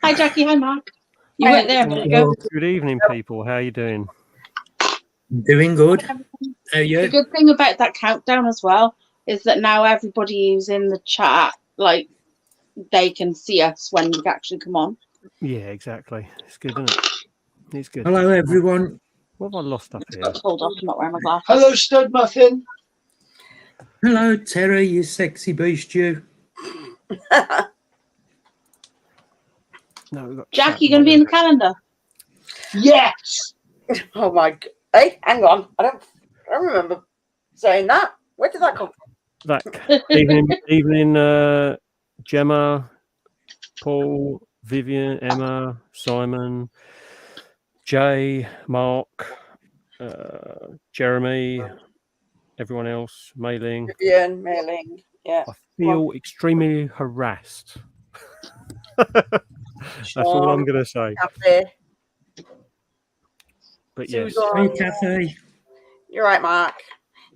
Hi, Jackie. Hi, Mark. You weren't there a minute ago. Good evening, people. How are you doing? Doing good. How are you? The good thing about that countdown as well is that now everybody who's in the chat, like, they can see us when we actually come on. Yeah, exactly. It's good, isn't it? It's good. Hello, everyone. What have I lost up here? Hold off, I'm not wearing my glasses. Hello, Stud Muffin. Hello, Terry, you sexy beast, you. No, we've got Jack, you going to be in the calendar? Yes. Oh my God! Hey, hang on. I don't remember saying that. Where did that come from? That evening, Gemma, Paul, Vivian, Emma, Simon, Jay, Mark, Jeremy, everyone else, Mailing. Vivian, Mailing. Yeah. I feel extremely harassed. That's all I'm going to say. Kathy. But yes. Hey, Kathy. You're right, Mark.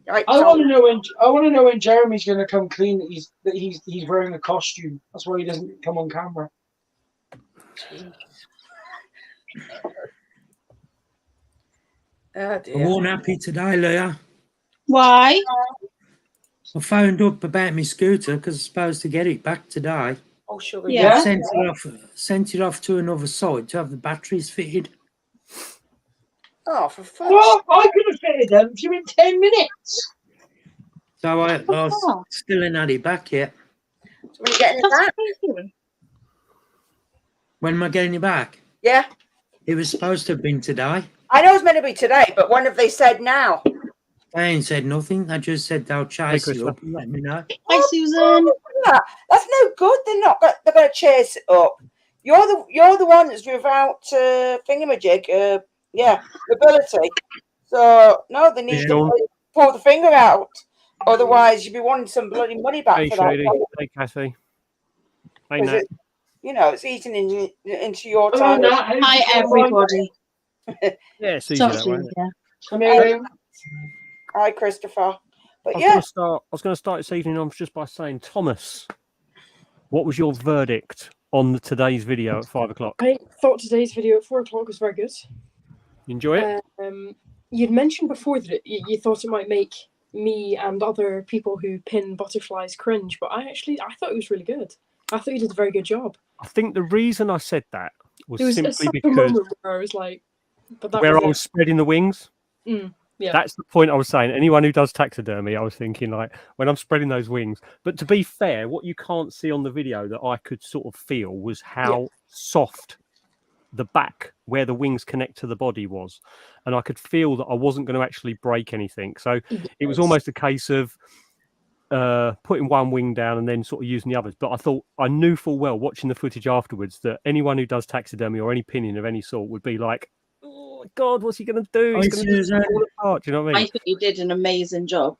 You're right, I want to know when Jeremy's going to come clean that he's wearing a costume. That's why he doesn't come on camera. Oh dear. I wasn't happy today, Leah. Why? I phoned up about my scooter because I'm supposed to get it back today. Oh, sugar. Yeah. I sent it off to another site to have the batteries fitted. Oh, for fun. What? I could have fitted them for you in 10 minutes. So I still ain't had it back yet. So when are you getting it back? Crazy. When am I getting it back? Yeah. It was supposed to have been today. I know it's meant to be today, but when have they said now? They ain't said nothing. They just said they'll chase it up and let me know. Hi, Susan. That's no good. They're going to chase it up. You're the one that's without thingamajig. Ability. So no, they need to pull the finger out. Otherwise, you'd be wanting some bloody money back for that. Hey, Kathy. Hey, Nat. It's eating into your Hello, time. Nat. Hi, everybody. Yeah, it's easier that way. Come here. Hi, Christopher. But I was going to start this evening off just by saying, Thomas, what was your verdict on today's video at 5 o'clock? I thought today's video at 4 o'clock was very good. You enjoy it? You'd mentioned before that you thought it might make me and other people who pin butterflies cringe, but I thought it was really good. I thought you did a very good job. I think the reason I said that was simply such because a moment where I was like, I was spreading the wings. Yeah. That's the point I was saying. Anyone who does taxidermy, I was thinking, like, when I'm spreading those wings. But to be fair, what you can't see on the video that I could sort of feel was how soft the back where the wings connect to the body was. And I could feel that I wasn't going to actually break anything. So it was almost a case of putting one wing down and then sort of using the others. But I knew full well, watching the footage afterwards, that anyone who does taxidermy or any pinning of any sort would be like, oh God, what's he going to do? He's going to fall apart. Do you know what I mean? I think you did an amazing job.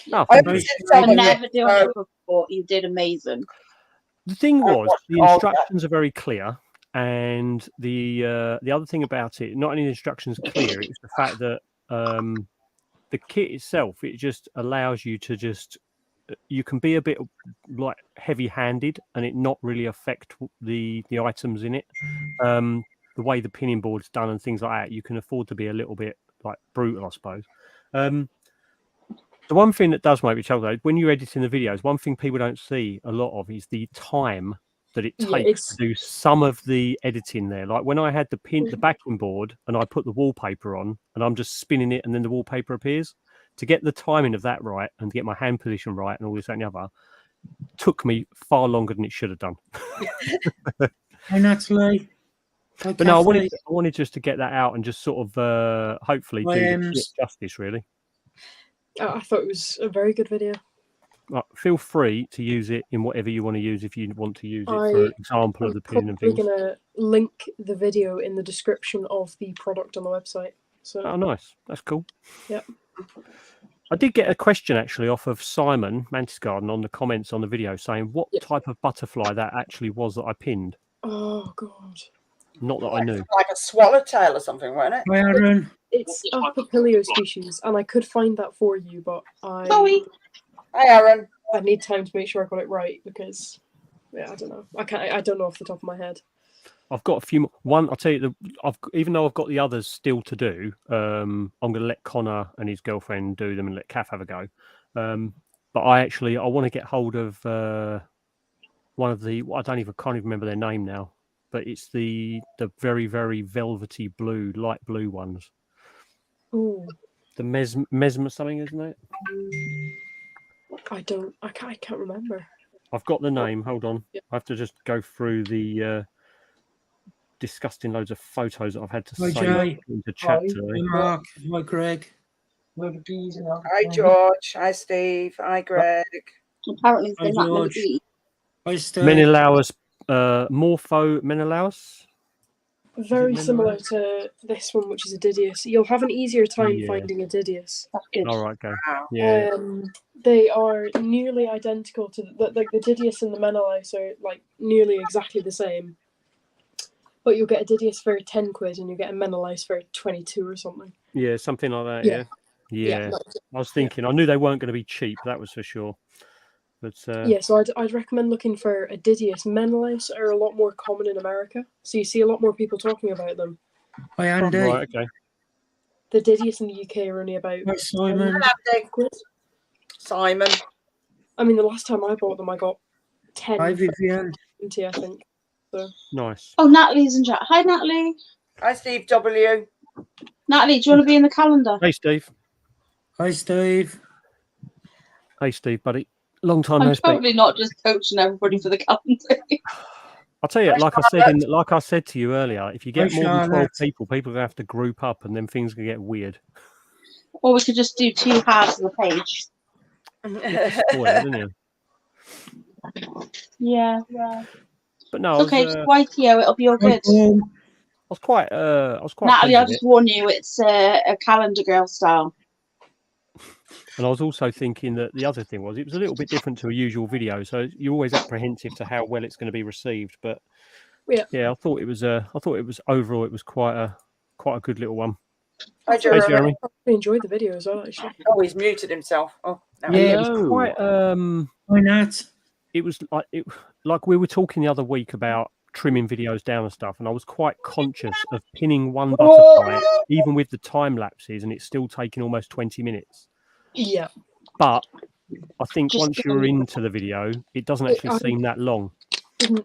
No, I never do it before. You did amazing. The thing was, the instructions are very clear, and the other thing about it, not only the instructions are clear, it's the fact that the kit itself, it just allows you to you can be a bit like heavy-handed and it not really affect the items in it. The way the pinning board's done and things like that, you can afford to be a little bit like brutal, I suppose. The one thing that does make me chuckle, though, when you're editing the videos, one thing people don't see a lot of is the time that it takes to do some of the editing there. Like when I had the backing board and I put the wallpaper on and I'm just spinning it and then the wallpaper appears, to get the timing of that right and to get my hand position right and all this, that and the other, took me far longer than it should have done. Hey, Natalie. But no, I wanted just to get that out and just sort of hopefully do the kit justice, really. I thought it was a very good video. Feel free to use it in whatever you want to use if you want to use it for an example of the pin and things. I'm going to link the video in the description of the product on the website. So. Oh, nice. That's cool. Yep. I did get a question actually off of Simon Mantis Garden on the comments on the video saying what type of butterfly that actually was that I pinned. Oh, God. Not that I knew. Like a swallowtail or something, wasn't it? Hi, Aaron. It's a papilio species, and I could find that for you, but Chloe. Hi, Aaron. I need time to make sure I got it right because, I don't know. I don't know off the top of my head. I've got a few more. One, I'll tell you, even though I've got the others still to do, I'm going to let Connor and his girlfriend do them and let Kath have a go. But I want to get hold of one of the, can't even remember their name now, but it's the very, very velvety blue, light blue ones. Ooh, The mesmer something, isn't it? I can't remember. I've got the name. Hold on. Yeah. I have to just go through the disgusting loads of photos that I've had to Hi, save Jay. into chat Hi. today. Hi, Mark. Hi, Greg. Where the bees and Hi, George. Hi, Steve. Hi, Greg. Apparently, Hi, there's not many George. bees. Hi, Steve. Menelaus, Morpho Menelaus. Very Menelaus? similar to this one, which is a Didius. You'll have an easier time Yeah. finding a Didius. That's good. All right, okay. Wow. Yeah. They are nearly identical to the Didius and the Menelaus are like nearly exactly the same. But you'll get a Didius for 10 quid and you get a Menelaus for 22 or something. Yeah, something like that. Yeah. Yeah. that's it. I was thinking. I knew they weren't going to be cheap. That was for sure. But Yeah, so I'd recommend looking for a Didius. Menelaus are a lot more common in America, so you see a lot more people talking about them. Hi, Andy. right, okay. The Didius in the UK are only about Hi, Simon. 10 quid. Simon. I mean, the last time I bought them, I got 10 Hi, for Vivian. 20, I think. So Nice. Oh, Natalie's in chat. Hi, Natalie. Hi, Steve W. Natalie, do you want to be in the calendar? Hey, Steve. Hi, Steve. Hey, Steve, buddy. Long time I'm no speak. totally not just coaching everybody for the calendar. I'll tell you, Hi, like I said to you earlier, if you get Hi, more than 12 Charlotte. people are going to have to group up, and then things can get weird. Or we could just do 2 halves of the page. Spoil it, didn't you? Yeah. But no, It's okay, I just YTO, it'll be all Hi, good. Paul. was quite Natalie, pleased I'll with it. just warn you, it's a calendar girl style. And I was also thinking that the other thing was it was a little bit different to a usual video, so you're always apprehensive to how well it's going to be received. But Yeah. I thought it was overall it was quite a good little one. Hi, Hey, Jeremy. Jeremy. I really enjoyed the video as well, actually. Oh, he's muted himself. Oh, no. Yeah, it was Hello. quite. Hi, Nat. It was like we were talking the other week about trimming videos down and stuff, and I was quite conscious of pinning one butterfly, even with the time lapses, and it's still taking almost 20 minutes. Yeah. But I think Just once you're into the video, it doesn't actually seem that long.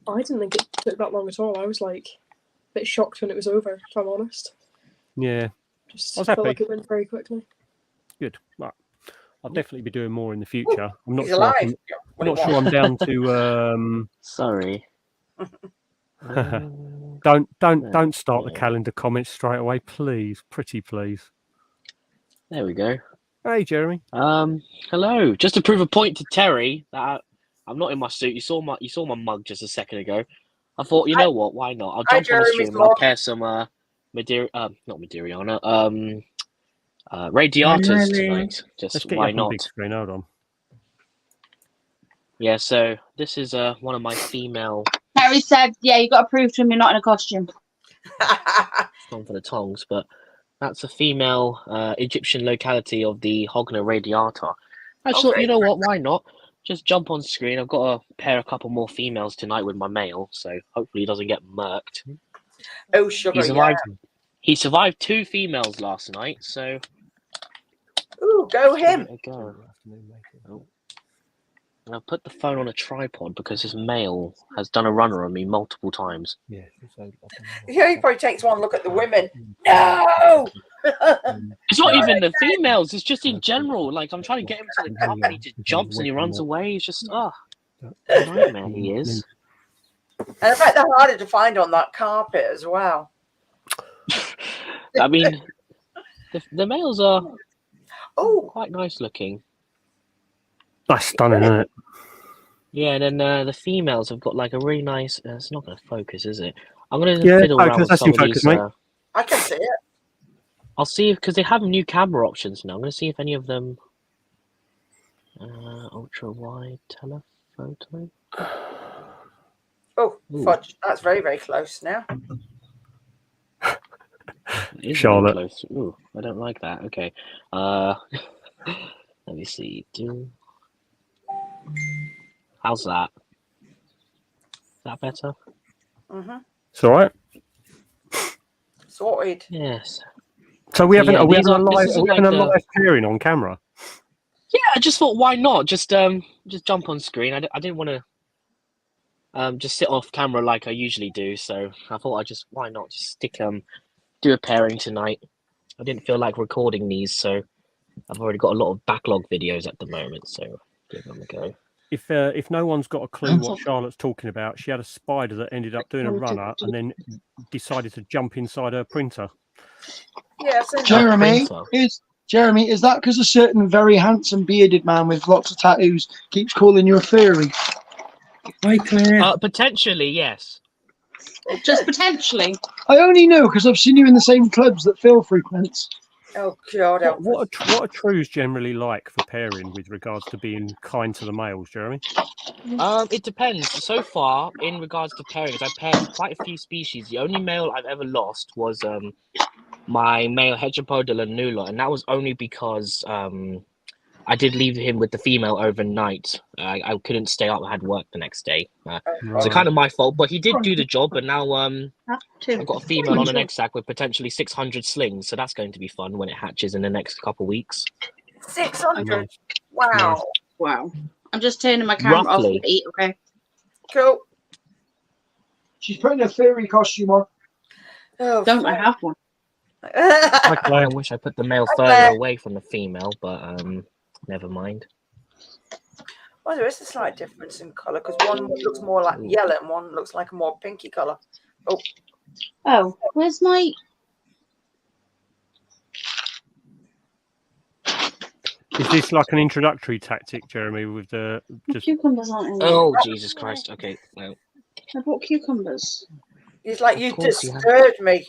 I didn't think it took that long at all. I was like a bit shocked when it was over, if I'm honest. Yeah, Just I was felt happy. like it went very quickly. Good. Right. I'll definitely be doing more in the future. I'm not He's sure. alive. I'm not sure I'm down to. Sorry. Don't start the calendar comments straight away, please. Pretty please. There we go. Hey, Jeremy. Hello. Just to prove a point to Terry that I'm not in my suit. You saw my mug just a second ago. I thought, you know what? Why not? I'll Hi, jump on the Jeremy's stream and I'll mug. pair some not Maderiana. Radiatas Nelly. tonight. Let's Just get why you up on not? big screen. Hold on. Yeah. So this is one of my female. Harry said, yeah, you got to prove to him you're not in a costume. One for the tongs, but that's a female Egyptian locality of the Hogna radiata. I just thought, you know what? Why not? Just jump on screen. I've got to pair a couple more females tonight with my male, so hopefully he doesn't get murked. Oh, sugar, He survived 2 females last night, so Ooh, go give him. it a go. Oh. And I've put the phone on a tripod because this male has done a runner on me multiple times. Yeah. Yeah, he probably takes one look at the women. No! It's not even the females, it's just in general. Like, I'm trying to get him to the cup and he just jumps and he runs away. He's just, nightmare he is. And in fact, they're harder to find on that carpet as well. I mean, the males are quite nice looking. That's stunning, isn't it? Yeah, and then the females have got like a really nice. It's not going to focus, is it? I'm going to fiddle around with some of these. I can see it. I'll see if because they have new camera options now. I'm going to see if any of them. Ultra wide telephoto. Oh, fudge! That's very, very close now. It is Charlotte. very close. Ooh, I don't like that. Okay. Let me see. How's that? Is that better? Mm-hmm. It's all right. Sorted. Yes. So we So, haven't. yeah, Are we these having a are- this live? Are isn't we having like a the- live pairing on camera? Yeah, I just thought, why not? Just jump on screen. I didn't want to just sit off camera like I usually do. So I thought why not just stick do a pairing tonight. I didn't feel like recording these, so I've already got a lot of backlog videos at the moment. So give them a go. If no one's got a clue what Charlotte's talking about, she had a spider that ended up doing a runner and then decided to jump inside her printer. Yeah, I've seen that. Jeremy, is that because a certain very handsome bearded man with lots of tattoos keeps calling you a furry? Hi, Claire. Potentially, yes. Just potentially. I only know because I've seen you in the same clubs that Phil frequents. Oh God! What are trues generally like for pairing with regards to being kind to the males, Jeremy? It depends. So far, in regards to pairings, I've paired quite a few species. The only male I've ever lost was my male Hedgepodula nula, and that was only because I did leave him with the female overnight. I couldn't stay up. I had work the next day. So kind of my fault, but he did do the job. And now I've got a female on an egg sac with potentially 600 slings, so that's going to be fun when it hatches in the next couple of weeks. 600. Nice. Wow. Wow. I'm just turning my camera Roughly. off to eat, okay? Cool. She's putting a furry costume on. Oh, Don't I have one? I wish I put the male further away from the female, but never mind. Well, there is a slight difference in colour because one looks more like yellow and one looks like a more pinky colour. Oh, where's my... Is this like an introductory tactic, Jeremy? With the just Cucumbers aren't in there. Oh, Jesus Christ. Okay, well. I bought cucumbers. It's like Of you course you have. disturbed me.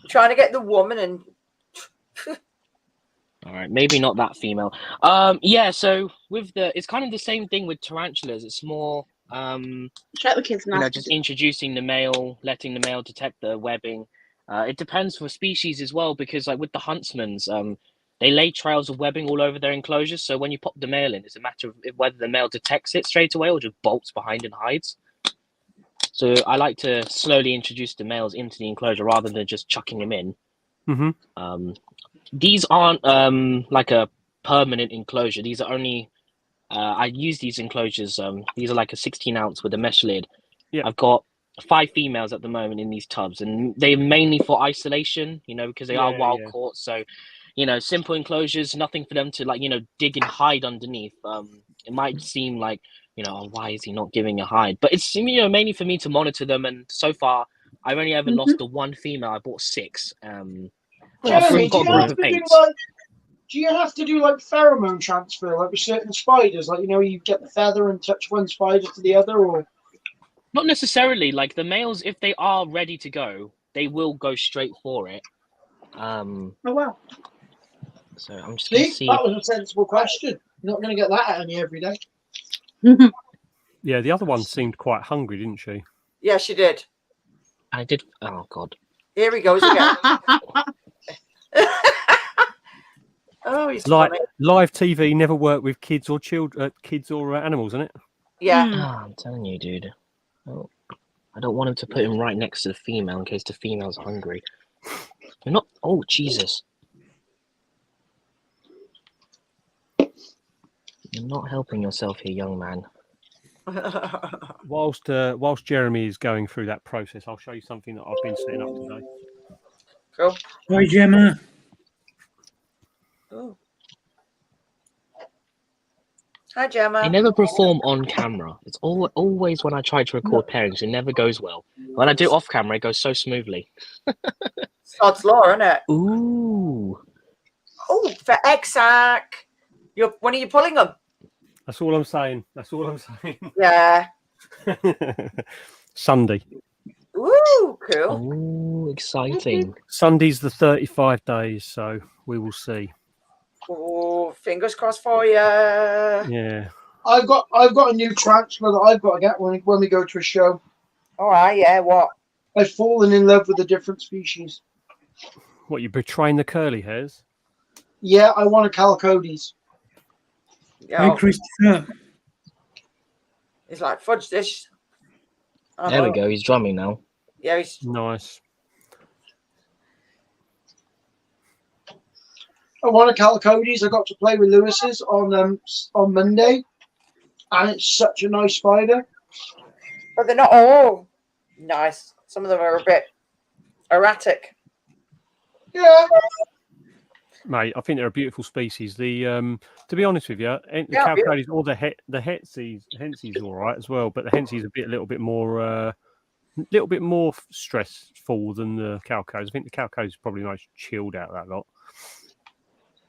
I'm trying to get the woman and All right, maybe not that female. Yeah, so with it's kind of the same thing with tarantulas. It's more Check the kids' now. just introducing the male, letting the male detect the webbing. It depends for species as well, because like with the huntsmans, they lay trails of webbing all over their enclosures. So when you pop the male in, it's a matter of whether the male detects it straight away or just bolts behind and hides. So I like to slowly introduce the males into the enclosure rather than just chucking them in. Mm-hmm. These aren't like a permanent enclosure. These are only I use these enclosures. These are like a 16-ounce with a mesh lid. Yeah. I've got 5 females at the moment in these tubs, and they're mainly for isolation, because they are wild caught. So, simple enclosures, nothing for them to like, dig and hide underneath. It might seem like, why is he not giving a hide? But it's, mainly for me to monitor them. And so far, I've only ever lost the one female. I bought 6. Jeremy, got a group of 8. Do you have to do like pheromone transfer, like with certain spiders? Like, you get the feather and touch one spider to the other, or? Not necessarily. Like the males, if they are ready to go, they will go straight for it. Oh, wow. So I'm just going to see. That was a sensible question. You're not going to get that out of me every day. Yeah, the other one seemed quite hungry, didn't she? yeah, she did. I did. Oh God. Here he goes again. Oh, he's Like funny. live TV never worked with kids or animals, isn't it? Yeah. Oh, I'm telling you, dude. Oh, I don't want him to put him right next to the female in case the female's hungry. You're not. Oh, Jesus. You're not helping yourself here, young man. Whilst Jeremy is going through that process, I'll show you something that I've been setting up today. Cool. Hi, Gemma. Ooh. Hi, Gemma. They never perform on camera. It's always when I try to record pairings, it never goes well. When I do it off camera, it goes so smoothly. Sod's law, isn't it? Ooh. Oh, for Exact. When are you pulling them? That's all I'm saying. Yeah. Sunday. Ooh, cool. Oh, exciting. Sunday's the 35 days, so we will see. Oh, fingers crossed for you. Yeah. I've got a new tarantula that I've got to get when we go to a show. All right, yeah, what? I've fallen in love with a different species. What, you betraying the curly hairs? Yeah, I want a Calicodes. Hi, Christopher. It's like fudge dish. There we go. He's drumming now. Yeah, he's Nice. One of Calicody's I got to play with Lewis's on Monday, and it's such a nice spider. but they're not all nice. Some of them are a bit erratic. Yeah. Mate, I think they're a beautiful species. The to be honest with you, the Yeah, Calicody's or the Hensies all right as well, but the Hensies a little bit more stressful than the Calicody's. I think the Calicody's probably most chilled out of that lot.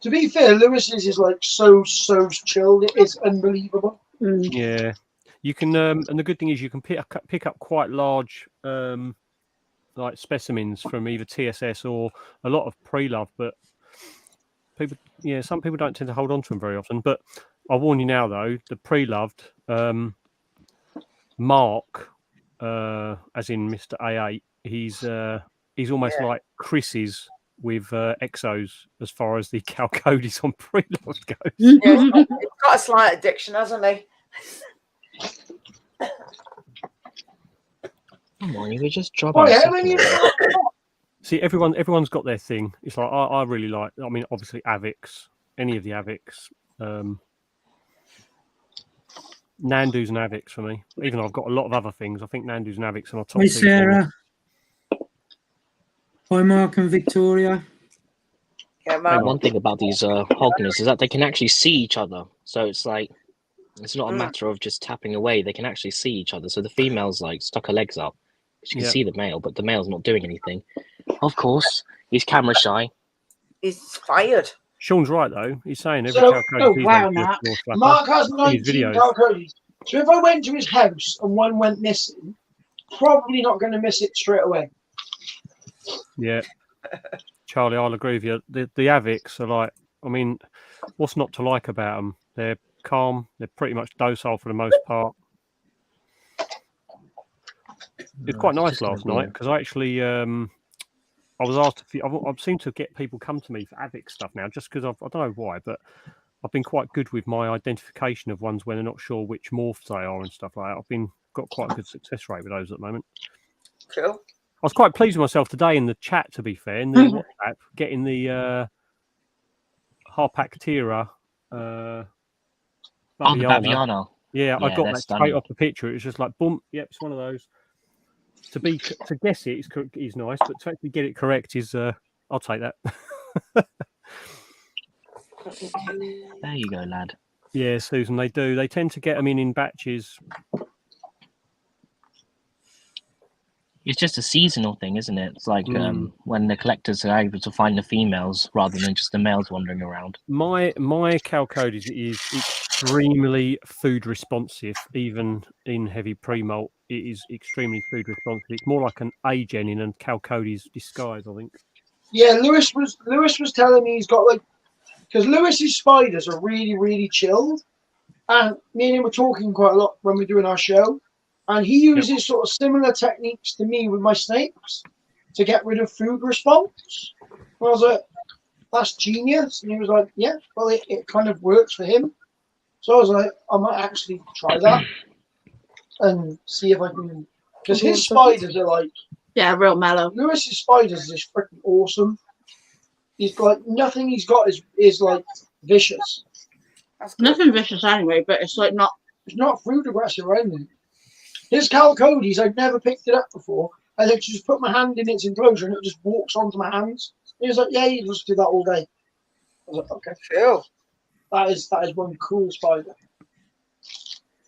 To be fair, Lewis's is like so chilled. It's unbelievable. Yeah, you can, and the good thing is you can pick up quite large like specimens from either TSS or a lot of pre-love, but some people don't tend to hold on to them very often. But I warn you now, though, the pre-loved Mark, as in Mr. A8, he's almost like Chris's with exos as far as the Calicody's on pre-loved goes. Yeah, he's got a slight addiction, hasn't he? Come on, you could just drop Oh, out. yeah, See, everyone's got their thing. It's like I really like. I mean, obviously Avix, any of the Avix. Nandu's and Avix for me. Even though I've got a lot of other things, I think Nandu's and Avix are my top Hi, two. Sarah. Hi, Mark and Victoria. Yeah, man. One thing about these hogners is that they can actually see each other. So it's like, it's not a matter of just tapping away. They can actually see each other. So the female's like stuck her legs up. She can see the male, but the male's not doing anything. Of course, he's camera shy. He's fired. Sean's right though. He's saying every So- Calicody's these wow, days Mark. more flapper. Mark has In his 19 videos. Calicody's. So if I went to his house and one went missing, probably not going to miss it straight away. Yeah, Charlie, I'll agree with you. The Avix are like, I mean, what's not to like about them? They're calm. They're pretty much docile for the most part. It's quite nice last night because I actually, I was asked. I've seemed to get people come to me for Avix stuff now, just because I don't know why, but I've been quite good with my identification of ones when they're not sure which morphs they are and stuff like that. Got quite a good success rate with those at the moment. Cool. I was quite pleased with myself today in the chat, to be fair, in the WhatsApp, getting the Harpactira Baviana. Yeah, I got that straight stunning. off the picture. It was just like, boom, yep, it's one of those. To guess it is nice, but to actually get it correct is, I'll take that. There you go, lad. Yeah, Susan, they do. They tend to get them in batches. It's just a seasonal thing, isn't it? It's like when the collectors are able to find the females rather than just the males wandering around. My Calicody's is extremely food responsive, even in heavy pre-molt. It is extremely food responsive. It's more like an A-gen in a Calicody's disguise, I think. Yeah, Lewis was telling me he's got like, because Lewis's spiders are really chilled, and me and him were talking quite a lot when we're doing our show, and he uses sort of similar techniques to me with my snakes to get rid of food response. And I was like, that's genius, and he was like, yeah, well it kind of works for him. So I was like, I might actually try that and see if I can, because his spiders are like, Yeah, real mellow. Lewis's spiders is freaking awesome. He's like, nothing he's got is like vicious. That's good. Nothing vicious anyway, but it's like not. It's not food aggressive or anything. His Calicody's, I've never picked it up before. I literally just put my hand in its enclosure and it just walks onto my hands. He was like, yeah, you just do that all day. I was like, okay. Cool. That is one cool spider.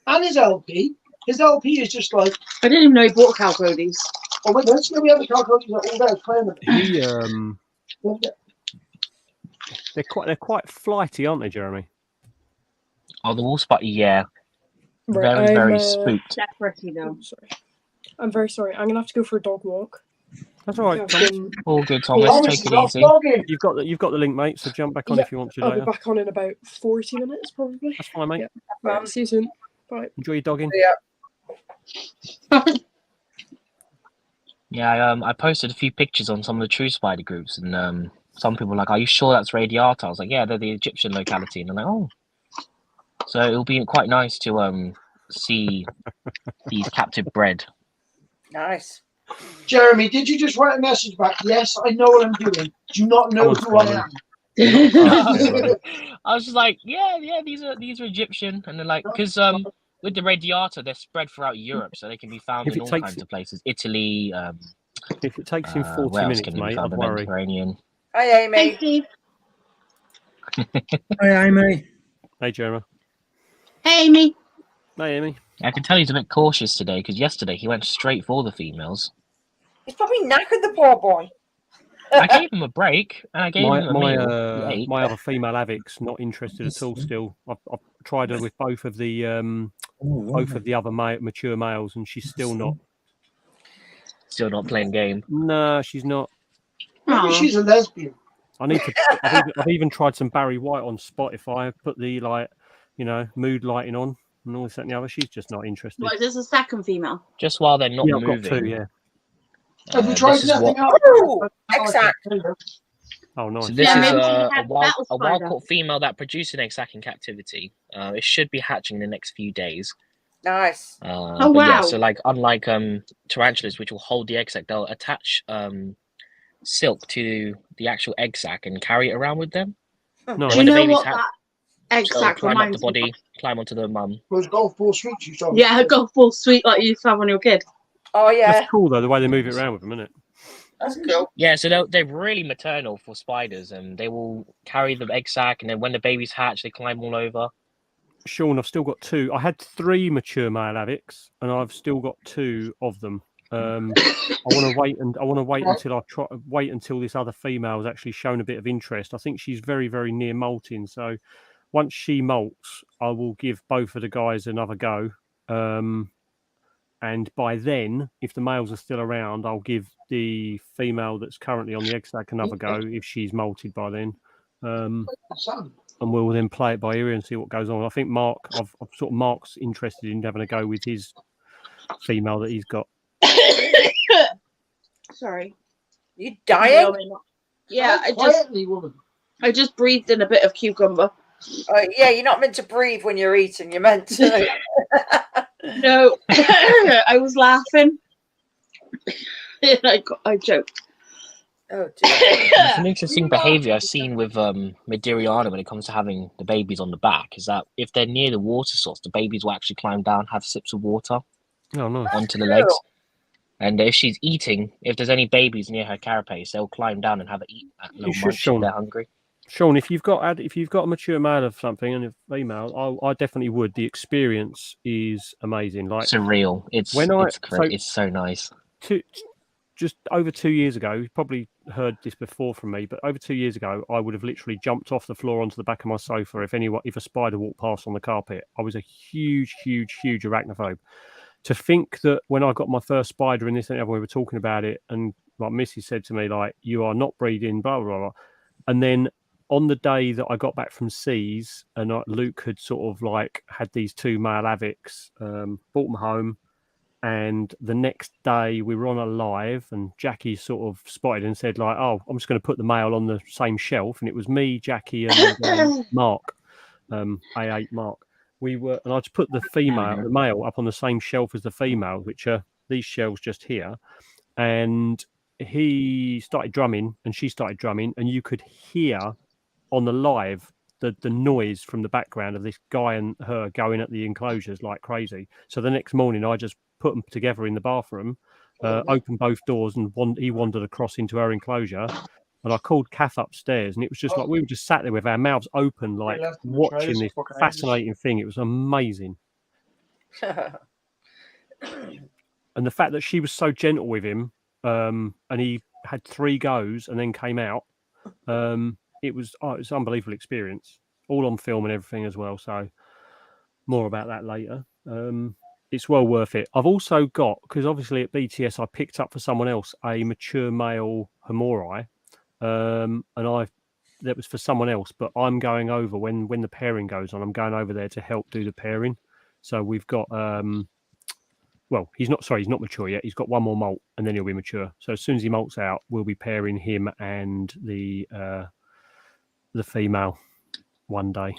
And his LP is just like, I didn't even know he bought Calicody's. oh my God, we have the Calicody's all day. I was playing them. They're quite flighty, aren't they, Jeremy? Oh, the wolf spider, yeah. Right, Very spooked. That's pretty though. Oh, sorry. I'm very sorry. I'm gonna have to go for a dog walk. That's all right. I've Thomas. been- All good, Thomas. Thomas Take is it off easy. dogging. You've got the link, mate. So jump back on if you want to I'll later. be back on in about 40 minutes, probably. That's fine, mate. Yeah. Right, see you soon. Bye. Enjoy your dogging. Yeah, I posted a few pictures on some of the True Spider groups, and some people were like, "Are you sure that's Radiata?" I was like, "Yeah, they're the Egyptian locality," and I'm like, "Oh." So it'll be quite nice to see these captive bred. Nice. Jeremy, did you just write a message back? Yes, I know what I'm doing. Do not know Someone's who I coming. am. I was just like, yeah, these are Egyptian, and they're like, because with the radiata, they're spread throughout Europe, so they can be found If in it all takes kinds it- of places. Italy, If it takes him where 40 else minutes, can they be mate, found? I'd The worry. Mediterranean. Hi, Hey, Amy. Steve. Hey, Amy. Hey, Jeremy. Hey, Amy. Hey, Amy. I can tell he's a bit cautious today because yesterday he went straight for the females. He's probably knackered, the poor boy. I gave him a break and I gave My him a meal. He ate. my other female avics not interested at all. Still, I've tried her with both of the other mature males, and she's still not. Still not playing game. No, she's not. Maybe she's a lesbian. I need to. I've even tried some Barry White on Spotify. Put the mood lighting on and all this that and the other. She's just not interested. What, is this a second female? Just while they're not Yeah, I've moving. got two. Yeah. Have you tried this is nothing what- else? Exact. Oh, nice. So this Yeah, is maybe she a had wild battle spider. caught female that produced an egg sac in captivity. It should be hatching in the next few days. Nice. Oh, But yeah, wow. so like unlike tarantulas, which will hold the egg sac, they'll attach silk to the actual egg sac and carry it around with them. Nice. Do you When the know babies what hatch, that egg they'll sac climb up the reminds me body, climb onto the mum. Those golf ball sweets you told of? me. Yeah, golf ball sweet like you used to have when you were a kid. Oh, yeah. That's cool though, the way they move it around with them, isn't it? That's cool. Yeah, so they're really maternal for spiders, and they will carry the egg sac, and then when the babies hatch, they climb all over. Sean, I've still got two. I had 3 mature male avics, and I've still got 2 of them. I want to wait until this other female has actually shown a bit of interest. I think she's very, very near molting. So once she molts, I will give both of the guys another go. And by then, if the males are still around, I'll give the female that's currently on the egg sac another go if she's molted by then. And we'll then play it by ear and see what goes on. I think Mark's interested in having a go with his female that he's got. Sorry. You dying? Yeah, Quietly, woman. I just breathed in a bit of cucumber. Yeah, you're not meant to breathe when you're eating. You're meant to. No, I was laughing. I joked. Oh, dear. It's an interesting behavior I've seen with Mediriana when it comes to having the babies on the back is that if they're near the water source, the babies will actually climb down, have sips of water Oh, nice. onto the legs. And if she's eating, if there's any babies near her carapace, they'll climb down and have a eat that little should, munch if Sean. they're hungry. Sean, if you've got a mature male of something and a female, I definitely would. The experience is amazing. Like Surreal. It's so nice. Just over 2 years ago, you probably heard this before from me, but over 2 years ago, I would have literally jumped off the floor onto the back of my sofa if a spider walked past on the carpet. I was a huge arachnophobe. To think that when I got my first spider in this and we were talking about it, and like Missy said to me, like, you are not breeding, blah blah blah, and then on the day that I got back from Seas, and Luke had sort of like had these 2 male avics, brought them home. And the next day we were on a live and Jackie sort of spotted and said like, oh, I'm just going to put the male on the same shelf. And it was me, Jackie and Mark, A8 Mark. And I just put the male up on the same shelf as the female, which are these shelves just here. And he started drumming and she started drumming and you could hear on the live the noise from the background of this guy and her going at the enclosures like crazy. So the next morning I just put them together in the bathroom, opened both doors, and he wandered across into her enclosure. And I called Kath upstairs, and it was just like we were just sat there with our mouths open, like watching this fascinating thing. It was amazing. And the fact that she was so gentle with him, and he had 3 goes and then came out, it was an unbelievable experience, all on film and everything as well. So more about that later. It's well worth it. I've also got, because obviously at BTS I picked up for someone else a mature male Hamorai, and that was for someone else, but I'm going over when the pairing goes on. I'm going over there to help do the pairing. So we've got he's not mature yet. He's got 1 more molt and then he'll be mature. So as soon as he molts out, we'll be pairing him and the female one day.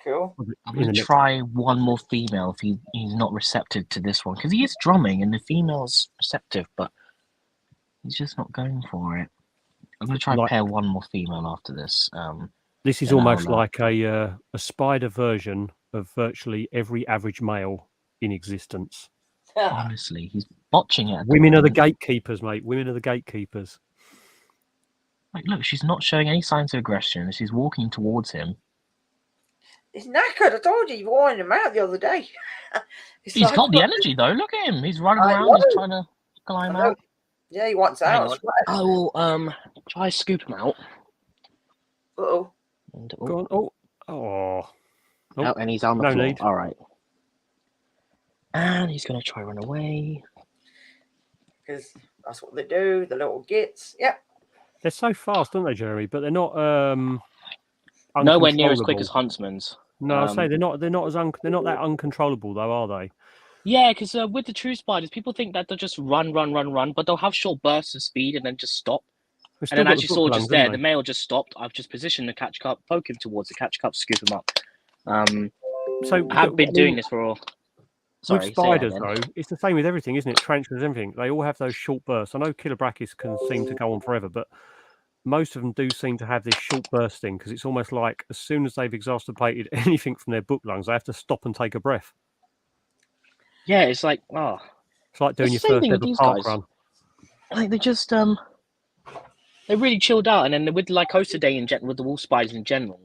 cool. I'm going to try one more female if he's not receptive to this one. Because he is drumming and the female's receptive, but he's just not going for it. I'm going to try pair one more female after this. This is almost like a spider version of virtually every average male in existence. Honestly, he's botching it. Women are the gatekeepers, mate. Women are the gatekeepers. Like, look, she's not showing any signs of aggression. She's walking towards him. He's knackered. I told you worn him out the other day. He's got the energy, though. Look at him. He's running around. He's trying to climb out. Yeah, he wants out. I will try scoop him out. Uh-oh. Go on. Oh, and he's on the floor. Need. All right. And he's going to try run away. Because that's what they do, the little gits. Yep. They're so fast, aren't they, Jeremy? But they're not nowhere near as quick as Huntsman's. No, I say they're not that uncontrollable though, are they? Yeah, because with the true spiders, people think that they'll just run, but they'll have short bursts of speed and then just stop. And then as you saw just there, the male just stopped. I've just positioned the catch cup, poke him towards the catch cup, scoop him up. So I have been doing this for. With spiders, though, it's the same with everything, isn't it? Tarantulas, everything. They all have those short bursts. I know Killer Brachis can seem to go on forever, but most of them do seem to have this short burst thing because it's almost like as soon as they've exhausted anything from their book lungs, they have to stop and take a breath. Yeah, it's like, it's like doing your first ever park run. Like they just they really chilled out, and then with Lycosidae in general, with the wolf spiders in general,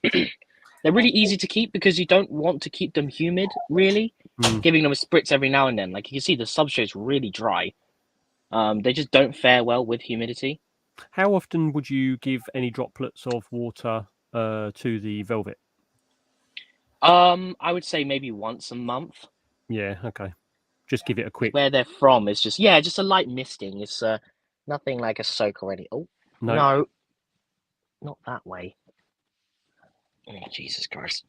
they're really easy to keep because you don't want to keep them humid, really. Giving them a spritz every now and then. Like you can see the substrate's really dry. They just don't fare well with humidity. How often would you give any droplets of water to the velvet? I would say maybe once a month. Yeah, okay. Just give it a quick. Where they're from is just a light misting. It's nothing like a soak or any. Oh no, not that way. Oh, Jesus Christ!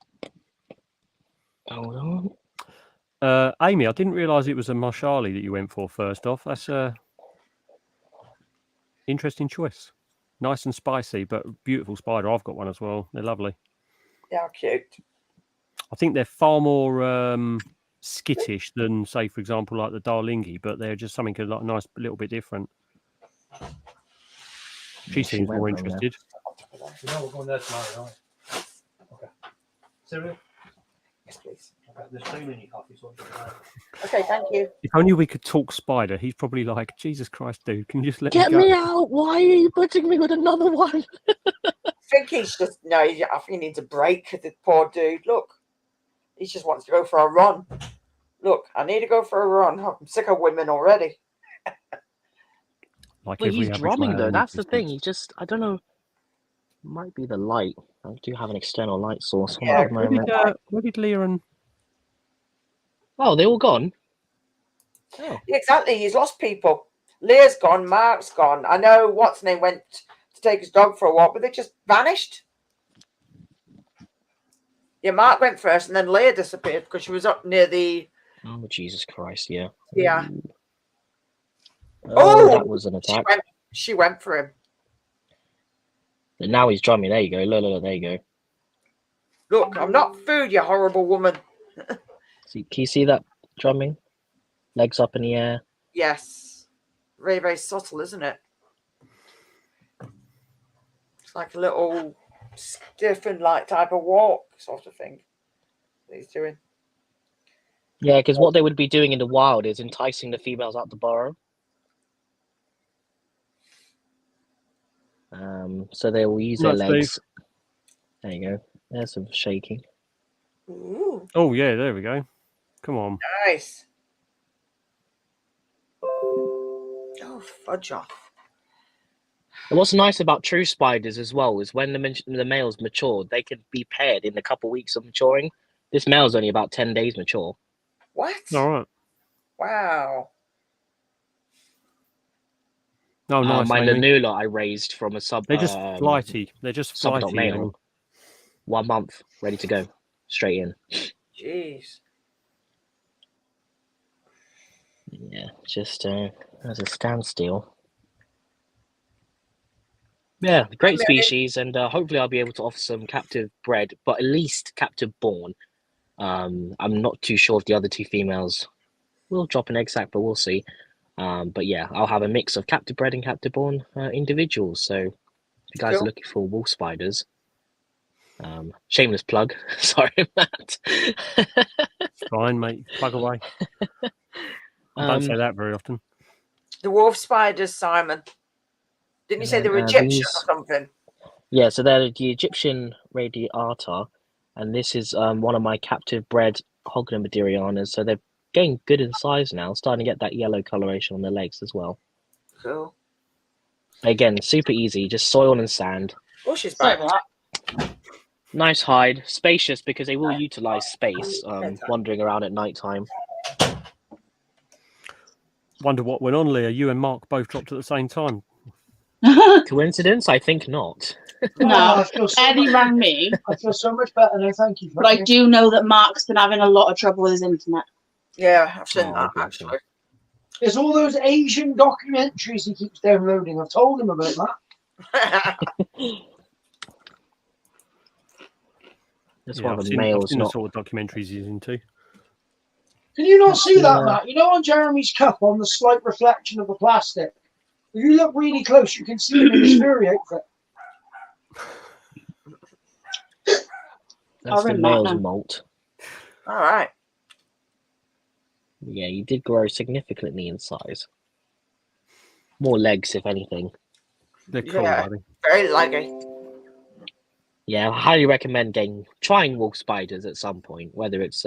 Hold on. Amy, I didn't realise it was a Marshali that you went for first off. That's a interesting choice. Nice and spicy, but beautiful spider. I've got one as well. They're lovely. They're cute. I think they're far more skittish than, say, for example, like the Darlingi, but they're just something a nice little bit different. She seems more interested. No, we're going there tomorrow, aren't we? Okay. Cereal? Yes, please. Okay, there's cream in your coffee, so okay, thank you. If only we could talk spider, he's probably like, Jesus Christ, dude, can you just let Get me go? me out? Why are you putting me with another one? I think he's just I think he needs a break. The poor dude. Look, he just wants to go for a run. Look, I need to go for a run. I'm sick of women already. Like but he's drumming though. That's the thing. He just, I don't know. Might be the light. I do have an external light source. Yeah, at the moment. Where did Leah and? Oh, they all gone. Oh. Exactly. He's lost people. Leah's gone. Mark's gone. I know what's name went to take his dog for a walk, but they just vanished. Yeah, Mark went first, and then Leah disappeared because she was up near the. Oh, Jesus Christ! Yeah. Yeah. Oh, that was an attack. She went for him. And now he's drumming. There you go. Look, there you go. Look, I'm not food, you horrible woman. Can you see that drumming? Legs up in the air. Yes. Very, very subtle, isn't it? It's like a little different like type of walk sort of thing that he's doing. Yeah, because what they would be doing in the wild is enticing the females out the burrow. So they will use their legs. Steve. There you go. There's some shaking. Ooh. Oh yeah, there we go. Come on. Nice. Oh, fudge off. And what's nice about true spiders as well is when the males mature, they can be paired in a couple of weeks of maturing. This male's only about 10 days mature. What? All right. Wow. Oh, nice. My Lanula I raised from a sub. They're just flighty. They're just flighty. Male. 1 month, ready to go, straight in. Jeez. Yeah, just as a standstill. Yeah, great species, and hopefully I'll be able to offer some captive bred, but at least captive born. I'm not too sure if the other two females will drop an egg sac, but we'll see. But yeah, I'll have a mix of captive bred and captive born individuals. So if you guys are looking for wolf spiders, shameless plug. Sorry, Matt. Fine, mate. Plug away. I don't say that very often. The wolf spiders, Simon. Didn't you say they were Egyptian or something? Yeah, so they're the Egyptian radiata, and this is one of my captive bred Hogna Maderianas. So they're getting good in size now, starting to get that yellow coloration on their legs as well. Cool. Again, super easy, just soil and sand. Oh, she's Sorry back. about Nice hide, spacious because they will utilize space, wandering around at night time. Wonder what went on, Leah. You and Mark both dropped at the same time. that. Coincidence? I think not. No, I feel so Eddie much, rang me, I feel so much better now. Thank you. but I do know that Mark's been having a lot of trouble with his internet. Yeah, I've seen Oh, that bless actually. There's all those Asian documentaries he keeps downloading. I've told him about that. That's Yeah, one I've of the seen males, the not. sort of documentaries he's into. Can you not see that, Yeah. Matt? You know, on Jeremy's cup, on the slight reflection of the plastic, if you look really close, you can see him in his furry outfit. That's the ring that male's now. molt. All right. Yeah, he did grow significantly in size. More legs, if anything. They're cool, Yeah. are they? Very laggy. Yeah, I highly recommend trying wolf spiders at some point, whether it's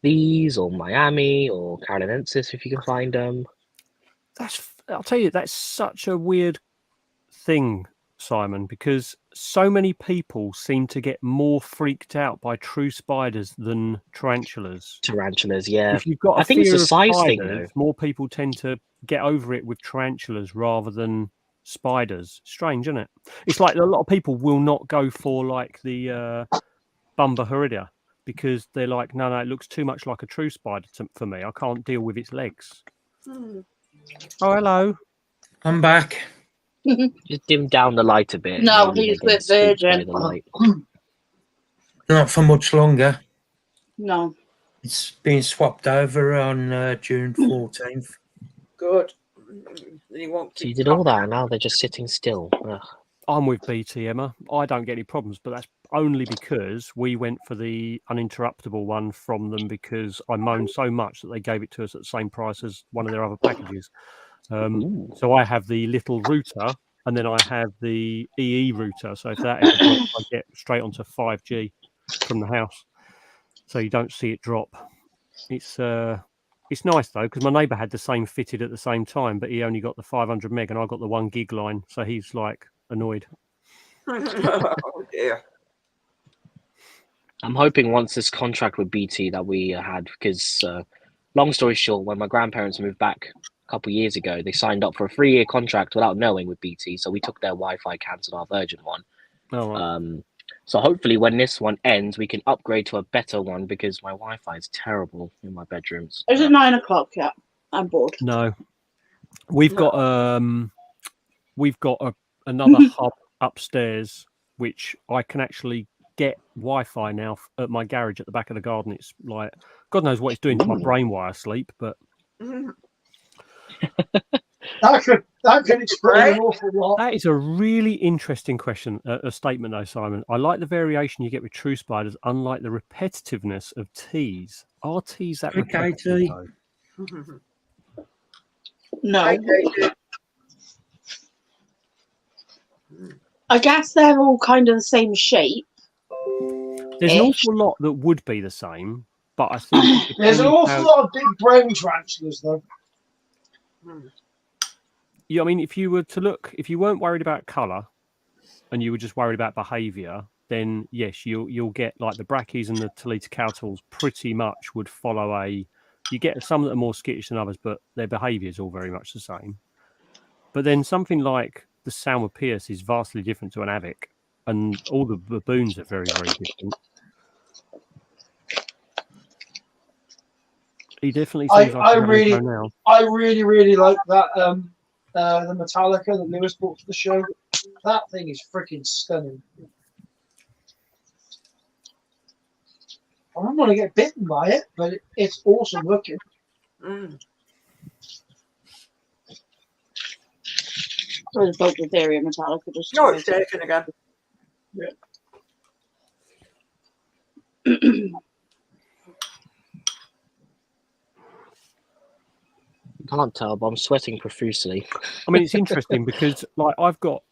these or Miami or Carolinensis if you can find them. I'll tell you, that's such a weird thing, Simon, because so many people seem to get more freaked out by true spiders than tarantulas. Tarantulas, yeah. If you've got I a think it's fear a of size thing, spiders, though. more people tend to get over it with tarantulas rather than spiders. Strange, isn't it? It's like a lot of people will not go for like the Bumba horrida because they're like, no, it looks too much like a true spider for me. I can't deal with its legs. Oh, hello. I'm back. Just dim down the light a bit. No, maybe he's they're getting with spooked by Virgin. the light. Not for much longer. No. It's being swapped over on June 14th. Good. Then you won't So you keep did all that, and now they're just sitting still. Ugh. I'm with BT, Emma. I don't get any problems, but that's only because we went for the uninterruptible one from them because I moaned so much that they gave it to us at the same price as one of their other packages. Ooh. So I have the little router and then I have the EE router. So if that ever drops, I get straight onto 5G from the house. So you don't see it drop. It's nice though, because my neighbour had the same fitted at the same time, but he only got the 500 meg and I got the 1 gig line. So he's like annoyed. Oh dear. I'm hoping once this contract with BT that we had, because long story short, when my grandparents moved back a couple of years ago, they signed up for a 3-year contract without knowing with BT. So we took their Wi-Fi, cancelled our Virgin one. Oh, right. So hopefully when this one ends, we can upgrade to a better one because my Wi-Fi is terrible in my bedrooms. Is it 9 o'clock yet? I'm bored. No, we've got another hub upstairs which I can actually get Wi-Fi now at my garage at the back of the garden. It's like God knows what it's doing to my brain while I sleep, but that could explain an awful lot. that is a really interesting question, a statement though, Simon. I like the variation you get with true spiders, unlike the repetitiveness of teas. Are teas that Okay, repetitive? T. No. I guess they're all kind of the same shape. There's an awful lot that would be the same, but I think There's an awful lot of big brown tarantulas, though. Yeah, I mean, if you were to look, if you weren't worried about colour and you were just worried about behaviour, then yes, you'll get like the brackies and the Toledo cowtals pretty much would follow a. You get some that are more skittish than others, but their behaviour is all very much the same. But then something like the Salma Pierce is vastly different to an Avic, and all the baboons are very, very different. He definitely seems like I he's having a really go now. I really like that the Metallica that Lewis brought to the show. That thing is freaking stunning. I don't want to get bitten by it, but it's awesome looking. Mm. So the boat with Area Metallica just No, it's taken again. Can't tell, but I'm sweating profusely. I mean, it's interesting because like I've got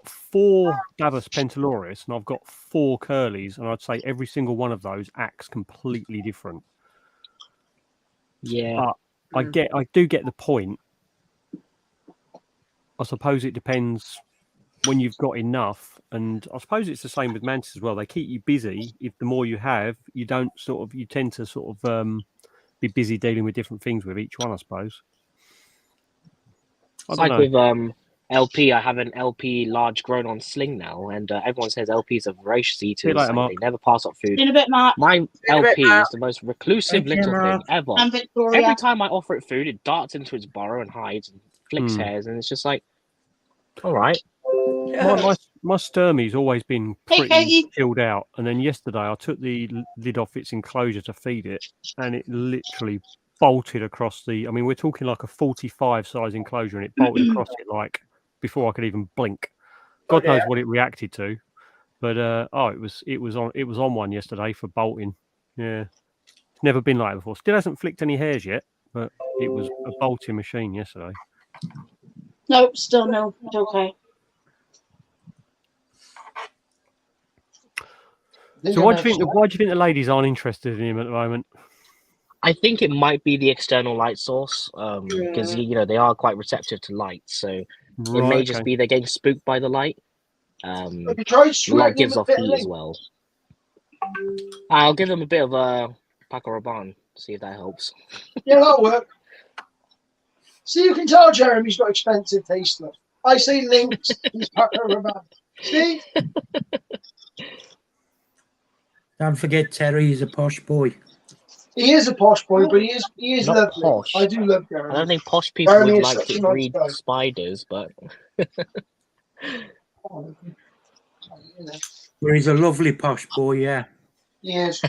4 Davos Pentaloris and I've got 4 Curlies, and I'd say every single one of those acts completely different. Yeah. But I do get the point. I suppose it depends when you've got enough, and I suppose it's the same with mantis as well. They keep you busy. If the more you have, you tend to sort of be busy dealing with different things with each one, I suppose. I don't know. With LP, I have an LP large grown on sling now, and everyone says LPs are voracious eaters. later, Like, Mark. they never pass up food. In a bit, Mark. My a bit, LP Mark. is the most reclusive Thank you, little thing Mark. ever. And Victoria. Every time I offer it food, it darts into its burrow and hides and flicks hairs, and it's just like, all right. My Sturmey's always been Hey, pretty Katie. chilled out, and then yesterday I took the lid off its enclosure to feed it, and it literally bolted across the. I mean, we're talking like a 45 size enclosure, and it bolted across it like before I could even blink. God knows what it reacted to, but it was on one yesterday for bolting. Yeah, it's never been like it before. Still hasn't flicked any hairs yet, but it was a bolting machine yesterday. Nope, still no. It's okay. So why do you think the ladies aren't interested in him at the moment? I think it might be the external light source, because you know they are quite receptive to light, so it may just be they're getting spooked by the light. Have you tried The sweating light gives him a off bit heat of as well. I'll give them a bit of a Paco Rabanne, see if that helps. Yeah, that'll work. See, you can tell Jeremy's got expensive taste left. I say Lynx, he's Paco Rabanne. See? Don't forget Terry is a posh boy. He is a posh boy, but he is Not lovely. posh. I do love I Jeremy. don't think posh people Jeremy would is like such to a nice breed guy. spiders, but Well, he's a lovely posh boy, yeah. Yes.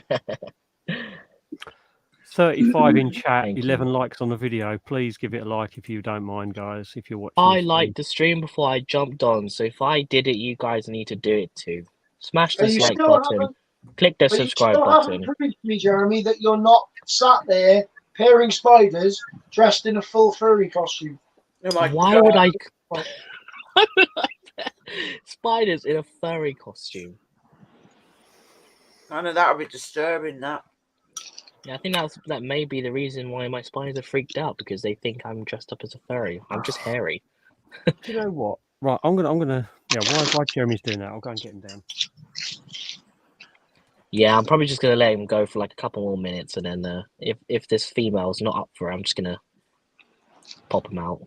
35 in chat, Thank 11 likes on the video. Please give it a like if you don't mind, guys. If you're watching, I this stream. liked the stream before I jumped on, so if I did it, you guys need to do it too. Smash Are this you like still button, haven't- click the But you subscribe still button. haven't proved to me, Jeremy, that you're not sat there pairing spiders dressed in a full furry costume. Oh my Why God. would I? Why would I spiders in a furry costume? I know that would be disturbing. That. Yeah, I think that may be the reason why my spiders are freaked out, because they think I'm dressed up as a furry. I'm just hairy. Do you know what? Right, I'm gonna. Yeah, why Jeremy's doing that? I'll go and get him down. Yeah, I'm probably just gonna let him go for like a couple more minutes, and then if this female's not up for it, I'm just gonna pop him out.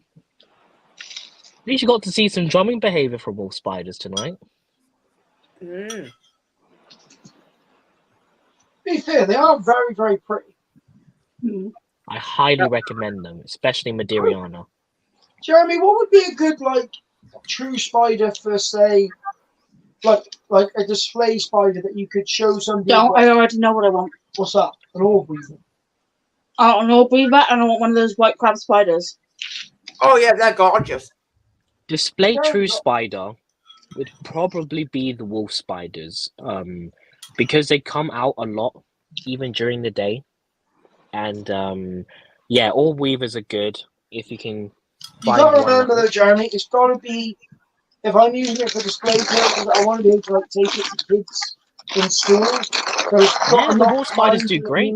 At least you got to see some drumming behavior from wolf spiders tonight. Mm. To be fair, they are very, very pretty. I highly recommend them, especially Maderiana. Jeremy, what would be a good true spider for, say, like a display spider that you could show somebody? Don't, I already know what I want. What's that? An orb weaver. I don't know, Beaver, and I want one of those white crab spiders. Oh yeah, they're gorgeous. Display true spider would probably be the wolf spiders, because they come out a lot, even during the day. And yeah, all weavers are good if you can. You gotta remember though, Jeremy, it's gotta be, if I'm using it for display purposes, I want to be able to take it to kids in school. So yeah, the wolf spiders do great.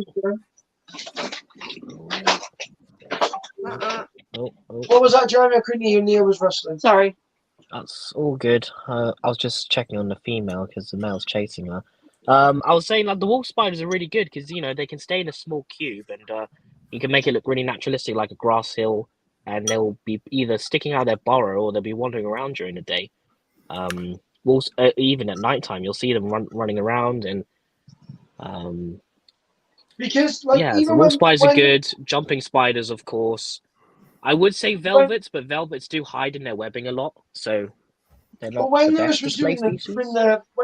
What was that, Jeremy? I couldn't hear you. Nia was rustling. Sorry. That's all good. I was just checking on the female because the male's chasing her. I was saying like the wolf spiders are really good because they can stay in a small cube and you can make it look really naturalistic, like a grass hill, and they'll be either sticking out of their burrow or they'll be wandering around during the day. Wolves, even at nighttime, you'll see them running around and. Because Yeah, the wolf spiders are good. Jumping spiders, of course. I would say velvets, but velvets do hide in their webbing a lot. So They're But not when the Lewis best was display doing species. when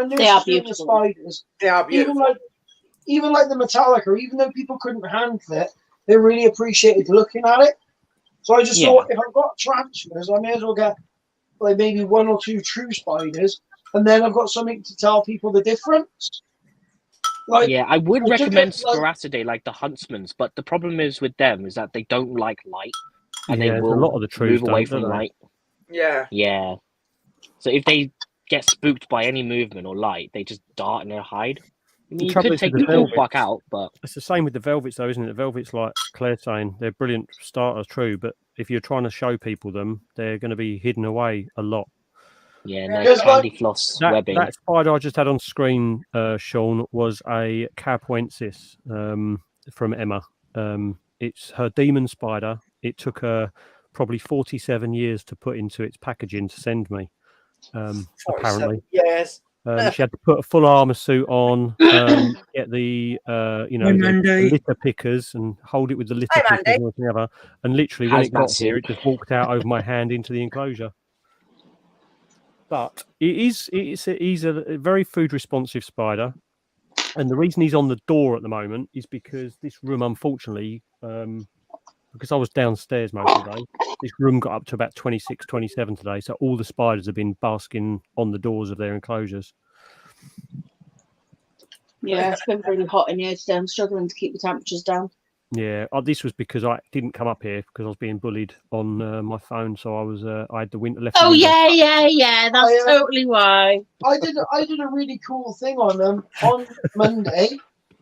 Lewis They are was doing the beautiful. spiders, They are beautiful. even like the Metallica, even though people couldn't handle it, they really appreciated looking at it. So I just Yeah. thought, if I've got tarantulas, I may as well get like maybe 1 or 2 true spiders, and then I've got something to tell people the difference. Like, Yeah, I would I took recommend it, like- Sporasidae, like the Huntsmans, but the problem is with them is that they don't like light, and Yeah, they a will lot of the trues move away don't, do from they? light. Yeah. Yeah. So if they get spooked by any movement or light, they just dart and they'll hide. I mean, you trouble could is take with the the full velvets- buck out, but It's the same with the velvets, though, isn't it? The velvets, like Claire's saying, they're brilliant starters, true, but if you're trying to show people them, they're going to be hidden away a lot. yeah, Yeah. no Because, candy floss webbing. That spider I just had on screen, Sean, was a Carpuensis from Emma. It's her demon spider. It took her probably 47 years to put into its packaging to send me, apparently. Yes. She had to put a full armor suit on, get the Mandy. litter pickers and hold it with the litter Hi, pickers Mandy. and all together. And literally, when it Hazmat got here, suit. it just walked out over my hand into the enclosure. But he's a very food responsive spider, and the reason he's on the door at the moment is because this room, unfortunately, because I was downstairs most of the day, this room got up to about 26, 27 today. So all the spiders have been basking on the doors of their enclosures. Yeah, it's been really hot in here today. I'm struggling to keep the temperatures down. Yeah, this was because I didn't come up here because I was being bullied on my phone. So I had the winter left. Oh the window. yeah. That's totally why. I did a really cool thing on Monday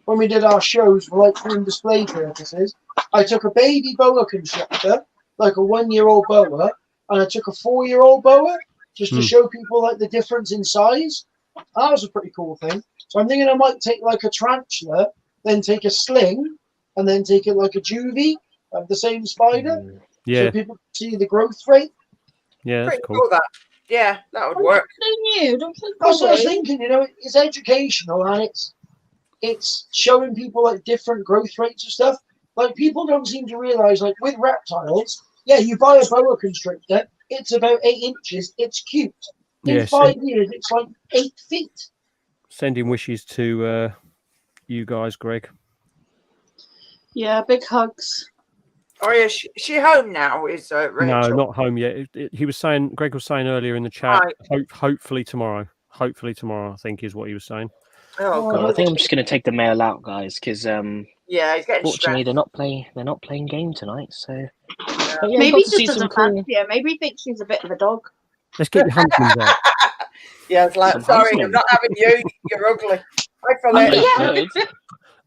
when we did our shows for like doing display purposes. I took a baby boa constrictor, like a 1-year-old boa, and I took a 4-year-old boa just to show people like the difference in size. That was a pretty cool thing. So I'm thinking I might take like a tarantula, then take a sling, and then take it like a juvie of the same spider, Yeah, so people can see the growth rate. yeah, that's Pretty cool. cool, that. Yeah, that would work. Don't think That's what I was thinking. You know, it's educational and it's showing people like different growth rates and stuff. Like people don't seem to realize, like with reptiles, yeah, you buy a boa constrictor, it's about 8 inches, it's cute. In Yeah, 5 years, it's like 8 feet. Sending wishes to you guys, Greg. Yeah, big hugs. Oh, yeah, she home now, is Rachel? No, not home yet. He was saying, Greg was saying earlier in the chat, Right. hopefully tomorrow. Hopefully tomorrow, I think is what he was saying. Oh, I God. think I'm just going to take the mail out, guys, because Yeah, he's getting fortunately stressed. they're not playing game tonight. So Yeah. but yeah, Maybe got he to just see some doesn't cool. fancy her. Maybe he thinks she's a bit of a dog. Let's get your huntsman's out. Yeah, it's like, Some sorry, huntsmen. I'm not having you. You're ugly. I feel I mean, it. yeah.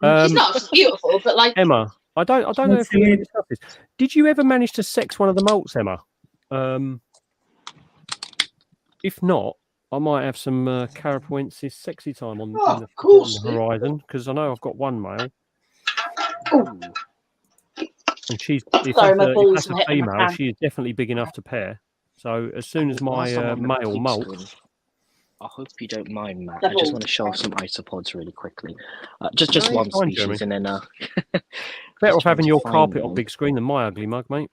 Good. She's not just beautiful, but like Emma, I don't know if we discussed this. Did you ever manage to sex one of the molts, Emma? If not, I might have some Carapuensis sexy time on, Oh, in the, of course, on the horizon because I know I've got one male. And she's if Sorry, that's my a, if balls that's a were hitting my female, can. she is definitely big enough to pair. So as soon as my Whilst I'm on the male big molt, screen, I hope you don't mind, Matt. They're I just all- want to show off some isopods really quickly. Just No, one it's fine, species, and then better off trying having to your find carpet one. on big screen than my ugly mug, mate.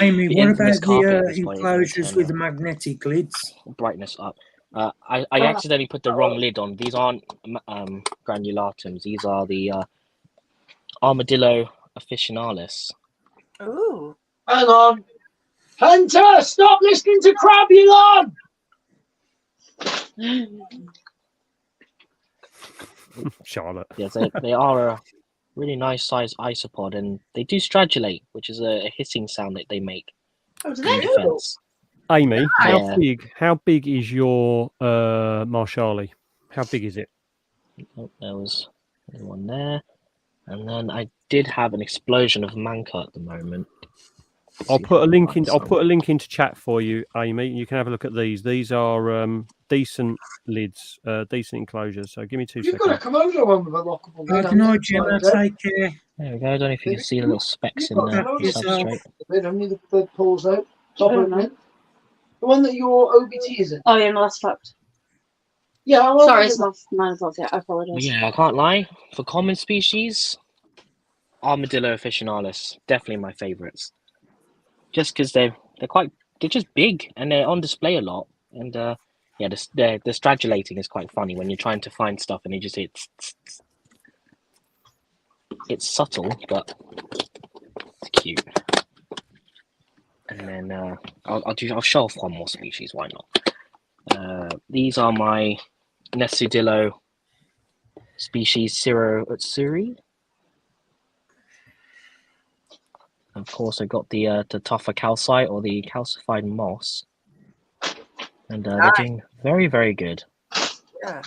Amy, The what infamous about carpet the is why it enclosures turn with the the magnetic lids? brightness up. I accidentally put the wrong lid on. These aren't granulatums. These are the Armadillo officinalis. Ooh. Hang on. Hunter, stop listening to Crabulon! Charlotte. Yes, they are a really nice size isopod, and they do stridulate, which is a hissing sound that they make Oh, do in they? defense. Amy, Yeah. how big is your Marshalli? How big is it? Oh, there was one there, and then I did have an explosion of manca at the moment. I'll put a link into chat for you, Amy. You can have a look at these. These are decent lids, decent enclosures. So give me 2 You've seconds. got a Komodo one with a lockable lid. Good night, Gemma. Take care. There we go. I don't know if you can see the little specks in You've the got a Komodo yourself. substrate. lid, haven't you? The pulls out. Top Oh, opening. The one that your OBT is in. Oh yeah, no, that's fucked. Yeah, I Sorry, it's not mine fault. Yeah, I But apologize. yeah, I can't lie. For common species, Armadillo officinalis, definitely my favourites. Just because they're quite they're just big and they're on display a lot. And yeah, the stradulating is quite funny when you're trying to find stuff and you just it's subtle, but it's cute. And then I'll show off one more species. Why not? These are my Nesudillo species Ciro Utsuri. Of course, I got the tougher calcite or the calcified moss, and they're doing very, very good. Yeah.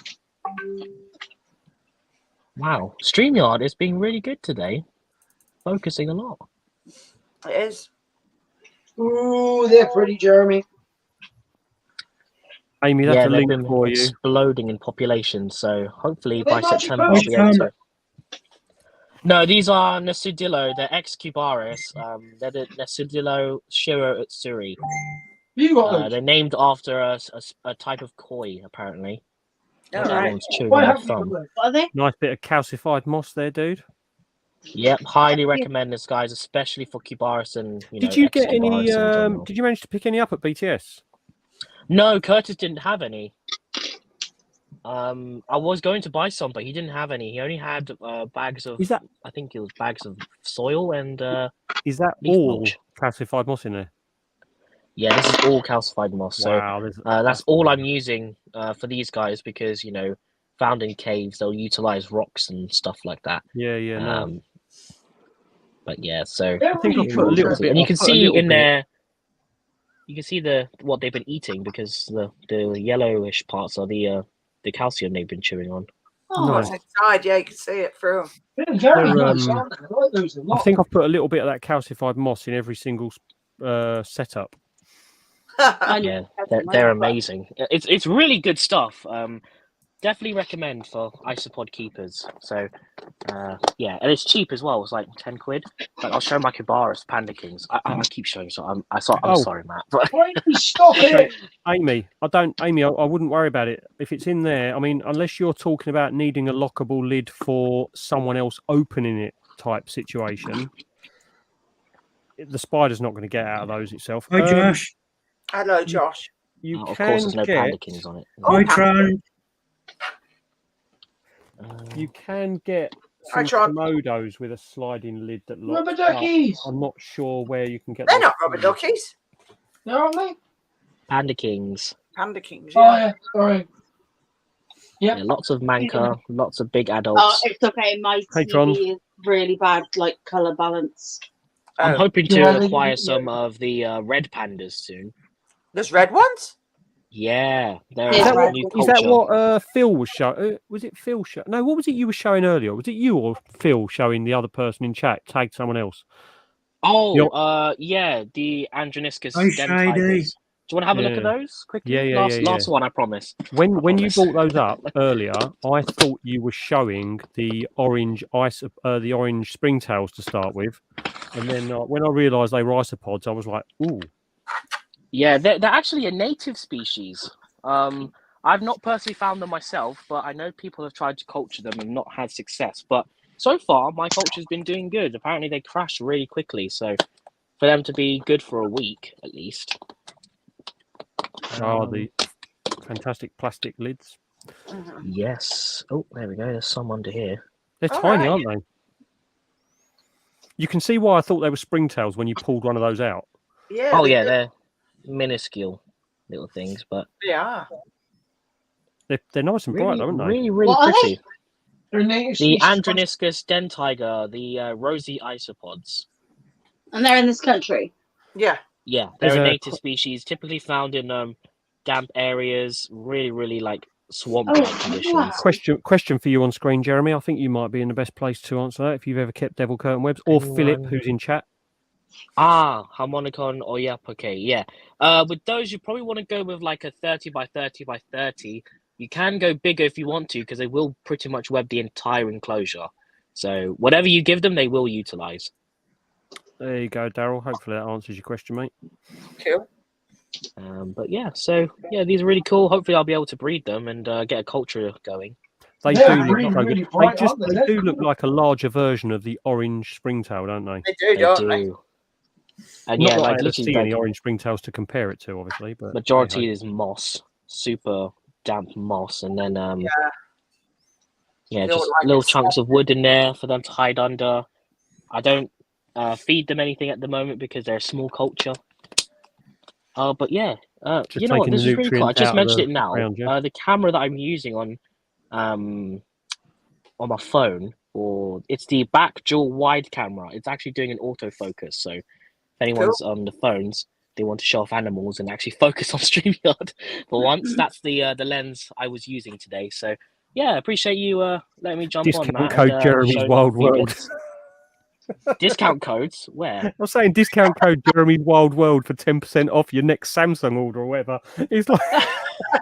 Wow, StreamYard is being really good today, focusing a lot. It is. Ooh, they're pretty, Jeremy. Amy, that's Yeah, a they've link been for you. exploding in population, so hopefully Are they by magic September I'll Which be able one? to. No, these are Nesudillo. They're ex-Cubaris. They're the Nesudillo Shiro Utsuri. You got those? They're named after a type of koi, apparently. All right. Everyone's chewing Why on their haven't you got thumb. those? What are they? Nice bit of calcified moss there, dude. Yep, highly recommend this, guys, especially for Cubaris and Did you get any? ex-Cubaris in general. Did you manage to pick any up at BTS? No, Curtis didn't have any. I was going to buy some, but he didn't have any. He only had bags of. Is that I think it was bags of soil and is that leaf all mulch. calcified moss in there? Yeah, this is all calcified moss. So Wow, that's all I'm using for these guys because found in caves, they'll utilize rocks and stuff like that. Yeah, yeah, no. But yeah, so They're I think really I've put a cool. little bit. and you I've can put a see little in bit. there, you can see what they've been eating because the yellowish parts are the calcium they've been chewing on. Oh, Nice. What's inside? Yeah, you can see it through. They're very They're, nice, aren't they? I like those a I lot. think I've put a little bit of that calcified moss in every single setup. I know. Yeah, they're amazing. It's really good stuff. Definitely recommend for isopod keepers. So, yeah, and it's cheap as well. It's like 10 quid. But I'll show my Cubaris Panda Kings. I keep showing, so I'm sorry, Matt. But Why don't you stop it? Amy, I wouldn't worry about it. If it's in there, I mean, unless you're talking about needing a lockable lid for someone else opening it type situation, the spider's not going to get out of those itself. Hi, Josh. Hello, Josh. You of can course, there's no get Panda Kings on it. Hi, Tron. you can get Hi, some Tron. Komodos with a sliding lid that locks Rubber up. duckies. I'm not sure where you can get They're those not rubber from. duckies. No, aren't they? Panda Kings. Panda Kings. Oh, Yeah. yeah. Sorry. Yep. Yeah, lots of manca, lots of big Oh, adults. it's okay. My Hey, Tron. TV is really bad, like colour balance. I'm Oh, hoping to Yeah, acquire yeah. some of the red pandas soon. there's red ones. Yeah, they're Is a that new Is that culture. what Phil was showing? Was it Phil? No, what was it you were showing earlier? Was it you or Phil showing the other person in chat? Tagged someone else. Oh, yeah, the Androniscus Hi, Shady. dentigers. Do you want to have a look at Yeah. those quickly? Yeah, Last one, I promise. When you promise. brought those up earlier, I thought you were showing the orange the orange springtails to start with, and then when I realised they were isopods, I was like, ooh. Yeah, they're actually a native species. I've not personally found them myself, but I know people have tried to culture them and not had success. But so far, my culture's been doing good. Apparently, they crash really quickly, so for them to be good for a week at least. The fantastic plastic lids. Yes. Oh, there we go. There's some under here. They're All tiny, right. aren't they? You can see why I thought they were springtails when you pulled one of those out. Yeah. Oh they yeah, do. they're minuscule little things, but They are. They're nice and bright, aren't they? really, really What are pretty. They're native The species. Androniscus dentiger, the rosy isopods. And they're in this country. Yeah. Yeah, they're There's a a native species, typically found in damp areas, really like swamp-like conditions. Question for you on screen, Jeremy. I think you might be in the best place to answer that if you've ever kept devil curtain webs, or Philip, Anyone? who's in chat. Harmonicon or okay, yeah. With those, you probably want to go with like a 30 by 30 by 30. You can go bigger if you want to, because they will pretty much web the entire enclosure. So whatever you give them, they will utilize. There you go, Daryl. Hopefully that answers your question, mate. Cool. But yeah, so yeah, these are really cool. Hopefully, I'll be able to breed them and get a culture going. They They're do look really, so good. really bright, They aren't they? do look like a larger version of the orange springtail, don't they? They do, They don't they? do. And Not yeah, that I like ever literally see any like orange springtails to compare it to, obviously, but majority hey-ho. is moss, super damp moss, and then Yeah. yeah, They don't just like little it chunks of wood in there for them to hide under. I don't feed them anything at the moment because they're a small culture. But yeah, Just you know what? taking the This is really cool. I nutrients just out of mentioned the it now. ground, yeah. The camera that I'm using on my phone, or it's the back dual wide camera. It's actually doing an autofocus. So if anyone's on the phones, they want to show off animals and actually focus on StreamYard for once. That's the lens I was using today. So yeah, appreciate you letting me jump on, Discount Matt. code and, Jeremy's showing Wild off a few World. bits. Discount codes? Where? I'm saying discount code Jeremy's Wild World for 10% off your next Samsung order or whatever. It's like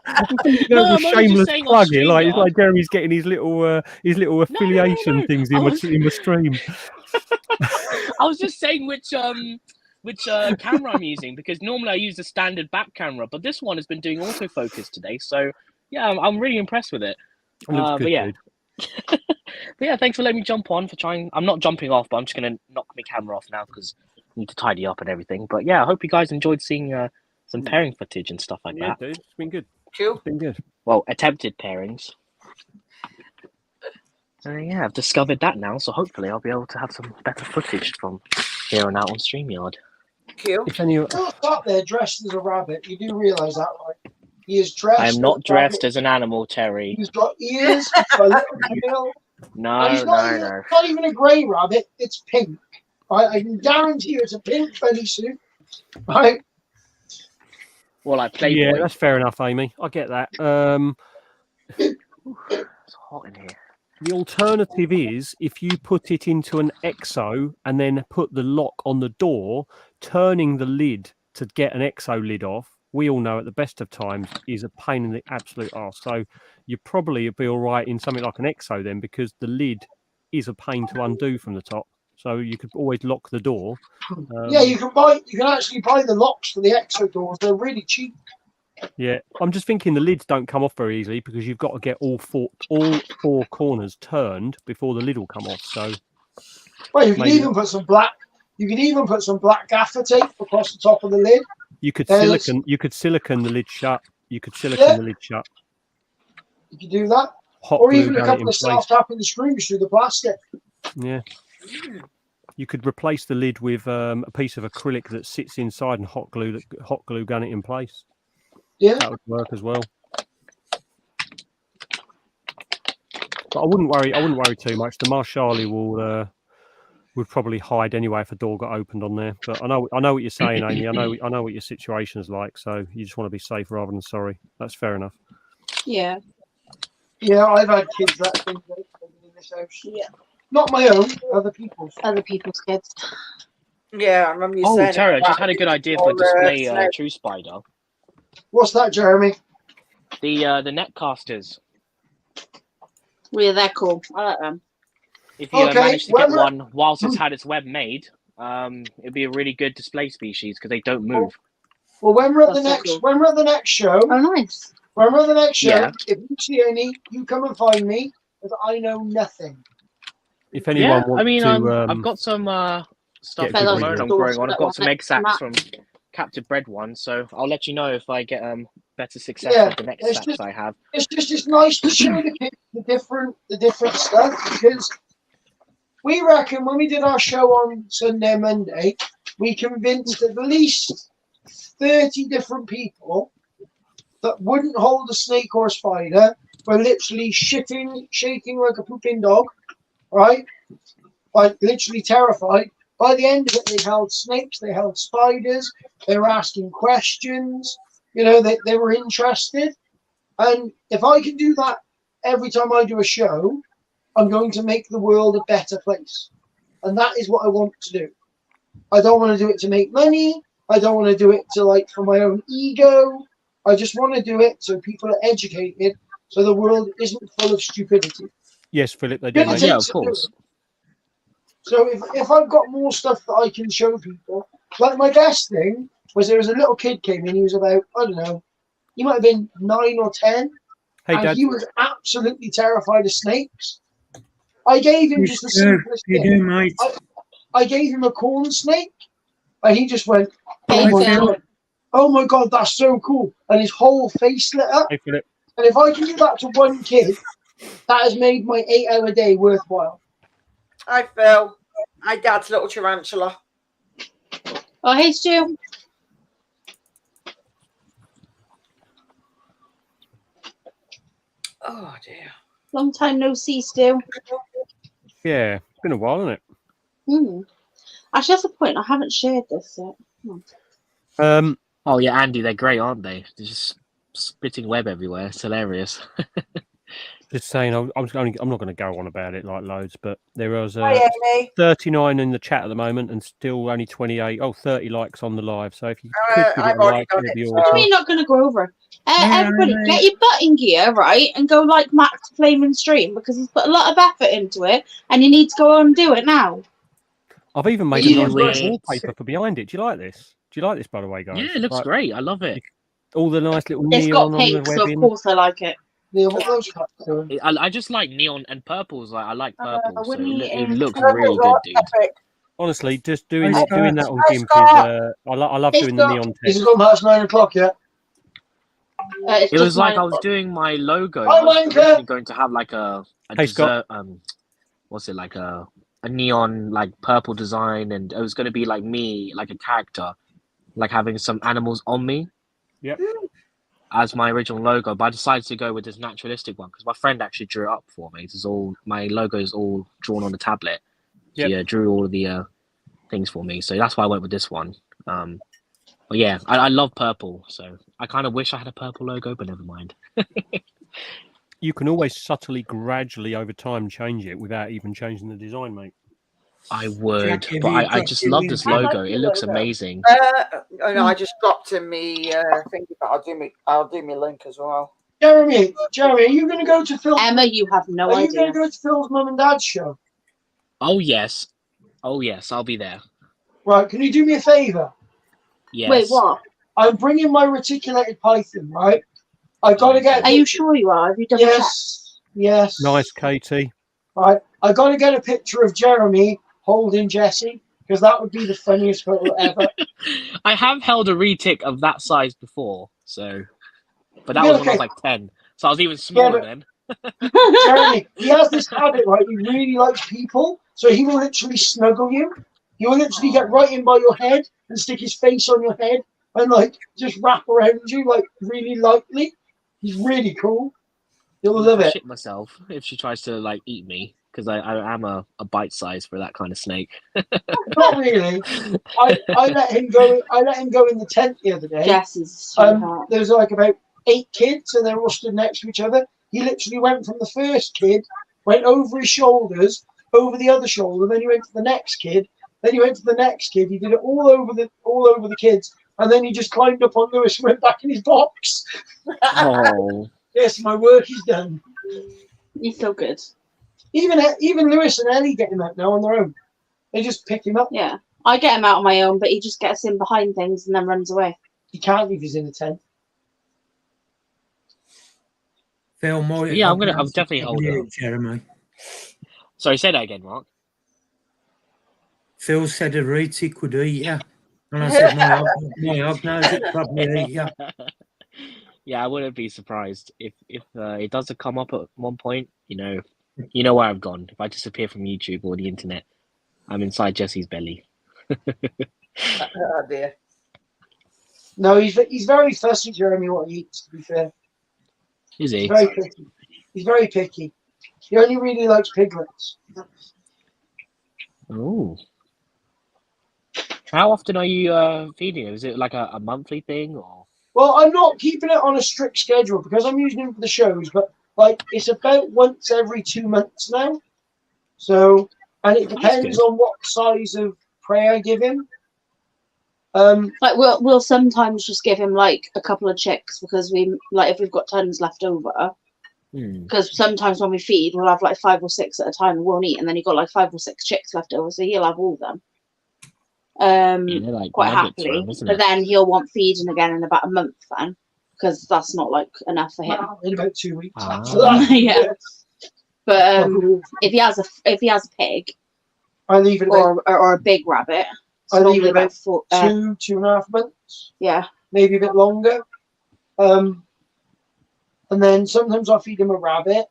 I'm thinking No, of a I'm only just shameless saying on plug here. Like it's StreamYard. like Jeremy's getting his little affiliation things in the stream. I was just saying which camera I'm using, because normally I use the standard back camera, but this one has been doing autofocus today. So yeah, I'm really impressed with it. It looks good, but yeah. dude. But yeah, thanks for letting me jump on for trying. I'm not jumping off, but I'm just gonna knock my camera off now because I need to tidy up and everything. But yeah, I hope you guys enjoyed seeing some pairing footage and stuff like Yeah, that. dude, it's been good. Cool. It's been good. Well, attempted pairings. Yeah, I've discovered that now, so hopefully I'll be able to have some better footage from here on out on StreamYard. Cool. If any, Still sat there dressed as a rabbit. You do realise that, right? He is dressed. I am not as a dressed rabbit. as an animal, Terry. He's got ears. He's got a little tail. And he's No. not even a grey rabbit. It's pink. Right? I can guarantee you it's a pink feather suit. Right? Well, like Playboy. yeah, that's fair enough, Amy. I get that. It's hot in here. The alternative is if you put it into an EXO and then put the lock on the door, turning the lid to get an EXO lid off. We all know at the best of times is a pain in the absolute arse. So you probably be all right in something like an EXO then, because the lid is a pain to undo from the top. So you could always lock the door. Yeah, you can actually buy the locks for the EXO doors. They're really cheap. Yeah, I'm just thinking the lids don't come off very easily because you've got to get all four corners turned before the lid will come off. So, well, you could even put some black. You could even put some black gaffer tape across the top of the lid. You could silicon. You could silicon the lid shut. You could silicon the lid shut. You could do that, Hot or glue even a gun it couple in of place. self-tapping the screws through the plastic. Yeah. You could replace the lid with a piece of acrylic that sits inside and hot glue gun it in place. Yeah, that would work as well. But I wouldn't worry too much. The Marshali would probably hide anyway if a door got opened on there. But I know what you're saying, Amy. I know what your situation is like. So you just want to be safe rather than sorry. That's fair enough. Yeah. Yeah, I've had kids that thing in this house. Yeah. Not my own, other people's. Other people's kids. Yeah, I remember you Oh, saying. Terry, I about just had a good idea for a display True Spider. What's that, Jeremy? The netcasters. Yeah, they're cool. I like them. If you manage to get when one whilst it's had its web made, it'd be a really good display species because they don't move. Well, when we're at the That's so next, cool. when we're at the next show, Oh, nice. when we're at the next show, Yeah. if you see any, you come and find me, because I know nothing. If anyone wants I mean, to, I've got some stuff get at a the good moment review. I'm growing on. I've got some egg sacs Matt. from captive bred ones, so I'll let you know if I get better success Yeah, with the next it's sacs just- I have. It's nice to show the kids the different stuff, because we reckon when we did our show on Sunday and Monday, we convinced at least 30 different people that wouldn't hold a snake or a spider, were literally shaking like a pooping dog, right? Like literally terrified. By the end of it, they held snakes, they held spiders, they were asking questions, they were interested. And if I can do that every time I do a show, I'm going to make the world a better place. And that is what I want to do. I don't want to do it to make money. I don't want to do it for my own ego. I just want to do it so people are educated, so the world isn't full of stupidity. yes, Philip, they do. Gonna mate. take Yeah, of some course. doing. So if I've got more stuff that I can show people, like my best thing was there was a little kid came in. He was about, I don't know, he might have been 9 or 10, Hey, and Dad. he was absolutely terrified of snakes. I gave him just the simplest You thing. do, mate. I gave him a corn snake, and he just went, Hey, Phil. oh my God, that's so cool. And his whole face lit up. Hey, Philip. And if I can do that to one kid, that has made my 8-hour day worthwhile. Hi, Phil. My dad's little tarantula. Oh, hey, Stu. Oh, dear. Long time no see, Stu. Yeah, it's been a while, hasn't it? Actually, that's a point. I haven't shared this yet. Oh yeah, Andy, they're great, aren't they? They're just spitting web everywhere. It's hilarious. Just saying, I'm not going to go on about it like loads, but there was Hi, Amy. 39 in the chat at the moment and still only 28. 30 likes on the live. So if you could give I've it a already like, done it'd be it, so- What do you awesome. mean not going to go over? Yeah, Everybody, right. get your butt in gear, right, and go like Max Flaming Stream because he's put a lot of effort into it, and you need to go on and do it now. I've even made Yeah, a nice wait. little wallpaper for behind it. Do you like this? Do you like this, by the way, guys? Yeah, it looks Like, great. I love it. all the nice little It's got neon on the pink, so of webbing. course I like it. Yeah, what those cats doing? I just like neon and purples. Like I like purple, so Winnie it and looks Purple's really good, all dude. epic. Honestly, just doing Hey, doing that Scott. on Hi, GIMP is Scott. I love Hey, doing the Scott. neon Is text. it gone past 9 o'clock yet? It's It just was like I was 9 o'clock. doing my logo. Hi, I was Wanker. originally going to have like a Hey, Scott. dessert, what's it, like a neon like purple design, and it was going to be like me, like a character, like having some animals on me. Yep. As my original logo, but I decided to go with this naturalistic one because my friend actually drew it up for me. It's all my logo is all drawn on the tablet. Yep. She drew all of the things for me, so that's why I went with this one. But yeah, I love purple, so I kind of wish I had a purple logo, but never mind. You can always subtly, gradually over time change it without even changing the design, mate. I would, Jack, have but you I got just your love link this I like logo. your It looks logo. amazing. Oh no, I just dropped in me thingy, but I'll do me link as well. Jeremy, are you going to go to Phil? Emma, you have no Are you going idea. to go to Phil's mum and dad's show? Oh yes, I'll be there. Right, can you do me a favour? Yes. Wait, what? I'm bringing my reticulated python, right? I got to get. Are you sure you are? Have you double checked? Yes. Nice, Katie. Right, I got to get a picture of Jeremy holding Jessie because that would be the funniest photo ever. I have held a retic of that size before, so, but that Yeah, was when I was okay. like 10, so I was even smaller but- then. Jeremy, he has this habit, right? He really likes people, so he will literally snuggle you. He will literally get right in by your head and stick his face on your head and like just wrap around you like really lightly. He's really cool. You'll love I'll it. shit myself if she tries to like eat me because I am a bite size for that kind of snake. Not really. I let him go. I let him go in the tent the other day. Jess is sweetheart. There was like about 8 kids, and they were all stood next to each other. He literally went from the first kid, went over his shoulders, over the other shoulder, then he went to the next kid, then he went to the next kid. He did it all over the kids, and then he just climbed up on Lewis and went back in his box. Oh, Yes, my work is done. He's so good. Even Lewis and Ellie get him out now on their own. They just pick him up. Yeah. I get him out on my own, but he just gets in behind things and then runs away. He can't leave. He's in the tent. Phil might. Yeah, I'll definitely hold it up. Jeremy. Sorry, say that again, Mark. Phil said a retic would eat you. And I said, my hog knows it probably eat you. Yeah, I wouldn't be surprised if it does come up at one point. You know where I've gone. If I disappear from YouTube or the internet, I'm inside Jesse's belly. Oh dear. No, he's very fussy, Jeremy, what he eats, to be fair. Is he? He's very picky. He's very picky. He only really likes piglets. Oh. How often are you feeding him? Is it like a monthly thing or? Well, I'm not keeping it on a strict schedule because I'm using him for the shows, but like it's about once every 2 months now. So, and it depends good. on what size of prey I give him. Like we'll sometimes just give him like a couple of chicks because we like if we've got tons left over. Because sometimes when we feed, we'll have like 5 or 6 at a time and won't eat, and then you've got like 5 or 6 chicks left over, so he'll have all of them. Yeah, like Quite nuggets for happily, him, isn't but it? then he'll want feeding again in about a month then, because that's not like enough for him. Well, in about 2 weeks. Ah. After that, Yeah. But if he has a pig I leave it about or a big rabbit, I leave it about for 2.5 months. Yeah. Maybe a bit longer. And then sometimes I'll feed him a rabbit.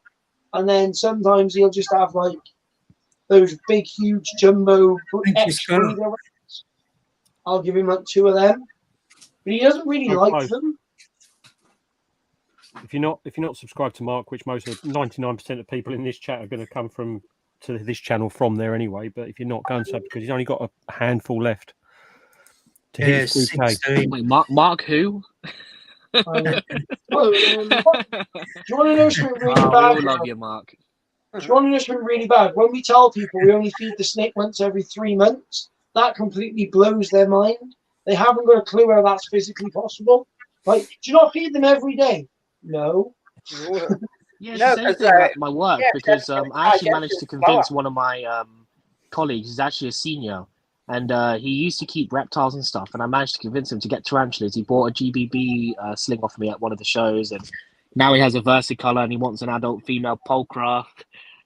And then sometimes he'll just have like those big, huge jumbo ex-breeder rats. I'll give him like 2 of them. But he doesn't really like them. If you're not subscribed to Mark, which most of 99% of people in this chat are going to come to this channel from there anyway, but if you're not, go and sub because he's only got a handful left to hit his 3K. Wait, Mark who? Do you want to know something really bad? We all love you, Mark. Do you want to know something really bad? When we tell people we only feed the snake once every 3 months, that completely blows their mind. They haven't got a clue how that's physically possible. Like, do you not feed them every day? No. Yeah, it's the same thing about my work because I actually managed to convince one of my colleagues, he's actually a senior, and he used to keep reptiles and stuff, and I managed to convince him to get tarantulas. He bought a GBB sling off me at one of the shows, and now he has a versicolor and he wants an adult female pulchra.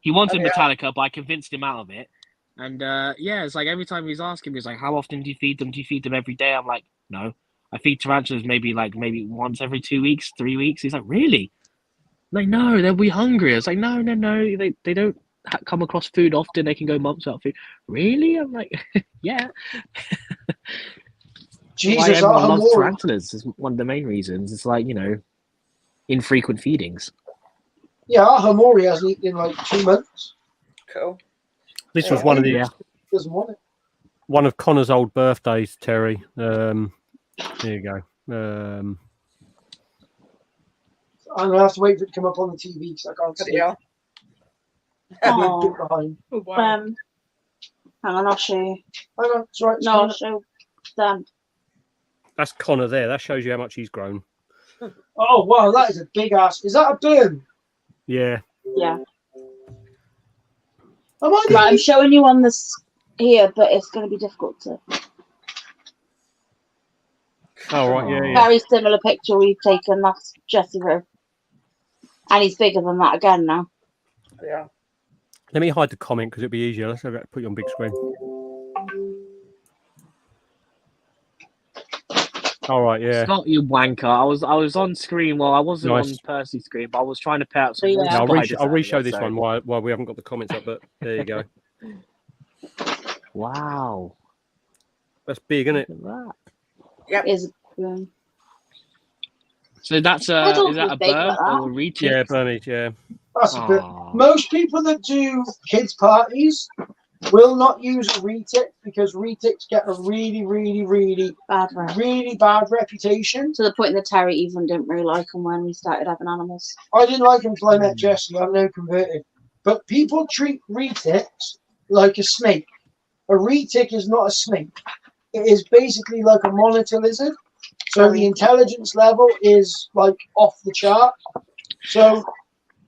He wanted Metallica, but I convinced him out of it. And it's like every time he's asking me, he's like, how often do you feed them? Do you feed them every day? I'm like, no. I feed tarantulas maybe once every 2 weeks, 3 weeks. He's like, really? I'm like, no, they'll be hungry. It's like, no. They don't come across food often. They can go months without food. Really? I'm like, yeah. Jesus, why everyone loves tarantulas is one of the main reasons. It's like, infrequent feedings. Yeah, our Hamori hasn't eaten in like 2 months. Cool. This was one of the doesn't want it. One of Connor's old birthdays, Terry. There you go. I'm gonna have to wait for it to come up on the TV because I can't see it. Oh. Behind. Wow. Hang on, I'll show you. Hang on, it's right. No, I'll show them. That's Connor there. That shows you how much he's grown. Oh wow, that is a big ass. Is that a burn? Yeah. Yeah. I'm showing you on this here, but it's going to be difficult to. Oh right, yeah. Very similar picture we've taken. That's Jesse Rowe, and he's bigger than that again now. Yeah. Let me hide the comment because it'll be easier. Let's put you on big screen. All right, yeah. Scott, you wanker! I was on screen while I wasn't on Percy's screen, but I was trying to pay out some. Yeah, I'll re-show this one while we haven't got the comments up. But there you go. Wow, that's big, isn't it? Yep. So that's is that a bird or a retic? Yeah, Burmese, yeah. That's a bit. Most people that do kids' parties will not use a retic because retics get a really, really, really bad reputation. To the point that Terry even didn't really like them when we started having animals. I didn't like them until I met Jesse. I'm now converted. But people treat retics like a snake. A retic is not a snake. It is basically like a monitor lizard. So the intelligence level is like off the chart. So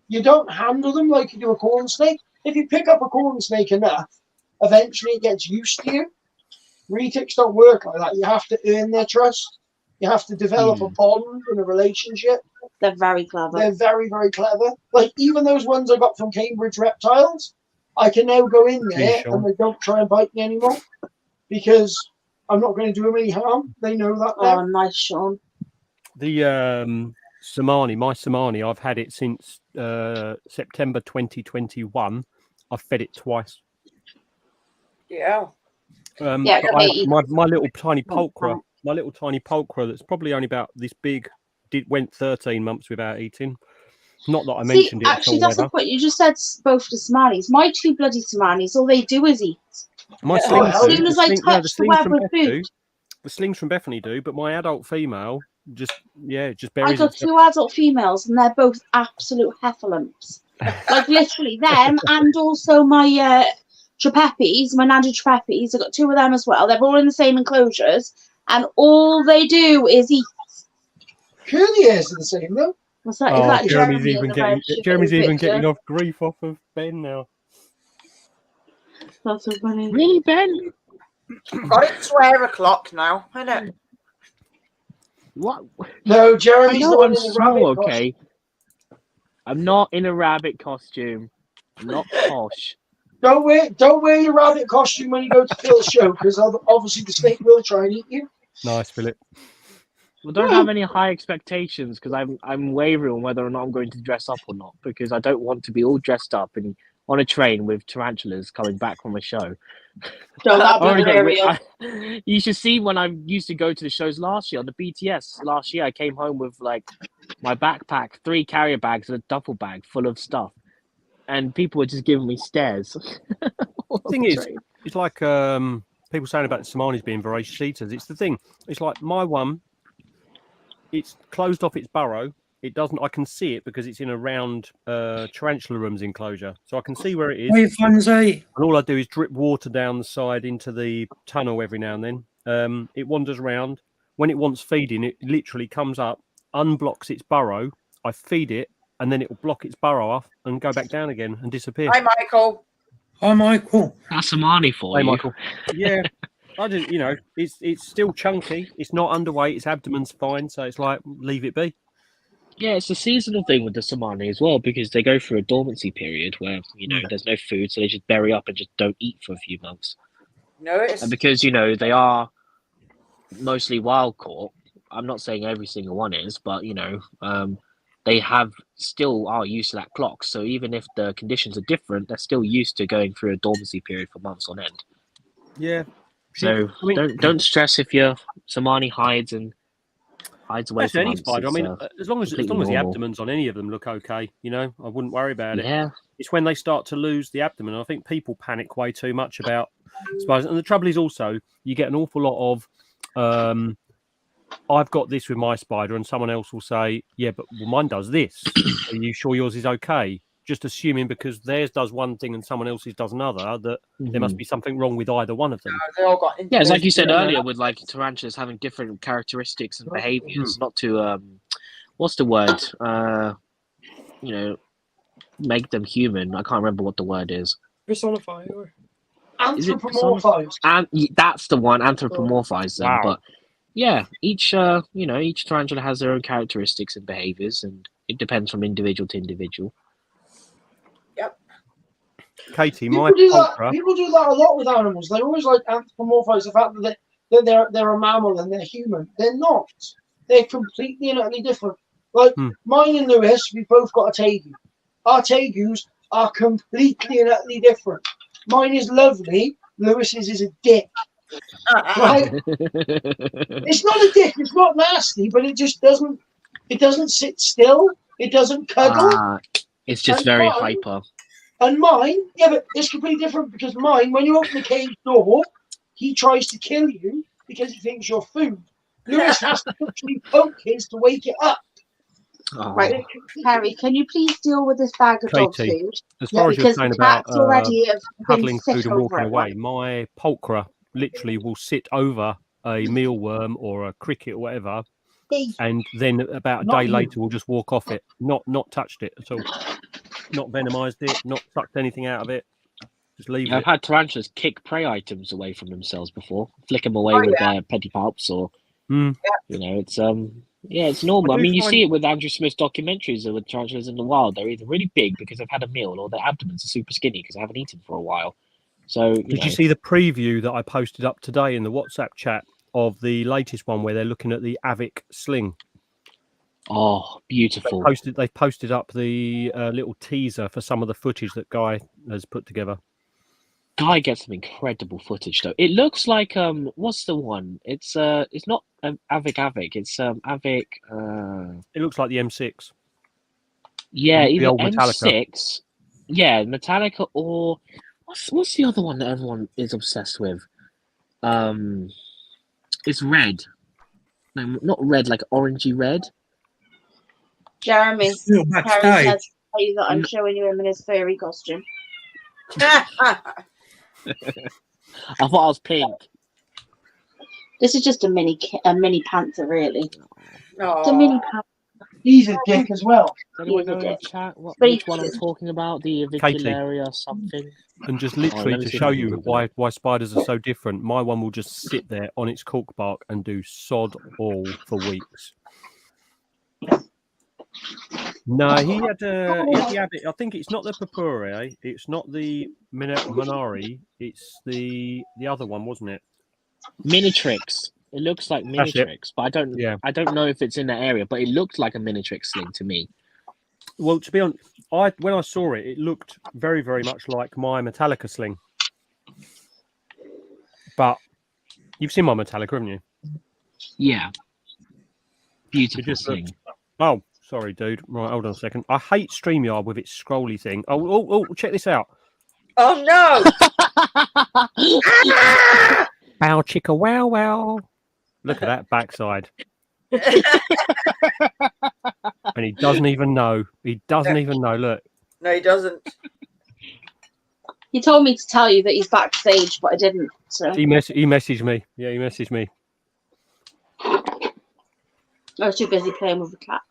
you don't handle them like you do a corn snake. If you pick up a corn snake enough, eventually it gets used to you. Retics don't work like that. You have to earn their trust. You have to develop a bond and a relationship. They're very clever. They're very, very clever. Like even those ones I got from Cambridge Reptiles, I can now go in there and they don't try and bite me anymore because I'm not going to do them any harm. They know that now. Oh, nice, Sean. The Somani, my Somani, I've had it since September 2021. I've fed it twice. Yeah. My little tiny pulchra, that's probably only about this big, went 13 months without eating. Not that I mentioned it. Actually, that's the point. You just said both the Somalis. My two bloody Somalis, all they do is eat. My slings, as soon as I touch the web with food. The slings from Bethany do, but my adult female just buries. I got two adult females, and they're both absolute heffalumps. Like literally them, and also my Trapepes, my Nandi Trapepes. I got two of them as well. They're all in the same enclosures, and all they do is eat. Curly hairs are the same though. What's that? Is that Jeremy's even getting off grief off of Ben now. That's so funny. Really, Ben? Got it swear o'clock now, I know. What? No, Jeremy's the one in the small, rabbit okay. I'm not in a rabbit costume. I'm not posh. Don't wear your rabbit costume when you go to Phil's show, because obviously the snake will try and eat you. Nice, Philip. Well, don't have any high expectations because I'm wavering on whether or not I'm going to dress up or not because I don't want to be all dressed up and on a train with tarantulas coming back from a show. No, that'd be hilarious. You should see when I used to go to the shows last year on the BTS. Last year, I came home with like my backpack, 3 carrier bags, and a duffel bag full of stuff, and people were just giving me stares. The thing is, it's like people saying about the Somalis being voracious eaters. It's the thing. It's like my one. It's closed off its burrow. It doesn't. I can see it because it's in a round tarantula room's enclosure, so I can see where it is. Hey, Fonzie. And all I do is drip water down the side into the tunnel every now and then. It wanders around. When it wants feeding, it literally comes up, unblocks its burrow. I feed it, and then it will block its burrow off and go back down again and disappear. Hi, Michael. Hi, Michael. That's Somali for you. Hey, Michael. Yeah. I just, it's still chunky. It's not underweight. Its abdomen's fine, so it's like leave it be. Yeah, it's a seasonal thing with the Somali as well because they go through a dormancy period where there's no food, so they just bury up and just don't eat for a few months. No, it's... And because they are mostly wild caught. I'm not saying every single one is, but they still are used to that clock. So even if the conditions are different, they're still used to going through a dormancy period for months on end. Yeah. So don't stress if your Somali hides away for from any spider. As long as the abdomens on any of them look okay, I wouldn't worry about it. Yeah. It's when they start to lose the abdomen. I think people panic way too much about spiders. And the trouble is also you get an awful lot of I've got this with my spider, and someone else will say, yeah, but mine does this. Are you sure yours is okay? Just assuming because theirs does one thing and someone else's does another, that there must be something wrong with either one of them. It's like you said earlier with like tarantulas having different characteristics and behaviors. Not to what's the word? Make them human. I can't remember what the word is. Personify or anthropomorphize. And that's the one. Anthropomorphize them. Wow. But yeah, each tarantula has their own characteristics and behaviors, and it depends from individual to individual. Katie, people do that a lot with animals. They always like anthropomorphize the fact that they're a mammal and they're human. They're not. They're completely and utterly different. Like mine and Lewis, we've both got a tegu. Our tegus are completely and utterly different. Mine is lovely. Lewis's is a dick. Right? It's not a dick. It's not nasty, but it just doesn't. It doesn't sit still. It doesn't cuddle. It's just very hyper. And mine, yeah, but it's completely different because mine, when you open the cage door, he tries to kill you because he thinks you're food. Lewis has to actually poke his to wake it up. Oh. Right, Harry, can you please deal with this bag of dog food? As far as you're saying about cuddling food and walking away, my pulchra literally will sit over a mealworm or a cricket or whatever, and then about a day later will just walk off it, not touched it at all. Not venomized it, not sucked anything out of it. Just leave it. I've had tarantulas kick prey items away from themselves before, flick them away with their pedipalps, or it's it's normal. I mean, you see it with Andrew Smith's documentaries with tarantulas in the wild. They're either really big because they've had a meal, or their abdomens are super skinny because they haven't eaten for a while. So, did you see the preview that I posted up today in the WhatsApp chat of the latest one where they're looking at the Avic sling? Oh, beautiful. They posted up the little teaser for some of the footage that Guy has put together. Guy gets some incredible footage though. It looks like what's the one? It's not Avic. It's Avic. It looks like the M6. Yeah, the either old M6. Metallica. Yeah, Metallica, or what's the other one that everyone is obsessed with? It's red. No, not red, like orangey red. Jeremy, Harry says to tell you that I'm showing you him in his furry costume. I thought I was pink. This is just a mini panther, really. Oh. It's a mini panther. He's a dick as well. Does anyone know in the chat which one I'm talking about? The avicularia something? And just literally to show you why spiders are so different, my one will just sit there on its cork bark and do sod all for weeks. No, he had it. I think it's not the Purpura, it's not the Minari, it's the other one, wasn't it? Minitrix. It looks like That's it. Minitrix, but I don't know if it's in that area. But it looked like a Minitrix sling to me. Well, to be honest, when I saw it, it looked very, very much like my Metallica sling. But you've seen my Metallica, haven't you? Yeah. Beautiful It just sling. Oh, sorry, dude. Right, hold on a second. I hate StreamYard with its scrolly thing. Oh, check this out. Oh no! Bow chicka wow wow. Look at that backside. And he doesn't even know. He doesn't even know. Look. No, he doesn't. He told me to tell you that he's backstage, but I didn't. So He messaged me. Yeah, he messaged me. I was too busy playing with the cat.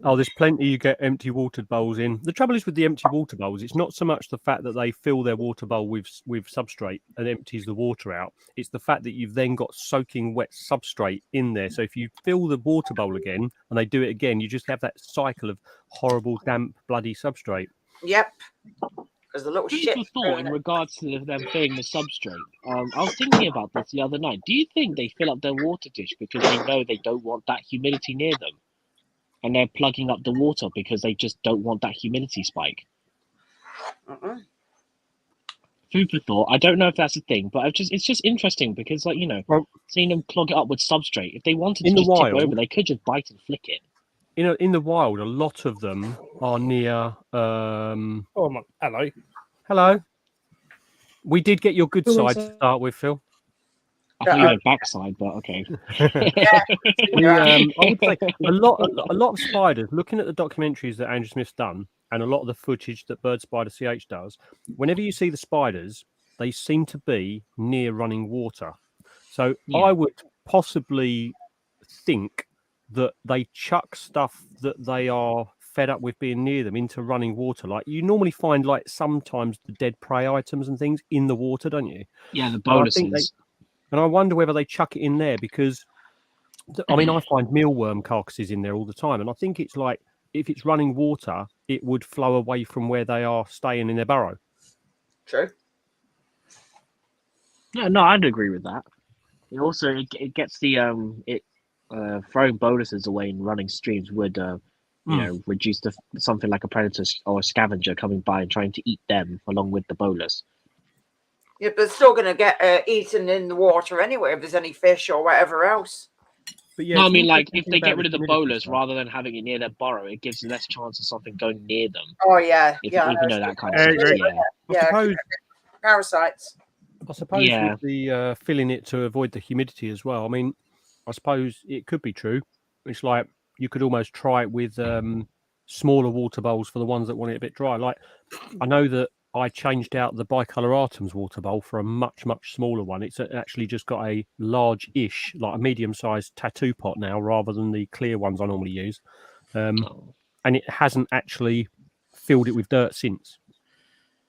Oh, there's plenty you get empty water bowls in. The trouble is with the empty water bowls, it's not so much the fact that they fill their water bowl with substrate and empties the water out. It's the fact that you've then got soaking wet substrate in there. So if you fill the water bowl again and they do it again, you just have that cycle of horrible, damp, bloody substrate. Yep. Because the little shit. Thought in regards to them filling the substrate. I was thinking about this the other night. Do you think they fill up their water dish because they know they don't want that humidity near them? And they're plugging up the water because they just don't want that humidity spike. Food for thought. I don't know if that's a thing, but it's just interesting because, like, seeing them clog it up with substrate. If they wanted to just tip over, they could just bite and flick it. In the wild, a lot of them are near. Hello. We did get your good side to start with, Phil. I thought you were backside, but okay. I would say a lot of spiders. Looking at the documentaries that Andrew Smith's done, and a lot of the footage that Bird Spider CH does, whenever you see the spiders, they seem to be near running water. So I would possibly think that they chuck stuff that they are fed up with being near them into running water. Like you normally find, like sometimes the dead prey items and things in the water, don't you? Yeah, the boluses. And I wonder whether they chuck it in there because, I mean, I find mealworm carcasses in there all the time. And I think it's like, if it's running water, it would flow away from where they are staying in their burrow. True. No, I'd agree with that. It also, it gets the, throwing boluses away in running streams would, reduce something like a predator or a scavenger coming by and trying to eat them along with the bolus. Yeah, but it's still going to get eaten in the water anyway if there's any fish or whatever else. But yeah, no, I mean, like, if they get rid of the bolus rather than having it near their burrow, it gives less chance of something going near them. Oh, yeah. If you know that kind of stuff. I suppose, parasites. I suppose with the filling it to avoid the humidity as well. I mean, I suppose it could be true. It's like you could almost try it with smaller water bowls for the ones that want it a bit dry. Like, I know that I changed out the Bicolor Artem's water bowl for a much, much smaller one. It's actually just got a large-ish, like a medium-sized tattoo pot now, rather than the clear ones I normally use. And it hasn't actually filled it with dirt since.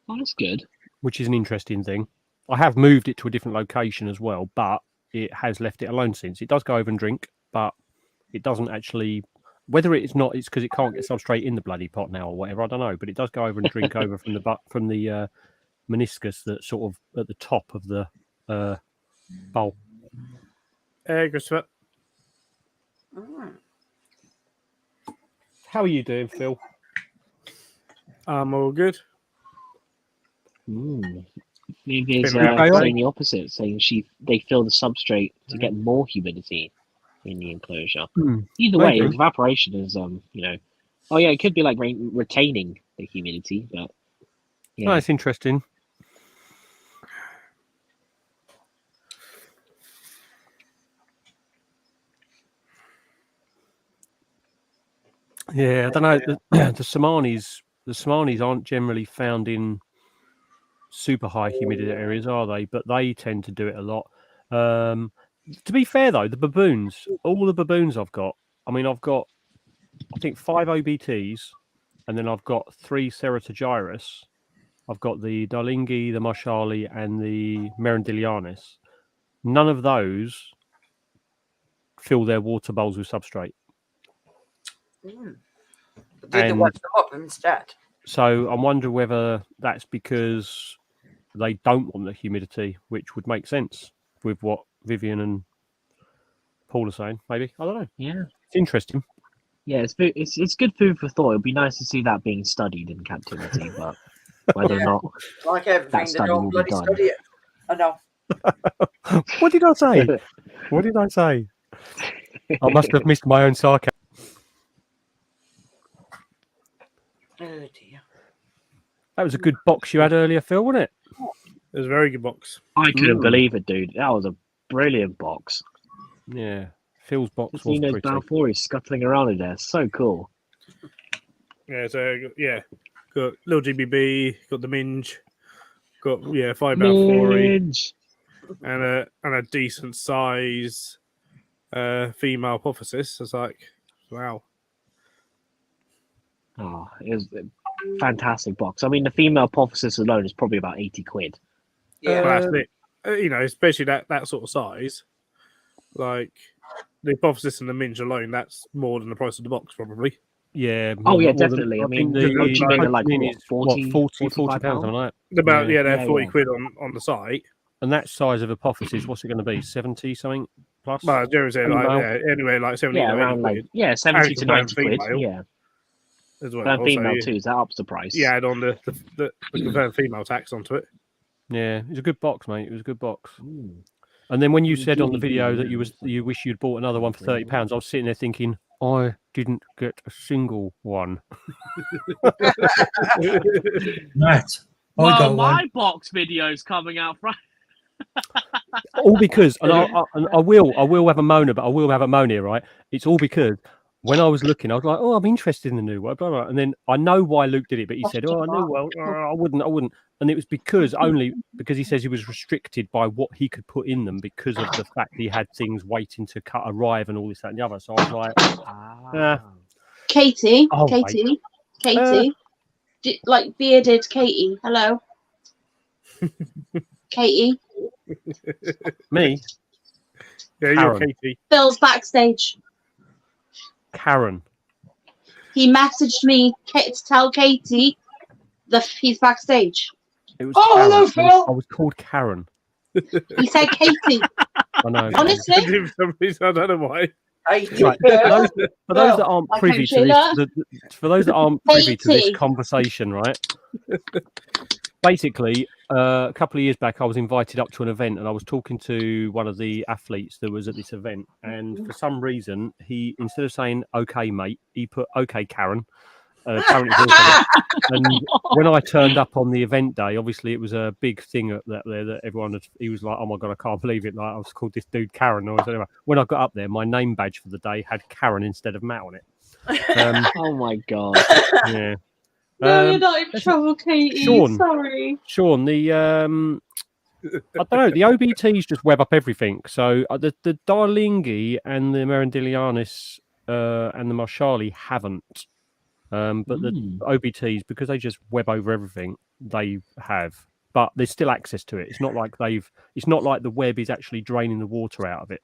Oh, that's good. Which is an interesting thing. I have moved it to a different location as well, but it has left it alone since. It does go over and drink, but it doesn't actually... Whether it's because it can't get substrate in the bloody pot now or whatever, I don't know. But it does go over and drink over from the meniscus that's sort of at the top of the bowl. Christopher. How are you doing, Phil? I'm all good. Maybe it's saying the opposite, saying they fill the substrate to get more humidity in the enclosure. Either way, evaporation is it could be like retaining the humidity, but yeah, that's interesting. Yeah, I don't know. The Somanis aren't generally found in super high humidity areas, are they? But they tend to do it a lot. To be fair, though, all the baboons I've got, I mean, I've got, I think, 5 OBTs, and then I've got 3 Ceratogyrus. I've got the Darlingi, the Marshali, and the Merendilianis. None of those fill their water bowls with substrate. Did they watch them up instead? So I'm wondering whether that's because they don't want the humidity, which would make sense with what Vivian and Paul are saying. Maybe, I don't know. Yeah, it's interesting. Yeah, it's good food for thought. It'd be nice to see that being studied in captivity, but whether or not Like everything, that they study don't will be bloody done. study it. I know. What did I say? What did I say? I must have missed my own sarcasm. Oh dear. That was a good box you had earlier, Phil, wasn't it? It was a very good box. I couldn't believe it, dude. That was a brilliant box. Yeah, Phil's box was Seeing those pretty. Balfours scuttling around in there, so cool. Yeah, so got little GBB, got the Minge, got 5 Balfour, Minge. and a decent size female Apophysis. It's like, wow. Oh, it was a fantastic box. I mean, the female Apophysis alone is probably about 80 quid. Yeah. Well, that's it. Especially that sort of size. Like the Apophysis and the Minge alone, that's more than the price of the box, probably. Yeah. Oh, yeah, more than- definitely. I think mean, the OG men are like, Min what, is, 40, 40 45 pounds, something like that. About Yeah. they're Yeah, 40 yeah. quid on the site. And that size of Apophysis, what's it going to be? 70 something plus? Well, Jeremy said like Female? anyway, like 70 Yeah, to 80 around quid like 70 And to 90 quid. confirmed Yeah, as well. and female So too. So that ups the price. you add on the confirmed female tax onto it. Yeah, it was a good box, mate. It was a good box. Mm. And then when you said on the video that you wish you'd bought another one for £30, I was sitting there thinking, I didn't get a single one. Right. I Well, got my one. box video's coming out Friday. All because, and I will have a moaner, but I will have a moan here, right? It's all because when I was looking, I was like, oh, I'm interested in the new one, blah, blah. And then I know why Luke did it, but he said, oh, I know, well, I wouldn't. And it was only because he says he was restricted by what he could put in them because of the fact he had things waiting to arrive and all this, that, and the other. So I was like, Katie, Oh, Katie, like bearded Katie. Hello, Katie. me, Yeah, you're Karen. Katie. Phil's backstage. Karen. He messaged me to tell Katie that he's backstage. It was Oh, Karen. hello, Phil. I was called Karen. He said Katie. I know. Honestly, For some reason, I don't know why. Right. For those that aren't I privy can to say this, for those that aren't privy to this Katie. conversation, right? Basically, a couple of years back, I was invited up to an event, and I was talking to one of the athletes that was at this event. And for some reason, he instead of saying "Okay, mate," he put "Okay, Karen." Apparently, and when I turned up on the event day, obviously it was a big thing that everyone he was like, "Oh my god, I can't believe it!" Like I was called this dude Karen. Or whatever. When I got up there, my name badge for the day had Karen instead of Matt on it. Oh my god. Yeah. No, you're not in trouble, Katie. Sean. Sorry. Sean, the I don't know, the OBTs just web up everything. So the Darlinghi and the Merendilianis and the Marshali haven't. But the OBTs, because they just web over everything, they have. But there's still access to it. It's not like it's not like the web is actually draining the water out of it.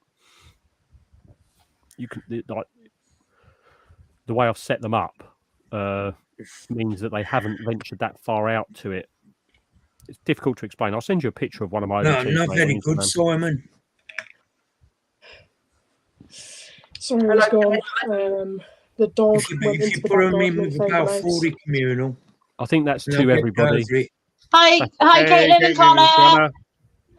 You can like the way I've set them up means that they haven't ventured that far out to it. It's difficult to explain. I'll send you a picture of one of my No, OBTs, not mate, very on good, Instagram. Simon. Sorry, I was gone. The dog If you, went if into you the put back them in garden with and a found about the mouse. 40 communal, I think that's they'll to get everybody. over it. Hi, Caitlin and Connor.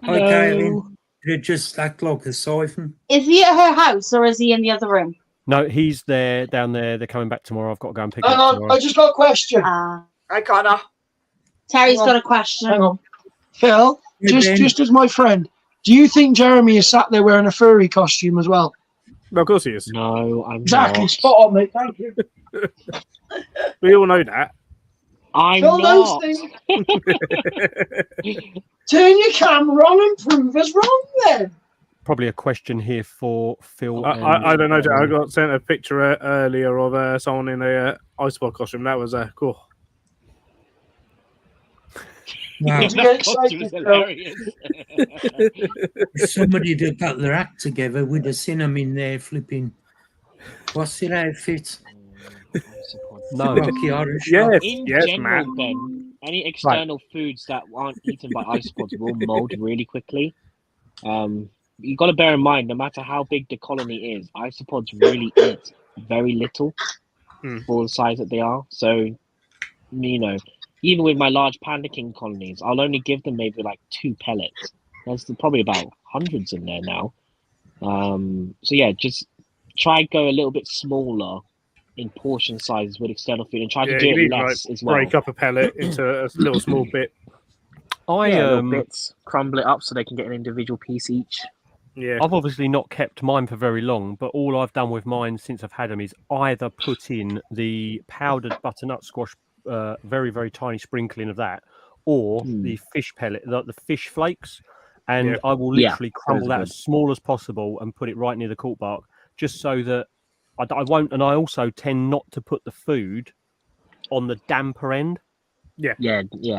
Hi, Caitlin. Did it just act like a siphon? Is he at her house or is he in the other room? No, he's there down there. They're coming back tomorrow. I've got to go and pick Hang him up on, tomorrow. I just got a question. Hi, Connor. Terry's Hang got on. a question. Hang on. Phil, Hey, Ben. just as my friend, do you think Jeremy is sat there wearing a furry costume as well? No, of course he is. No, I'm Exactly, not. spot on, mate. Thank you. We all know that. I'm Phil knows not. things. Turn your camera on and prove us wrong then. Probably a question here for Phil. I don't know. I got sent a picture earlier of someone in a iceball costume. That was cool. Wow. Did you get That was excited, Phil? hilarious. If somebody that got their act together, we'd have seen them in there flipping. What's their outfit? No. Yes, In yes, general, man. Ben, any external foods that aren't eaten by isopods will mold really quickly. You got to bear in mind, no matter how big the colony is, isopods really eat very little for the size that they are. So, you know, even with my large Panda King colonies, I'll only give them maybe like 2 pellets. There's probably about hundreds in there now. So yeah, just try go a little bit smaller in portion sizes with external food and try to do you it need less to as well. break up a pellet into a little small bit. Little bits, crumble it up so they can get an individual piece each. Yeah, I've obviously not kept mine for very long, but all I've done with mine since I've had them is either put in the powdered butternut squash, very, very tiny sprinkling of that, or the fish pellet, the fish flakes, and I will literally crumble that as small as possible and put it right near the cork bark, just so that I won't. And I also tend not to put the food on the damper end. Yeah.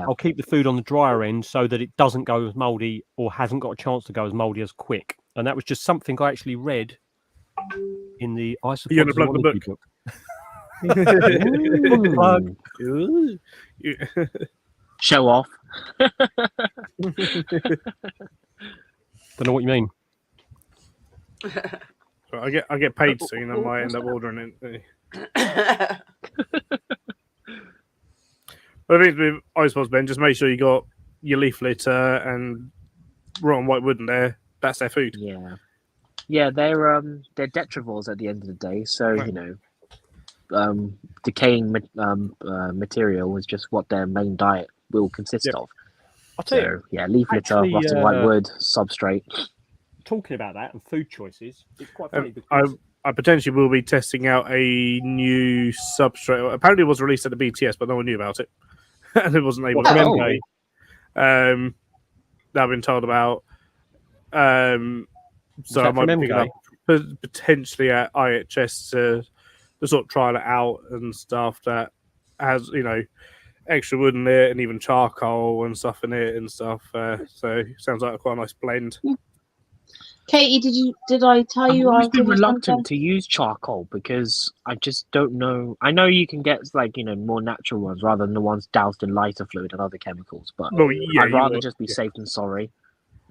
I'll keep the food on the drier end so that it doesn't go as mouldy or hasn't got a chance to go as mouldy as quick. And that was just something I actually read in the You're gonna plug the book. Show off. Don't know what you mean. I get paid soon. I might end up ordering it. I think with isopods, Ben, just make sure you got your leaf litter and rotten white wood in there. That's their food. Yeah, they're detrivores at the end of the day. So decaying material is just what their main diet will consist of. I'll tell you, leaf litter, rotten white wood, substrate. Talking about that and food choices, it's quite funny because I potentially will be testing out a new substrate. Apparently, it was released at the BTS, but no one knew about it, and it wasn't able to. That I've been told about. So I might pick it up potentially at IHS to sort of trial it out and stuff that has extra wood in it and even charcoal and stuff in it and stuff. So sounds like quite a nice blend. Katie, did I tell you? I've always been reluctant to use charcoal because I just don't know. I know you can get more natural ones rather than the ones doused in lighter fluid and other chemicals, but I'd rather just be safe than sorry.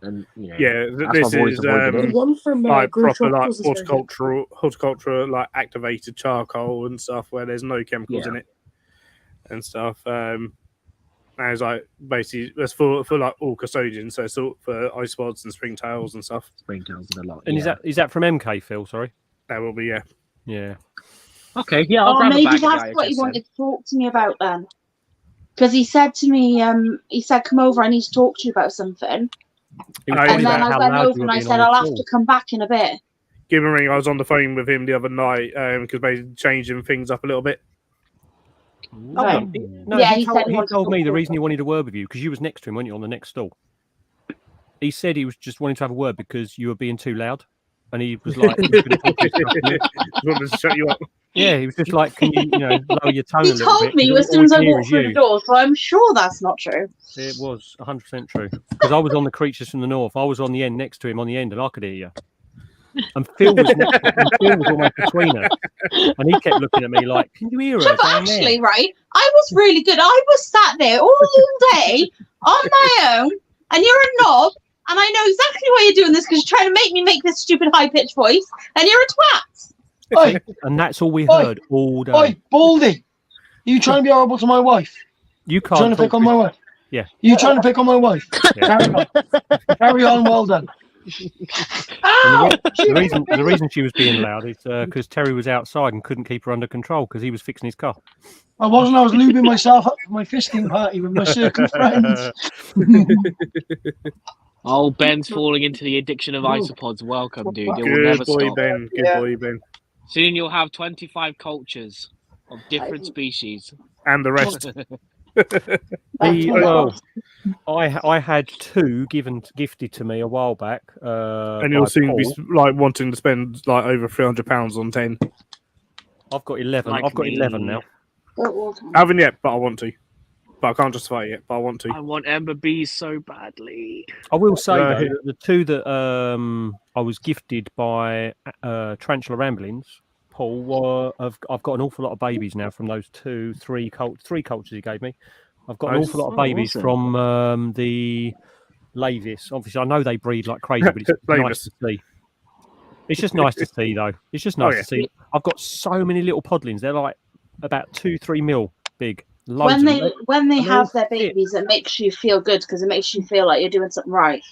And this is the one from proper horticultural like activated charcoal and stuff where there's no chemicals in it and stuff. And it's like basically that's for like all custodians, so it's all for isopods and springtails and stuff. Springtails and a lot. And is that from MK, Phil? Sorry, that will be yeah. Okay, yeah. I'll grab maybe a bag that's what he wanted to talk to me about then, because he said to me, "Come over, I need to talk to you about something." And then I went over and I said, "I'll have to come back in a bit." Give him a ring. I was on the phone with him the other night because basically changing things up a little bit. No, he told me the reason he wanted a word with you because you was next to him, weren't you, on the next stall? He said he was just wanting to have a word because you were being too loud, and he was like, he wanted to shut you up. Yeah, he was just like, can you lower your tone a little bit? He told me as soon as I walked through the door, so I'm sure that's not true. It was 100% true because I was on the Creatures from the North. I was on the end next to him on the end, and I could hear you. And Phil was almost between us, and he kept looking at me like, "Can you hear her?" Actually, right? I was really good. I was sat there all day on my own, and you're a knob, and I know exactly why you're doing this because you're trying to make me make this stupid high-pitched voice, and you're a twat. Oi, and that's all we heard all day. Oi, Baldy, are you trying to be horrible to my wife? You can't. Trying to pick on my wife? Yeah. You trying to pick on my wife? Yeah. Carry on. Well done. The reason she was being loud is because Terry was outside and couldn't keep her under control because he was fixing his car. I wasn't. I was lubing myself up for my fisting party with my circle of friends. Oh, Ben's falling into the addiction of isopods. Welcome, dude. It will never stop. Ben. Good boy, Ben. Soon you'll have 25 cultures of different species. And the rest. I had 2 gifted to me a while back. And you'll soon be like wanting to spend like over £300 on 10. I've got 11. I've got 11 now. I haven't yet, but I want to. But I can't justify it yet, but I want to. I want Ember Bees so badly. I will say though, the 2 that I was gifted by Tarantula Ramblings Paul, I've got an awful lot of babies now from those three cultures he gave me. I've got an awful lot of babies from the Lavis. Obviously, I know they breed like crazy, but it's nice to see. It's just nice to see, though. It's just nice to see. I've got so many little podlings. They're like about 2-3 mil big. When they have their babies, it makes you feel good because it makes you feel like you're doing something right.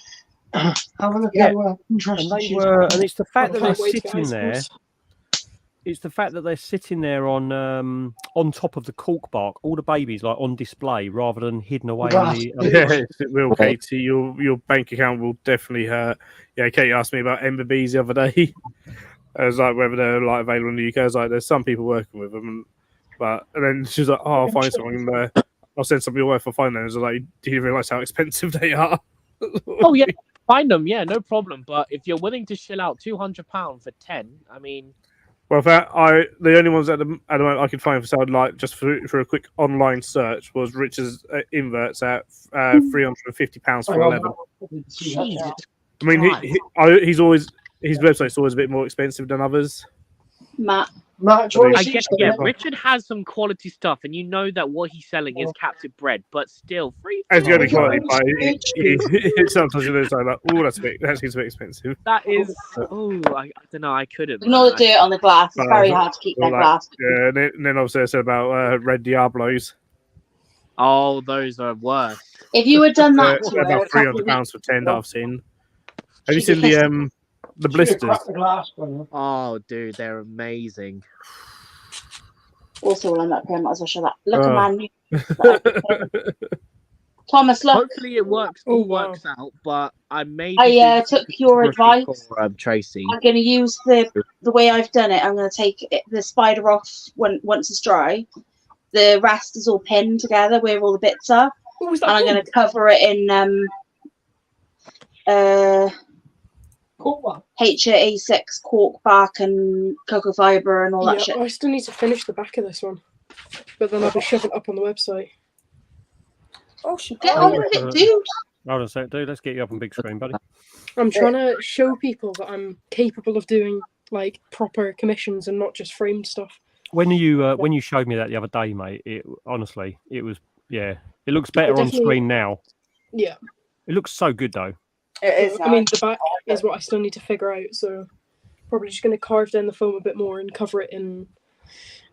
Have a look Yeah. at interesting. And it's the fact that they're Can't wait to get sitting ice there. balls. It's the fact that they're sitting there on top of the cork bark, all the babies like on display rather than hidden away in the. Yes, it will, Katie. Your bank account will definitely hurt. Yeah, Katie asked me about Ember Bees the other day. I was like, whether they're like available in the UK. I was like, there's some people working with them, and then she was like, oh, I'll find something. I'll send some of your wife for find them. I was like, do you realise how expensive they are? Oh yeah, find them. Yeah, no problem. But if you're willing to shell out £200 for 10, I mean. Well, the only ones at the moment I could find for sale, like just for a quick online search, was Richard's inverts at £350 for 11. Jesus. I mean, he's always his website's always a bit more expensive than others. Matt, I get, Richard has some quality stuff, and you know that what he's selling is captive bred, but still free. As the only quality, but sometimes you know, like, oh, that seems a bit expensive. That is, I don't know, I couldn't. Ignore the dirt on the glass. It's very hard to keep that glass. Yeah, and then obviously I said about Red Diablos. Oh, those are worse. If you had done that, about £300 for 10 that I've seen. Have you seen the blisters? Oh, dude, they're amazing. Also, will end up here. Might as well show that. Look, man. Thomas, look. Hopefully, it works. Works out. But I took your advice. Tracy. I'm going to use the way I've done it. I'm going to take the spider off once it's dry. The rest is all pinned together where all the bits are, and I'm going to cover it in HA6 cork bark and cocoa fibre and all that shit. I still need to finish the back of this one, but then I'll be shoving it up on the website. Oh, get on with it, dude. Hold on a sec, dude. Let's get you up on big screen, buddy. I'm trying to show people that I'm capable of doing like proper commissions and not just framed stuff. When you showed me that the other day, mate, it honestly, it was it looks better on screen now. Yeah. It looks so good though. It is. I mean, the back is what I still need to figure out. So probably just going to carve down the foam a bit more and cover it in,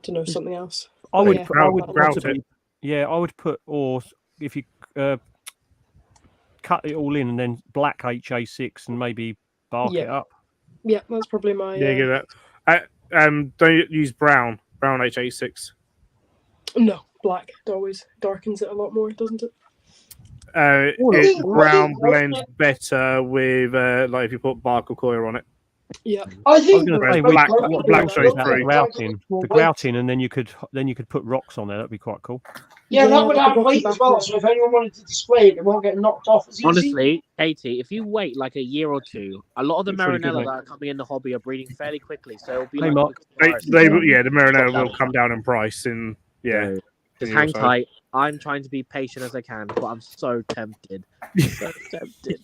something else. I would put, or if you cut it all in and then black HA6 and maybe bark it up. Yeah, that's probably my. Yeah, get that. Don't use brown HA6. No, black. It always darkens it a lot more, doesn't it? Brown blends better with like if you put bark or coir on it. Yeah, I think black shows through the grouting, and then you could put rocks on there. That'd be quite cool. Yeah, that would add weight as well. So if anyone wanted to display it, it won't get knocked off as easy. Honestly, 80. If you wait like a year or two, a lot of the Marinella that are coming in the hobby are breeding fairly quickly. So it'll be the Marinella will come down in price, and just hang tight. I'm trying to be patient as I can, but I'm so tempted. So tempted.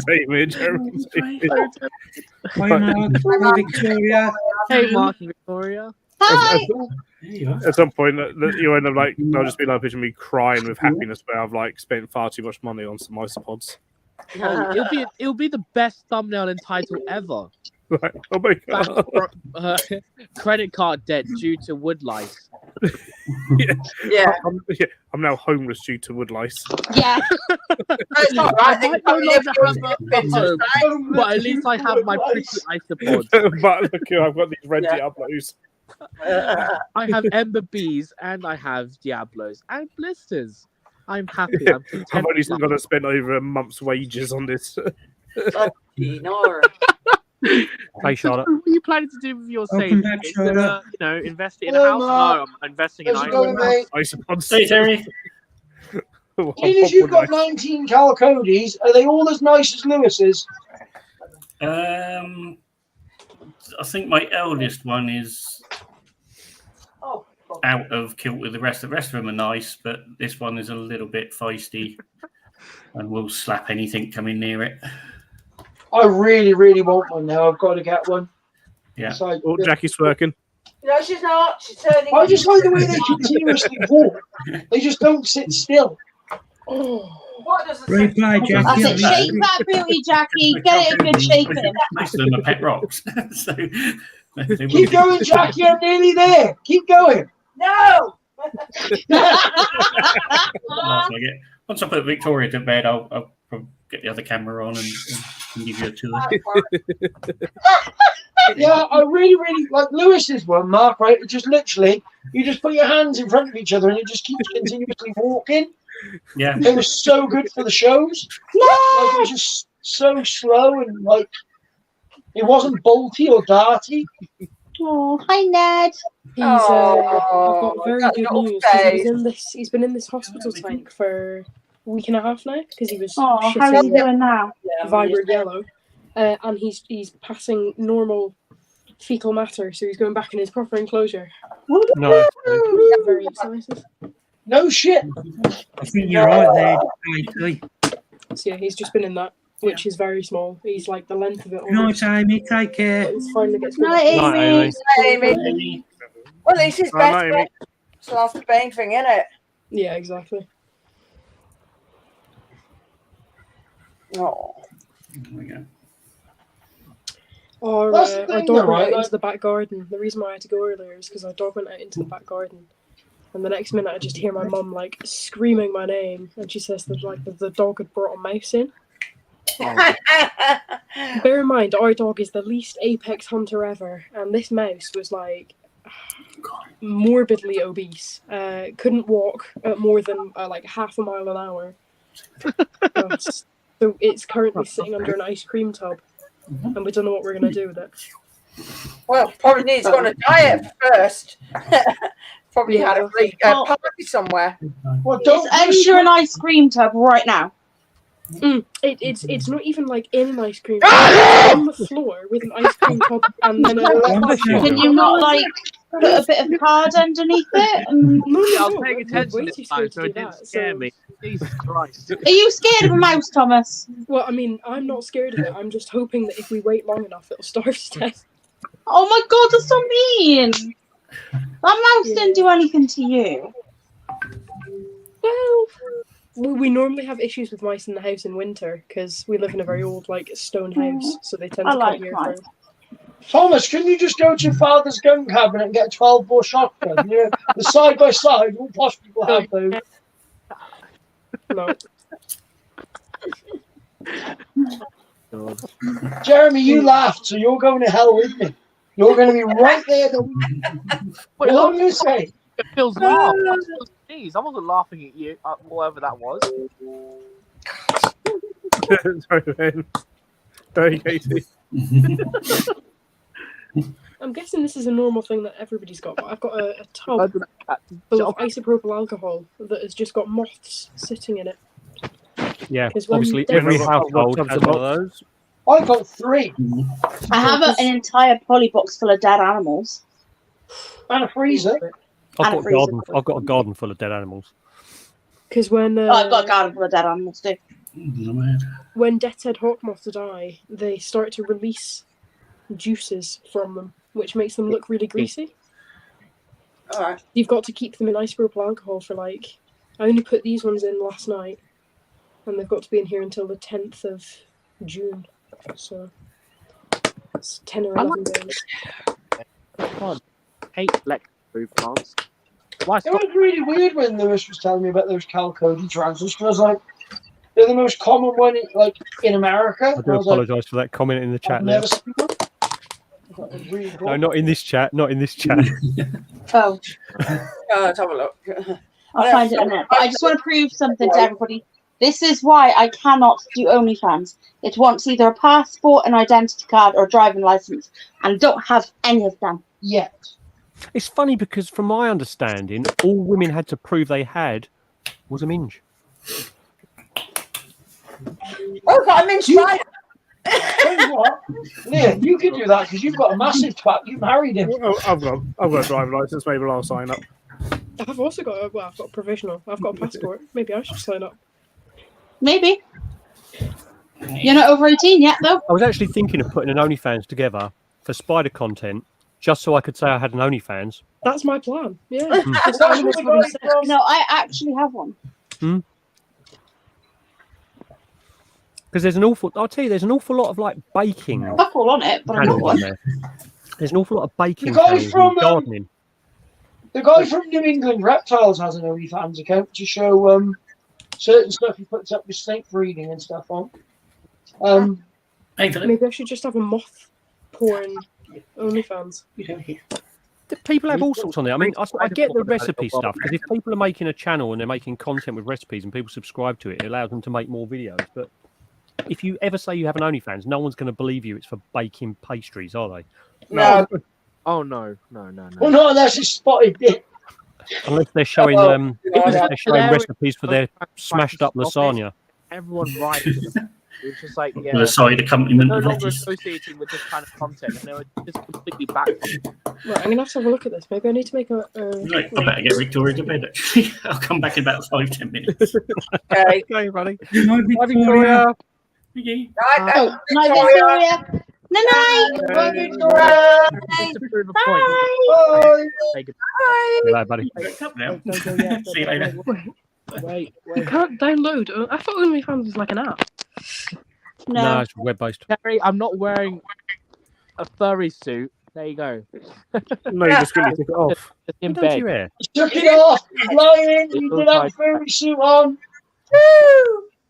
Same here, Jeremy. Victoria. Hey, Mark and Victoria. Hi. At some point, you end up like I'll just be like picturing me crying with happiness, where I've like spent far too much money on some isopods. Oh, it'll be the best thumbnail and title ever. Like, oh my god! Credit card debt due to wood lice. I'm now homeless due to wood lice. Yeah. It's not right. I might no longer have a home, but at least I have my pretty isopods. But look, I've got these red Diablos. I have Ember Bees and I have Diablos and blisters. I'm happy. I'm content. I've only got to spend over a month's wages on this. Hey, Charlotte. What are you planning to do with your savings? Invest it in a house? No, I'm investing in isopods. Hey, Terry. If you've got 19 Calicodis, are they all as nice as Lewis's? I think my eldest one is out of kilt with the rest. The rest of them are nice, but this one is a little bit feisty and will slap anything coming near it. I really, really want one now. I've got to get one. Yeah. It's like, Oh, Jackie's twerking. No, she's not. She's turning. I just like the way they continuously walk. They just don't sit still. What does the Replay, Jackie. That's it. Shake that booty, Jackie. Get it a good shaking. Most of them are pet rocks. So Keep going, Jackie. I'm nearly there. Keep going. No. Once I put Victoria to bed, I'll probably get the other camera on and give you a tour. Yeah, I really, really like Lewis's one, Mark, right? It just literally, you just put your hands in front of each other and it just keeps continuously walking. Yeah. It was so good for the shows. Yeah. Like, it was just so slow and like, it wasn't bolty or darty. Oh, hi, Ned. I've got very good news. 'Cause he's been in this hospital tank for a week and a half now because he was how's he doing now? Vibrant yellow. And he's passing normal fecal matter, so he's going back in his proper enclosure. No. Very excited. No shit. I think you're right there, So yeah, he's just been in that, which is very small. He's like the length of it. Night, Amy. Take care. But he's finally gets Night, Amy. Well, at least his best friend. So that's the main thing, isn't it? Yeah, exactly. Oh. There we go. Our That's the dog thing, went though, right? out into the back garden. The reason why I had to go earlier is because our dog went out into the back garden. And the next minute I just hear my mum like screaming my name, and she says that like the dog had brought a mouse in. Bear in mind, our dog is the least apex hunter ever, and this mouse was like morbidly obese. Couldn't walk at more than like half a mile an hour. So it's currently sitting under an ice cream tub, and we don't know what we're gonna do with it. Well, probably needs to go on a diet first. Probably had a party somewhere. Well, It's under an ice cream tub right now. It's not even like in an ice cream tub. It's on the floor with an ice cream tub and then Can you not like put a bit of card underneath it? No, I was paying attention this time, so it didn't scare me. Jesus Christ. Are you scared of a mouse, Thomas? Well, I mean, I'm not scared of it. I'm just hoping that if we wait long enough, it'll starve to death. Oh my god, that's so mean! That mouse didn't do anything to you. Well, we normally have issues with mice in the house in winter because we live in a very old, like, stone house, so they tend to come here for... Thomas, can you just go to your father's gun cabinet and get a 12-bore shotgun? You know, the side-by-side, all posh people have those. No. Jeremy, you laughed, so you're going to hell with me. You're going to be right there. What am I going to say? It feels laugh. Jeez, I wasn't laughing at you, whatever that was. Sorry, man. Sorry, Katie. I'm guessing this is a normal thing that everybody's got, but I've got a tub full of isopropyl alcohol that has just got moths sitting in it. Yeah, obviously every household has one of those. I got 3. I have an entire poly box full of dead animals. And a freezer. I've got a garden full of dead animals. Because when I've got a garden full of dead animals too. When death's head hawk moths die, they start to release juices from them, which makes them look really greasy. Alright. You've got to keep them in isopropyl alcohol for like... I only put these ones in last night, and they've got to be in here until the 10th of June. So it's 10 or 11 days. God, I hate electric plants. Why It was really weird when Lewis was telling me about those Cal-Cody transfers, because like they're the most common one in America. I do apologise for that comment in the chat there. Really cool. No, not in this chat. Not in this chat. Oh. Let's have a look. I'll find it in a minute. But I just want to prove something to everybody. This is why I cannot do OnlyFans. It wants either a passport, an identity card, or a driving license, and don't have any of them yet. It's funny because, from my understanding, all women had to prove they had was a minge. Oh, got a mince spider. Tell you what, Leah, you can do that because you've got a massive twat. You married him. Oh, I've got a driving license. Maybe I'll sign up. I've also got I've got a provisional. I've got a passport. Maybe I should sign up. Maybe. You're not over 18 yet, though. I was actually thinking of putting an OnlyFans together for spider content, just so I could say I had an OnlyFans. That's my plan. Yeah. That's what we got it from. No, I actually have one. Because there's an awful. I'll tell you, there's an awful lot of like baking. Fuck all on it, but I got channels one. on there. There's an awful lot of baking The guy channels from, and gardening. The guy from New England Reptiles has an OnlyFans account to show certain stuff he puts up with snake breeding and stuff on. Maybe I should just have a moth porn OnlyFans. People have all sorts on there. I mean, I get the recipe stuff because if people are making a channel and they're making content with recipes and people subscribe to it, it allows them to make more videos. But if you ever say you have an OnlyFans, no one's going to believe you. It's for baking pastries, are they? No. Oh no. Well, no, that's just spotted dick. Unless they're showing recipes for their smashed up lasagna. Everyone writes. It's just like With a side accompaniment no of longer lettuce. associating with this kind of content, and they were just completely back. Right, I'm gonna have to have a look at this. Maybe I need to make a. Right, I better get Victoria to bed. Actually, I'll come back in about 5-10 minutes. Okay. Okay, buddy. Good night, Bye, Victoria. Okay. Oh, night, Victoria. Night. Bye, Victoria. Just to prove a point. Bye. Say goodbye. Goodbye, buddy. Wake up now. Don't go yet. See you later. Wait. I can't download. I thought OnlyFans was like an app. No, it's web-based. Terry, I'm not wearing a furry suit. There you go. No, you just quickly took it off. Just in What does bed. your hair? Took it off. Lying. You did have a furry suit on.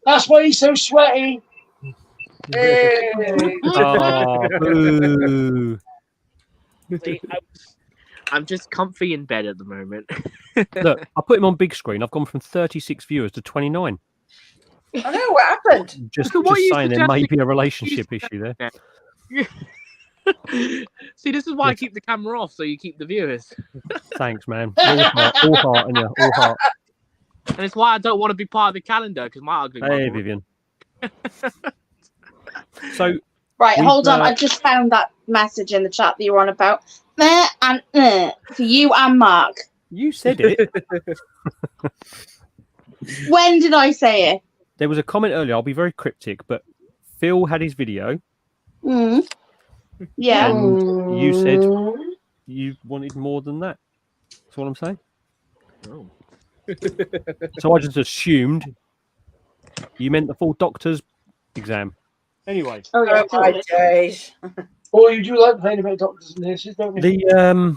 That's why he's so sweaty. Oh, boo. See, I'm just comfy in bed at the moment. Look, I put him on big screen. I've gone from 36 viewers to 29. I know what happened. Just So what are you saying there may suggesting? be a relationship issue there. See, this is why I keep the camera off, so you keep the viewers. Thanks, man. All heart, and all heart. And it's why I don't want to be part of the calendar, because my ugly Hey, mother- Vivian. So, Right, We've, hold on. I just found that message in the chat that you're on about. For you and Mark. you said it. When did I say it? There was a comment earlier. I'll be very cryptic, but Phil had his video, Mm. Yeah. and you said you wanted more than that. That's what I'm saying. Oh. So I just assumed you meant the full doctor's exam. Anyway, Oh, yeah. Oh, my days. Or you do like playing about doctors and nurses, don't you? the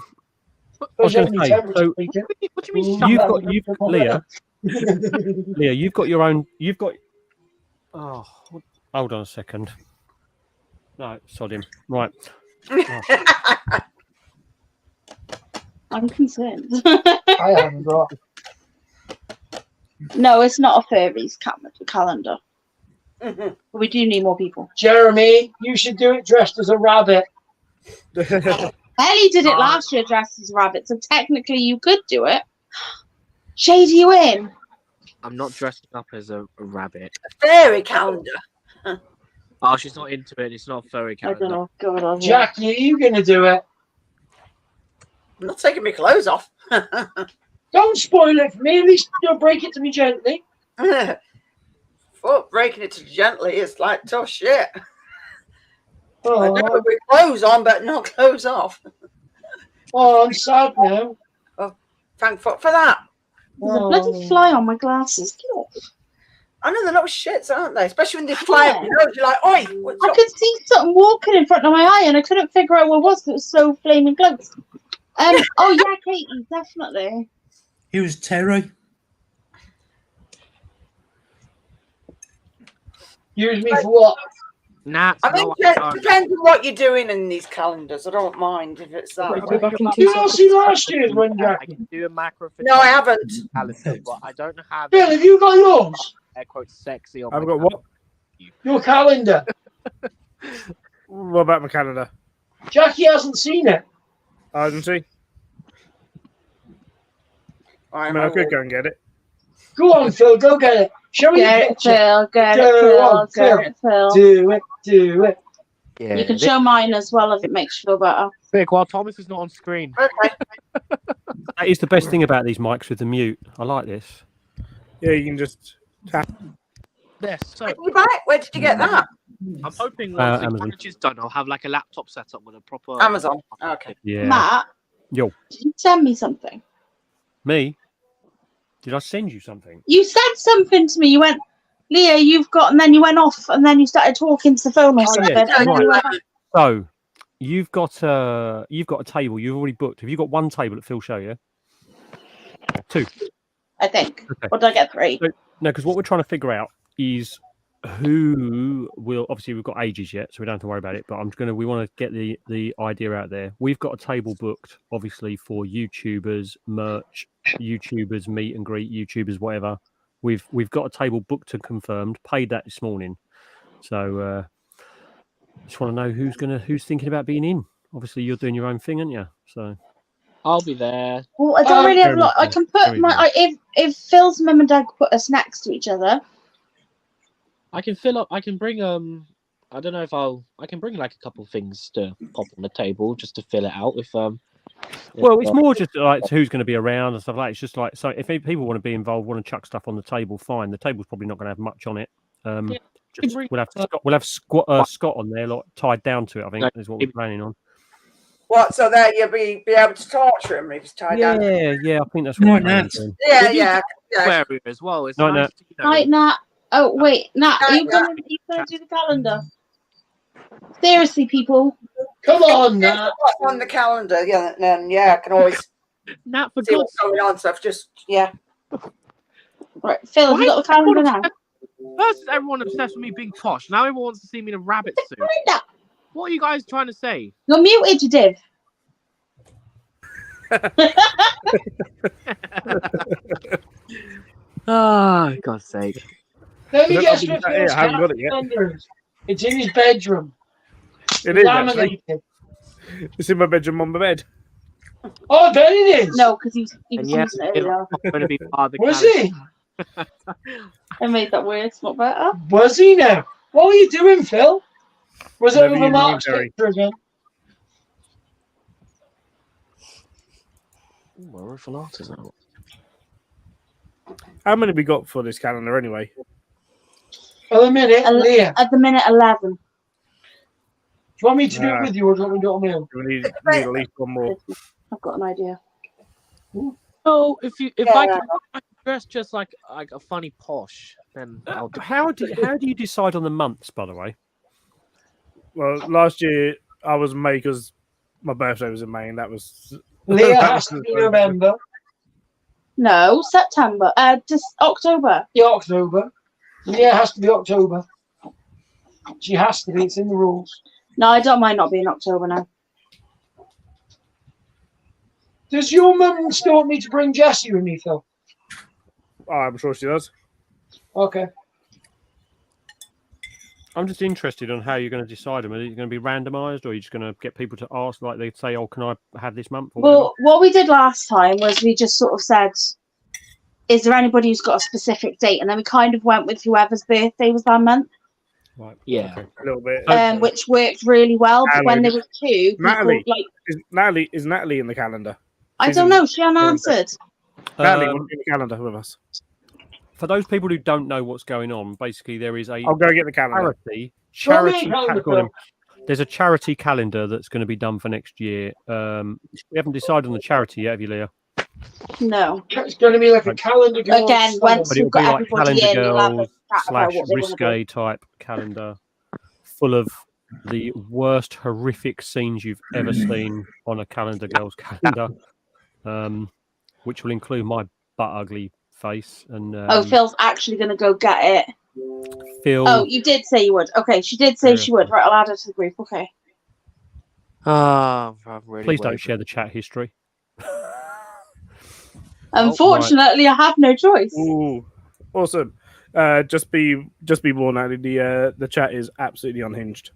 I was going to say. So What do you mean? you've got Leah. Leah, you've got your own. You've got. Oh, hold on a second. No, sod him. Right. I'm concerned. I haven't got. No, it's not a furries calendar. We do need more people. Jeremy, you should do it dressed as a rabbit. Ellie did it last year dressed as a rabbit, so technically you could do it. Shade you in. I'm not dressing up as a rabbit. Fairy calendar. Oh, she's not into it. It's not a furry I calendar. don't know. God, I Jackie, are you going to do it? I'm not taking my clothes off. Don't spoil it for me. At least you'll break it to me gently. Fuck, breaking it too gently is like tough shit. I Oh, do it with clothes on, but not clothes off. oh, I'm sad now. Thank fuck for that. There's a bloody fly on my glasses. Get off. I know they're little shits, aren't they? Especially when they fly up your nose. You're like, oi! What's I up? could see something walking in front of my eye and I couldn't figure out what it was because it was so flaming close. Oh yeah, Katie, definitely. He was Terry. Use me for what? Nah, I mean, no, it depends on what you're doing in these calendars. I don't mind if it's that. Go back in 2 You not seconds. see last year's one, I Jackie? can do a macro. No, I haven't. Calendar, but I don't have Bill, have you got yours? air quotes sexy on I've my got what? Your calendar. What about my calendar? Jackie hasn't seen it. I didn't see. I mean, I could go and get it. Go on, Phil. Go get it. Show me Get the it, picture. Phil. Get it, Go Phil. on, Phil. Get it, Phil. Do it. Do it. Yeah. You can show mine as well if it makes you feel better. Quick, while Thomas is not on screen. Okay. That is the best thing about these mics with the mute. I like this. Yeah, you can just tap. There. So You back? Where did you get that? I'm hoping once the Amazon. garage is done, I'll have like a laptop set up with a proper Amazon. Okay. Yeah. Matt, Yo. did you send me something? Me? Did I send you something? You said something to me. You went, Leah, you've got, and then you went off, and then you started talking to the phone or something. Yeah. And then you went back. So you've got a table you've already booked. Have you got one table at Phil Show? Yeah. Two. I think. Okay. Or did I get three? So, no, because what we're trying to figure out is who will. Obviously, we've got ages yet, so we don't have to worry about it. But we want to get the idea out there. We've got a table booked, obviously, for YouTubers, merch, YouTubers, meet and greet, YouTubers, whatever. We've got a table booked and confirmed. Paid that this morning. So just want to know who's thinking about being in. Obviously, you're doing your own thing, aren't you? So I'll be there. Well, I don't really have a lot. I can put if Phil's mum and dad put us next to each other. I can fill up. I can bring I don't know if I can bring like a couple of things to pop on the table just to fill it out. Well, it's more just like who's going to be around and stuff like that. It's just like, so if people want to be involved, want to chuck stuff on the table, fine. The table's probably not going to have much on it. We'll have Scott on there, like tied down to it. I think is what we're planning on. What? So that you'll be able to torture him if he's tied down. Yeah, I think that's what we're planning on. Yeah. Area as well. It's Night, nice Nat. Right, Nat. Oh wait, Nat, are you gonna do the calendar? Seriously, people. Come on, Nat. On the calendar, yeah, and I can always Nat, for see what's going on. So just Right, Phil, have you got the calendar now? First, everyone obsessed with me being posh. Now everyone wants to see me in a rabbit suit. What are you guys trying to say? You're muted, you div. Oh, God's sake. Let me guess what Phil's I haven't got it yet. calendar is. It's in his bedroom. It is. Laminated. It's in my bedroom on my bed. Oh, I bet it is. No, because he was Yeah, using it earlier. going to be part of the Was calendar. he? I made that worse, not better. Was he now? What were you doing, Phil? Was it Whatever over you Mark's mean, Barry. picture again? Where are Falatas now? How many we got for this calendar anyway? For the minute, Leah. At the minute, 11. Do you want me to do it with you or do you want me to do it on my own? We need at least one more. I've got an idea. No, if I can dress just like a funny posh, then I'll do. How do you decide on the months, by the way? Well, last year I was in May because my birthday was in May, and that was Leah that has was to be November. No, September. Just October. Yeah, October. Leah has to be October. She has to be. It's in the rules. No, I don't mind not being October now. Does your mum still want me to bring Jessie with me, Phil? Oh, I'm sure she does. Okay. I'm just interested on how you're going to decide them. Are you going to be randomised, or are you just going to get people to ask, like they say, "Oh, can I have this month?" Or well, what we did last time was we just sort of said, "Is there anybody who's got a specific date?" And then we kind of went with whoever's birthday was that month. Right. Yeah, okay. A little bit. Which worked really well. But when there were two, Natalie, people, is Natalie in the calendar? I don't know. She hadn't answered. Natalie will be in the calendar with us. For those people who don't know what's going on, basically there is a I'll go get the calendar. There's a charity calendar that's going to be done for next year. We haven't decided on the charity yet, have you, Leah? No. It's going to be like a calendar girl. Again, once But it'll we've be got like everybody calendar in, we'll have a girls chat about / what they want to risque do. type calendar, full of the worst horrific scenes you've ever seen on a calendar girl's calendar, which will include my butt ugly face. And Phil's actually going to go get it. Phil. Oh, you did say you would. Okay, she did say she would. Right, I'll add her to the group. Okay. I'm really Please don't share the chat history. Unfortunately, I have no choice. Ooh, awesome. Just be warned, Natalie. The chat is absolutely unhinged.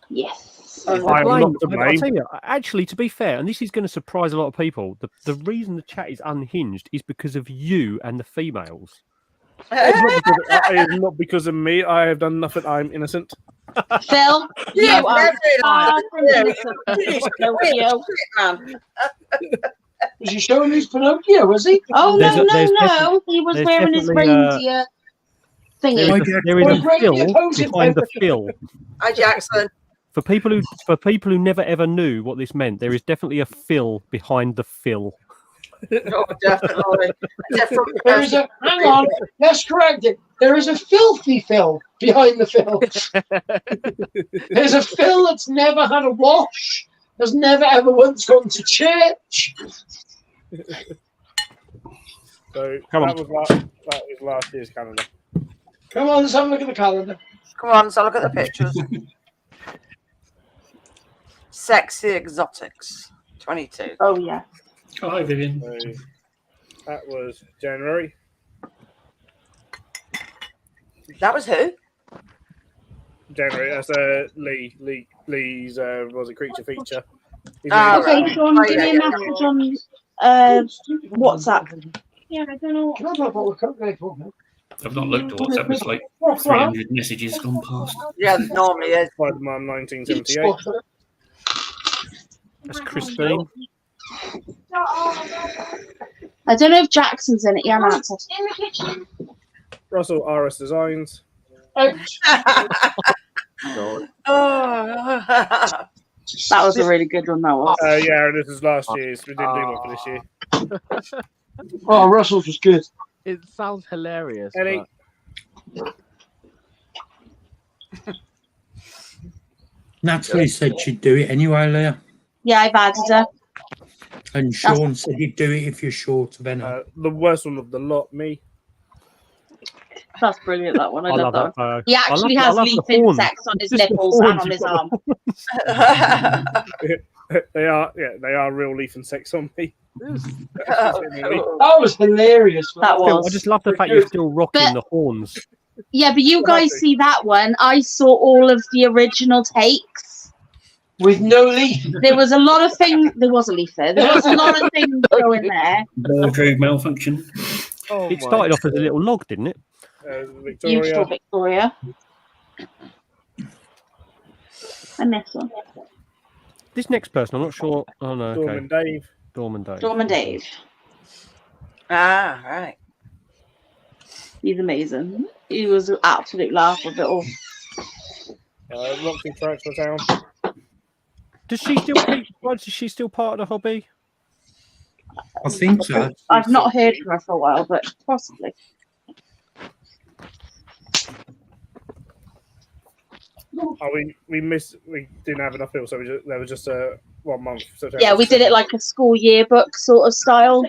Yes. I am not to I'll blame. tell you, actually, to be fair, and this is going to surprise a lot of people, the reason the chat is unhinged is because of you and the females. It is not because of me. I have done nothing. I'm innocent. Phil, you are far from innocent. Pinocchio. Was he showing his Pinocchio, was he? Oh, There's no. He was there's wearing his definitely, reindeer. Thing There is, is a fill behind the fill. Hi, Jackson. For people who never ever knew what this meant, there is definitely a fill behind the fill. Oh, definitely. There is a hang on. Let's correct it. There is a filthy fill behind the fill. There's a fill that's never had a wash. Has never ever once gone to church. So Come on. that was last year's calendar. Come on, let's have a look at the calendar. Come on, so look at the pictures. Sexy Exotics 22. oh yeah. Oh, hi, Vivian. So that was January. That was who? January. That's Lee's was a creature feature. He's Okay, Sean, give me a message on WhatsApp. Yeah, I don't know. Can I have a bottle of Coke there for me? I've not looked at WhatsApp. It's like 300 messages gone past. Yeah, it normally is. Spider-Man 1978. That's Christine. I don't know if Jackson's in it. Yeah, I'm answered. Russell RS Designs. That was a really good one. That was. Yeah, this is last year's. We didn't do one for this year. Oh, Russell's was good. It sounds hilarious. Eddie. Natalie said she'd do it anyway, Leah. Yeah, I've added her. And Sean said he'd do it if you're short of any. The worst one of the lot, me. That's brilliant. That one. I love that one. He I actually love has the leaping horns. sex on his Just the nipples and horns on you've his got. arm. They are real leaf and sex on me. That was hilarious. That Phil, was. I just love the fact you're still rocking the horns. Yeah, but you guys see that one. I saw all of the original takes. With no leaf. There was a lot of things. There was a leaf there. There was a lot of things going there. Wardrobe malfunction. It started off as a little log, didn't it? Beautiful Victoria. And this one. This next person, I'm not sure. Oh no, okay. Dorman Dave. Dorman Dave. Ah, right. He's amazing. He was an absolute laugh of it all. Roxy Tarantula Town. Is she still part of the hobby? I think so. I've not heard from her for a while, but possibly. We didn't have enough people, so there was just 1 month. So Yeah, we did it like a school yearbook sort of style.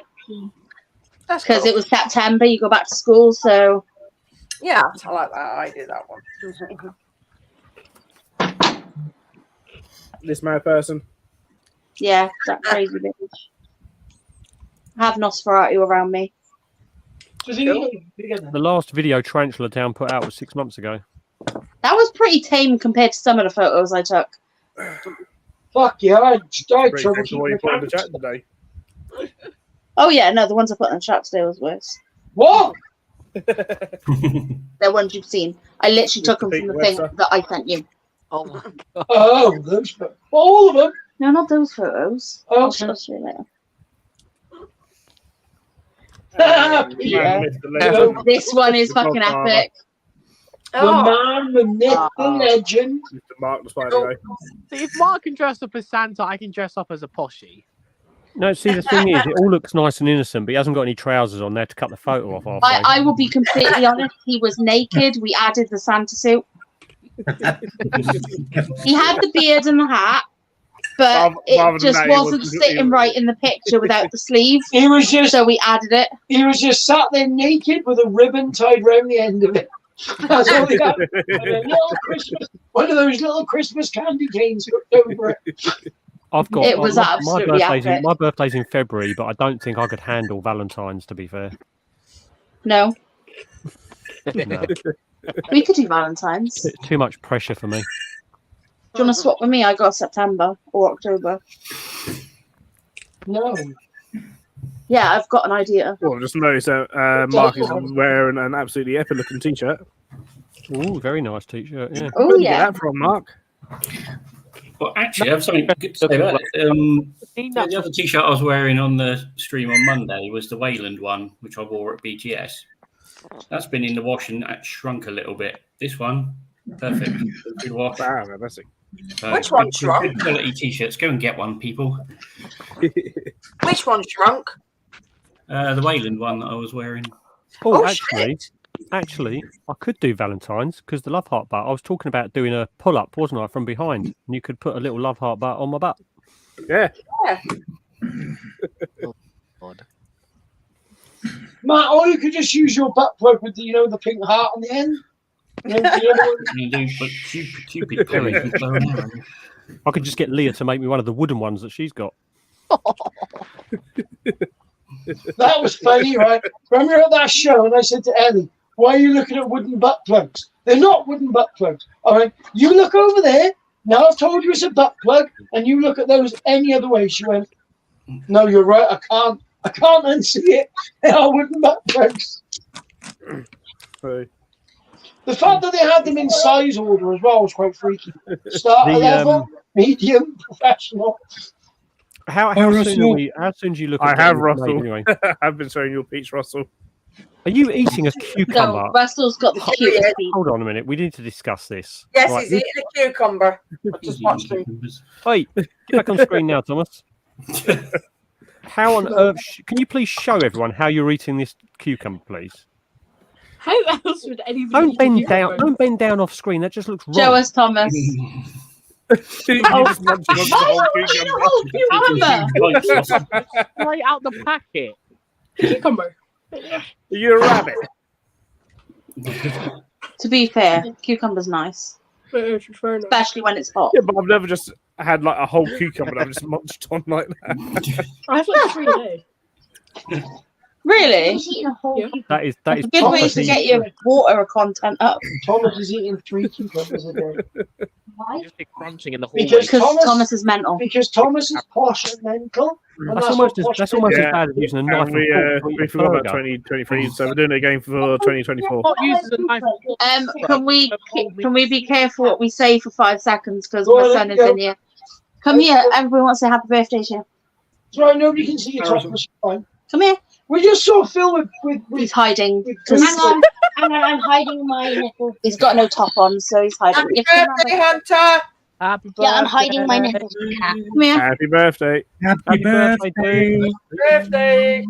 Because it was September, you go back to school, so. Yeah, I like that. I did that one. This mad person. Yeah, that crazy bitch. I have Nosferatu around me. The last video Tarantula Town put out was 6 months ago. That was pretty tame compared to some of the photos I took. Fuck yeah, I died Pretty trouble good what you put in the chat today. Oh yeah, no, the ones I put in the chat today was worse. What? They're ones you've seen. I literally took them from the thing that I sent you. Oh my god. Oh, those. All of them. No, not those photos. Oh, I'll show you later. Yeah. This one is fucking epic. The man, the myth, the legend. Mr. Mark the Spider Guy. See, if Mark can dress up as Santa, I can dress up as a poshie. No, see, the thing is, it all looks nice and innocent, but he hasn't got any trousers on there to cut the photo off halfway. I will be completely honest. He was naked. We added the Santa suit. He had the beard and the hat, but it just wasn't sitting right in the picture without the sleeves. He was just. So we added it. He was just sat there naked with a ribbon tied around the end of it. That's all he had. One of those little Christmas candy canes hooked over it. I've got. It was absolutely epic. My birthday's in February, but I don't think I could handle Valentine's. To be fair. No. No. We could do Valentine's. Too much pressure for me. Do you want to swap with me? I got September or October. No. Yeah, I've got an idea. Well, just noticed that Mark is wearing an absolutely epic looking t-shirt. Ooh, very nice t-shirt. Yeah. Oh Where did you yeah. get that from, Mark? Well, actually, I have something good to say about it. The other t-shirt I was wearing on the stream on Monday was the Wayland one, which I wore at BTS. That's been in the wash and shrunk a little bit. This one, perfect. Good wash. Fantastic. Which one shrunk? Good quality t-shirts. Go and get one, people. Which one shrunk? The Wayland one that I was wearing. Oh, shit. actually, I could do Valentine's because the love heart butt. I was talking about doing a pull-up, wasn't I, from behind? And you could put a little love heart butt on my butt. Yeah. Oh, God. Matt, or you could just use your butt plug with the, the pink heart on the end. You do, but Cupid poses bow and arrow. I could just get Leah to make me one of the wooden ones that she's got. That was funny, right? When we were at that show, and I said to Ellie, "Why are you looking at wooden butt plugs? They're not wooden butt plugs. All right, you look over there. Now I've told you it's a butt plug, and you look at those any other way." She went, "No, you're right. I can't unsee it. They are wooden butt plugs." Right. The fact that they had them in size order as well was quite freaky. Starter level, medium, professional. How soon do you look at I have, it Russell. anyway? I've been showing your peach, Russell. Are you eating a cucumber? No, Russell's got the cutest feet. Hold on a minute. We need to discuss this. Yes, Right, he's eating a cucumber. I just watched him. Wait, get back on screen now, Thomas. How on earth? Can you please show everyone how you're eating this cucumber, please? How else would anybody? Don't bend down. Don't bend down off screen. That just looks wrong. Show us, Thomas. You just munch on the whole cucumber. Straight out the packet. Cucumber. You're a rabbit. To be fair, cucumber's nice, Fair enough. especially when it's hot. Yeah, but I've never just had like a whole cucumber that I've just munched on like that. I have like 3 a day. Really? Yeah. That is Good way to get your water content up. Thomas is eating 3 cucumbers a day. You just be crunching in the hallway. Because Thomas is mental. Because Thomas is posh and mental. And That's almost as bad as using a knife. And and fork to we eat forgot about burger. 2023, so we're doing it again for 2024. Not using a knife. Can we be careful what we say for 5 seconds because Go my on, son is go. in here. Come here. Everyone wants to say happy birthday to you. That's right, nobody can see your top of the spine. Come here. We just saw Phil with He's hiding. Hang on. I'm hiding my nipple. He's got no top on, so he's hiding. Happy birthday, Hunter! Happy birthday. Yeah, I'm hiding my nipple. Come here. Happy birthday. Happy birthday. Birthday!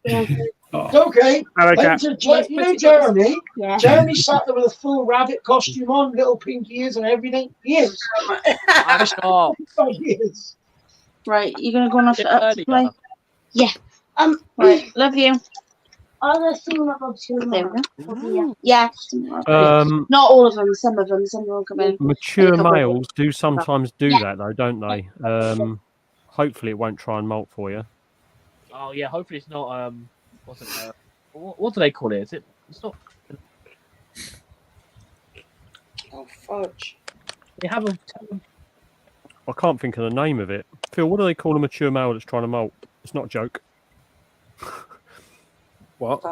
It's okay. Hello, Cat. You know Jeremy? Yeah. Jeremy sat there with a full rabbit costume on, little pink ears and everything. He is. I'm not. Oh, he is. Right, you're gonna go on off Yeah, to play. Yeah. Right, love you. I'll see my Bob There we go. Yeah. Not all of them. Some of them. Some will come in. Mature males do sometimes do that, though, don't they? Hopefully, it won't try and molt for you. Oh yeah, hopefully it's not. What's it? What do they call it? Is it? It's not. Oh fudge! They have a. I can't think of the name of it. Phil, what do they call a mature male that's trying to molt? It's not a joke. What?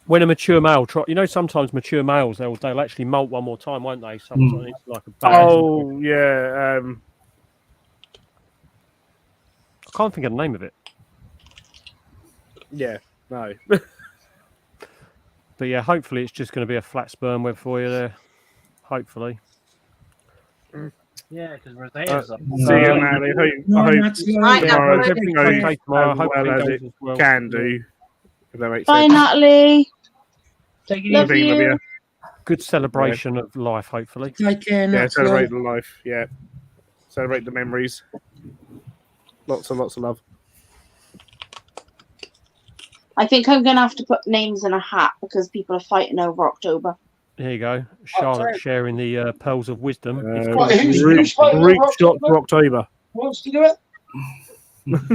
When a mature male sometimes mature males they'll actually molt one more time, won't they? Sometimes it's like a bad. Oh yeah. I can't think of the name of it. Yeah. No. But yeah, hopefully it's just going to be a flat sperm web for you there. Hopefully. Yeah, because Rosetta's up. See you, man. I hope tomorrow everything goes as well as it can do. If that makes Bye, sense. Natalie. Take it Love easy. you. Good celebration of life, hopefully. Take care, Yeah, Natalie. celebrate the life. Yeah. Celebrate the memories. Lots and lots of love. I think I'm going to have to put names in a hat because people are fighting over October. There you go. Charlotte sharing the pearls of wisdom. Who's fighting Group over shot October? for October. Who wants to do it?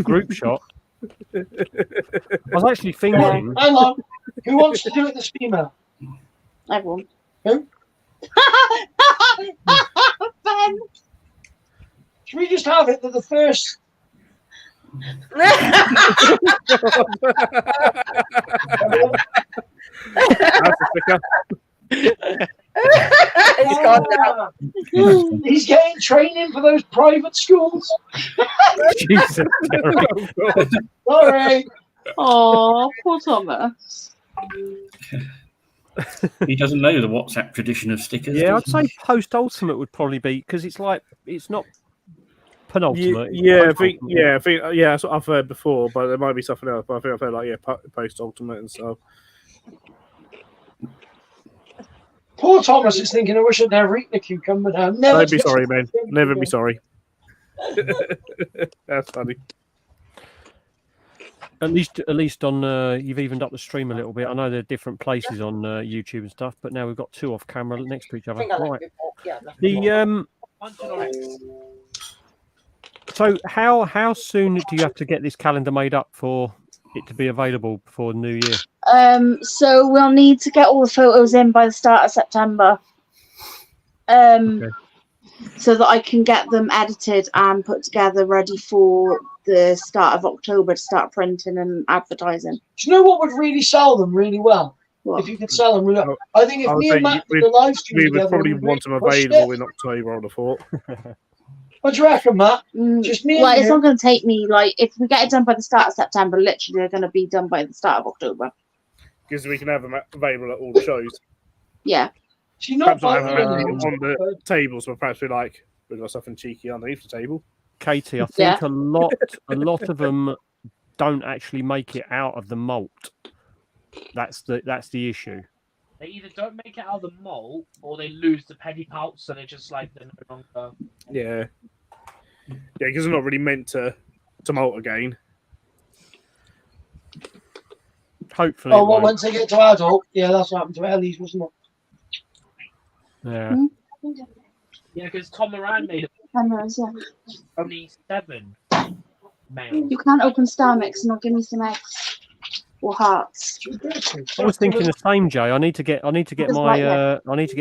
Group shot. I was actually thinking. Hang on. Who wants to do it this female? Everyone. Who? Ben. Should we just have it that the first... That's a sticker. He's gone now. He's getting training for those private schools. Jesus. Sorry. Oh, poor Thomas. He doesn't know the WhatsApp tradition of stickers. Yeah, does I'd he? say post ultimate would probably be because it's like it's not penultimate. it's Yeah, I post-ultimate. think that's what I've heard before, but there might be something else. But I think I've heard like post ultimate and stuff. Poor Thomas is thinking, I wish I'd never eaten a cucumber now. Never Don't be sorry, man. Never be sorry. That's funny. At least on you've evened up the stream a little bit. I know there are different places on YouTube and stuff, but now we've got two off camera next to each other. Right. So how soon do you have to get this calendar made up for it to be available before the new year? So we'll need to get all the photos in by the start of September. Okay. So that I can get them edited and put together ready for the start of October to start printing and advertising. Do you know what would really sell them really well? What? If you could sell them really well. I think if me and Matt did a live stream we together, would probably we'd want them push available it. in October, I would have thought. What do you reckon, Matt? Just me and It's you. not going to take me, like, if we get it done by the start of September, literally they're going to be done by the start of October. Because we can have them available at all the shows. Yeah. She's not Perhaps not have them biting on the tables, but perhaps we've got something cheeky underneath the table. Katie, I think a lot of them don't actually make it out of the malt. That's the issue. They either don't make it out of the mold, or they lose the penny pouch, and they're just like they're no longer. Yeah, because they're not really meant to molt again. Hopefully. Oh, well, once they get to adult, yeah, that's what happened to Ellie's, wasn't it? Yeah. Yeah, because Tom Moran made Cameras, yeah. only 7 males. You can't open Star Mix and not give me some eggs or hearts. I was thinking the same, Jay. I need to get Just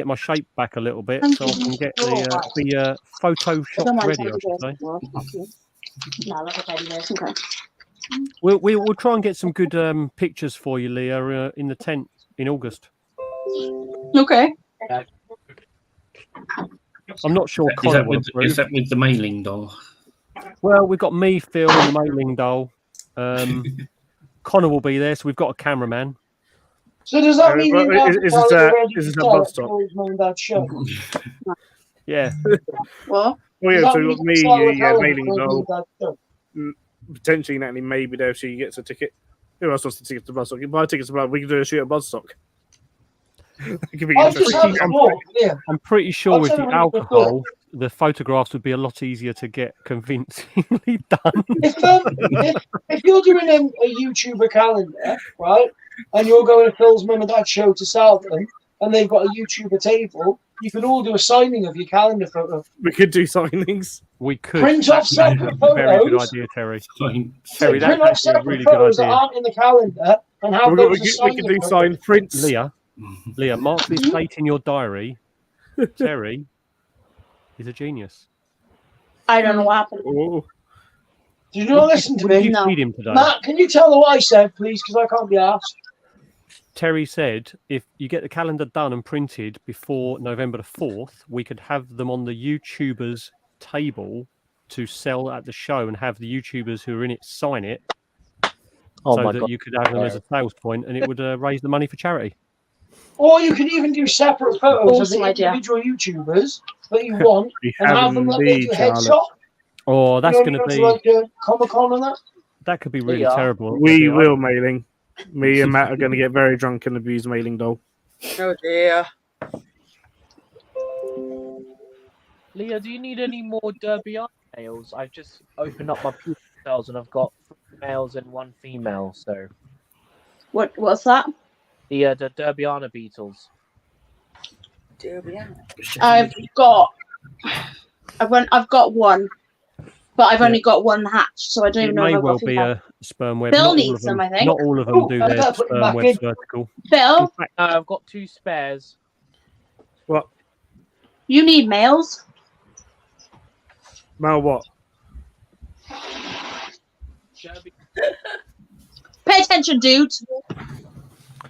my shape back a little bit so I can get the Photoshop ready. I should say. Okay. We'll try and get some good pictures for you, Leah, in the tent in August. Okay. I'm not sure. Is that with the mailing doll? Well, we've got me, Phil, and the mailing doll. Connor will be there, so we've got a cameraman. So does that mean you have is this a bus stop? That show? Yeah. What? Well, yeah, so we've got me, mailing doll. doll. Potentially, Natalie may be there if she gets a ticket. Who else wants the ticket to Budstock? You buy tickets to Budstock, we can do a shoot at Budstock. It could be interesting. I'm pretty sure with the alcohol, the photographs would be a lot easier to get convincingly done. If you're doing a YouTuber calendar, right, and you're going to Phil's Mum and Dad show to sell them, and they've got a YouTuber table, you could all do a signing of your calendar photo. We could do signings. We could. Print off separate photos. Very good idea, Terry. Terry, print off that's a separate really good photos idea. that aren't in the calendar and have those as we could do signed prints. Leah, mark this date in your diary. Terry is a genius. I don't know what happened. Oh. Did you not listen to What did me? you feed him today? Matt, can you tell her what I said, please? Because I can't be asked. Terry said if you get the calendar done and printed before November the 4th, we could have them on the YouTubers' table to sell at the show and have the YouTubers who are in it sign it so that you could have them as a sales point and it would raise the money for charity. Or you could even do separate photos of the idea. individual YouTubers that you want and have them like they do headshot. Oh, that's going to be like Comic-Con and that. That could be really terrible. We will mailing. Me and Matt are going to get very drunk and abuse mailing doll. Oh dear. Leah, do you need any more Derby males? I've just opened up my pupa cells and I've got 3 males and 1 female. So what's that? The Derbyana beetles. I've got one, but I've only got one hatched, so I don't even know. It may if well I've got be a sperm web. Phil needs them, I think. Not all of them do their sperm webs vertical. Phil, I've got 2 spares. What? You need males. Male what? Pay attention, dude.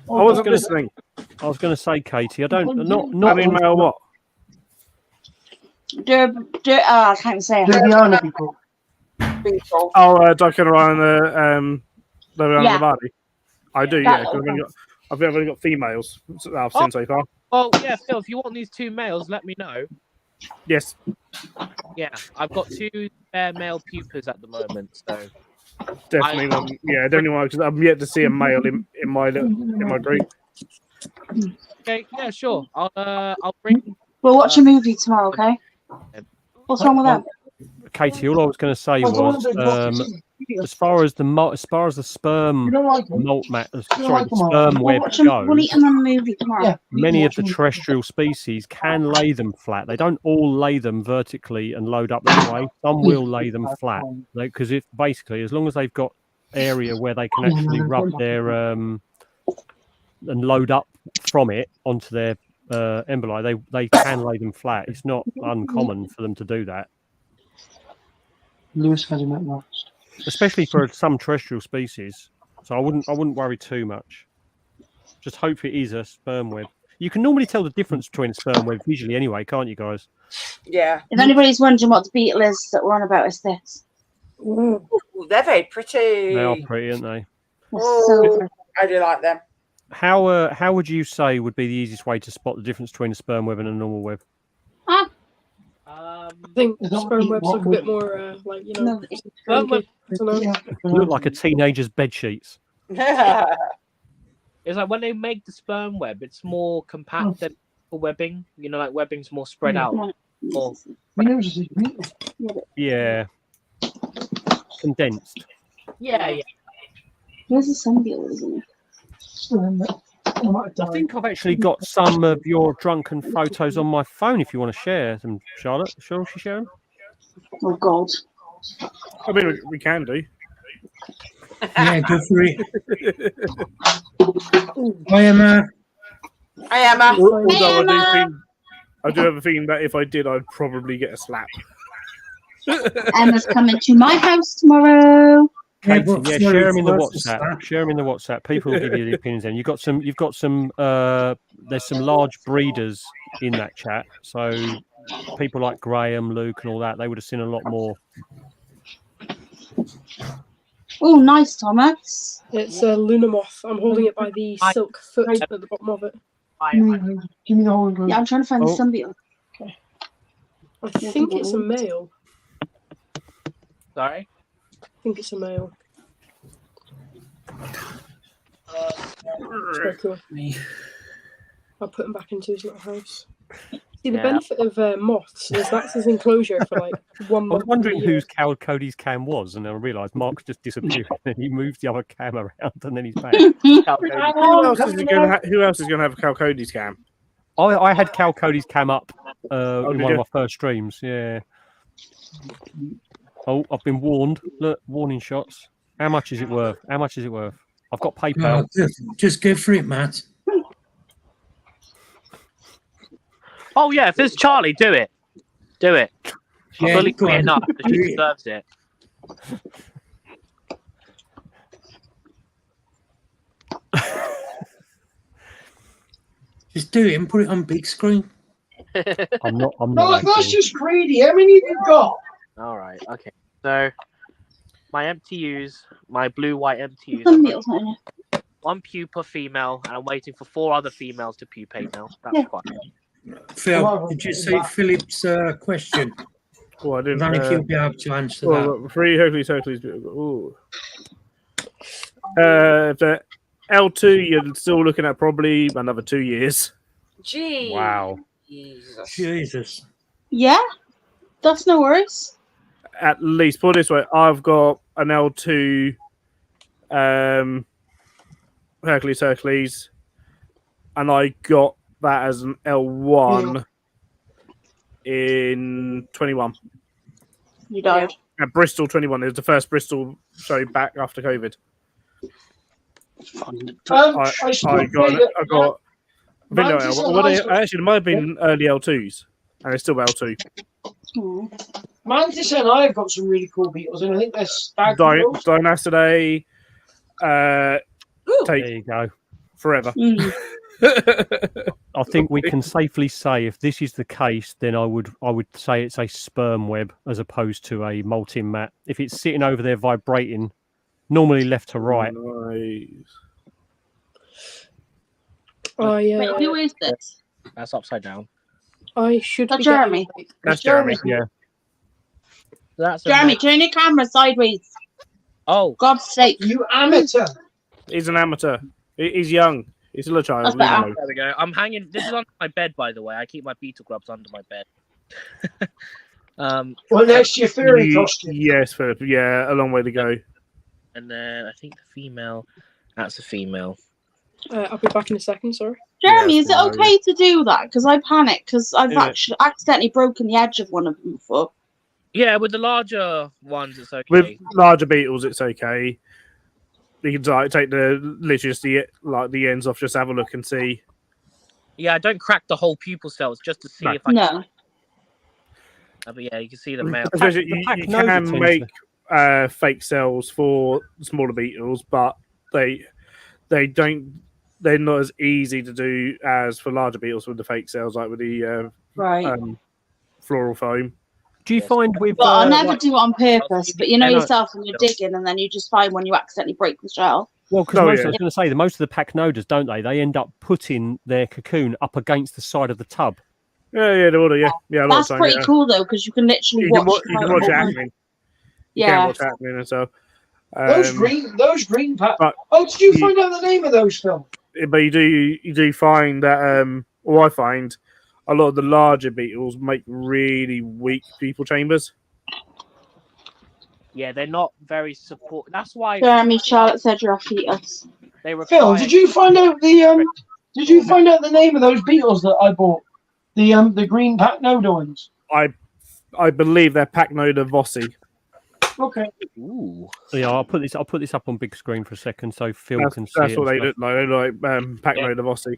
I wasn't listening. I was going to say, Katie, I don't. Not. I mean, male what? I can't say it. Derbyana people. Oh, Duck and Ryan, Derbyana Yeah. Lavadi. I do, That yeah. 'Cause I've only got females that I've seen so far. Oh yeah, Phil. If you want these 2 males, let me know. Yes. Yeah, I've got 2 male pupas at the moment, so Definitely. Definitely want because I'm yet to see a male in my group. Okay, yeah, sure. I'll bring. We'll watch a movie tomorrow, okay? What's wrong with that? Katie, all I was going to say was, as far as the sperm sperm web We'll eat goes, them on the movie tomorrow. many of the terrestrial species can lay them flat. They don't all lay them vertically and load up that way. Some will lay them flat because if basically, as long as they've got area where they can actually rub their and load up from it onto their emboli, they can lay them flat. It's not uncommon for them to do that. Lewis had him at last. Especially for some terrestrial species. So I wouldn't worry too much. Just hope it is a sperm web. You can normally tell the difference between a sperm web visually anyway, can't you guys? Yeah. If anybody's wondering what the beetle is that we're on about, it's this. Ooh, they're very pretty. They are pretty, aren't they? Oh, I do like them. How would you say would be the easiest way to spot the difference between a sperm web and a normal web? I think sperm webs look a bit more like, you know, Sperm web Look like a teenager's bed sheets. It's like when they make the sperm web, it's more compact than webbing. You know, like webbing's more spread out. Yeah. Condensed. Yeah. There's a sunbeam, isn't it? I think I've actually got some of your drunken photos on my phone if you want to share them, Charlotte. Shall she share them? Oh, God. I mean, we can do. Yeah, go for it. Hi, Emma. Hi, Emma. Although I do have a feeling that if I did, I'd probably get a slap. Emma's coming to my house tomorrow. Katie, share them in the WhatsApp. Share them in the WhatsApp. People will give you the opinions. Then you've got some. There's some large breeders in that chat. So people like Graham, Luke, and all that, they would have seen a lot more. Oh, nice, Thomas. It's a Luna moth. I'm holding it by the silk foot at the bottom of it. Give me the whole group. Yeah, I'm trying to find the sunbeam. Okay. I think it's a male. Sorry? I think it's a male. It's very cool. I'll put him back into his little house. See, the benefit of moths is that's his enclosure for like 1 month. I was wondering whose Cody's cam was, and then I realised Mark's just disappeared, and he moved the other cam around, and then he's back. Who else is going to have a Cal Cody's cam? I had Cal Cody's cam up in one of my first streams. Yeah. Oh, I've been warned. Look, warning shots. How much is it worth? How much is it worth? I've got PayPal. No, just go for it, Matt. Oh yeah, if it's Charlie, do it. Do it. I'm Yeah, fully go on. enough. She Do it. deserves it. Just do it and put it on big screen. I'm not. No, that's just greedy. How many have you got? All right. Okay. So my MTUs, my blue-white MTUs. I've got 1 pupa female, and I'm waiting for 4 other females to pupate now. That's fine. Phil, did you see Philip's question? Oh, I didn't. I don't think he'll be able to answer that. 3 Hercules. Ooh. The L2, you're still looking at probably another 2 years. Gee. Wow. Jesus. Yeah, that's no worries. At least, put it this way, I've got an L2 Hercules, and I got that as an L1 in 21. You died. At Bristol 21. It was the first Bristol show back after COVID. I got actually, it might have been early L2s, and it's still L2. Mantis and I have got some really cool beetles, and I think they're stag beetles. Dynastidae, There you go. forever. I think we can safely say if this is the case, then I would say it's a sperm web as opposed to a molting mat. If it's sitting over there vibrating, normally left to right. Nice. Oh yeah. Wait, who is this? That's upside down. I should That be Jeremy? getting, That's Jeremy. Yeah. That's a Jeremy, nice- turn your camera sideways. Oh, God's sake. You amateur. He's an amateur. He's young. He's still a child. That's Leave him better. alone. There we go. I'm hanging. This is under my bed, by the way. I keep my beetle grubs under my bed. Well, next to your fairy costume. Yes, Philip. Yeah, a long way to go. And then I think the female. That's a female. I'll be back in a second. Sorry. Jeremy, Yeah, is it no, okay to do that? Because I panicked because I've Is it? actually accidentally broken the edge of one of them before. Yeah, with the larger ones, it's okay. With larger beetles, it's okay. You can like, take literally just the ends off, just have a look and see. Yeah, I don't crack the whole pupil cells just to see No. if I. No. But yeah, you can see the male. Especially, The you pack can nose make fake cells for smaller beetles, but they don't. They're not as easy to do as for larger beetles with the fake cells, like with the Right. floral foam. Do you find with? But I never like- do it on purpose. But you know I know. yourself when you're digging and then you just find when you accidentally break the shell. Well, because Oh, I was yeah. going to say, most of the pachnodas, don't they? They end up putting their cocoon up against the side of the tub. Yeah, the order, yeah. A lot That's of time, pretty yeah. cool though, because you can literally You can watch. watch it happening. You can Yeah. watch it happening and so. Those green pack. but Oh, did you you- find out the name of those, Phil? But you do find that or I find a lot of the larger beetles make really weak pupil chambers. Yeah, they're not very support. That's why Jeremy, Charlotte said you're a fetus. they require. Phil, did you find out the Did you find out the name of those beetles that I bought? The green Pachnoda ones. I believe they're Pachnoda vossi. Okay. Ooh. Yeah, I'll put this up on big screen for a second so Phil can see That's it. what they and look like. They look like Pachnoda vossi.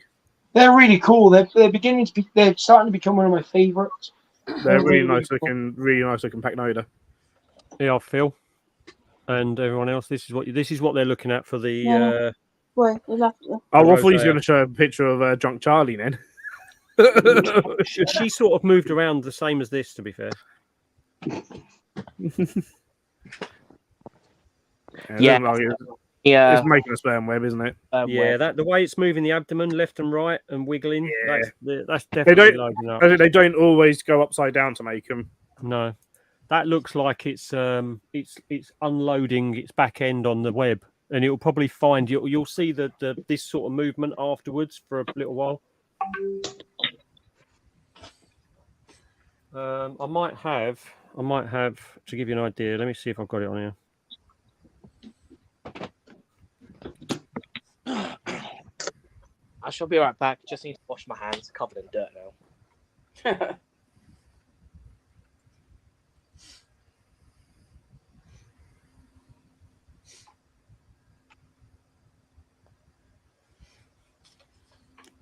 They're really cool. They're beginning to be. They're starting to become one of my favourites. They're really nice looking Pachnoda. Yeah, Phil and everyone else. This is what they're looking at for the. Yeah. Boy, we left it. Oh, I thought he was Rosea. going to show a picture of Drunk Charlie then. She sort of moved around the same as this, to be fair. Yeah. It's making a sperm web, isn't it? Yeah, that the way it's moving the abdomen left and right and wiggling. Yeah. That's They definitely don't. loading up. They don't always go upside down to make them. No, that looks like it's unloading its back end on the web, and it will probably find you'll see this sort of movement afterwards for a little while. I might have to give you an idea. Let me see if I've got it on here. I shall be right back. Just need to wash my hands. Covered in dirt now.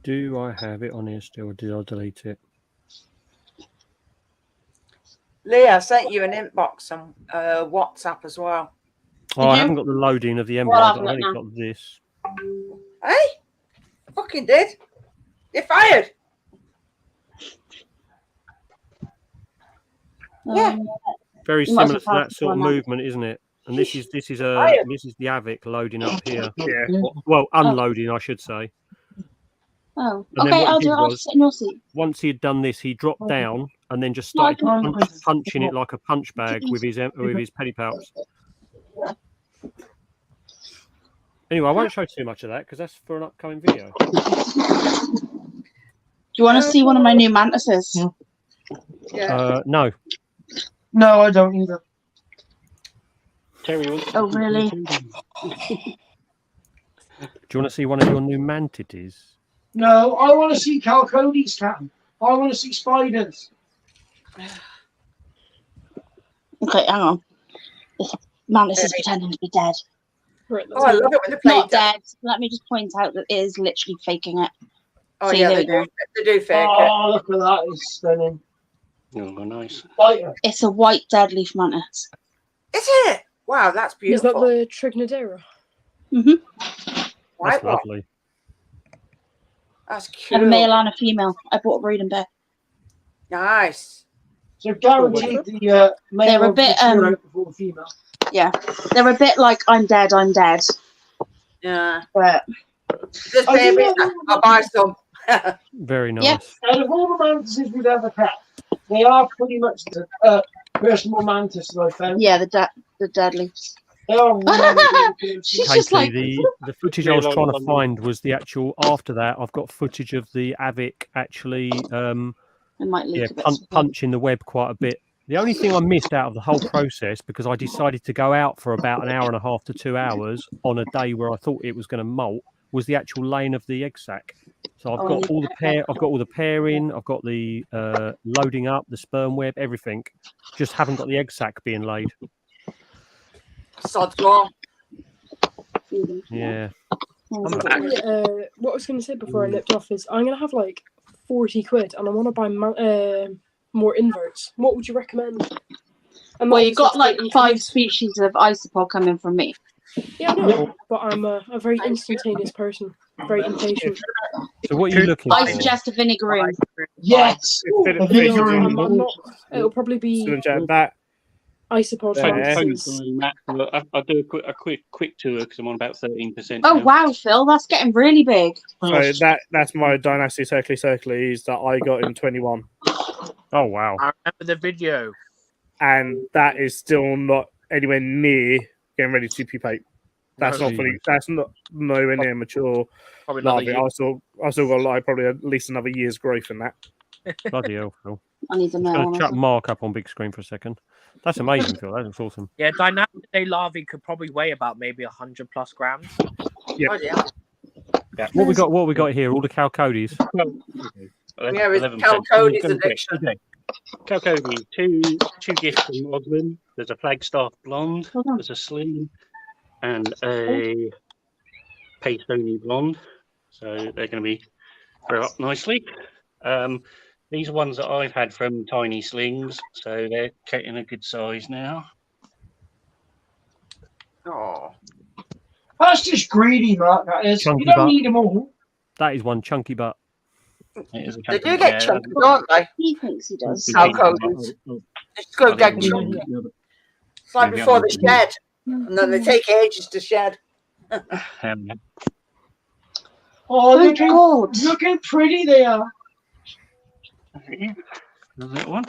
Do I have it on here still, or did I delete it? Lee, I sent you an inbox on WhatsApp as well. Oh, I haven't got the loading of the envelope. I've only got this. Hey, I fucking did. You're fired. Yeah. Very You must similar to have that had sort of one, movement, isn't it? And this is the Avic loading up here. Yeah. Well, unloading, I should say. Oh, And then okay, what I'll he do did it. I'll was- just sit in your seat. Once he had done this, he dropped down and then just No, I started can't. punching it like a punch bag with his pedipalps. Anyway, I won't show too much of that because that's for an upcoming video. Do you want to see one of my new mantises? Yeah. No. No, I don't either. Terry, Oh, really? Do you want to see one of your new mantises? No, I want to see Calcodes, Captain. I want to see spiders. Okay, hang on. This mantis is pretending to be dead. Right, Oh, I love it when they play Not dead. Let me just point out that it is literally faking it. Oh, See, yeah, there they we go. do fake it. Oh, look at that. It's stunning. Oh, nice. Spider. It's a white dead leaf mantis. Is it? Wow, that's Is that beautiful. the Trignodera? Mm-hmm. White That's one. lovely. That's I have cool. a male and a female. I bought a breeding pair. Nice. So guaranteed the male They're a will bit, mature out before the female. Yeah, they're a bit like I'm dead, Yeah. but Just baby, I'll buy some. Very nice. Yeah. Out of all the mantises we've ever had, they are pretty much the personal mantis that I found. Yeah, the deadly. They are really She's Katie, just like the footage I was trying to find was the actual. After that, I've got footage of the Avic actually, it might leak a bit. punching the web quite a bit. The only thing I missed out of the whole process, because I decided to go out for about an hour and a half to 2 hours on a day where I thought it was going to molt, was the actual laying of the egg sac. So I've got all the pairing, I've got the loading up, the sperm web, everything. Just haven't got the egg sac being laid. Sod's law. Yeah. What I was going to say before I nipped off is I'm going to have like 40 quid and I want to buy more inverts. What would you recommend? Well, you got like 5 species of isopod coming from me. Yeah, I know, but I'm a very instantaneous person, very impatient. So what are you looking for? I suggest a vinegar. Yes, a vinegar. I'm not. It'll probably be that. isopod mantises. I'll do a quick tour because I'm on about 13%. Oh now. wow, Phil, that's getting really big. So that's my Dynasty Circles that I got in 21. Oh wow! I remember the video, and that is still not anywhere near getting ready to pupate. That's No, not fully. That's not nowhere near mature. Probably another larvae. year. I still got like probably at least another year's growth in that. Bloody hell, Phil. I need to know. I'm going to chuck Mark up on big screen for a second. That's amazing, Phil. That's awesome. Yeah, dynamic day larvae could probably weigh about maybe 100 plus grams. Yep. Oh, yeah. Yeah. What we got here? All the Calcodis. Yeah, it's Calcody's addiction. Okay. Calcody, two gifts from Rodman. There's a Flagstaff blonde, there's a slim, and a Pastony blonde. So they're going to be grow up nicely. These are ones that I've had from Tiny Slings, so they're getting a good size now. Oh, that's just greedy, Mark. That is. Chunky You don't butt. need them all. That is one chunky butt. they do get chunky, don't they? He thinks he does. Calcody's. Just go get chunky. It's like before they shed, and then they take ages to shed. Oh, look how pretty they are. The little one.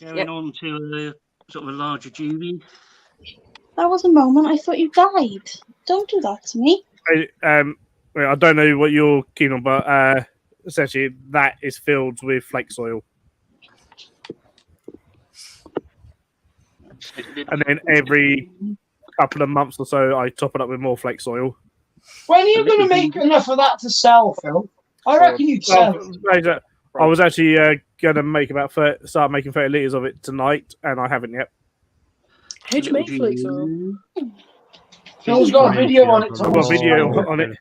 Going on to a sort of a larger Judy. That was a moment I thought you died. Don't do that to me. I don't know what you're keen on, but essentially that is filled with flake soil. And then every couple of months or so, I top it up with more flake soil. When are you going to make enough of that to sell, Phil? I reckon you'd sell it. I was actually going to start making 30 litres of it tonight, and I haven't yet. How'd you make flake soil? Phil's got a video on it. I've got a video on it.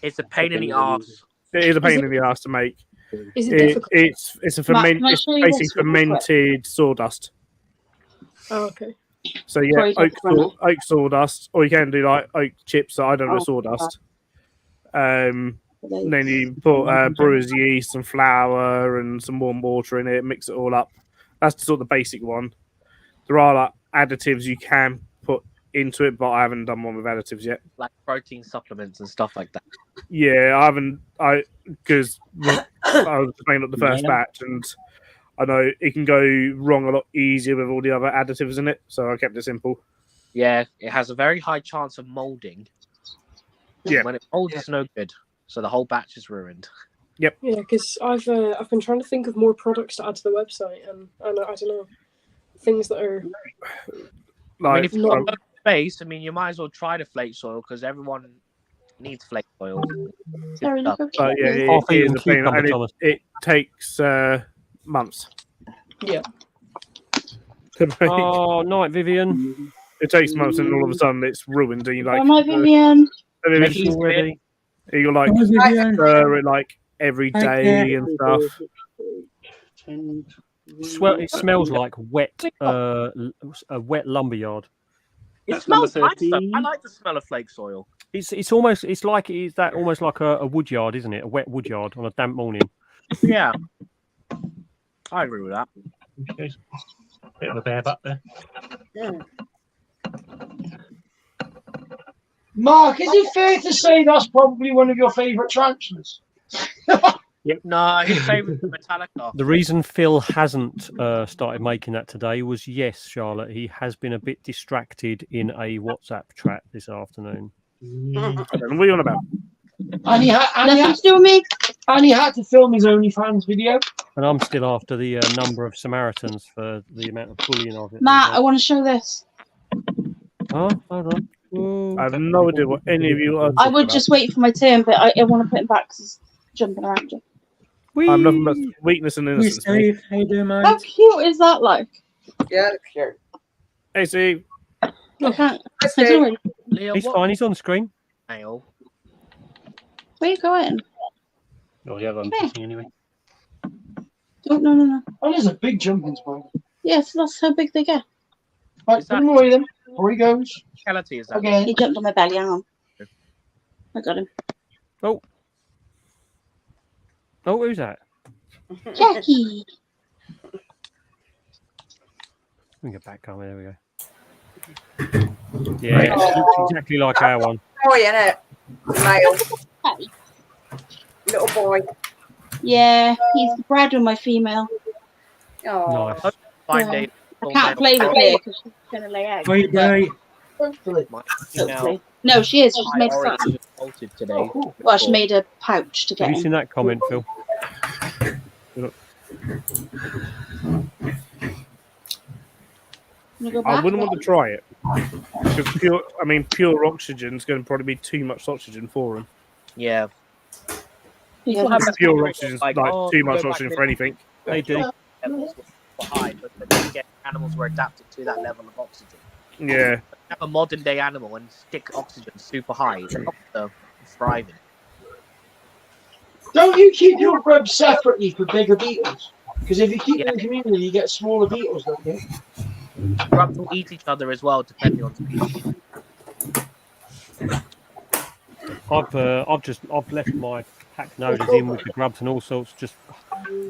It's a pain in the arse. It is a pain in the ass to make. Is it difficult? It's basically fermented sawdust. Oh, okay. So yeah, oak sawdust, or you can do like oak chips that I don't know sawdust. And then you put brewer's yeast, some flour, and some warm water in it. Mix it all up. That's sort of the basic one. There are like additives you can put into it, but I haven't done one with additives yet. Like protein supplements and stuff like that. Yeah, I haven't. Because I was playing up the first batch, and I know it can go wrong a lot easier with all the other additives in it, so I kept it simple. Yeah, it has a very high chance of molding. Yeah, when it molds, it's no good. So the whole batch is ruined. Yep. Yeah, because I've been trying to think of more products to add to the website, and I don't know, things that are like. If you've got space, I mean, you might as well try the flake soil because everyone needs flake soil. It takes months. Yeah. Oh, night, Vivian. It takes months, and all of a sudden it's ruined. And you like, night, Vivian. Already. You like stir it like every day and stuff. It smells like wet, a wet lumberyard. It smells nice though. I like the smell of flake soil. It's almost like a wood yard, isn't it? A wet wood yard on a damp morning. Yeah, I agree with that. Bit of a bare butt there. Yeah. Mark, is it fair to say that's probably one of your favourite tarantulas? Yep. No, his favourite Metallica. The reason Phil hasn't started making that today was, yes, Charlotte, he has been a bit distracted in a WhatsApp chat this afternoon. What are you on about? And he had Nothing to do with me. And he had to film his OnlyFans video. And I'm still after the number of Samaritans for the amount of bullying of it. Matt, I want to show this. Oh, hold on. Ooh. I have no idea what any of you are I would just wait for my turn, but I want to put him back because he's jumping around you. I'm nothing but weakness and innocence. Steve, how you doing, mate? How cute is that, like? Yeah, cute. Hey, Steve. I can't. I do already. Leo, He's what fine, he's on the screen. male? Where are you going? Oh, yeah, I'm Hey. pissing anyway. Oh, no. Oh, there's a big jumping spider. Yes, that's how big they get. Right, put him away then. Before he goes. Reality is that? Okay. He jumped on my belly. Hang on. I got him. Oh, who's that? Jackie. Let me get back on. There we go. Yeah, it looks exactly like our one. Boy, innit? Male. Little boy. Yeah, he's bred with my female. Oh. Nice. Fine Yeah. day. I can't play with her because she's going to lay eggs. Great day. Hopefully. Hopefully. No, she is. She's made fat. Bolted today. Oh, cool. Well, she made a pouch to Have get you in. seen that comment, Phil? Go I back? wouldn't want to try it. Because pure oxygen is going to probably be too much oxygen for them. Yeah. People have have Pure oxygen is like oh, too much go back oxygen to- for anything. They do. Levels were high, but then again, animals were adapted to that level of oxygen. Yeah. Have a modern day animal and stick oxygen super high. It's not thriving. Don't you keep your grubs separately for bigger beetles? Because if you keep them in community, you get smaller beetles, don't you? Grubs will eat each other as well, depending on species. I've left my pack noders in with the grubs and all sorts.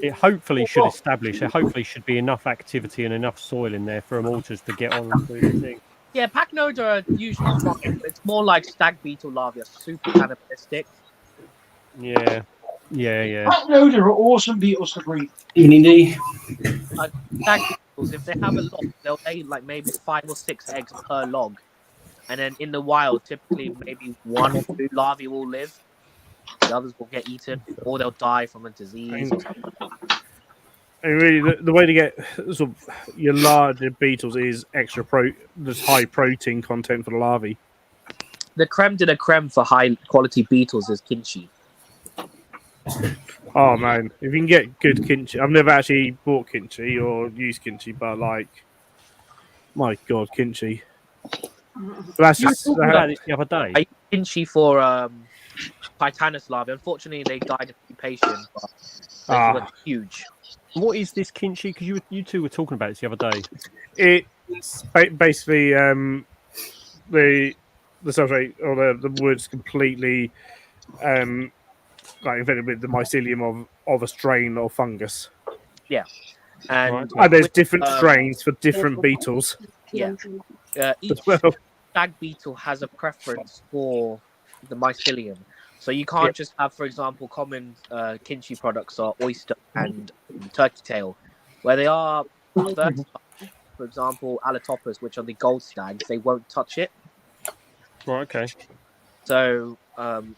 It hopefully should be enough activity and enough soil in there for them all just to get on and do the thing. Yeah, pack nodes are usually fine, but it's more like stag beetle larvae are super cannibalistic. Yeah. Pack noder are awesome beetles to breed. Indeed. Stag beetles, if they have a log, they'll lay like maybe 5 or 6 eggs per log. And then in the wild, typically maybe 1 or 2 larvae will live. The others will get eaten, or they'll die from a disease. And really, the way to get sort of your larger beetles is there's high protein content for the larvae. The creme de la creme for high quality beetles is kimchi. Oh man, if you can get good kimchi, I've never actually bought kimchi or used kimchi, but like, my god, kimchi. That's You just talked about this the other day. I used kimchi for Titanus larvae. Unfortunately, they died of occupation, but they were huge. What is this kimchi? Because you two were talking about this the other day. It's basically the substrate or the wood's completely like infected with the mycelium of a strain of fungus. Yeah, and there's different strains for different beetles. Yeah, each stag beetle has a preference for the mycelium. So you can't just have, for example, common kimchi products are oyster and turkey tail, where they are versatile. For example, allotoppers, which are the gold stags, they won't touch it. Right. Okay. So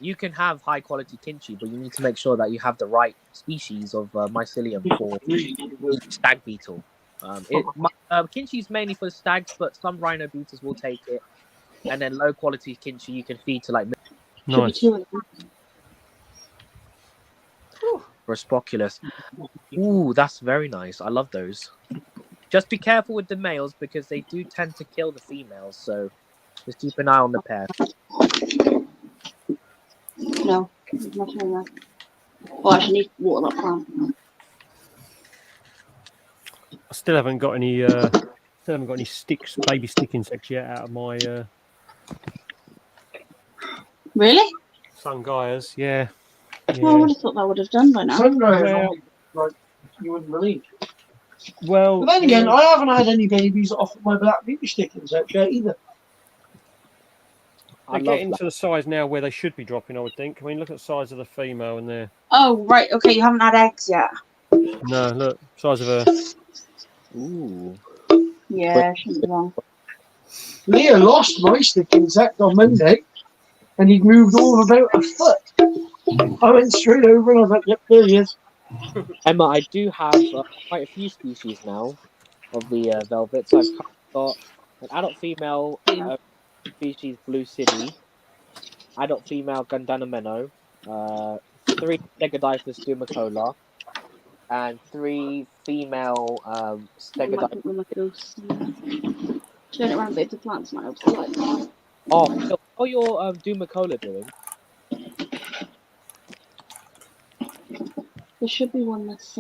you can have high quality kimchi, but you need to make sure that you have the right species of mycelium for each stag beetle. Kimchi is mainly for stags, but some rhino beetles will take it. And then low quality kimchi you can feed to like nice. Raspoculus. Ooh, that's very nice. I love those. Just be careful with the males because they do tend to kill the females. So just keep an eye on the pair. No, there's nothing in there. Oh, I actually need to water that plant. I still haven't got any. Sticks, baby stick insects yet out of my. Really? Sungaias, yeah. Oh, I would have thought that would have done by now. Sungaias, like you wouldn't believe. Well, but then again, I haven't had any babies off of my black beauty stick insect yet either. They're getting to the size now where they should be dropping, I would think. I mean, look at the size of the female in there. Oh, right. Okay, you haven't had eggs yet. No, look, size of her. Ooh. Yeah, shouldn't be wrong. Leah lost my stick insect on Monday, and he'd moved all of about a foot. I went straight over and I was like, yep, there he is. Emma, I do have quite a few species now of the velvets. I've got an adult female species Blue City, adult female Gandanameno, 3 Stegodipus dumicola, and 3 female Stegodipus. Turn it around a bit if the plant's not up to the light. Oh, Phil, how are your dumicola doing? There should be one that's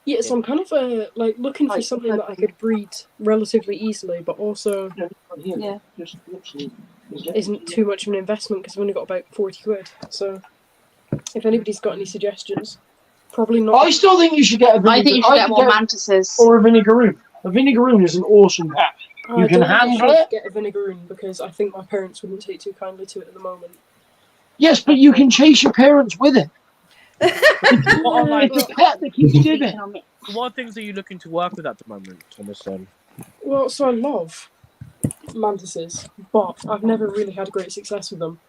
Yeah, so I'm kind of like looking for something that I could breed relatively easily, but also isn't too much of an investment because I've only got about 40 quid. So if anybody's got any suggestions, probably not. I still think you should get a vinegar. I think you should get more mantises. Or a vinegaroon. A vinegaroon is an awesome pet. You can handle it. Get a vinegaroon because I think my parents wouldn't take too kindly to it at the moment. Yes, but you can chase your parents with it. It's a pet that keeps giving. What things are you looking to work with at the moment, Thomas? Well, so I love mantises, but I've never really had great success with them.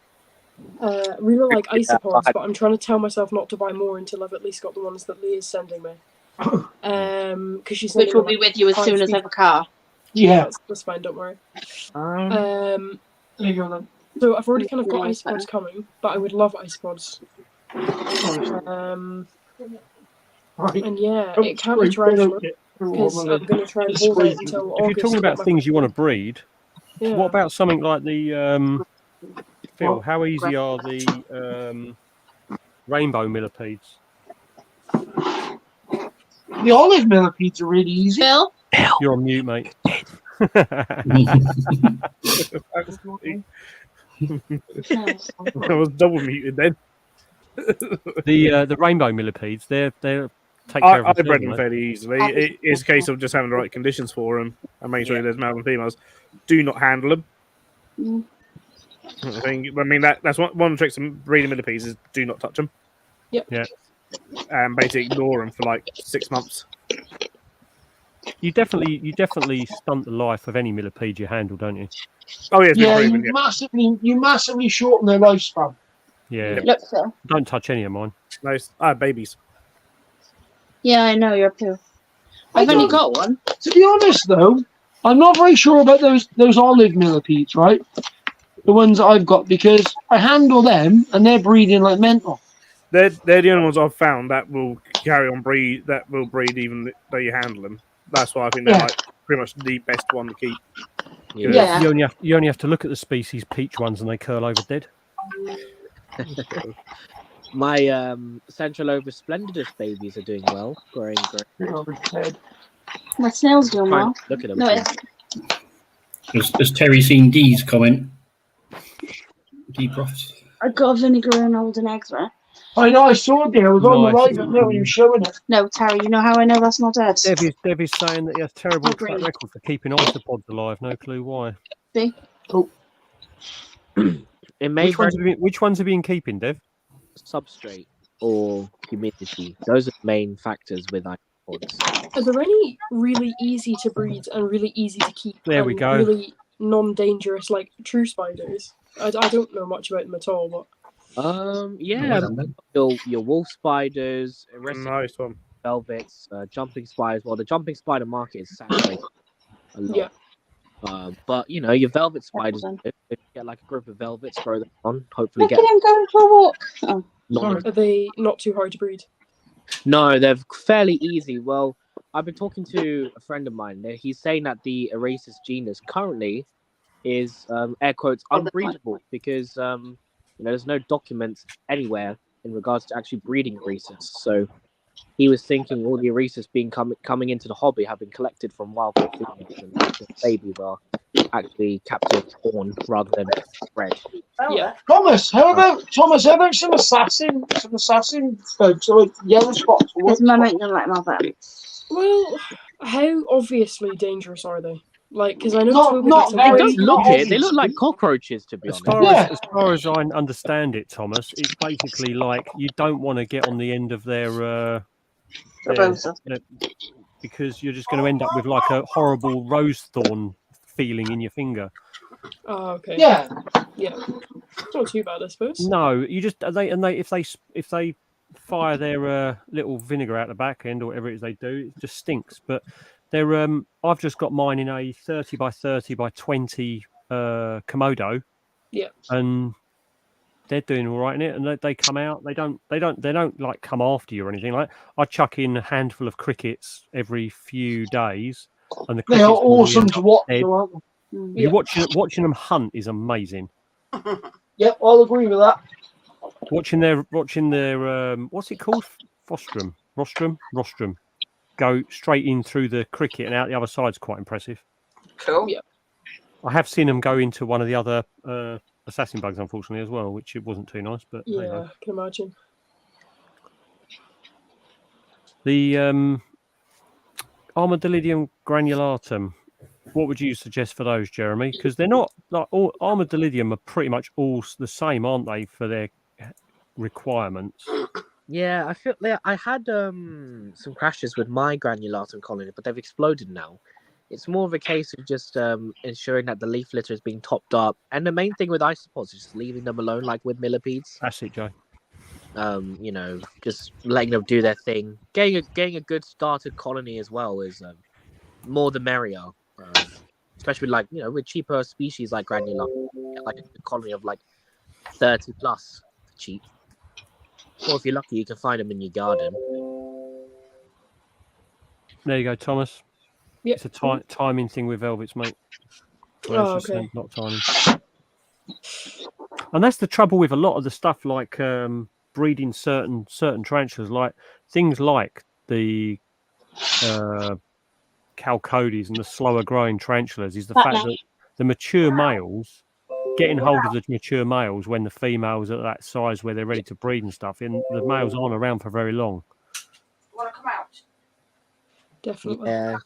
Really like isopods, but I'm trying to tell myself not to buy more until I've at least got the ones that Leah's sending me. Because she's which will be with you as soon as I have a car. Yeah, that's fine. Don't worry. So I've already kind of got isopods coming, but I would love isopods. And yeah, it can't be tarantula because I'm going to try and hold it until August. If you're talking about things you want to breed, what about something like the Phil? How easy are the rainbow millipedes? The olive millipedes are really easy. Phil, you're on mute, mate. I was double muted then. The rainbow millipedes, they're take care of I themselves, bred them fairly easily. It's a case of just having the right conditions for them and making sure there's males and females. Do not handle them. I mean that's one of the tricks of breeding millipedes is do not touch them. Yep. Yeah. And basically ignore them for like 6 months. You definitely stunt the life of any millipede you handle, don't you? Oh yeah, you massively shorten their lifespan. Yeah. Look, Phil. Don't touch any of mine. Nice. I have babies. Yeah, I know you're poo. I've only got one. To be honest, though, I'm not very sure about those olive millipedes, right? The ones that I've got, because I handle them and they're breeding like mental. They're the only ones I've found that will carry on breed. That will breed even though you handle them. That's why I think they're like pretty much the best one to keep. Yeah. You only have to look at the species peach ones and they curl over dead. My Central Over Splendidus babies are doing well, growing. My snail's doing well. Look at them. No, Has Terry seen Dee's comment? Deproft. I got a vinegaroon holding eggs, right? I know, I saw it there. I was on the live and you were showing it. No, Terry, you know how I know that's not dead? Debbie's saying that he has terrible track record for keeping isopods alive. No clue why. See? Oh. Which ones have you been keeping, Dev? Substrate or humidity. Those are the main factors with isopods. Are there any really easy to breed and really easy to keep? There we go. Really non-dangerous, like true spiders. I don't know much about them at all, but. Your wolf spiders, nice one. Velvets, jumping spiders. Well, the jumping spider market is saturated a lot. Yeah. But you know, your velvet spiders, if you get like a group of velvets, throw them on. Hopefully, Look at him going for a walk. Oh. Are they not too hard to breed? No, they're fairly easy. Well, I've been talking to a friend of mine. He's saying that the Erasus genus currently is air quotes unbreedable because there's no documents anywhere in regards to actually breeding Erasus. So he was thinking all the Erasus being coming into the hobby have been collected from wild females, and the babies are actually captive born rather than bred. Yeah. Thomas, how about some assassin folks, or like yellow spots? His mum ain't gonna let him have that. Well, how obviously dangerous are they? Like, because I know Not- Toby not did They very- don't something. look not it. They look like obviously. cockroaches, to be As honest. far Yeah. as far as I understand it, Thomas, it's basically like you don't want to get on the end of their because you're just going to end up with like a horrible rose thorn feeling in your finger. Oh, okay. Yeah. Yeah. It's not too bad, I suppose. No, you just if they fire their little vinegar out the back end or whatever it is they do, it just stinks. But they're I've just got mine in a 30 by 30 by 20 Komodo. Yeah. And they're doing all right in it, and they come out. They don't like come after you or anything. Like I chuck in a handful of crickets every few days, and the They are crickets normally awesome end to up watch, dead. though, aren't they? You watching them hunt is amazing. Yep, I'll agree with that. Watching their what's it called? Rostrum. Go straight in through the cricket and out the other side's quite impressive. Cool. Yeah. I have seen them go into one of the other assassin bugs, unfortunately, as well, which it wasn't too nice. But Yeah, hey ho. I can imagine. The Armadillidium granulatum. What would you suggest for those, Jeremy? Because they're not like all Armadillidium are pretty much all the same, aren't they, for their requirements? Yeah, I feel like I had some crashes with my granulatum colony, but they've exploded now. It's more of a case of just ensuring that the leaf litter is being topped up, and the main thing with isopods is just leaving them alone, like with millipedes. That's it, Joe. You know, just letting them do their thing. Getting a good started colony as well is more the merrier. Especially like with cheaper species like granula, like a colony of like 30 plus cheap. Or if you're lucky, you can find them in your garden. There you go, Thomas. Yep. It's a timing thing with velvets, mate. Oh, okay. Not timing. And that's the trouble with a lot of the stuff like breeding certain tarantulas, like things like the Calcodes and the slower growing tarantulas, is the fact that the mature males, getting hold of the mature males when the females are at that size where they're ready to breed and stuff, and the males aren't around for very long. Want to come out? Definitely. Yeah,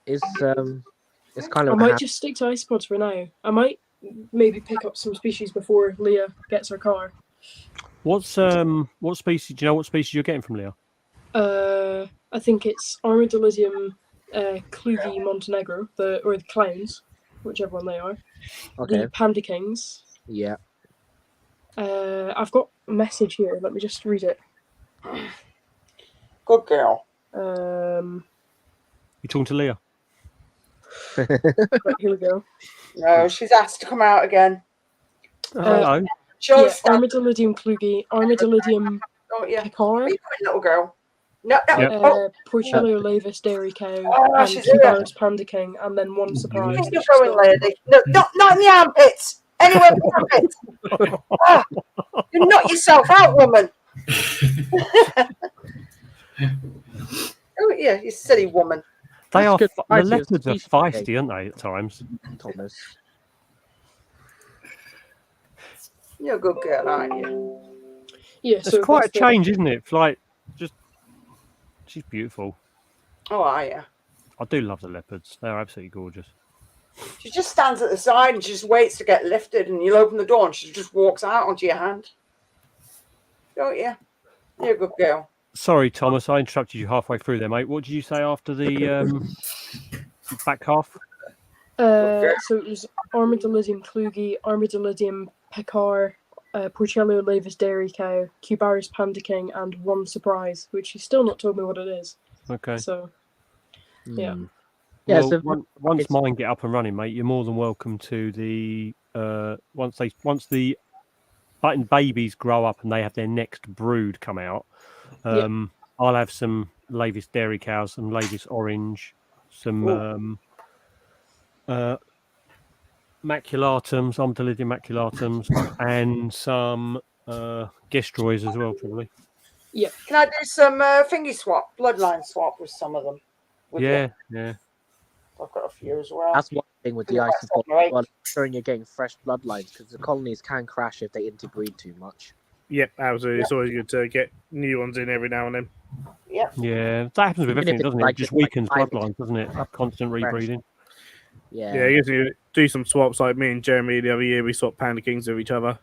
it's kind I of. might just stick to isopods for now. I might maybe pick up some species before Leah gets her car. What species? Do you know what species you're getting from Leah? I think it's Armadillidium Klugi Montenegro, or the clowns, whichever one they are. Okay. The Panda Kings. Yeah. I've got a message here. Let me just read it. Good girl. You talking to Leah? Right, here we go. No, she's asked to come out again. Hello. Yeah, Armadillidium Klugi, Armadillidium Picard, little girl. No, Porcellio Lavis Dairy Cow, and she's Cubaris Panda King, and then one surprise. Where you going, lady? No, not in the armpits. Anywhere but the armpits. Ah, you knock yourself out, woman. Oh yeah, you silly woman. They are. good The variety of leopards are species, feisty, aren't they? At times. Thomas. You're a good girl, aren't you? Yeah, It's so quite a that's the- change, isn't it? Like, just she's beautiful. Oh, are you? I do love the leopards. They're absolutely gorgeous. She just stands at the side and she just waits to get lifted, and you'll open the door and she just walks out onto your hand. Don't you? You're a good girl. Sorry, Thomas, I interrupted you halfway through there, mate. What did you say after the back half? So it was Armadillidium Klugi, Armadillidium Picard, Porcellio Lavis Dairy Cow, Cubaris Panda King, and one surprise, which he's still not told me what it is. Okay. So, yeah. Yeah, Well, so once mine get up and running, mate, you're more than welcome to the once the button babies grow up and they have their next brood come out. I'll have some Lavis Dairy Cows, some Lavis Orange, some Maculatums, Armadillidium Maculatums, and some Gestroys as well, probably. Yeah. Can I do some finger swap, bloodline swap with some of them? Yeah. I've got a few as well. that's one thing with the Yeah, isopod. right. Well, ensuring you're getting fresh bloodlines because the colonies can crash if they interbreed too much. Yep, absolutely. It's always good to get new ones in every now and then. Yep. Yeah, that happens with Even if everything, it's doesn't it? like It just just like weakens 5 bloodlines, doesn't it? Constant fresh. rebreeding. Yeah, I guess you do some swaps like me and Jeremy the other year. We swapped Panda Kings with each other.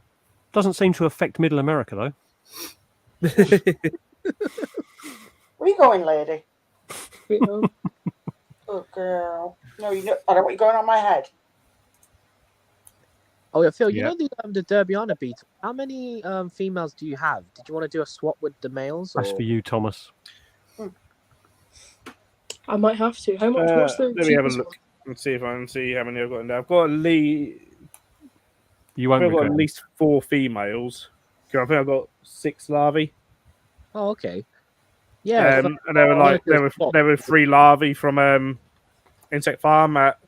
Doesn't seem to affect Middle America though. Where are you going, lady? Oh, girl. No, you know, I don't want you going on my head. Oh yeah, Phil. You know the Derbyana beetle. How many females do you have? Did you want to do a swap with the males? That's for you, Thomas. I might have to. How much? What's the Let me have a cheapest look one? and see if I can see how many I've got in there. I've got at least. You won't I've got regret at least 4 females. I think I've got 6 larvae. Oh, okay. Yeah, and there were there were 3 larvae from Insect Farm at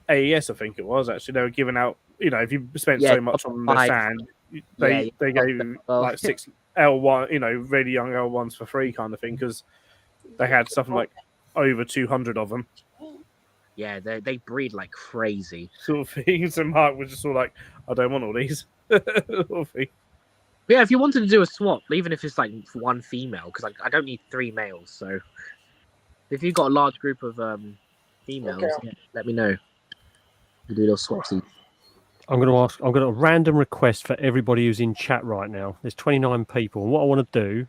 AES, I think it was. Actually, they were giving out. You know, if you spent so much on the sand, they gave like 6 L1. You know, really young L1s for free, kind of thing, because they had something like over 200 of them. Yeah, they breed like crazy. Sort of things. And Mark was just all like, I don't want all these. Yeah, if you wanted to do a swap, even if it's like 1 female, because I don't need 3 males. So if you've got a large group of females, let me know. We'll do a little swapsy. I'm going to ask. I'm going to random request for everybody who's in chat right now. There's 29 people, and what I want to do,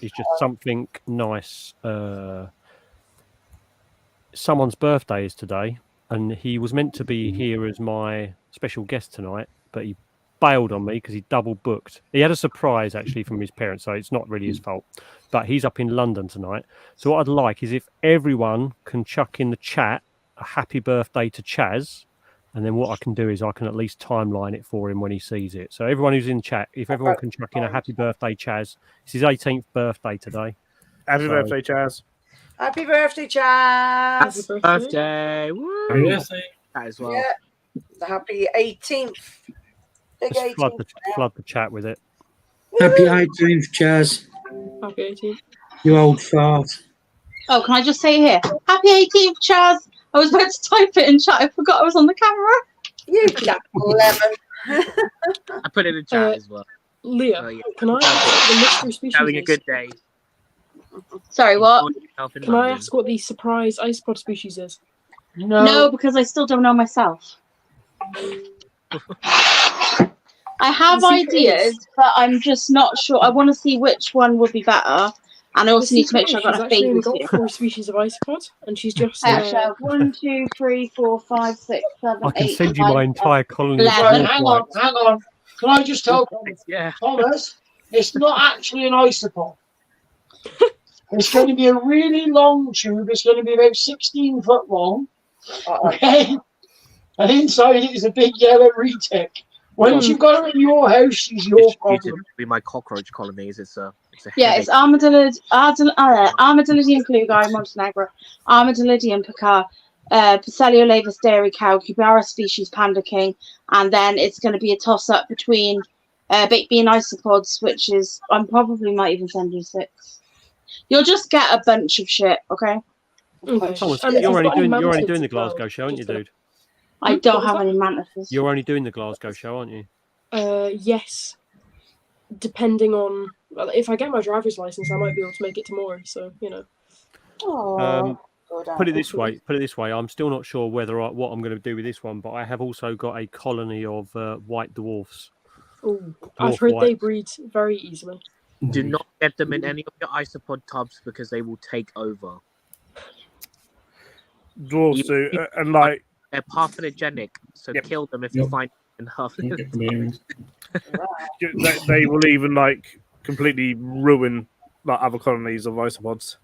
is just something nice. Someone's birthday is today, and he was meant to be here as my special guest tonight, but he bailed on me because he double booked. He had a surprise actually from his parents, so it's not really his fault. But he's up in London tonight. So what I'd like is if everyone can chuck in the chat a happy birthday to Chaz, and then what I can do is I can at least timeline it for him when he sees it. So everyone who's in chat, if everyone can chuck in a happy birthday, Chaz. It's his 18th birthday today. Happy birthday, Chaz. Happy birthday, Chaz. Happy birthday. Woo. Happy birthday. That as well. Yeah. The happy 18th. Big Just 18th. flood the chat with it. Happy 18th, Chaz. Happy 18th. You old fart. Oh, can I just say here? Happy 18th, Chaz. I was about to type it in chat. I forgot I was on the camera. You jack lemon. I put it in chat as well. Leah, can I ask what the mystery species Having a is? good day. Sorry, what? Can I ask what the surprise isopod species is? No, because I still don't know myself. I have ideas, but I'm just not sure. I want to see which one would be better. And I also need to make sure I've got enough She's babies got here. 4 species of isopod, and she's just. I actually have 1, 2, 3, 4, 5, 6, 7, I can 8, send you 9, my entire colony. Of Right, dwarf hang whites. on. Can I just tell Thomas, it's not actually an isopod. It's going to be a really long tube. It's going to be about 16 foot long. Okay? And inside it is a big yellow retic. Once you've got it in your house, she's your problem. Be my cockroach colonies. It's a it's Armadillidium clugi, Montenegro, Armadillidium picar, Paceliolavis dairy cow, Cubara species panda king, and then it's going to be a toss up between baked bean isopods, which is I probably might even send you 6. You'll just get a bunch of shit, okay? Thomas, you're only doing the Glasgow show, aren't you, dude? I don't have any mantises. You're only doing the Glasgow show, aren't you? Yes. Depending on if I get my driver's license, I might be able to make it tomorrow. So you know. Put it this way. I'm still not sure what I'm going to do with this one, but I have also got a colony of white dwarfs. Oh, I've heard they breed very easily. Do not get them in any of your isopod tubs because they will take over. Dwarfs do, and like they're parthenogenic, so kill them if you find enough. They will even like completely ruin like other colonies of isopods.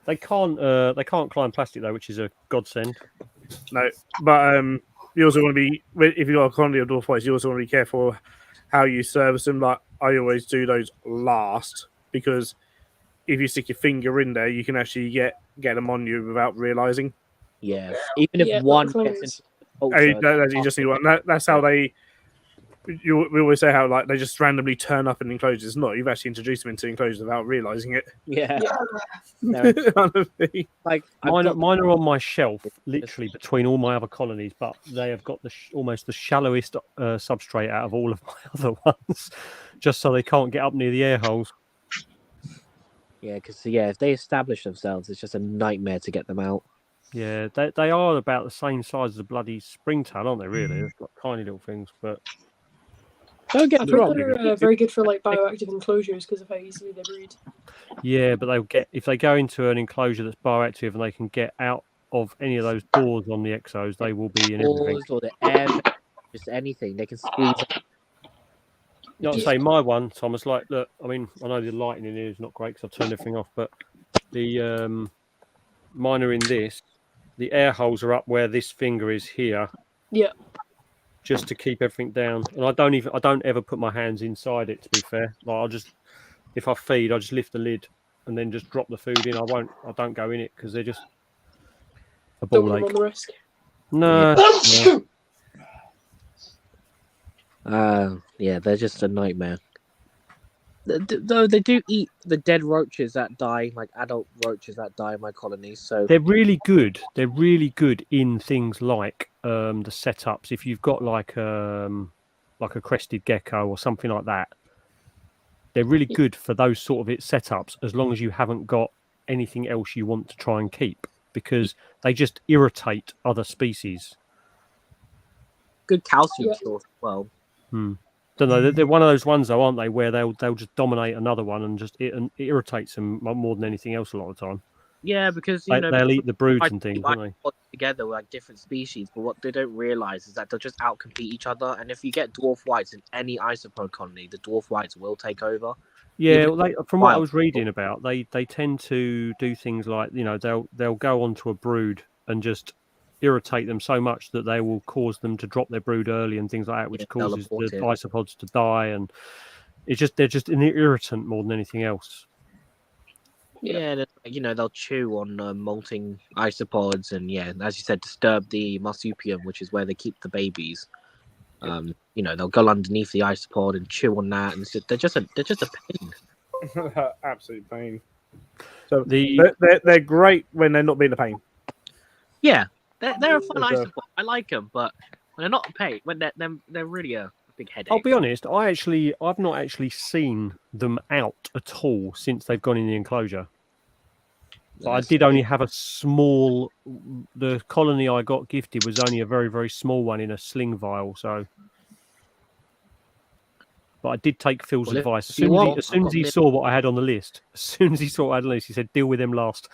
They can't climb plastic though, which is a godsend. No, but you also want to be if you've got a colony of dwarf whites, you also want to be careful how you service them. Like I always do those last because if you stick your finger in there, you can actually get them on you without realizing. Yeah, even if one gets into you just need one. That's how they. We always say how like they just randomly turn up in enclosures. It's not. You've actually introduced them into enclosures without realizing it. Yeah. Like mine are on my shelf, literally between all my other colonies, but they have got almost the shallowest substrate out of all of my other ones, just so they can't get up near the air holes. Yeah, because if they establish themselves, it's just a nightmare to get them out. Yeah, they are about the same size as a bloody springtail, aren't they? Really, they've got tiny little things, but don't get I've me heard wrong. they're very good for like bioactive enclosures because of how easily they breed. yeah, but they'll get if they go into an enclosure that's bioactive and they can get out of any of those doors on the exos, they will be in everything. Doors or the air, just anything they can squeeze. Not to say my one, Thomas. Like, look, I mean, I know the lighting in here is not great because I've turned everything off, but the mine are in this. The air holes are up where this finger is here. Yeah. Just to keep everything down, and I don't ever put my hands inside it. To be fair, like if I feed, I just lift the lid and then just drop the food in. I don't go in it because they're just a Don't ball want them ache. on the risk. No. Yeah, they're just a nightmare. Though they do eat the dead roaches that die, like adult roaches that die in my colonies. So they're really good. They're really good in things like the setups. If you've got like a crested gecko or something like that, they're really good for those sort of setups. As long as you haven't got anything else you want to try and keep, because they just irritate other species. Good calcium source as well. Don't know. They're one of those ones though, aren't they? Where they'll just dominate another one and it irritates them more than anything else a lot of the time. Yeah, because they'll eat the broods and things, don't they? Together with like different species, but what they don't realize is that they'll just outcompete each other. And if you get dwarf whites in any isopod colony, the dwarf whites will take over. Yeah, from what I was reading about, they tend to do things like they'll go onto a brood and just irritate them so much that they will cause them to drop their brood early and things like that, which causes the isopods to die. And they're just an irritant more than anything else. Yeah, they'll chew on molting isopods and as you said, disturb the marsupium, which is where they keep the babies. They'll go underneath the isopod and chew on that, and they're just a pain. Absolute pain. So they're great when they're not being a pain. Yeah, they're a fun isopod. I like them, but when they're not a pain, when they're really a big headache. I'll be honest. I've not actually seen them out at all since they've gone in the enclosure. But I did only have a small. The colony I got gifted was only a very, very small one in a sling vial. So, but I did take Phil's advice. As soon as he saw what I had on the list, he said, "Deal with them last."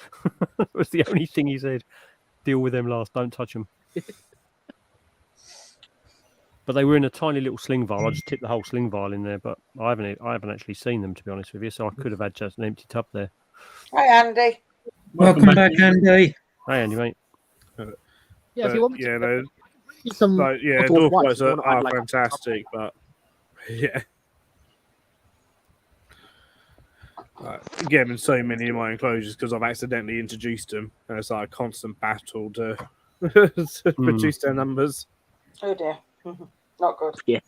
That was the only thing he said. Deal with them last. Don't touch them. But they were in a tiny little sling vial. I just tipped the whole sling vial in there, but I haven't actually seen them, to be honest with you. So I could have had just an empty tub there. Hi, Andy. Welcome back, Andy. Hi, Andy, mate. Yeah, if you want me to some dwarf whites are fantastic, but yeah. Get them in so many of my enclosures because I've accidentally introduced them, and it's like a constant battle to reduce their numbers. Oh dear. Not good. Yeah.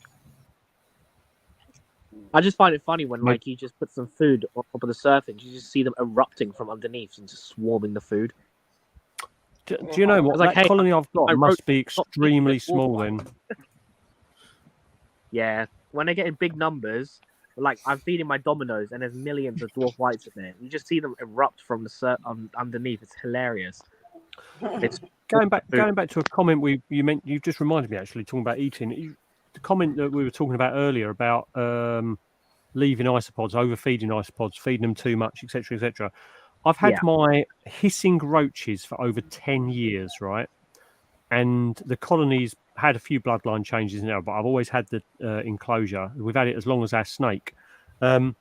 I just find it funny when you just put some food on top of the surface, you just see them erupting from underneath and just swarming the food. Do you know what? That colony I've got must be extremely small then. Yeah. When they get in big numbers, like I'm feeding my dominoes and there's millions of dwarf whites in there. You just see them erupt from the underneath. It's hilarious. It's going back to a comment you just reminded me actually talking about eating. The comment that we were talking about earlier about leaving isopods, overfeeding isopods, feeding them too much, etc., etc. I've had my hissing roaches for over 10 years, right? And the colony's had a few bloodline changes now, but I've always had the enclosure. We've had it as long as our snake. And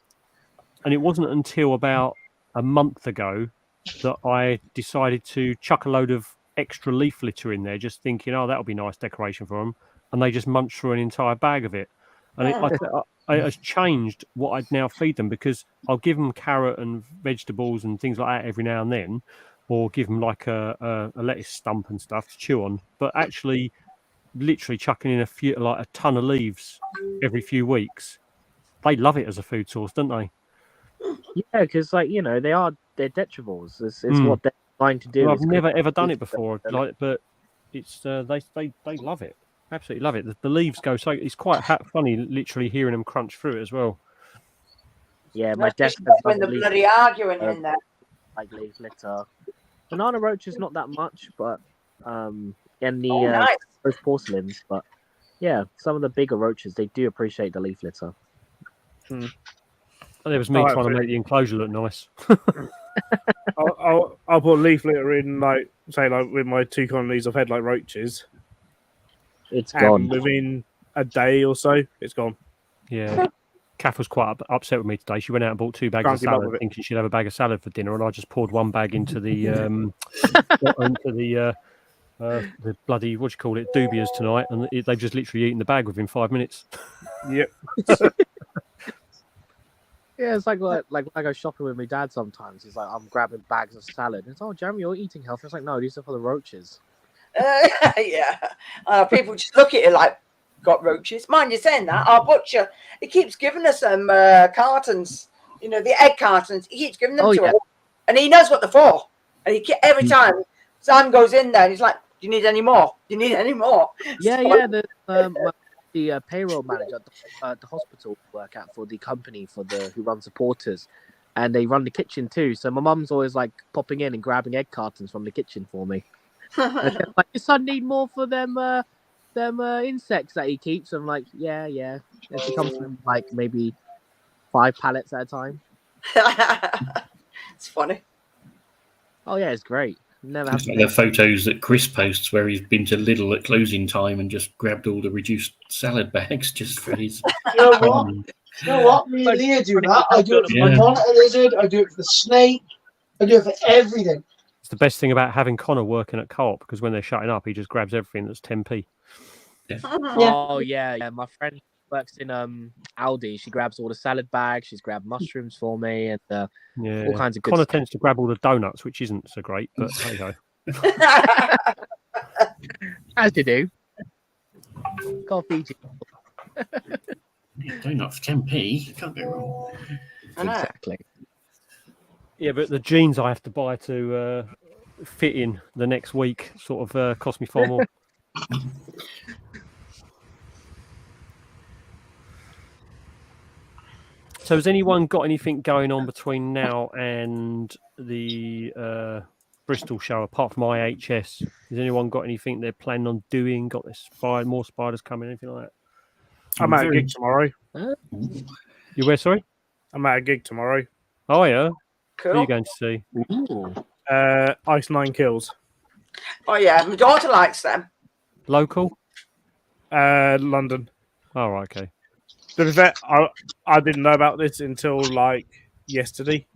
it wasn't until about a month ago that I decided to chuck a load of extra leaf litter in there, just thinking, that'll be nice decoration for them. And they just munched through an entire bag of it. And it has changed what I'd now feed them, because I'll give them carrot and vegetables and things like that every now and then, or give them like a lettuce stump and stuff to chew on. But actually, literally chucking in a ton of leaves every few weeks, they love it as a food source, don't they? Yeah, because they're detritivals. It's what they're trying to do. Well, I've never ever done it before, but it's they love it. Absolutely love it. The leaves go so. It's quite funny, literally hearing them crunch through it as well. Yeah, my desk when they're bloody arguing in there. Like leaf litter. Banana roaches not that much, but and the nice. roast porcelains, but yeah, some of the bigger roaches they do appreciate the leaf litter. And it was me trying to make the enclosure look nice. I'll put leaf litter in, like, say, like with my 2 colonies I've had like roaches. It's gone within a day or so. It's gone. Yeah. Kath was quite upset with me today. She went out and bought 2 bags of salad, thinking she'd have a bag of salad for dinner, and I just poured 1 bag into the the bloody, what do you call it, dubias tonight, and they've just literally eaten the bag within 5 minutes. Yep. Yeah, it's like when I go shopping with my dad sometimes. He's like, I'm grabbing bags of salad. It's, oh, Jeremy, you're eating healthy. It's like, no, these are for the roaches. Yeah. People just look at it like, got roaches. Mind you saying that, our butcher, he keeps giving us some cartons, the egg cartons. He keeps giving them to us. And he knows what they're for. And every time Sam goes in there and he's like, do you need any more? Do you need any more? Yeah. The payroll manager at the hospital work at for the company who runs the Porters, and they run the kitchen too. So my mum's always like popping in and grabbing egg cartons from the kitchen for me. Like, your son need more for them insects that he keeps. I'm like, yeah. And she comes from like maybe 5 pallets at a time. It's funny. Oh yeah, it's great. Never it's like the photos that Chris posts where he's been to Lidl at closing time and just grabbed all the reduced salad bags just for his. You know what? Me and Leah do that. I do it for my monitor lizard. I do it for the snake. I do it for everything. It's the best thing about having Connor working at Co-op, because when they're shutting up, he just grabs everything that's 10p. Yeah. Oh yeah. My friend works in Aldi. She grabs all the salad bags. She's grabbed mushrooms for me and all kinds of good Connor stuff. tends to grab all the donuts, which isn't so great, but there you go. As you do. Can't feed you. Donuts 10p. Can't go wrong. Exactly. Yeah, but the jeans I have to buy to fit in the next week sort of cost me far more. So has anyone got anything going on between now and the Bristol show, apart from IHS? Has anyone got anything they're planning on doing? Got this more spiders coming, anything like that? I'm at a gig tomorrow. You where, sorry? I'm at a gig tomorrow. Oh, yeah. Cool. Who are you going to see? Ice 9 Kills. Oh, yeah. My daughter likes them. Local? London. Oh, right, okay. To be fair, I didn't know about this until like yesterday.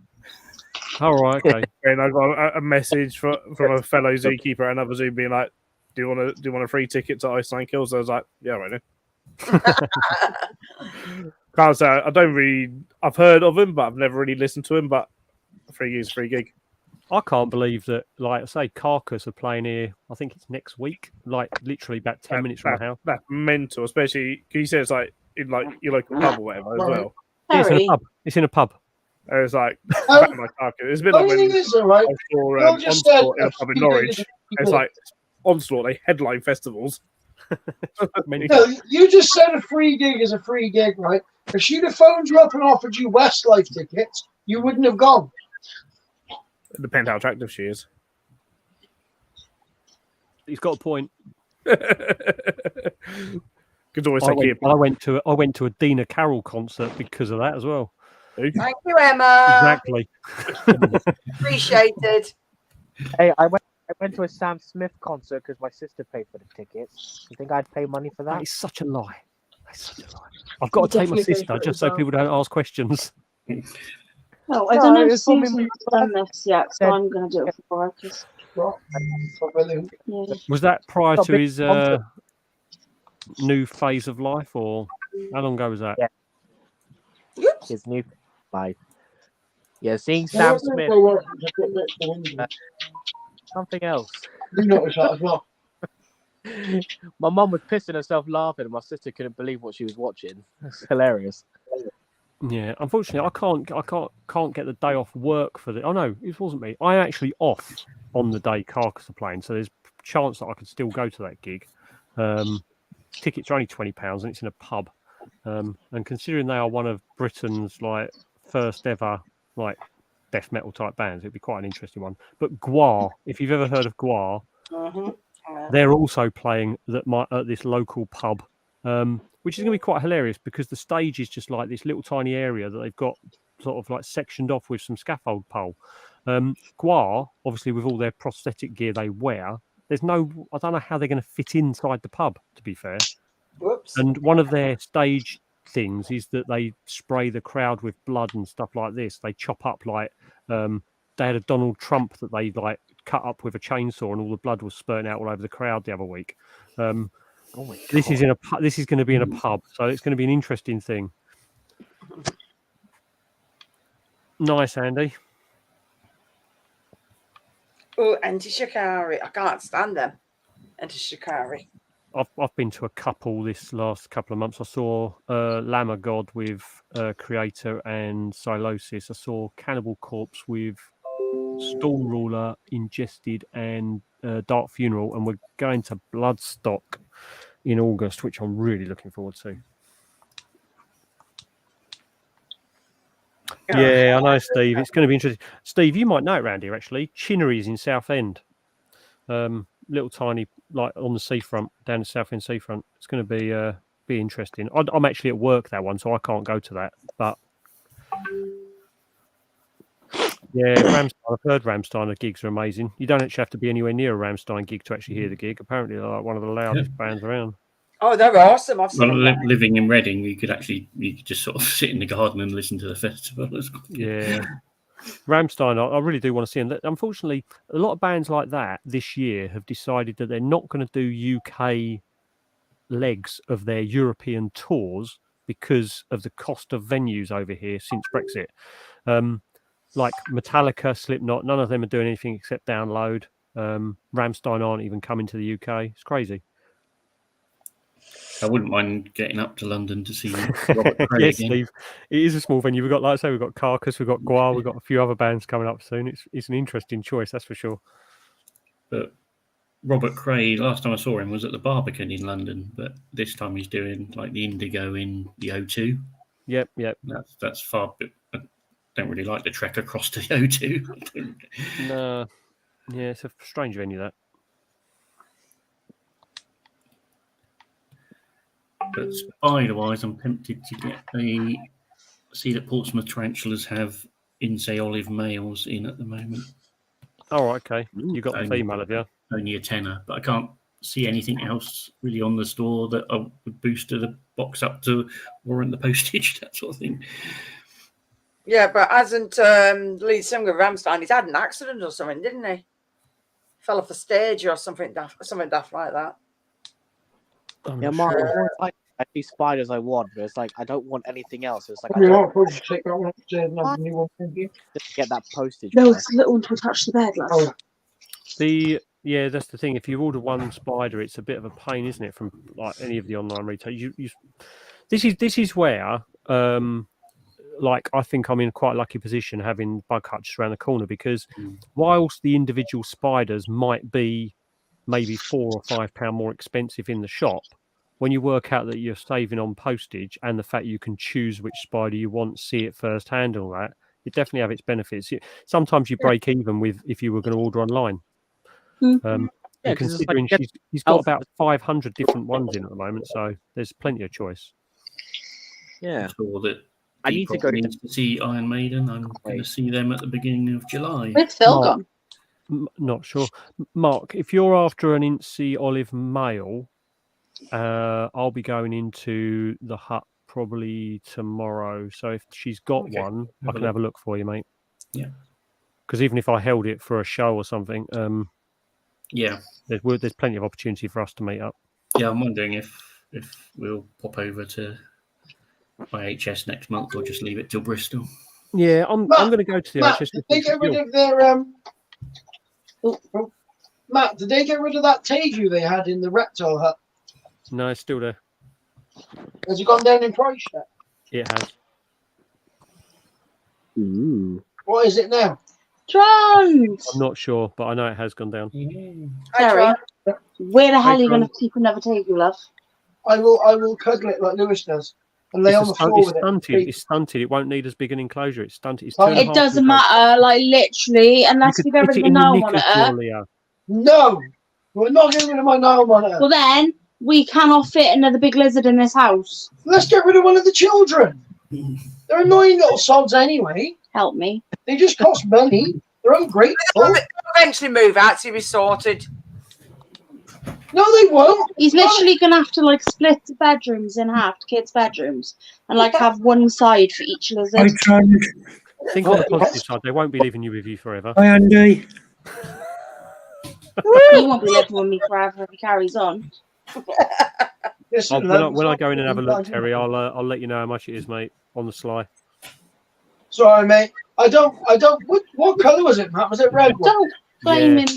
Oh, right, okay. And I got a message from a fellow zookeeper at another zoo being like, "Do you want a free ticket to Ice 9 Kills?" I was like, "Yeah, right now." Can't say I've heard of him, but I've never really listened to him. But free gig's free gig. I can't believe that, like I say, Carcass are playing here, I think it's next week, like literally about 10 minutes from the house. That's mental, especially because he says like in like your local pub or whatever as well. Yeah, it's in a pub. It's in a pub. And it's like back my Carcass. It's a bit like when I saw Onslaught in a pub in Norwich. It's like Onslaught, they headline festivals. No, you just said a free gig is a free gig, right? If she'd have phoned you up and offered you Westlife tickets, you wouldn't have gone. It depends how attractive she is. He's got a point. Could always I went to a Dina Carroll concert because of that as well. Thank you, Emma. Exactly. Appreciated. Hey, I went to a Sam Smith concert because my sister paid for the tickets. You think I'd pay money for that? That is such a lie. That's such a lie. I've got to take my sister just so people don't ask questions. No, I don't know if Susan's done this yet, so I'm going to do it for her. Was that prior to his new phase of life, or how long ago was that? Yeah. His new life. Yeah, seeing Sam Smith. Something else. You noticed that as well. My mum was pissing herself laughing, and my sister couldn't believe what she was watching. It's hilarious. Yeah, unfortunately, I can't get the day off work for the. Oh no, it wasn't me. I'm actually off on the day Carcass are playing, so there's a chance that I could still go to that gig. Tickets are only £20, and it's in a pub. And considering they are one of Britain's like first ever like death metal type bands. It'd be quite an interesting one. But Gwar, if you've ever heard of Gwar, they're also playing at this local pub, which is going to be quite hilarious because the stage is just like this little tiny area that they've got sort of like sectioned off with some scaffold pole. Gwar, obviously, with all their prosthetic gear they wear, I don't know how they're going to fit inside the pub, to be fair. Whoops. And one of their stage things is that they spray the crowd with blood and stuff like this. They chop up they had a Donald Trump that they like cut up with a chainsaw, and all the blood was spurting out all over the crowd the other week. This is going to be in a pub, so it's going to be an interesting thing. Nice, Andy. Oh, Anti-Shikari. I can't stand them. Anti-Shikari. I've been to a couple this last couple of months. I saw Lamb of God with Creator and Silosis. I saw Cannibal Corpse with Storm Ruler, Ingested, and Dark Funeral. And we're going to Bloodstock in August, which I'm really looking forward to. Yeah, I know, Steve. It's going to be interesting. Steve, you might know it around here, actually. Chinnery's in Southend. Little tiny, like on the seafront, down the Southend seafront. It's going to be interesting. I'm actually at work that one, so I can't go to that. But yeah, Rammstein. I've heard Rammstein gigs are amazing. You don't actually have to be anywhere near a Rammstein gig to actually hear the gig. Apparently, they're like one of the loudest bands around. Oh, they're awesome. I've seen them. Living in Reading, you could just sort of sit in the garden and listen to the festival. Yeah. Rammstein, I really do want to see them. Unfortunately, a lot of bands like that this year have decided that they're not going to do UK legs of their European tours because of the cost of venues over here since Brexit. Like Metallica, Slipknot, none of them are doing anything except download. Rammstein aren't even coming to the UK. It's crazy. I wouldn't mind getting up to London to see Robert Cray yes, again. Steve. It is a small venue. We've got, like I say, we've got Carcass, we've got Gwar, we've got a few other bands coming up soon. It's an interesting choice, that's for sure. But Robert Cray, last time I saw him was at the Barbican in London, but this time he's doing like the Indigo in the O2. Yep. That's far. But I don't really like the trek across to the O2. No, yeah, it's a strange venue that. But spider-wise, I'm tempted to see that Portsmouth Tarantulas have Insay Olive males in at the moment. Oh, okay. You got the female, have you? Only a tenner, but I can't see anything else really on the store that I would boost the box up to warrant the postage, that sort of thing. Yeah, but hasn't lead singer of Rammstein, he's had an accident or something, didn't he? Fell off the stage or something daft like that. Yeah, Mark, like actually spiders I want, but it's like I don't want anything else. It's like just take that one. Just get that postage. No, it's a little one to attach the bed, love. Yeah, that's the thing. If you order one spider, it's a bit of a pain, isn't it? From like any of the online retailers, this is where like I think I'm in quite a lucky position having bug hutch around the corner because whilst the individual spiders might be maybe £4 or £5 more expensive in the shop, when you work out that you're saving on postage and the fact you can choose which spider you want, see it firsthand, and all that, it definitely have its benefits. Sometimes you break even with if you were going to order online. Considering he's got about 500 different ones in at the moment, so there's plenty of choice. Yeah, sure that I need to go to see Iron Maiden. I'm going to see them at the beginning of July. Where's Phil gone? Not sure. Mark, if you're after an Incy Olive male, I'll be going into the hut probably tomorrow. So if she's got one, I can have a look for you, mate. Yeah. Because even if I held it for a show or something, there's plenty of opportunity for us to meet up. Yeah, I'm wondering if we'll pop over to IHS next month or just leave it till Bristol. Yeah, I'm going to go to the IHS. Did they get rid of their Matt, did they get rid of that Taview they had in the reptile hut? No, it's still there. Has it gone down in price yet? It has. Ooh. What is it now? Drones! I'm not sure, but I know it has gone down. Terry, where the hell are you going to keep another Taview, love? I will cuddle it like Lewis does. and lay on the floor with stunted. it. It's stunted. It won't need as big an enclosure. It's stunted. It's It doesn't matter, like literally, unless we get rid of the nail monitor. No, we're not getting rid of my nail monitor. Well, then we cannot fit another big lizard in this house. Let's get rid of one of the children. They're annoying little sods anyway. Help me. They just cost money. They're ungrateful. They'll eventually move out to be sorted. No, they won't. He's literally gonna have to like split the bedrooms in half, the kids' bedrooms, and like have one side for each lizard. I think on the positive side, they won't be leaving you with you forever. Hi, Andy. He won't be living with me forever if he carries on. When I go in and have a look, Terry, I'll let you know how much it is, mate, on the sly. Sorry, mate. I don't. What colour was it, Matt? Was it red one? Don't blame him.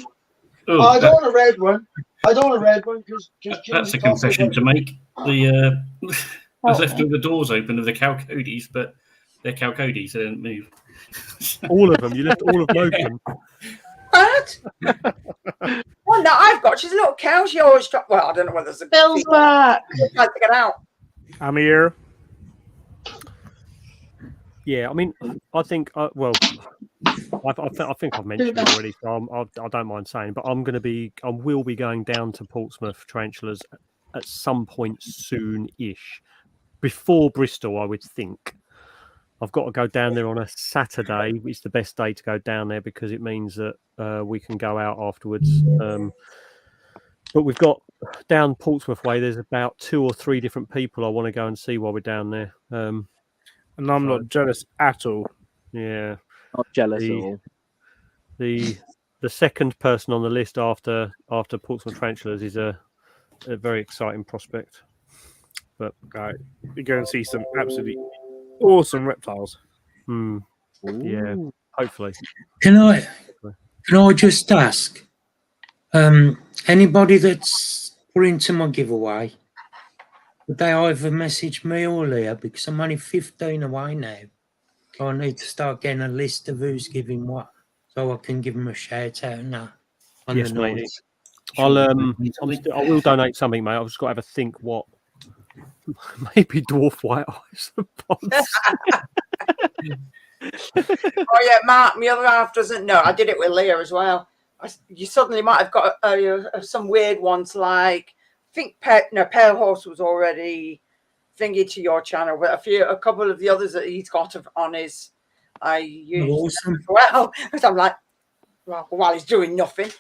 Oh, I don't want a red one. I don't want a red one because that's a confession to make. I left all the doors open of the Calcodis, but they're Calcodis, so they didn't move. All of them. You left all of them open. What? Well, no, I've got. She's a little cow. She always drops. Well, I don't know whether it's a Bill's back. Trying to get out. I'm here. Yeah, I mean, I think. Well, I think I've mentioned it already, so I don't mind saying. But I will be going down to Portsmouth Tarantulas at some point soon-ish, before Bristol, I would think. I've got to go down there on a Saturday. It's the best day to go down there because it means that we can go out afterwards. But we've got down Portsmouth way. There's about 2 or 3 different people I want to go and see while we're down there. And I'm not jealous at all. Yeah, not jealous at all. The second person on the list after Portsmouth Tarantulas is a very exciting prospect. But we go and see some absolutely awesome reptiles. Yeah, hopefully. Can I just ask? Anybody that's put into my giveaway, would they either message me or Leah, because I'm only 15 away now. So I need to start getting a list of who's giving what, so I can give them a shout out and that. Yes, mate. I will donate something, mate. I've just got to have a think what. Maybe dwarf white eyes. Oh yeah, Mark, my other half doesn't know. I did it with Leah as well. You suddenly might have got some weird ones like. I think Pale Horse was already thingy to your channel, but a couple of the others that he's got on his, I use as well. Because I'm like, well, while he's doing nothing.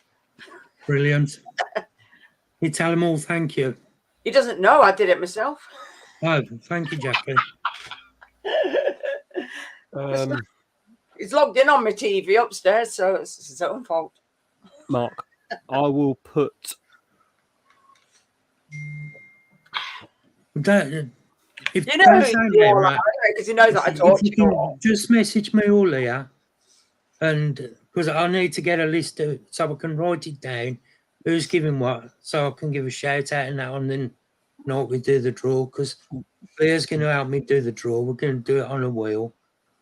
Brilliant. You tell him all thank you. He doesn't know I did it myself. Oh, thank you, Jackie. He's logged in on my TV upstairs, so it's his own fault. Mark, I will put. If you know who you are, right? Because he knows that I talk to you. Just message me or Leah, and because I need to get a list so I can write it down. Who's giving what, so I can give a shout out and that, and then we do the draw. Because Leah's going to help me do the draw. We're going to do it on a wheel,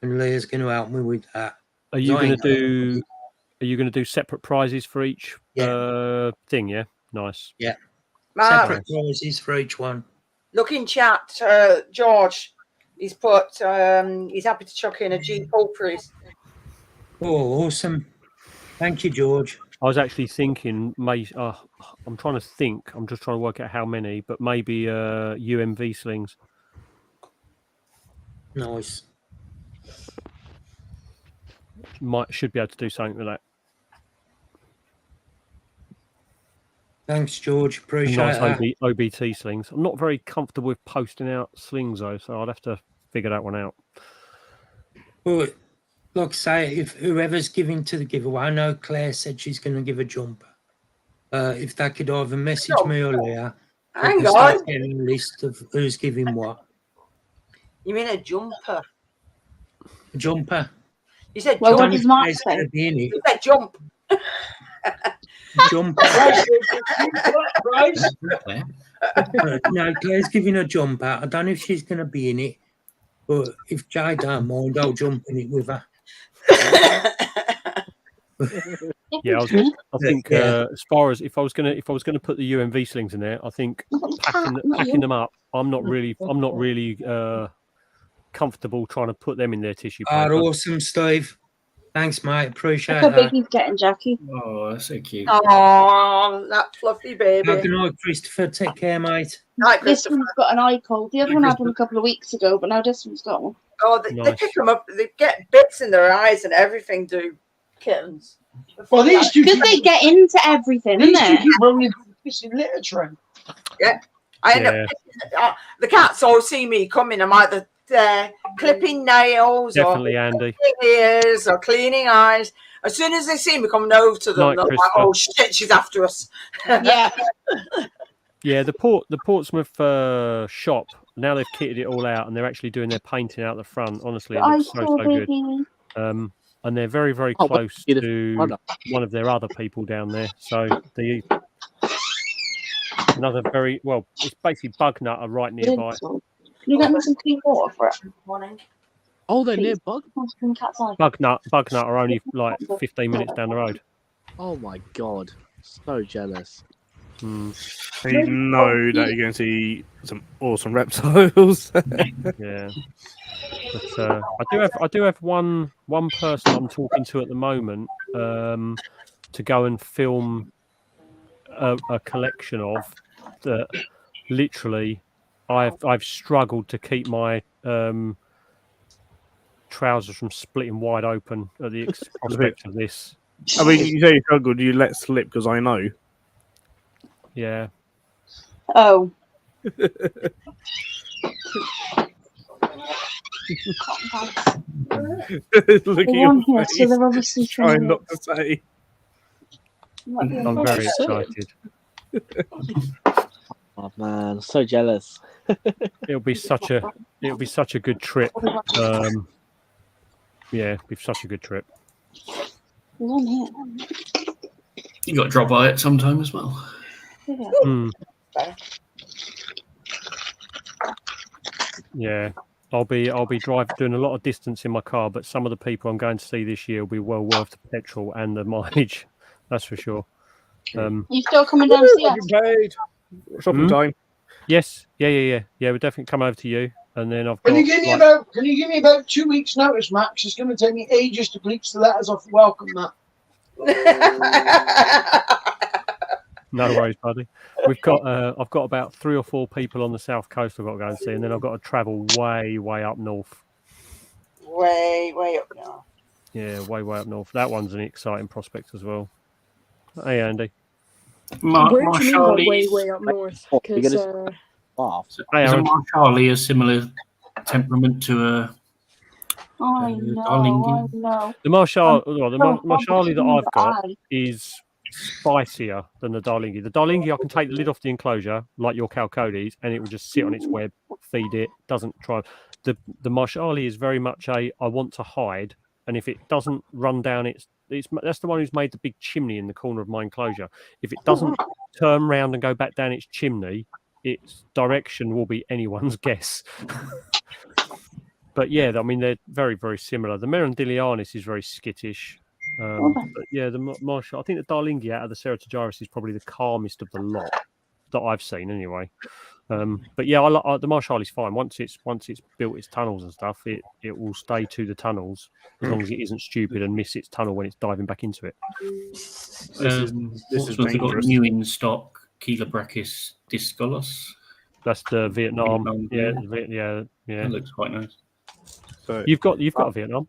and Leah's going to help me with that. Are you going to do separate prizes for each thing? Yeah, nice. Yeah, Mark, separate prizes for each one. Look in chat, George. He's put. He's happy to chuck in a G Poultries. Oh, awesome! Thank you, George. I was actually thinking, I'm trying to think. I'm just trying to work out how many, but maybe UMV slings. Nice. Should be able to do something with that. Thanks, George. Appreciate that. Nice OBT slings. I'm not very comfortable with posting out slings though, so I'd have to figure that one out. Well, like I say, if whoever's giving to the giveaway, I know Claire said she's going to give a jumper. If they could either message me or Leah, hang on, getting a list of who's giving what. You mean a jumper? A jumper. You said well, jump. what does Mark say? You said jump. Jumper. No, Claire's giving a jumper. I don't know if she's going to be in it, but if Jay don't mind, I'll jump in it with her. Yeah, I think as far as if I was gonna put the UMV slings in there, I think packing them up. I'm not really comfortable trying to put them in their tissue paper. Awesome, Steve. Thanks, mate. Appreciate Look how big that. he's getting, Jackie. Oh, that's so cute. Oh, that fluffy baby. Good night, Christopher. Take care, mate. Night, This Christopher. one's got an eye cold. The other one had one a couple of weeks ago, but now this one's got one. Oh, they pick them up. They get bits in their eyes and everything. Do kittens? Well, these two because they get into everything, these isn't two it? people only pissing litter train. Yeah, I end up. The cats always see me coming. I'm either clipping nails Definitely, or Andy. cleaning ears or cleaning eyes. As soon as they see me coming over to them, Night, they're like, Christopher. "Oh shit, she's after us." Yeah. Yeah, the Portsmouth shop, now they've kitted it all out and they're actually doing their painting out the front. Honestly, it looks so good. And they're very, very close to one of their other people down there. So another very well, it's basically Bug Nut are right nearby. You got me some clean water for it. Morning. Oh, they're near Bug. Bug Nut are only like 15 minutes down the road. Oh my god, so jealous. And you know that you're going to see some awesome reptiles. Yeah, but I do have one person I'm talking to at the moment to go and film a collection of that. Literally, I've struggled to keep my trousers from splitting wide open at the prospect of this. I mean, you say you struggled, you let slip because I know. Yeah. Oh. Look at your Here, face. so they're obviously Trying not to say. I'm very excited. Oh man, so jealous. It'll be such a good trip. Yeah, it'll be such a good trip. You got to drop by it sometime as well. Yeah, I'll be doing a lot of distance in my car, but some of the people I'm going to see this year will be well worth the petrol and the mileage. That's for sure. You still coming down to see us? Shopping time. Yes, yeah. We'll definitely come over to you, and then I've got. Can you give me about 2 weeks' notice, Max? It's going to take me ages to bleach the letters off welcome, Matt. No worries, buddy. I've got about 3 or 4 people on the south coast I've got to go and see, and then I've got to travel way up north. Way up north. Yeah, way up north. That one's an exciting prospect as well. Hey, Andy. Where do you mean by way up north? Because Is a Marshalli a similar temperament to a Darlingi? The Marshalli that I've got is spicier than the Darlingi. The Darlingi, I can take the lid off the enclosure, like your Calcodes, and it will just sit on its web, feed it, doesn't try. The Marshalli is very much I want to hide, and if it doesn't run down that's the one who's made the big chimney in the corner of my enclosure. If it doesn't turn round and go back down its chimney, its direction will be anyone's guess. But yeah, I mean, they're very, very similar. The Merendilianis is very skittish. But yeah, the Marshall, I think the Darlingi out of the Ceratogyris is probably the calmest of the lot that I've seen anyway. But yeah, the Marshall is fine. Once it's built its tunnels and stuff, it will stay to the tunnels as long as it isn't stupid and miss its tunnel when it's diving back into it. This is got new in stock, Chelobrachys discolus. That's the Vietnam. Yeah. That looks quite nice. So you've got a Vietnam.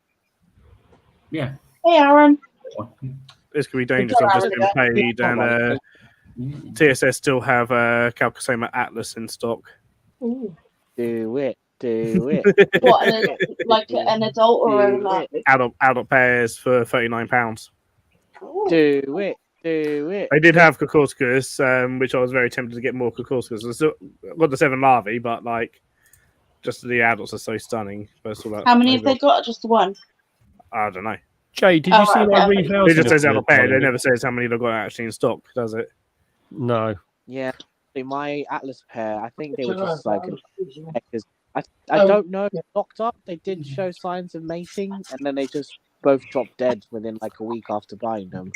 Yeah. Hey, Aaron. This could be dangerous. I've just been paid, and TSS still have Calcosoma Atlas in stock. Ooh. Do it. What, like an adult or like adult pairs for £39. Do it. I did have Kokorskus, which I was very tempted to get more Kokorskus. I got the 7 larvae, but like, just the adults are so stunning. How many have they got? Just the one? I don't know. Jay, did you see my rehousing? It just says adult pair. It never says how many they've got actually in stock, does it? No. Yeah, my Atlas pair, I think they were just like, because I don't know, locked up. They did show signs of mating, and then they just both dropped dead within like a week after buying them.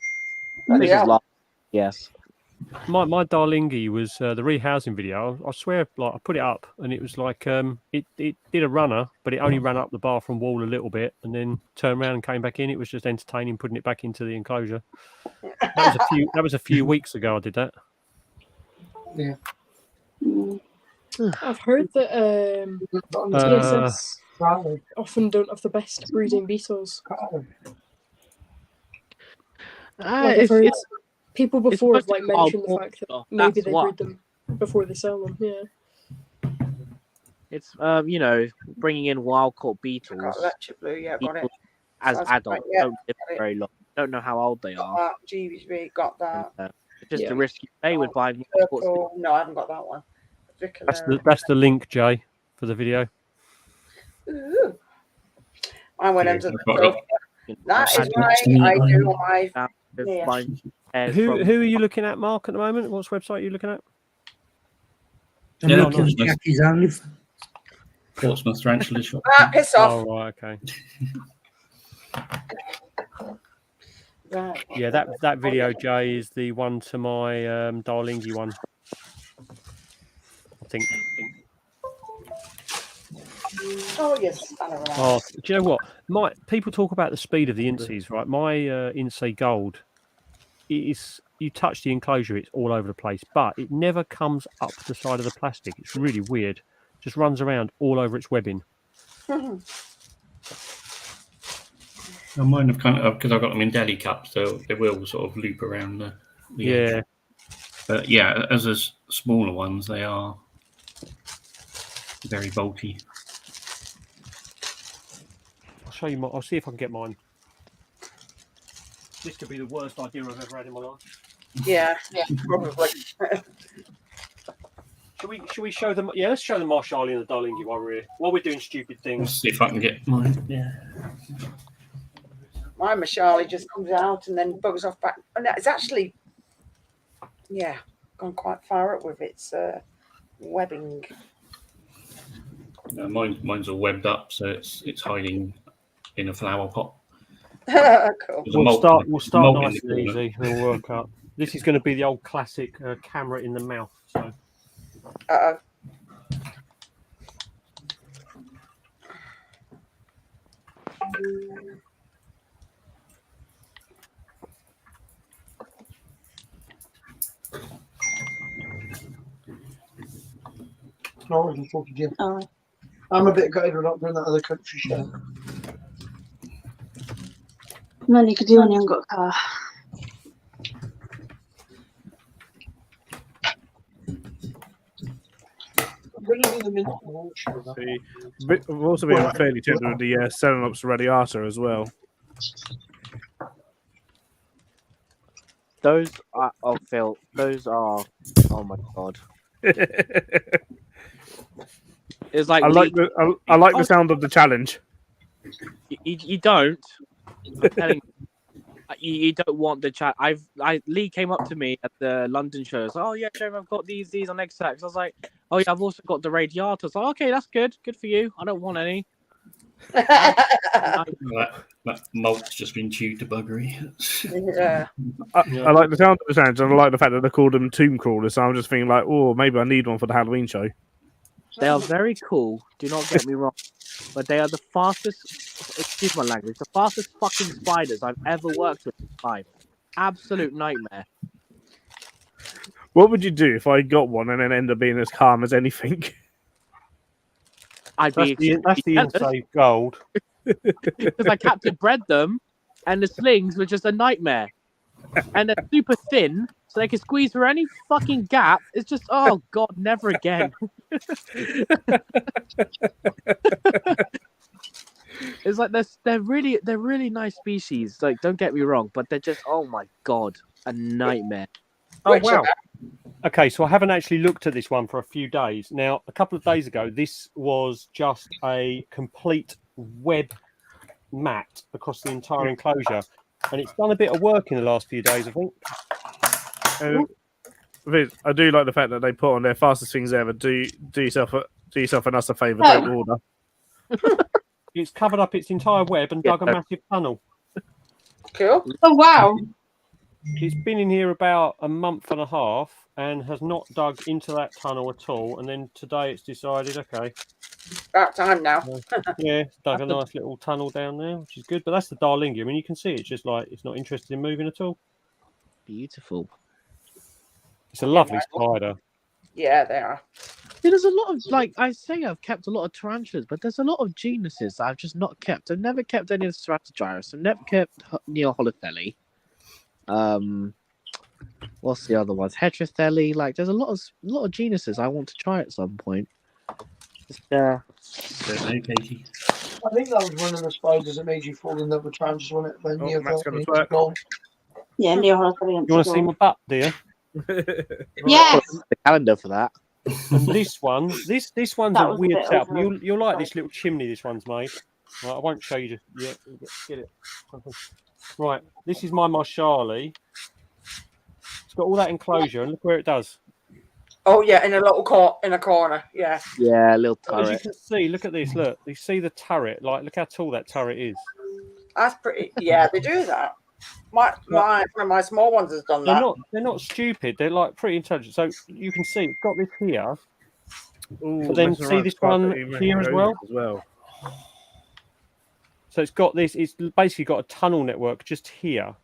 Oh, This yeah. is last. Yes. My Darlingi was the rehousing video. I swear, like I put it up and it was like it did a runner, but it only ran up the bathroom wall a little bit and then turned around and came back in. It was just entertaining putting it back into the enclosure. That was a few weeks ago. I did that. Yeah. I've heard that TSS often don't have the best breeding beetles. Like I've heard people before have like mentioned the fact that maybe they breed them before they sell them. Yeah. It's you know, bringing in wild caught beetles. Electric blue, yeah, got it. As Sounds adults, right, yeah, don't live very long. Don't know how old they are. GB's got that. Just a risk you pay with buying. Purple. No, I haven't got that one. That's the link, Jay, for the video. Ooh. I went into the That is why I do my. Who are you looking at, Mark, at the moment? What's website are you looking at? I'm looking at Jackie's OnlyFans. Portsmouth Tarantula shop. Piss off. Oh, right, okay. Right. Yeah, that video, Jay, is the one to my Darlingi one. I think. Oh yes. Oh, do you know what? People talk about the speed of the Insees, right? My Insee Gold, you touch the enclosure, it's all over the place, but it never comes up the side of the plastic. It's really weird. Just runs around all over its webbing. Well, mine have kind of, because I've got them in deli cups, so they will sort of loop around the edge. But yeah, as those smaller ones, they are very bulky. I'll show you. I'll see if I can get mine. This could be the worst idea I've ever had in my life. Yeah, probably. Should we show them? Yeah, let's show them Marshali and the Darlingi while we're doing stupid things. Let's see if I can get mine. Yeah. My Marshali just comes out and then bugs off back. And it's actually, gone quite far up with its webbing. Mine's all webbed up, so it's hiding in a flower pot. Cool. We'll start nice and easy. We'll work up. This is going to be the old classic camera in the mouth. So. Uh-oh. No, I wasn't talking to you. Oh. I'm a bit gutted we're not doing that other country show. None you could do when you haven't got a car. See, I've also been fairly tempted with the Ceranops radiata as well. Those are Phil. Those are oh my god. It's like I like the sound of the challenge. You don't. I'm telling you don't want the chat. Lee came up to me at the London shows. Oh yeah, Jeremy, I've got these on X-Tax. I was like, oh yeah, I've also got the radiators. Like, okay, that's good for you. I don't want any. That malt's just been chewed to buggery. Yeah. I like the sound of the sounds, and I like the fact that they called them tomb crawlers. So I'm just thinking like, oh, maybe I need one for the Halloween show. They are very cool. Do not get me wrong, but they are the fastest. Excuse my language. The fastest fucking spiders I've ever worked with in my life. Absolute nightmare. What would you do if I got one and then end up being as calm as anything? That's the Insee Gold. Because I captain bred them, and the slings were just a nightmare. And they're super thin, so they can squeeze through any fucking gap. It's just, oh god, never again. It's like they're really nice species. Like, don't get me wrong, but they're just, oh my god, a nightmare. Oh wow. Okay, so I haven't actually looked at this one for a few days. Now, a couple of days ago, this was just a complete web mat across the entire enclosure. And it's done a bit of work in the last few days, I think. I do like the fact that they put on their fastest things ever. Do yourself and us a favour, don't order. It's covered up its entire web and dug a massive tunnel. Cool. Oh wow. It's been in here about a month and a half and has not dug into that tunnel at all. And then today it's decided, okay, about time now. Yeah, it's dug a nice little tunnel down there, which is good. But that's the Darlingia. I mean, you can see it's just like it's not interested in moving at all. Beautiful. It's a lovely spider. Yeah, they are. Yeah, there's a lot of, like I say, I've kept a lot of tarantulas, but there's a lot of genuses I've just not kept. I've never kept any of the Ceratogyrus. I've never kept Neoholothelli. What's the other ones? Heterothelli. Like, there's a lot of genuses I want to try at some point. Just, Don't know, Katie. I think that was one of the spiders that made you fall in love with tarantulas, wasn't it? When Matt's gonna twerk. Yeah, Neoholothelli. You want to see my butt, dear? Yes. The calendar for that. And this one's That a was a weird bit setup. over. You'll like this little chimney this one's made. Right, I won't show you just yet. Get it. Right, this is my Marshali. It's got all that enclosure, and look where it does. Oh yeah, in a little in a corner. Yeah. Yeah, a little As you turret. can see, look at this. Look, you see the turret. Like, look how tall that turret is. That's pretty. Yeah, they do that. One of my small ones has done that. They're not stupid. They're like pretty intelligent. So you can see it's got this here. Ooh, But then messing see around this quite one pretty here as magnificent well. So it's got this. It's basically got a tunnel network just here.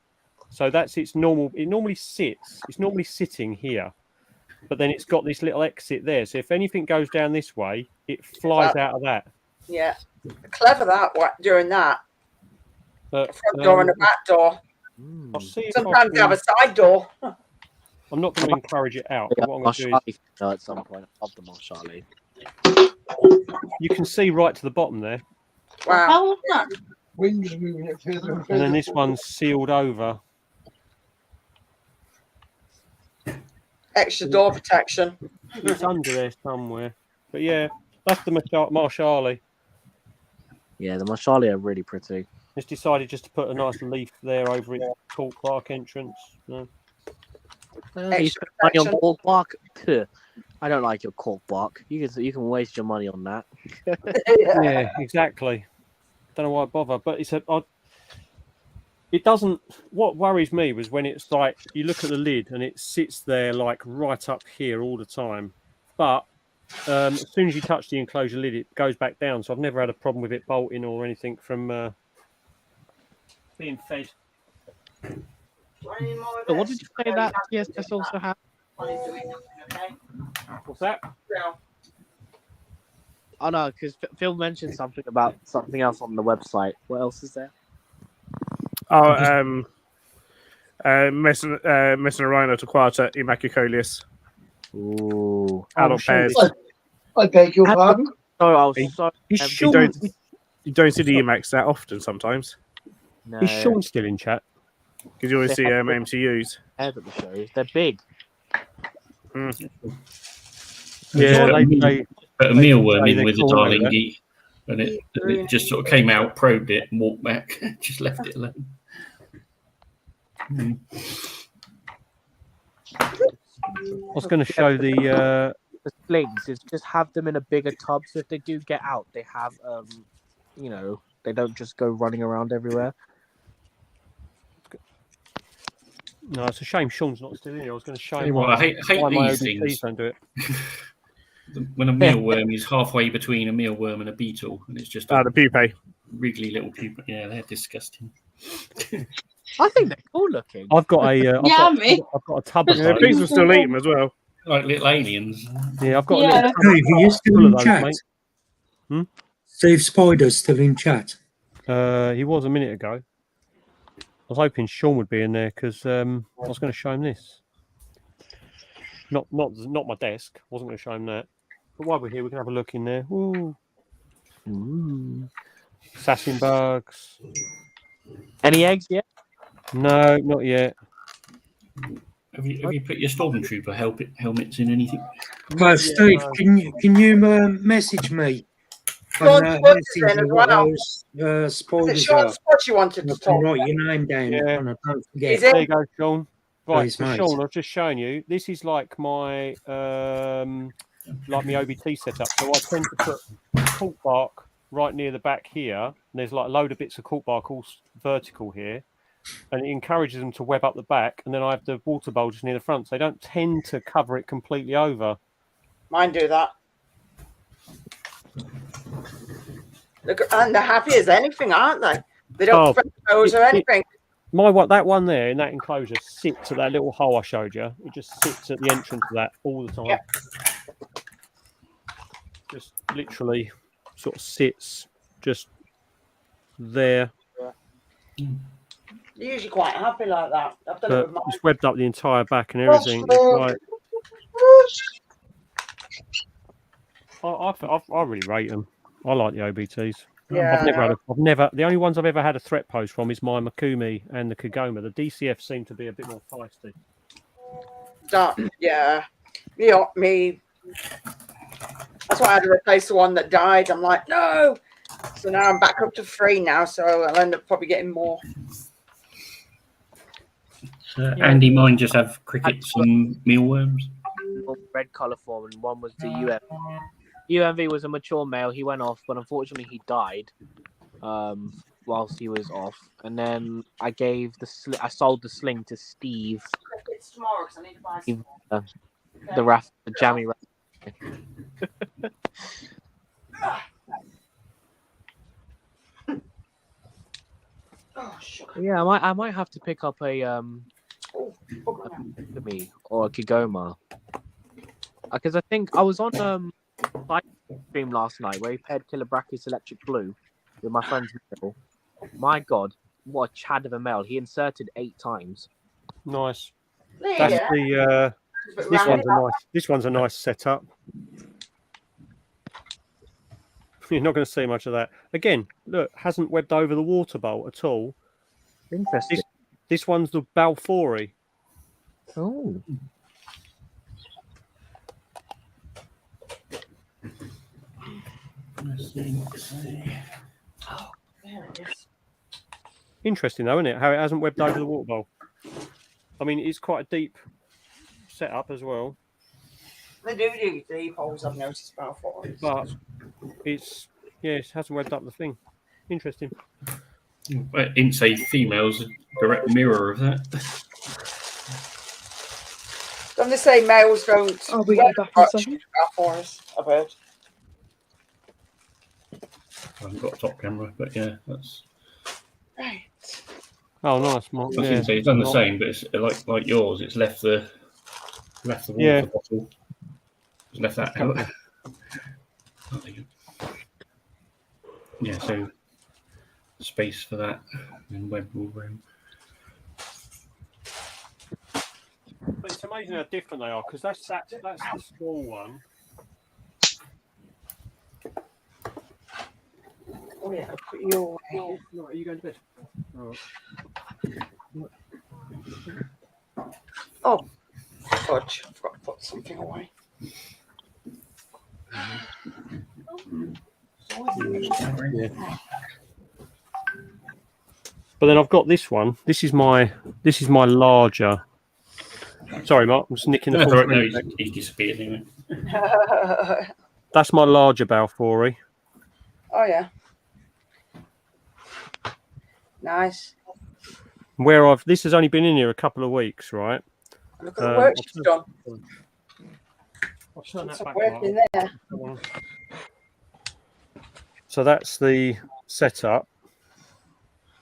So that's its normal. It normally sits. It's normally sitting here, but then it's got this little exit there. So if anything goes down this way, it flies out of that. Yeah, clever that. Doing that. But, Front door and a back door. I'll see if Sometimes they have a side door. I'm not going to encourage it out. But what I'm going to do is, at some point of the Marshali. you can see right to the bottom there. Wow. How was that? Wind's moving it further and further. And then this forward. one's sealed over. Extra door protection. It's under there somewhere. But yeah, that's the Marshali. Yeah, the Marshali are really pretty. It's decided just to put a nice leaf there over its cork bark entrance. No. You spend money on cork bark? Puh. I don't like your cork bark. You can waste your money on that. Yeah, exactly. Don't know why I bother, but it doesn't. What worries me was when it's like you look at the lid and it sits there like right up here all the time, but as soon as you touch the enclosure lid, it goes back down. So I've never had a problem with it bolting or anything from being fed. So what did you say that TSS also had? What's that? Oh no, because Phil mentioned something about something else on the website. What else is there? Oh, Messinarina torquata immacucoleus. Ooh. Adult pairs. I beg your pardon. Oh, I was so. You don't see the Emacs that often sometimes. No. Is Sean still in chat? Because you always They see have MTUs. At the shows, they're big. Yeah, Put a mealworm say in they're with a cool over Darlingi, and it just sort of came out, probed it, and walked back. Just left it alone. I was going to show the slings is just have them in a bigger tub, so if they do get out, they have they don't just go running around everywhere. No, it's a shame Sean's not still in here. I was going to show Tell him you what, I hate why my these OBTs things. don't do it. When a mealworm is halfway between a mealworm and a beetle, and it's just the pupae. wriggly little pupa. Yeah, they're disgusting. I think they're cool looking. I've got a I've got a tub of those. People still eat them as well. Like little aliens. Yeah, I've got a Dave, little are you still full of in those, chat? mate. Steve Spider's still in chat. He was a minute ago. I was hoping Sean would be in there because I was going to show him this. Not my desk. I wasn't going to show him that. But while we're here, we can have a look in there. Ooh. Assassin bugs. Any eggs yet? No, not yet. Have you put your stormtrooper helmets in anything? Steve, can you message me? Sean Spud's in as well. Spoilers Sean Spud you wanted to talk write your name down and I don't forget. There you go, Sean. Right, Please, so mate. Sean, I've just shown you. This is like my my OBT setup. So I tend to put cork bark right near the back here. And there's like a load of bits of cork bark all vertical here. and it encourages them to web up the back, and then I have the water bowl just near the front, so they don't tend to cover it completely over. Mine do that. Look, and they're happy as anything, aren't they? They don't thread those or anything. That one there in that enclosure sits at that little hole I showed you. It just sits at the entrance of that all the time. Yeah. Just literally sort of sits just there. They're usually quite happy like that. I've done it with mine. It's webbed up the entire back and everything. I really rate them. I like the OBTs. Yeah, I've never. The only ones I've ever had a threat pose from is my Makumi and the Kagoma. The DCF seem to be a bit more feisty. Yeah, me. That's why I had to replace the one that died. I'm like, no. So now I'm back up to 3 now. So I'll end up probably getting more. Andy, mine just have crickets and mealworms. Red colour form, and one was the UMV. UMV was a mature male. He went off, but unfortunately he died whilst he was off. And then I gave I sold the sling to Steve. It's tomorrow because I need to buy the jammy raft. Yeah, I might have to pick up a Makumi or a Kigoma, because I think I was on stream last night where he paired Killer Brachus Electric Blue with my friend's male. My God, what a chad of a male! He inserted 8 times. Nice. That's this one's a nice setup. You're not going to see much of that. Again, look, hasn't webbed over the water bowl at all. Interesting. This one's the Balfouri. Oh. Oh, there it is. Interesting, though, isn't it? How it hasn't webbed over the water bowl. I mean, it's quite a deep setup as well. They do deep holes, I've noticed about for it. But it hasn't webbed up the thing. Interesting. I didn't say females, a direct mirror of that. Don't they say males don't? I'll be back in a second. For us, I've heard. I haven't got a top camera, but yeah, that's. Right. Oh, nice, Mark. I was going to say it's done the same, but it's like yours. It's left the water bottle. It's left that out. Yeah, so space for that and web all room. But it's amazing how different they are, because that's the small one. Oh yeah, I'll put you away. No, are you going to bed? Oh, fudge! I forgot to put something away. Yeah. But then I've got this one. This is my larger. Sorry, Mark. I'm just nicking the. That's right. No, he's disappeared anyway. That's my larger Balfouri. Oh yeah. Nice. This has only been in here a couple of weeks, right? Look at the work she's done. I'll turn that back work in there. So that's the setup.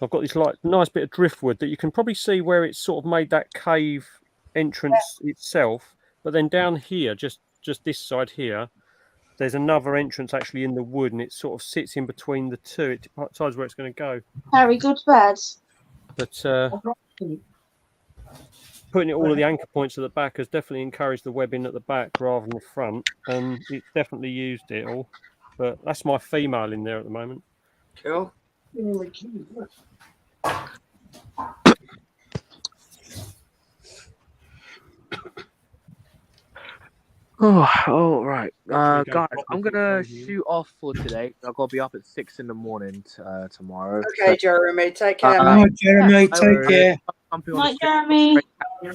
I've got this nice bit of driftwood that you can probably see where it's sort of made that cave entrance itself. But then down here, just this side here, there's another entrance actually in the wood, and it sort of sits in between the two. It decides where it's going to go. Harry, go to bed. But putting it all of the anchor points at the back has definitely encouraged the webbing at the back rather than the front, and it's definitely used it all. But that's my female in there at the moment. Cool. Oh, right. Guys, I'm going to shoot off for today. I've got to be up at 6 in the morning tomorrow. Okay, Jeremy, take care. Night, Jeremy, take care. Night, Jeremy.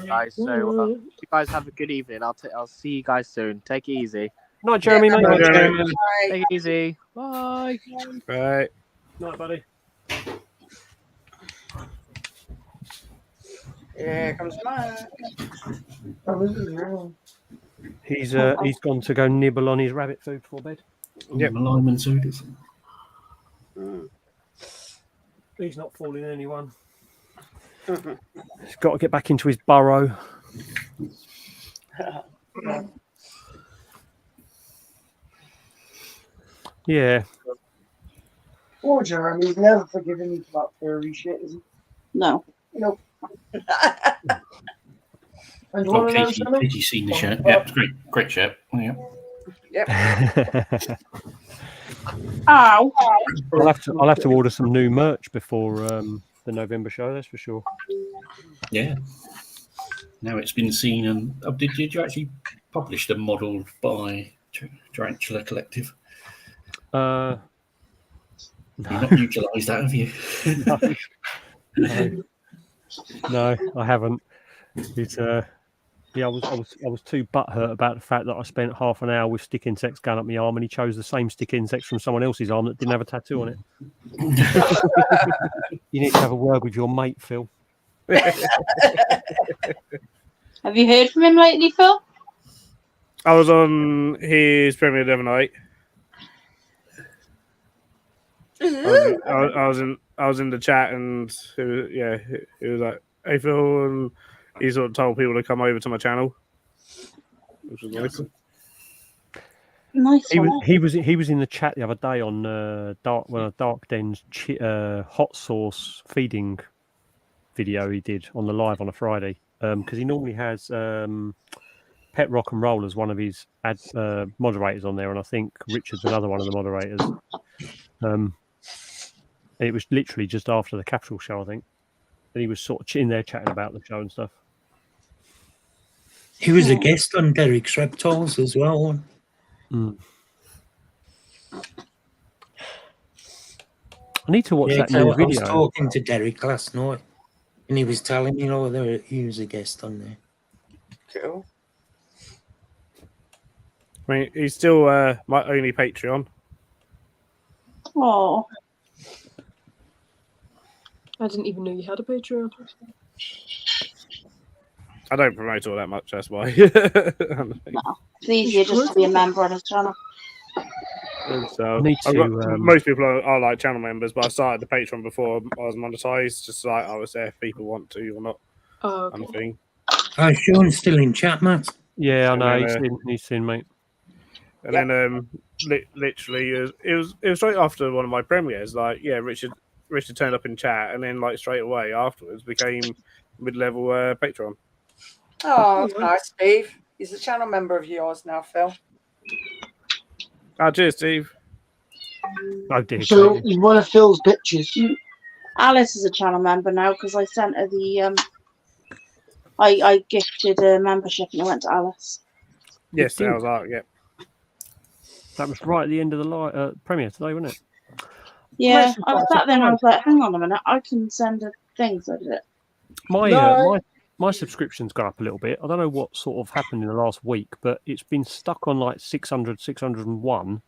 Guys, so you guys have a good evening. I'll see you guys soon. Take it easy. Night, Jeremy. Yeah, Night, Jeremy. Take it easy. Bye. Right. Night, buddy. Here comes Mark. He's gone to go nibble on his rabbit food before bed. Yep. Lime sodas. He's not fooling anyone. He's got to get back into his burrow. Yeah. Poor Jeremy's never forgiven me for that furry shit, is he? No. Nope. And you Oh, want to know Katie, something? Katie's seen the shirt. Yeah, it's great shirt. Yeah. Yep. Ow. I'll have to order some new merch before the November show. That's for sure. Yeah. Now it's been seen, and did you actually publish them modelled by Tarantula Collective? No. You've not utilised that, have you? No, I haven't. It's yeah, I was too butthurt about the fact that I spent half an hour with stick insects going up my arm, and he chose the same stick insects from someone else's arm that didn't have a tattoo on it. You need to have a word with your mate, Phil. Have you heard from him lately, Phil? I was on his premiere the other night. I was in the chat, and it was like, "Hey Phil," and he sort of told people to come over to my channel, which was nice. Nice. He was in the chat the other day on Dark Den's hot sauce feeding video he did on the live on a Friday, because he normally has Pet Rock and Roll as one of his moderators on there, and I think Richard's another one of the moderators. It was literally just after the Capital show, I think, and he was sort of in there chatting about the show and stuff. He was a guest on Derek's Reptiles as well. I need to watch that new video. I was talking to Derek last night, and he was telling me, he was a guest on there. Cool. I mean, he's still my only Patreon. Oh. I didn't even know you had a Patreon. I don't promote all that much, that's why. No. It's easier just to be a member on his channel. So to, most people are like channel members, but I started the Patreon before I was monetized, just like I was there if people want to or not. Oh, kind of thing. Oh, Sean's still in chat, Matt. Yeah, I know. Then, he's seen, mate. And then literally it was straight after one of my premieres. Like, yeah, Richard turned up in chat, and then like straight away afterwards became mid-level Patreon. Oh, that's nice, Steve. He's a channel member of yours now, Phil. Oh, cheers, Steve. Oh, dear. So he's one of Phil's bitches. Alice is a channel member now because I sent her the I gifted a membership and it went to Alice. Yes, that was art. Yeah, that was right at the end of the premiere today, wasn't it? Yeah, I was sat there and I was like, hang on a minute, I can send her things. I did it. My subscription's gone up a little bit. I don't know what sort of happened in the last week, but it's been stuck on like 600, 601.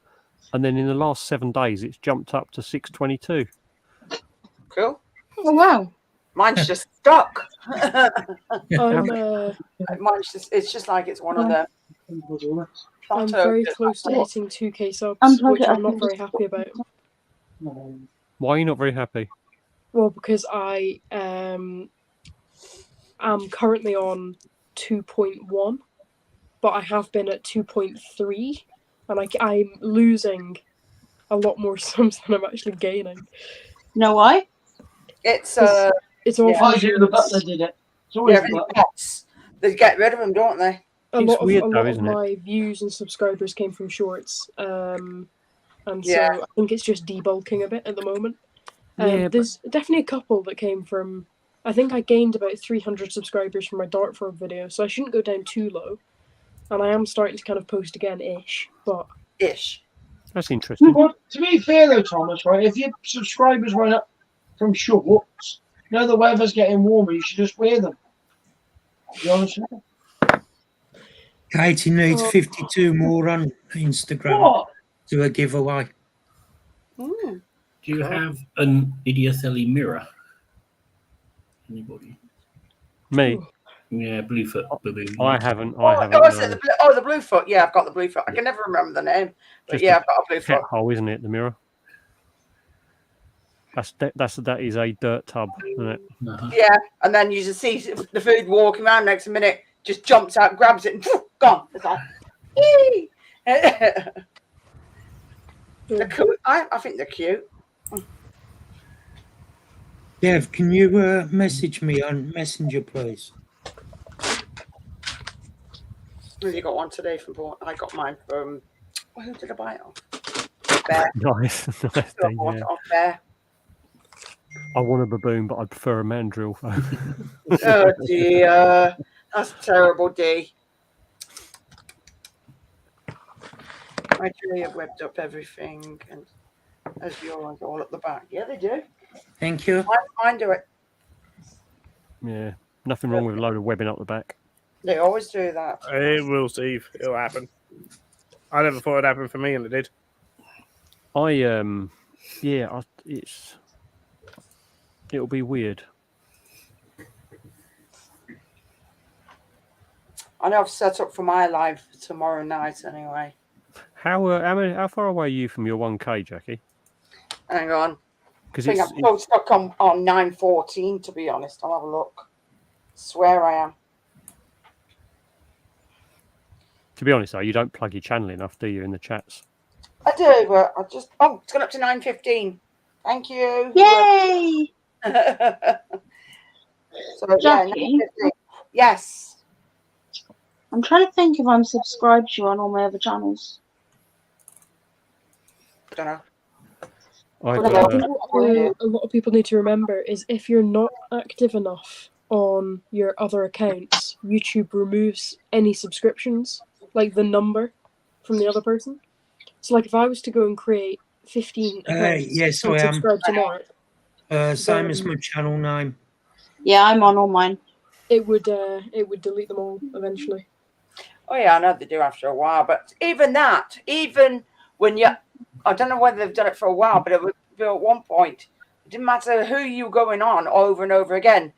And then in the last 7 days, it's jumped up to 622. Cool. Oh, wow. Mine's just stuck. It's just like it's one of them. I'm very close to hitting 2K subs, which I'm not very happy about. Why are you not very happy? Well, because I am currently on 2.1, but I have been at 2.3, and I'm losing a lot more subs than I'm actually gaining. Know why? It's all the butler did it. bots. They get rid of them, don't they? A lot of my views and subscribers came from shorts, and so I think it's just debulking a bit at the moment. There's definitely a couple that came from. I think I gained about 300 subscribers from my Dartford video, so I shouldn't go down too low. And I am starting to kind of post again-ish, but... Ish. That's interesting. Well, to be fair though, Thomas, right, if your subscribers went up from shorts, now the weather's getting warmer, you should just wear them. To be honest with you. Katie needs 52 more on Instagram to do a giveaway. Do you have an Idiothelli mirror? Anybody? Me? Ooh. Yeah, Bluefoot baboon. I haven't. Oh, I haven't. was No. it the Bluefoot? Yeah, I've got the Bluefoot. I can never remember the name, but Just yeah, a I've got a Bluefoot. pet hole, isn't it? The mirror. That is a dirt tub, isn't it? Yeah, and then you just see the food walking around. Next minute, just jumps out, grabs it, and poof, gone. It's like, yee! They're cool. I think they're cute. Dev, can you message me on Messenger, please? You got one today from Paul. I got mine from. Oh, who did I buy it off? Bear. Nice, nice. I bought it off Bear. I want a baboon, but I prefer a mandrill. Oh dear, that's terrible, D. I truly have webbed up everything, and as yours all at the back. Yeah, they do. Thank you. Mine do it. Yeah, nothing wrong with a load of webbing up the back. They always do that. It will, Steve. It'll happen. I never thought it'd happen for me, and it did. It'll be weird. I know I've set up for my live tomorrow night anyway. How far away are you from your 1K, Jackie? Hang on. Because I think I'm still stuck on 914, to be honest. I'll have a look. Swear I am. To be honest, though, you don't plug your channel enough, do you, in the chats? I do, but I just... Oh, it's gone up to 9:15. Thank you. Yay! So, Jackie? yeah, 9:15. Yes. I'm trying to think if I'm subscribed to you on all my other channels. Don't know. What a lot of people need to remember is if you're not active enough on your other accounts, YouTube removes any subscriptions, like the number from the other person. So, like, if I was to go and create 15 accounts yes, and I am. subscribe to Mark, same as my channel name. Yeah, I'm on all mine. It would delete them all eventually. Oh yeah, I know they do after a while, but even when you, I don't know whether they've done it for a while, but it would be at one point. It didn't matter who you were going on over and over again.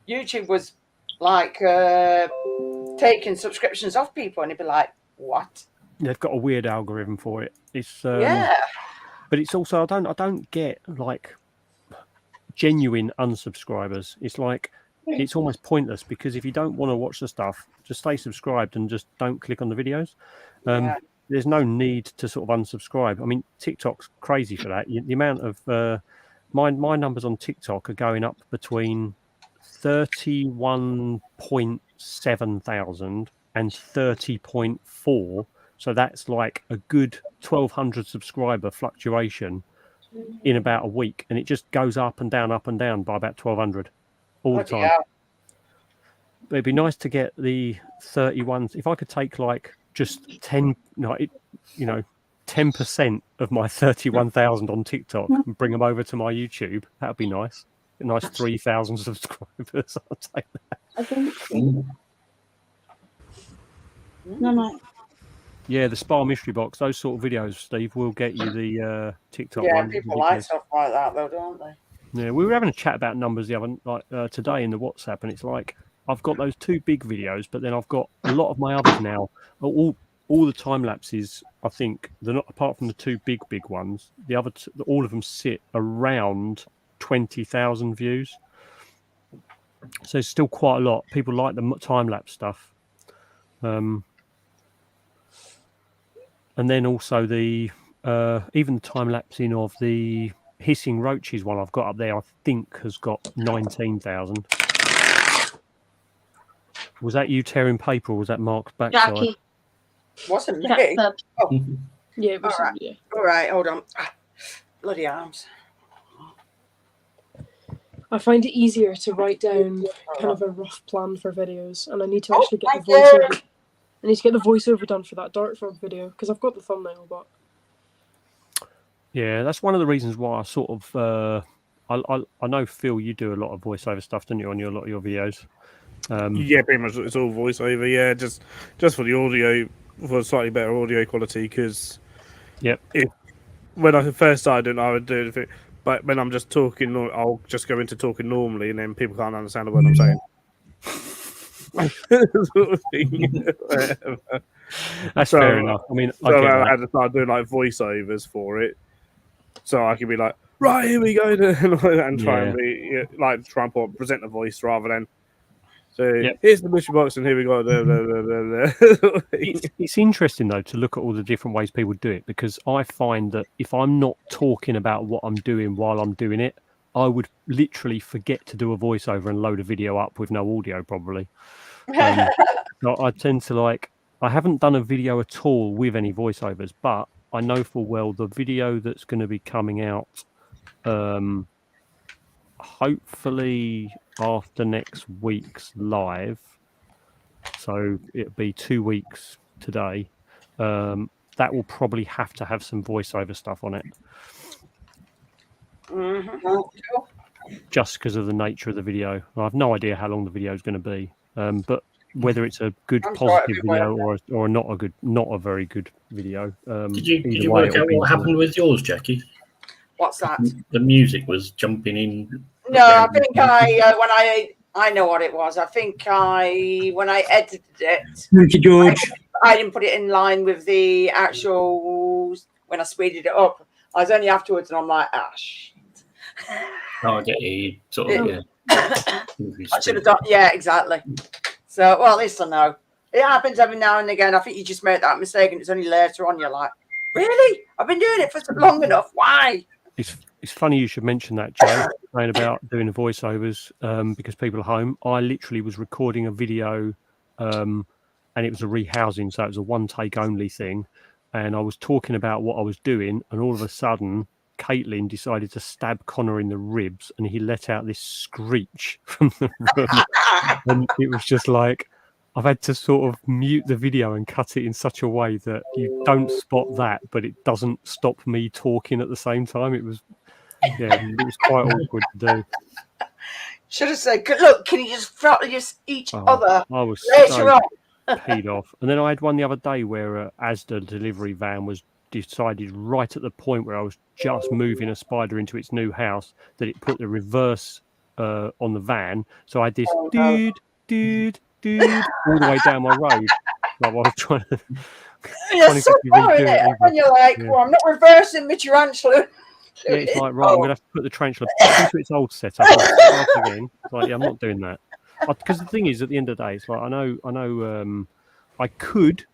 YouTube was like taking subscriptions off people, and it'd be like, what? They've got a weird algorithm for it. It's yeah, but it's also I don't get like genuine unsubscribers. It's like it's almost pointless because if you don't want to watch the stuff, just stay subscribed and just don't click on the videos. There's no need to sort of unsubscribe. I mean, TikTok's crazy for that. The amount of my numbers on TikTok are going up between 31.7 thousand and 30.4. So that's like a good 1,200 subscriber fluctuation in about a week, and it just goes up and down by about 1,200 all the time. Yeah. But it'd be nice to get the 31. If I could take like just 10, 10% of my 31,000 on TikTok and bring them over to my YouTube, that would be nice. A nice 3,000 subscribers. I'll take that. I think. No. Yeah, the Spa Mystery Box, those sort of videos, Steve, will get you the TikTok yeah, one. people like stuff like that, though, don't they? Yeah, we were having a chat about numbers the other today in the WhatsApp, and it's like I've got those 2 big videos, but then I've got a lot of my others now. All the time lapses, I think, they're not apart from the 2 big ones. The other, all of them sit around 20,000 views. So it's still quite a lot. People like the time lapse stuff. And then also the even the time lapsing of the hissing roaches one I've got up there, I think has got 19,000. Was that you tearing paper, or was that Mark's backside? Jackie. Wasn't me. Oh. Yeah, it was. All right. Yeah. All right, hold on. Bloody arms. I find it easier to write down kind of a rough plan for videos, and I need to actually get the voiceover. I need to get the voiceover done for that Dart Frog video because I've got the thumbnail, but yeah, that's one of the reasons why I sort of I know, Phil, you do a lot of voiceover stuff, don't you, on a lot of your videos? Yeah, pretty much it's all voiceover. Yeah, just for the audio, for slightly better audio quality. Because when I first started doing, I would do it, but when I'm just talking, I'll just go into talking normally, and then people can't understand the word I'm saying. sort of thing. That's fair enough. I mean, I had to start doing like voiceovers for it, so I could be like, right, here we go, and try and be like try and present a voice rather than. So here's the butcher box, and here we go. It's interesting though to look at all the different ways people do it, because I find that if I'm not talking about what I'm doing while I'm doing it, I would literally forget to do a voiceover and load a video up with no audio probably. So I tend to I haven't done a video at all with any voiceovers, but I know full well the video that's going to be coming out hopefully after next week's live, so it'll be 2 weeks today, that will probably have to have some voiceover stuff on it, just because of the nature of the video. I have no idea how long the video is going to be, but whether it's a good positive video or not a very good video. Did you work out what happened with yours, Jackie? What's that? The music was jumping in. No, I think I know what it was. I think when I edited it, thank you, George. I didn't put it in line with the actual when I speeded it up. I was only afterwards, and I'm like, shit. Oh, I get you. Sort of, I should have done. Yeah, exactly. So, well, at least I know. It happens every now and again. I think you just make that mistake, and it's only later on you're like, really? I've been doing it for long enough. Why? It's funny you should mention that, Joe, saying about doing the voiceovers, because people are home. I literally was recording a video, and it was a rehousing, so it was a one-take only thing. And I was talking about what I was doing, and all of a sudden, Caitlin decided to stab Connor in the ribs, and he let out this screech from the room. And it was just like, I've had to sort of mute the video and cut it in such a way that you don't spot that, but it doesn't stop me talking at the same time. It was quite awkward to do. Should have said, look, can you just throttle each other I was later on? peed off. And then I had one the other day where Asda delivery van was decided right at the point where I was just moving a spider into its new house that it put the reverse on the van. So I had this dude all the way down my road. Like I was trying to. It's so funny when you're like, well, I'm not reversing my tarantula. Yeah, it's like, right, I'm going to have to put the tarantula back into its old setup and start again. It's like, yeah, I'm not doing that. Because the thing is, at the end of the day, it's like, I know I could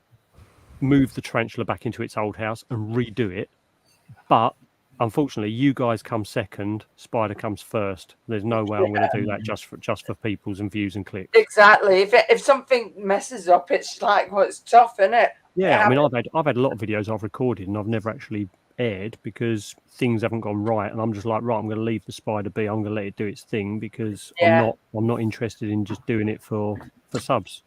move the tarantula back into its old house and redo it, but unfortunately, you guys come second, Spider comes first. There's no way I'm going to do that just for people's and views and clicks. Exactly. If something messes up, it's like, well, it's tough, isn't it? Yeah, I mean, I've had a lot of videos I've recorded and I've never actually aired because things haven't gone right, and I'm just like, right, I'm going to leave the Spider be. I'm going to let it do its thing because I'm not interested in just doing it for subs.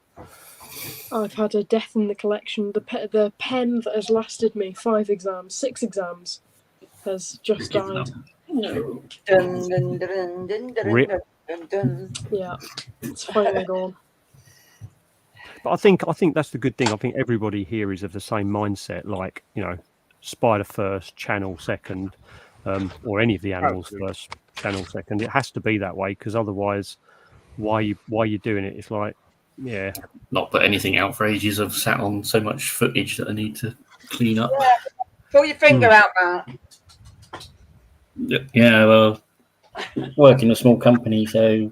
I've had a death in the collection. The pen that has lasted me 6 exams, has just died. Rip. Yeah, it's finally gone. But I think that's the good thing. I think everybody here is of the same mindset. Like, you know, Spider first, channel second, or any of the animals first, channel second. It has to be that way because otherwise, why you doing it? It's like, yeah, not put anything out for ages. I've sat on so much footage that I need to clean up. Yeah. Pull your finger out, Matt. Yeah, well, work in a small company, so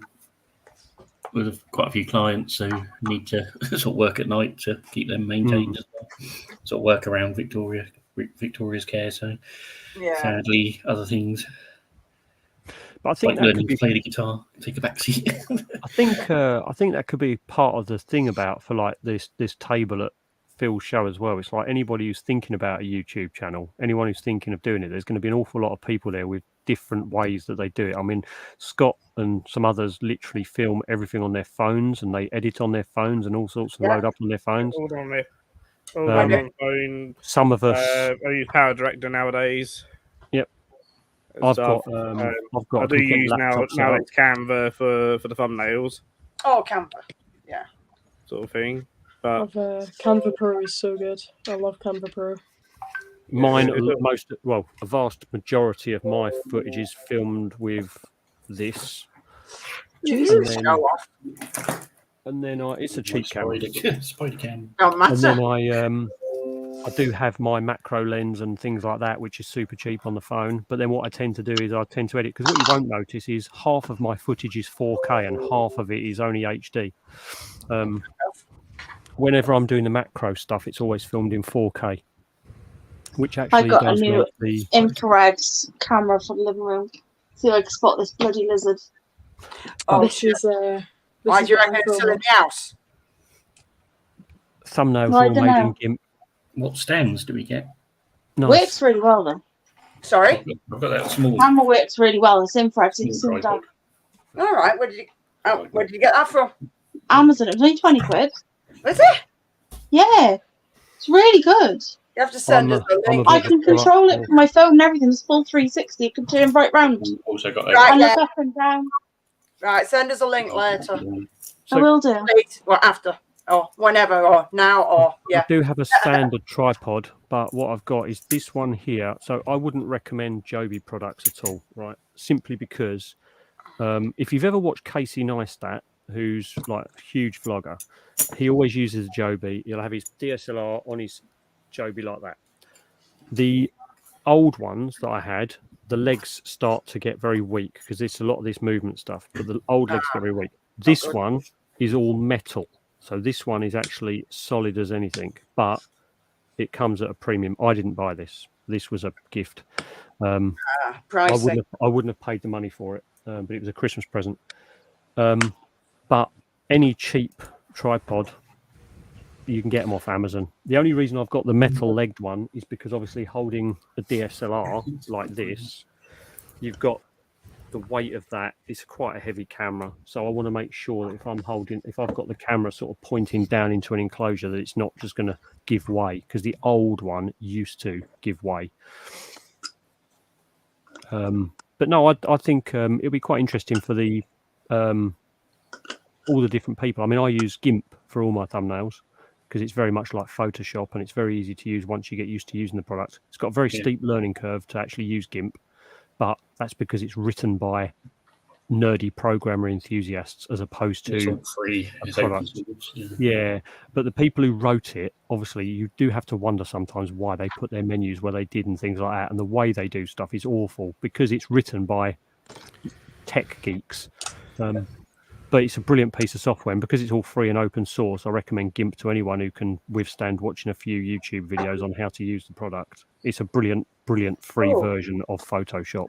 with quite a few clients, so need to sort of work at night to keep them maintained as well. Sort of work around Victoria's care. So sadly, other things. But I think like learning to play the guitar, take a backseat. I think that could be part of the thing about for like this table at Phil's show as well. It's like anybody who's thinking about a YouTube channel, anyone who's thinking of doing it, there's going to be an awful lot of people there with different ways that they do it. I mean, Scott and some others literally film everything on their phones and they edit on their phones and all sorts and load up on their phones. All on phone. Some of us I use Power Director nowadays. Yep. I've got I do use now it's Canva for the thumbnails. Oh, Canva. Yeah. Sort of thing. But Canva Pro is so good. I love Canva Pro. Mine, a vast majority of my footage is filmed with this. Jesus. and then it's a cheap camera. Spider cam. Oh, And matter. then I do have my macro lens and things like that, which is super cheap on the phone. But then what I tend to do is I tend to edit, because what you won't notice is half of my footage is 4K and half of it is only HD. Whenever I'm doing the macro stuff, it's always filmed in 4K, which actually I got a does new make the infrared camera for the living room. See if I can spot this bloody lizard. Oh, This is why do you reckon it's still in the house? thumbnails Well, I all don't made know. in GIMP. What stands do we get? Nice. Works really well though. Sorry? I've got that small. Camera works really well. It's infrared. So you can see Small the dark. tripod. All right. Where did you get that from? Amazon. It was only 20 quid. Was it? Yeah, it's really good. You have to send us the link. I can control it from my phone and everything. It's full 360. It can turn right round. Also got Right, and yeah. look up and down. Right, send us a link later. I will do. Late, or after, or whenever, or now, or yeah. I do have a standard tripod, but what I've got is this one here. So I wouldn't recommend Joby products at all, right? Simply because if you've ever watched Casey Neistat, who's like a huge vlogger, he always uses a Joby. He'll have his DSLR on his Joby like that. The old ones that I had, the legs start to get very weak because it's a lot of this movement stuff, but the old legs get very weak. This one is all metal. So this one is actually solid as anything, but it comes at a premium. I didn't buy this. This was a gift. I wouldn't have paid the money for it, but it was a Christmas present. But any cheap tripod, you can get them off Amazon. The only reason I've got the metal legged one is because obviously holding a DSLR like this, you've got the weight of that. It's quite a heavy camera, so I want to make sure that if I've got the camera sort of pointing down into an enclosure, that it's not just going to give way, because the old one used to give way. But no, I think it'll be quite interesting for the all the different people. I mean, I use GIMP for all my thumbnails because it's very much like Photoshop and it's very easy to use once you get used to using the product. It's got a very steep learning curve to actually use GIMP, but that's because it's written by nerdy programmer enthusiasts as opposed to it's all free. a product. Yeah, but the people who wrote it, obviously, you do have to wonder sometimes why they put their menus where they did and things like that, and the way they do stuff is awful because it's written by tech geeks. But it's a brilliant piece of software, and because it's all free and open source, I recommend GIMP to anyone who can withstand watching a few YouTube videos on how to use the product. It's a brilliant free version of Photoshop.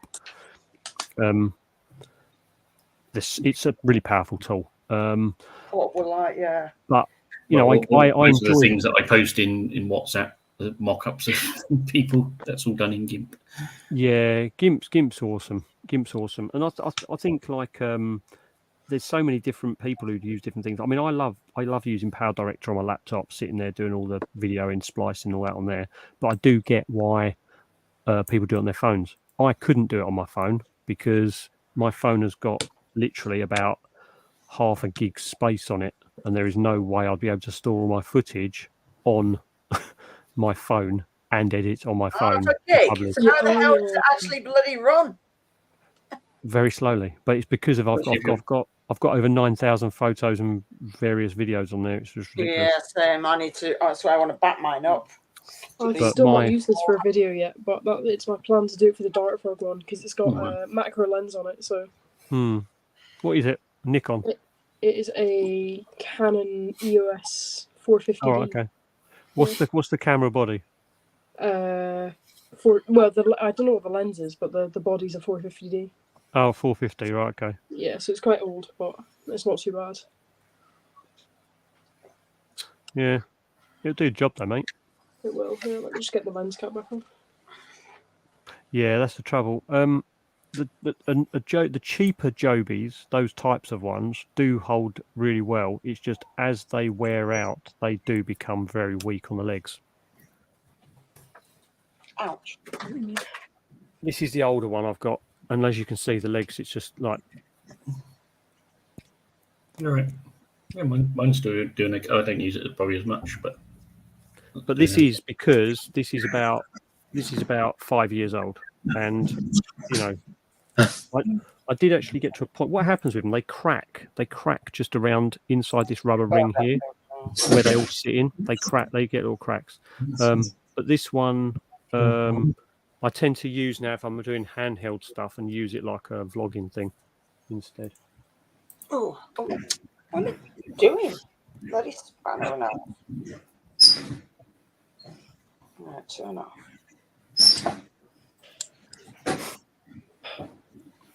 It's a really powerful tool. What we like, yeah. But you know, I most enjoy of the things that I post in WhatsApp, the mock-ups of people. That's all done in GIMP. Yeah, GIMP's awesome. GIMP's awesome, and I think like there's so many different people who use different things. I mean, I love using Power Director on my laptop, sitting there doing all the video and splicing all that on there. But I do get why people do it on their phones. I couldn't do it on my phone because my phone has got literally about half a gig space on it, and there is no way I'd be able to store all my footage on my phone and edit on my phone. So how the hell does it actually bloody run? Very slowly, but it's because of I've got over 9,000 photos and various videos on there. It's just ridiculous. Yeah, same. I need to. That's why I want to back mine up. I still not used this for a video yet, but it's my plan to do it for the Dart-Frog one because it's got a macro lens on it. So. What is it? Nikon. It is a Canon EOS 450D. Oh, okay. What's the camera body? I don't know what the lens is, but the body's a 450D. Oh, 450, right, okay. Yeah, so it's quite old, but it's not too bad. Yeah, it'll do the job though, mate. It will. Yeah, let me just get the lens cap back on. Yeah, that's the trouble. The cheaper Jobies, those types of ones, do hold really well. It's just as they wear out, they do become very weak on the legs. Ouch. This is the older one I've got, and as you can see, the legs, it's just like... All right. Yeah, mine's doing it. I don't use it probably as much, but this is because this is about 5 years old, and you know, I I did actually get to a point. What happens with them? They crack. They crack just around inside this rubber ring here, where they all sit in. They crack. They get little cracks. But this one, I tend to use now if I'm doing handheld stuff and use it like a vlogging thing instead. Oh, what are you doing? Bloody spanner now. Right, turn off.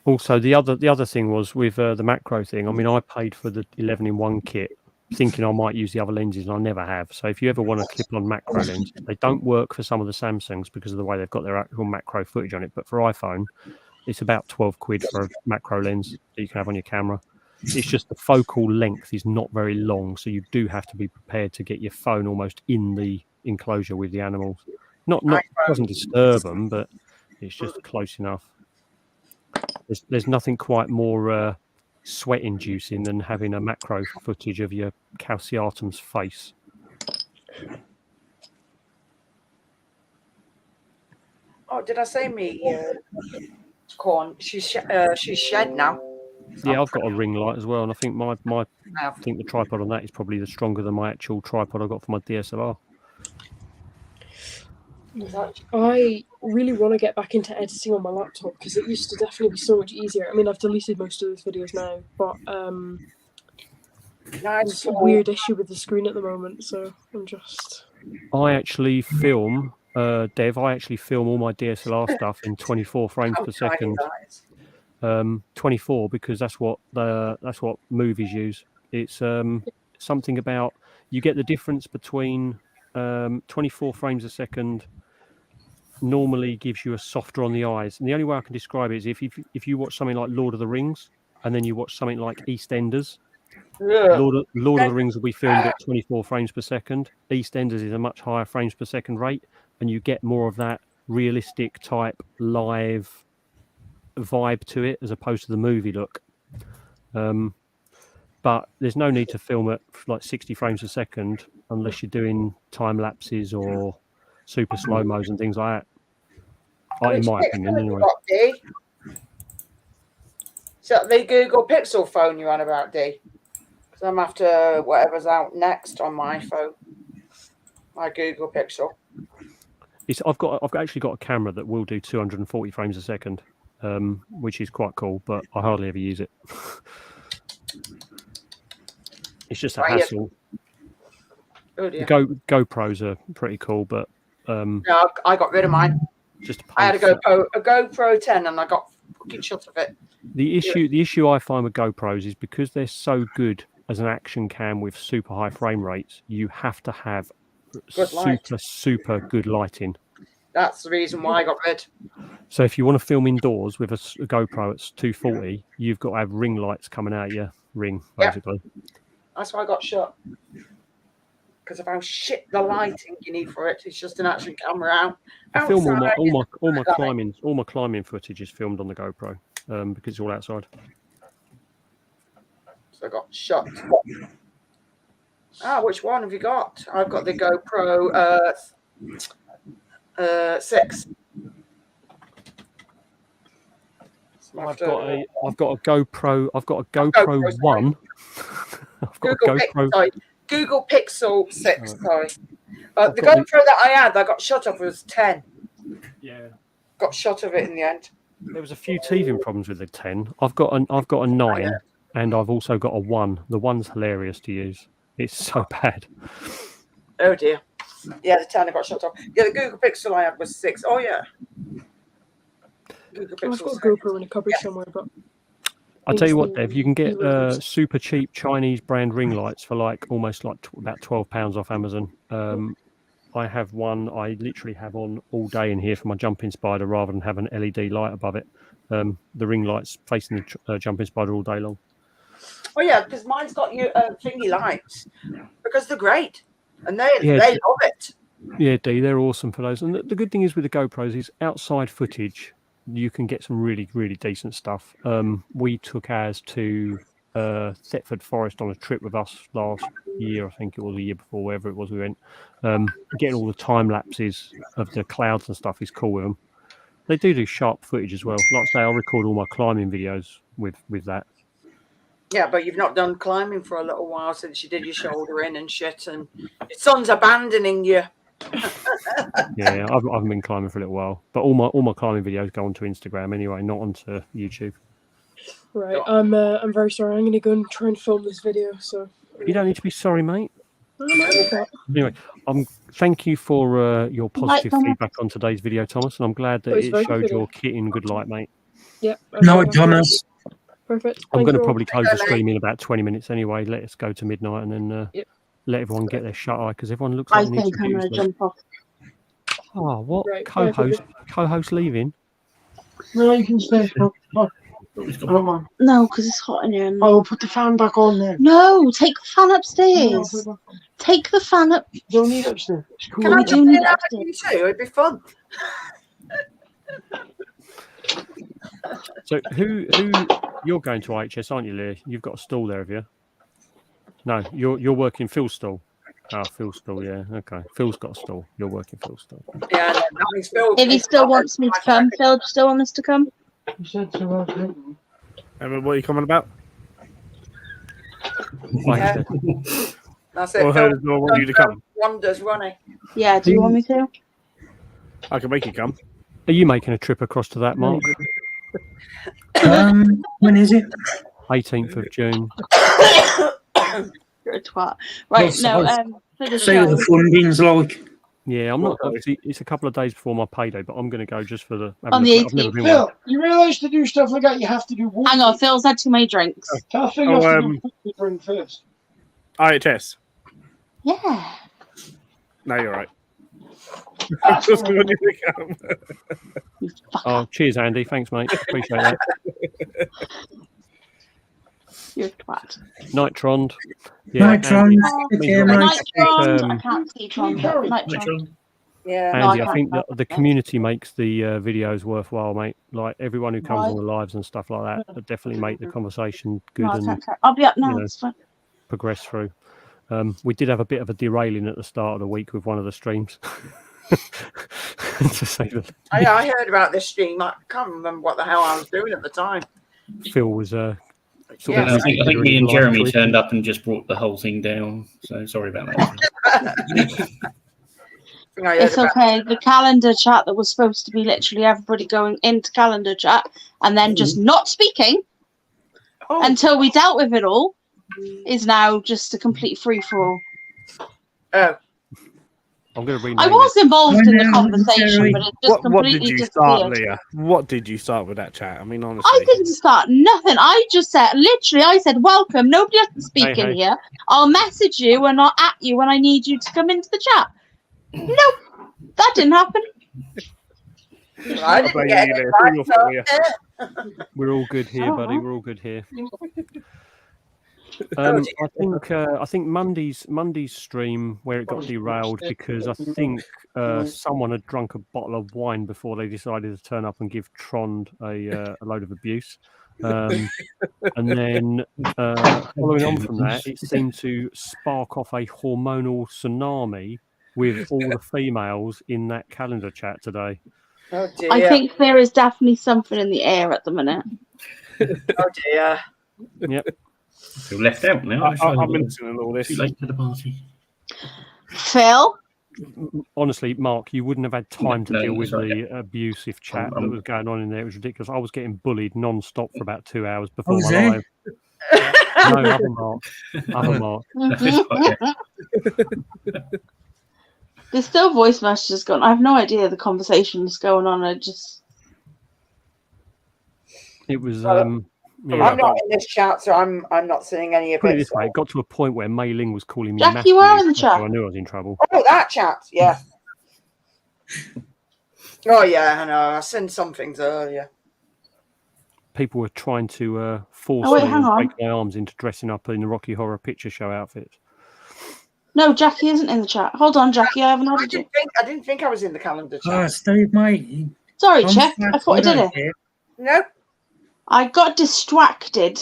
Also, the other thing was with the macro thing. I mean, I paid for the 11-in-1 kit, thinking I might use the other lenses, and I never have. So if you ever want a clip-on macro lens, they don't work for some of the Samsungs because of the way they've got their actual macro footage on it. But for iPhone, it's about 12 quid for a macro lens that you can have on your camera. It's just the focal length is not very long, so you do have to be prepared to get your phone almost in the enclosure with the animals. Not doesn't disturb them, but it's just close enough. There's nothing quite more sweat inducing than having a macro footage of your calciatum's face. Oh, did I say me? Corn. She's shed now. Yeah, I've got a ring light as well, and I think I think the tripod on that is probably stronger than my actual tripod I got for my DSLR. I really want to get back into editing on my laptop because it used to definitely be so much easier. I mean, I've deleted most of those videos now, but there's a weird issue with the screen at the moment, so I'm just... I actually film, Dev, I actually film all my DSLR stuff in 24 frames per second. 24 because that's what movies use. It's something about, you get the difference between 24 frames a second normally gives you a softer on the eyes, and the only way I can describe it is if you watch something like Lord of the Rings and then you watch something like EastEnders. Lord of the Rings will be filmed at 24 frames per second. EastEnders is a much higher frames per second rate, and you get more of that realistic type live vibe to it as opposed to the movie look. But there's no need to film at like 60 frames a second unless you're doing time lapses or super slow-mos and things like that. In my opinion, anyway. So the Google Pixel phone you're on about, D? Because I'm after whatever's out next on my phone. My Google Pixel. I've actually got a camera that will do 240 frames a second, which is quite cool, but I hardly ever use it. It's just a hassle. Oh dear. GoPros are pretty cool, but no, I got rid of mine. I had a GoPro 10, and I got fucking shot of it. The issue I find with GoPros is because they're so good as an action cam with super high frame rates, you have to have super good lighting. That's the reason why I got rid. So if you want to film indoors with a GoPro at 240, you've got to have ring lights coming out of your ring, basically. That's why I got shot. Because of how shit the lighting you need for it. It's just an action camera out. I film all my climbing footage is filmed on the GoPro because it's all outside. So I got shot. Which one have you got? I've got the GoPro 6. I've got a GoPro 1. I've got a GoPro. Google Pixel 6, sorry. The GoPro that I had, I got shot of was 10. Yeah. Got shot of it in the end. There was a few teething problems with the 10. I've got a 9, and I've also got a 1. The 1's hilarious to use. It's so bad. Oh dear. Yeah, the 10 I got shot off. Yeah, the Google Pixel I had was 6. Oh yeah. I've got a GoPro in a cupboard somewhere, but I'll tell you what, Dev, you can get super cheap Chinese brand ring lights for almost about £12 off Amazon. I have one I literally have on all day in here for my jumping spider rather than have an LED light above it. The ring light's facing the jumping spider all day long. Oh yeah, because mine's got your thingy lights because they're great and they love it. Yeah, D, they're awesome for those. And the good thing is with the GoPros is outside footage. You can get some really, really decent stuff. We took ours to Thetford Forest on a trip with us last year. I think it was the year before, wherever it was we went. Getting all the time lapses of the clouds and stuff is cool with them. They do sharp footage as well. Like I say, I record all my climbing videos with that. Yeah, but you've not done climbing for a little while since you did your shoulder in and shit, and your son's abandoning you. Yeah, I haven't been climbing for a little while, but all my climbing videos go onto Instagram anyway, not onto YouTube. Right, I'm very sorry. I'm going to go and try and film this video. So you don't need to be sorry, mate. No. Anyway, thank you for your positive feedback on today's video, Thomas, and I'm glad that it showed your kit in good light, mate. Yep. No, Thomas. Perfect. I'm going to probably close the stream in about 20 minutes anyway. Let us go to midnight and then let everyone get their shut eye because everyone looks like I think I'm going to jump off. Oh, what? Right, Co-host leaving? No, you can stay. I don't mind. No, because it's hot in here. I will put the fan back on then. No, take the fan upstairs. Take the fan up. You don't need it upstairs. It's cool. Can I We jump do need in it that with you too? It'd be fun. So who you're going to IHS, aren't you, Leah? You've got a stall there, have you? No, you're working Phil's stall. Oh, Phil's stall, yeah. Okay. Phil's got a stall. You're working Phil's stall. Yeah, that means Phil. If he still wants me to come, Phil still want us to come? You said so. Emma, what are you coming about? Yeah. That's it. Well, Phil, I want you to come. Wonders, Ronnie. Yeah, do you want me to? I can make you come. Are you making a trip across to that, Mark? When is it? 18th of June. You're a twat. Right, no, for the See what the funding's like. Yeah, I'm not. Obviously, it's a couple of days before my payday, but I'm going to go just for the. On the 18th. Phil, you realise to do stuff like that, you have to do water. Hang on, Phil's had too many drinks. Tell Phil you have to do the drink first. IHS. Yeah. No, you're right. Just want you to come. Oh, cheers, Andy. Thanks, mate. Appreciate that. You're a twat. Nitron. Nitron. I can't see Tron. Nitron. Yeah. Andy, I think that the community makes the videos worthwhile, mate. Like everyone who comes on the lives and stuff like that definitely make the conversation good I'll be up now. It's fine. Progress through. We did have a bit of a derailing at the start of the week with one of the streams. To say that. I heard about this stream. I can't remember what the hell I was doing at the time. Phil was I think me and Jeremy turned up and just brought the whole thing down. So sorry about that. It's okay. The calendar chat that was supposed to be literally everybody going into calendar chat and then just not speaking until we dealt with it all is now just a complete free for all. Oh. I'm going to I was involved in the conversation, but it just completely What did you disappeared. start, Leah? What did you start with that chat? I mean, honestly. I didn't start nothing. I just said, literally, I said, welcome. Nobody has to speak in here. I'll message you and I'll at you when I need you to come into the chat. Nope. That didn't happen. I didn't get it. We're all good here, buddy. We're all good here. I think Monday's stream where it got derailed because I think someone had drunk a bottle of wine before they decided to turn up and give Trond a load of abuse. And then following on from that, it seemed to spark off a hormonal tsunami with all the females in that calendar chat today. Oh dear. I think there is definitely something in the air at the minute. Oh dear. Yep. Feel left out now. I'm mentioning all this. Too late to the party. Phil? Honestly, Mark, you wouldn't have had time to deal with the abusive chat that was going on in there. It was ridiculous. I was getting bullied non-stop for about 2 hours before my live. No, other Mark. Other Mark. There's still voice messages going. I have no idea the conversation is going on. It was. I'm not in this chat, so I'm not seeing any of Put it it. this way, it got to a point where Mei Ling was calling me Jack, Matthew, you are in the chat. so I knew I was in trouble. Oh, that chat, yeah. Oh yeah, I know. I sent some things earlier. People were trying to force me and break my arms into dressing up in the Rocky Horror Picture Show outfits. No, Jackie isn't in the chat. Hold on, Jackie. I haven't added you. I didn't think I was in the calendar chat. Oh, Steve, mate. Sorry, Chick. I thought I did it. No. I got distracted.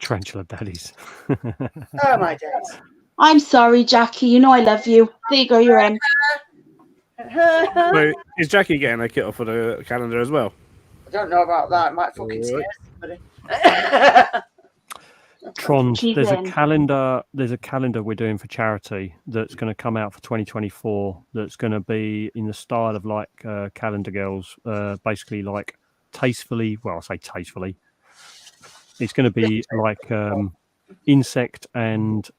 Tarantula daddies. Oh my days. I'm sorry, Jackie. You know I love you. There you go. You're in. Wait, is Jackie getting a kit off for the calendar as well? I don't know about that. It might fucking scare. Tron, She's there's in. a calendar. There's a calendar we're doing for charity that's going to come out for 2024. That's going to be in the style of like Calendar Girls, basically like tastefully. Well, I say tastefully. It's going to be like insect and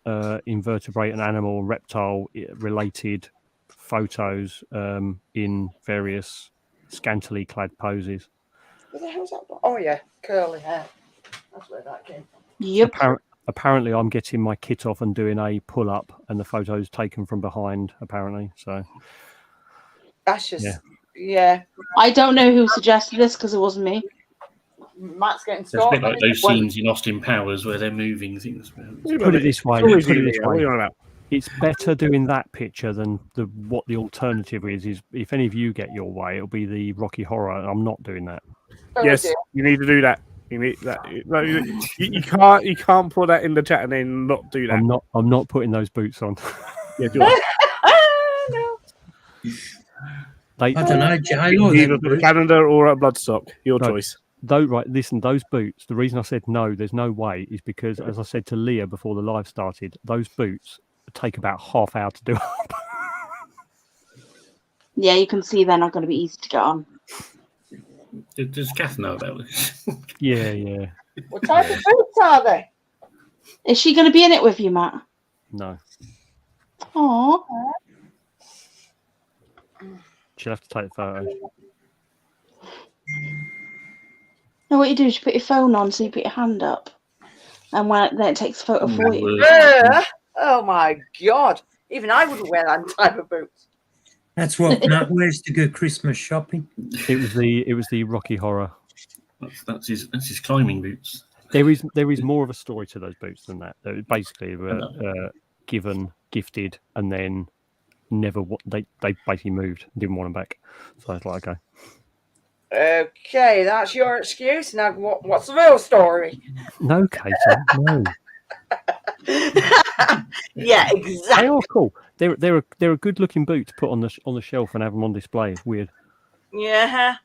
invertebrate and animal, reptile related photos in various scantily clad poses. What the hell's that? Oh yeah, curly hair. That's where that came from. Yep. Apparently, I'm getting my kit off and doing a pull up, and the photo's taken from behind. Apparently, so that's just yeah. I don't know who suggested this because it wasn't me. Matt's getting It's a bit like those scenes in Austin Powers where they're moving things. Put it this way. What are you on about? It's better doing that picture than what the alternative is. Is if any of you get your way, it'll be the Rocky Horror. And I'm not doing that. Yes, you need to do that. You need that. You can't put that in the chat and then not do that. I'm not putting those boots on. Yeah, do it. I don't know. Either the calendar or a bloodstock. Your choice. Though, right, listen, those boots, the reason I said no, there's no way, is because, as I said to Leah before the live started, those boots take about half hour to do up. Yeah, you can see they're not going to be easy to get on. Does Kath know about this? Yeah. What type of boots are they? Is she going to be in it with you, Matt? No. Aww. She'll have to take the photo. No, what you do is you put your phone on, so you put your hand up, and then it takes a photo for you. Oh my god! Even I wouldn't wear that type of boots. That's what Matt wears to go Christmas shopping. It was the Rocky Horror. That's his climbing boots. There is more of a story to those boots than that. They basically were gifted, and then they basically moved, didn't want them back. So it's like, okay. Okay, that's your excuse. Now, what's the real story? No, Katie, no. Yeah, exactly. They are cool. They're a good looking boot to put on the shelf and have them on display. It's weird. Yeah.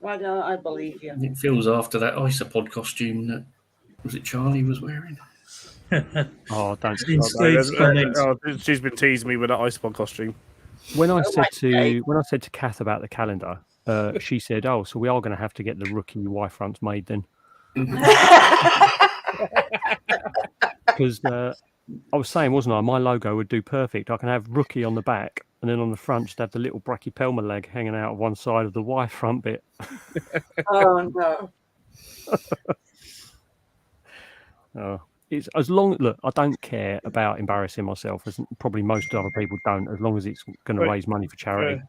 Why don't I believe you? It feels after that isopod costume that was it Charlie was wearing. Oh, don't. She's been teasing me with that isopod costume. When I said to Kath about the calendar, she said, "Oh, so we are going to have to get the Rookie Y fronts made then." Because I was saying, wasn't I? My logo would do perfect. I can have Rookie on the back, and then on the front, just have the little brachypelma leg hanging out of one side of the Y front bit. Oh no! Oh, it's as long. Look, I don't care about embarrassing myself, as probably most other people don't. As long as it's going to raise money for charity.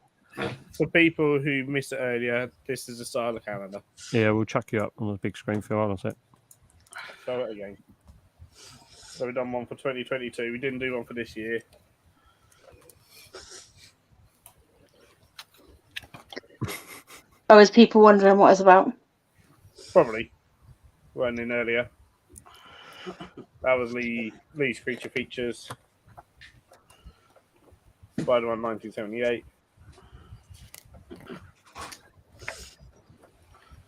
For people who missed it earlier, this is the style of calendar. Yeah, we'll chuck you up on the big screen for a sec. Show it again. So we've done one for 2022. We didn't do one for this year. Oh, is people wondering what it's about? Probably. Weren't in earlier. That was Lee's Creature Features. Spider-Man 1978.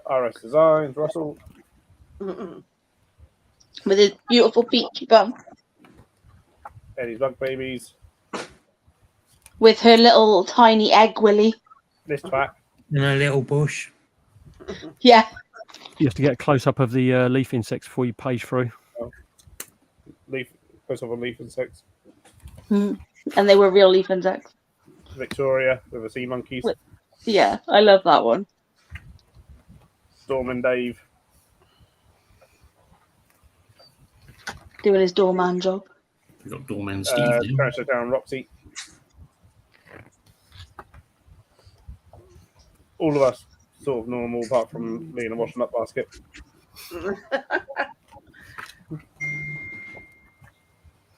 RS Designs, Russell. With his beautiful peachy bum. Eddie's Bug Babies. With her little tiny egg willy. This twat. And a little bush. Yeah. You have to get a close up of the leaf insects before you page through. Oh. Close up on leaf insects. And they were real leaf insects. Victoria with the sea monkeys. Yeah, I love that one. Storm and Dave. Doing his doorman job. We've got Doorman Steve. Crash Down Roxy. All of us sort of normal, apart from me in a washing up basket.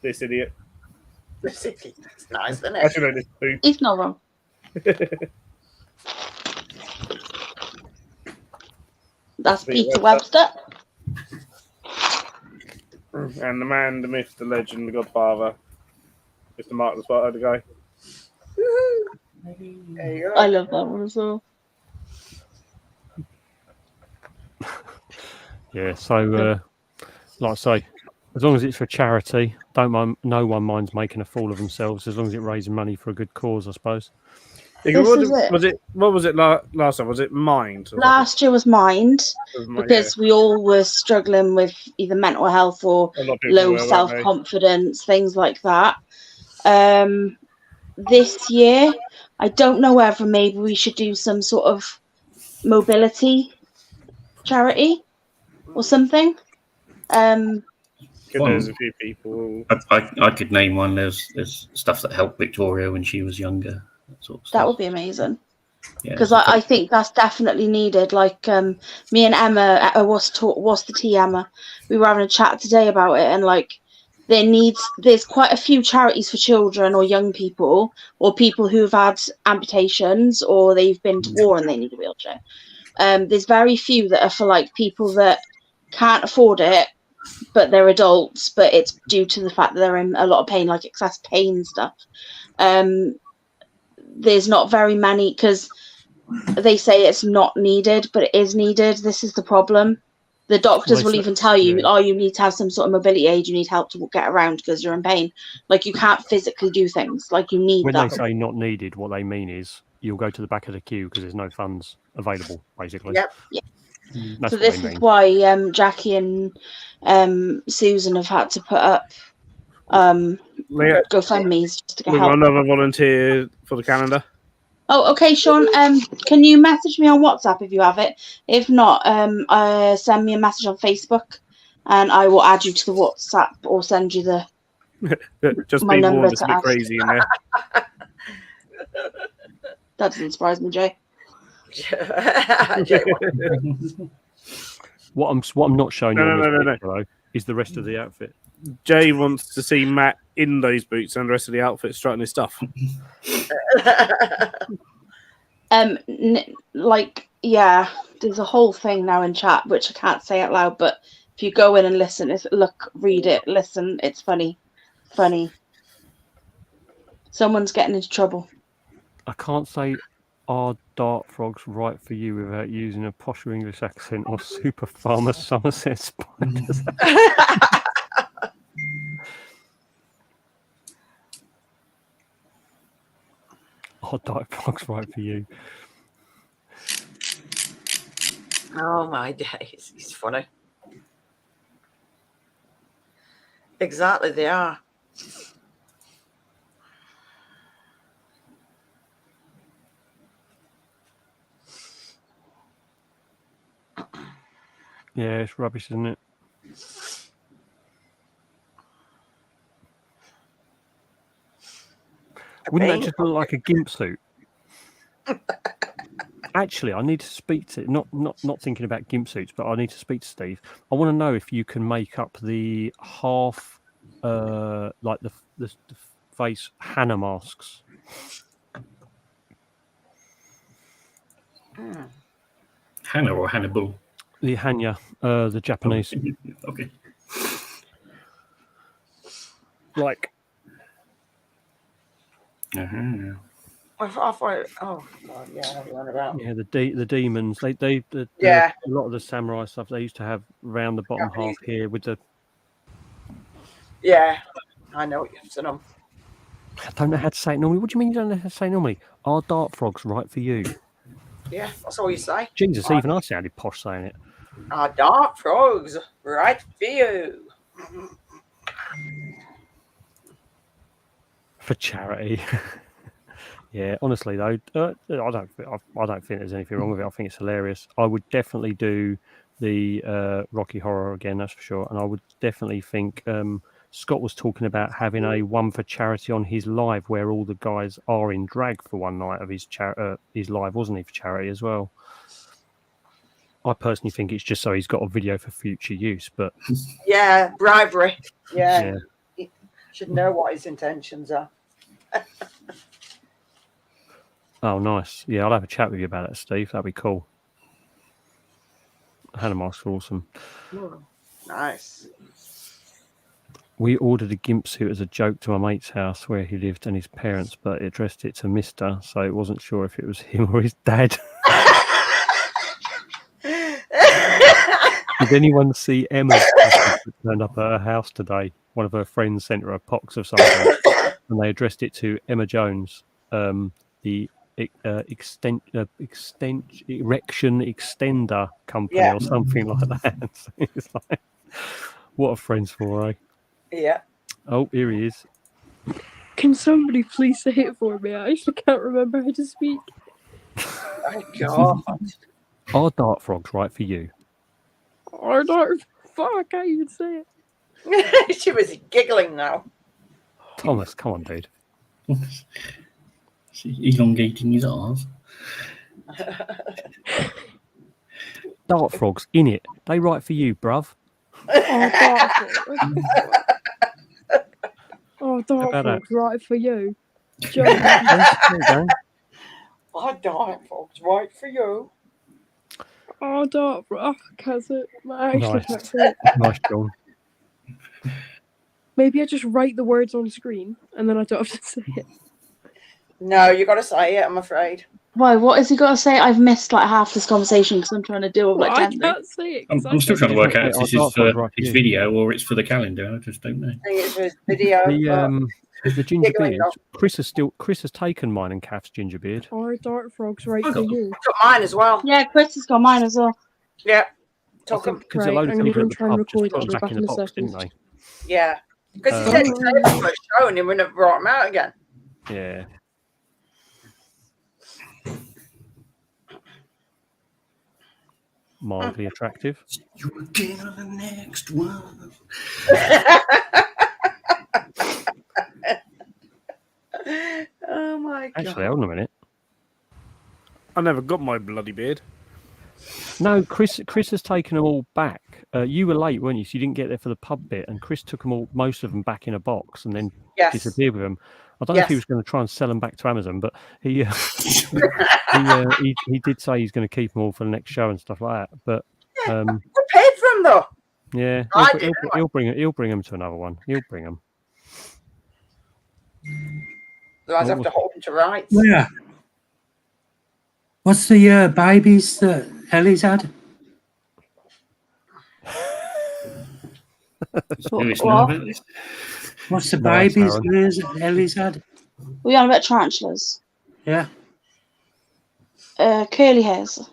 This idiot. This idiot. It's nice, isn't it? Actually, no, this boo. He's not wrong. That's Peter Webster. And the man, the myth, the legend, the Godfather, Mr. Mark the Spider guy. There you go. I love that one as well. Yeah. So, like I say, as long as it's for charity, don't mind. No one minds making a fool of themselves, as long as it raises money for a good cause, I suppose. What was it last time? Was it Mind? Last year was Mind, because we all were struggling with either mental health or low self-confidence, things like that. This year, I don't know whether maybe we should do some sort of mobility charity or something. There's a few people. I could name one. There's stuff that helped Victoria when she was younger. That would be amazing. Because I think that's definitely needed. Like me and Emma, what's the tea, Emma? We were having a chat today about it, and like there's quite a few charities for children or young people or people who've had amputations or they've been to war and they need a wheelchair. There's very few that are for like people that can't afford it, but they're adults, but it's due to the fact that they're in a lot of pain, like excess pain stuff. There's not very many, because they say it's not needed, but it is needed. This is the problem. The doctors will even tell you, you need to have some sort of mobility aid. You need help to get around because you're in pain. Like, you can't physically do things. Like, you need when that. They say not needed, what they mean is you'll go to the back of the queue because there's no funds available, basically. Yep. Yeah. That's so this is why Jackie and Susan have had to put up GoFundMe's just to get help. Another volunteer for the calendar. Oh, okay, Sean. Can you message me on WhatsApp if you have it? If not, send me a message on Facebook, and I will add you to the WhatsApp or send you the just my be number warned, it's to a bit ask. crazy in there. That doesn't surprise me, Jay. What I'm not showing you on this No. picture, though, is the rest of the outfit. Jay wants to see Matt in those boots and the rest of the outfit strutting his stuff. There's a whole thing now in chat which I can't say out loud, but if you go in and listen, read it, listen, it's funny. Someone's getting into trouble. I can't say "Are dart frogs right for you" without using a posher English accent or super farmer Somerset spiders. Are dart frogs right for you? Oh my days, it's funny. Exactly, they are. Yeah, it's rubbish, isn't it? Wouldn't that just look like a gimp suit? Actually, I need to speak to not thinking about gimp suits, but I need to speak to Steve. I want to know if you can make up the half, like the face Hannah masks. Hannah or Hannibal? The Hanya, the Japanese. Okay. Like. I thought, oh God, yeah, what about? Yeah, the demons. A lot of the samurai stuff they used to have round the bottom half here with the. Yeah, I know what you've said. I don't know how to say it normally. What do you mean you don't know how to say it normally? Are dart frogs right for you? Yeah, that's all you say. Jesus, even I sounded posh saying it. Are dart frogs right for you? For charity. Yeah, honestly though, I don't think there's anything wrong with it. I think it's hilarious. I would definitely do the Rocky Horror again, that's for sure. And I would definitely think Scott was talking about having a one for charity on his live, where all the guys are in drag for one night of his live, wasn't he, for charity as well? I personally think it's just so he's got a video for future use, but yeah, bribery. Yeah. He should know what his intentions are. Oh, nice. Yeah, I'll have a chat with you about it, Steve. That'd be cool. Hannah masks are awesome. Nice. We ordered a gimp suit as a joke to my mate's house where he lived and his parents, but it addressed it to Mr., so it wasn't sure if it was him or his dad. Did anyone see Emma's package that turned up at her house today? One of her friends sent her a box of something, and they addressed it to Emma Jones, the erection extender company or something like that. It's like, what a friends for, eh? Yeah. Oh, here he is. Can somebody please say it for me? I actually can't remember how to speak. Oh God. Are dart frogs right for you? Or not. Fuck, I can't even say it. She was giggling now. Thomas, come on, dude. Elongating his arms. Dart frogs, in it. They right for you, bruv. Oh, dart frog. Oh, dart How about frogs, right for you. Joe. Oh, dart frogs, right for you. Oh, dart frog. Oh, I can't say it. I actually Nice. can't say it. Nice, John. Maybe I just write the words on screen and then I don't have to say it. No, you got to say it, I'm afraid. Why? What has he got to say? I've missed like half this conversation because I'm trying to deal with like Well, I 10 can't say it. 'cause I'm still trying to work out if Our this dart is for frogs right for his you. video or it's for the calendar. I just don't know. I think it's his video. The ginger giggling beard. dog. Chris has taken mine and Kath's ginger beard. Are dart frogs right I for got you? Got mine as well. Yeah, Chris has got mine as well. Yeah. I Took think him. because Right, a load of I'm gonna people go at the try and pub record just put it. I'll them be back back in in the a box, didn't second. they? Yeah. Because he Oh. said he saved them for a show and he wouldn't have brought them out again. Yeah. Mildly attractive. You again on the next one. Oh my God. Actually, hold on a minute. I never got my bloody beard. No, Chris has taken them all back. You were late, weren't you? So you didn't get there for the pub bit, and Chris took them all, most of them, back in a box, and then disappeared with them. I don't know if he was going to try and sell them back to Amazon, but he he did say he's going to keep them all for the next show and stuff like that. But We paid for them though. yeah, I did, he'll bring them to another one. He'll bring them. Otherwise, I have to hold him to rights. Yeah. What's the babies that Ellie's had? What's the Nice, babies Ellie's had? We on about tarantulas. Yeah. Curly hairs.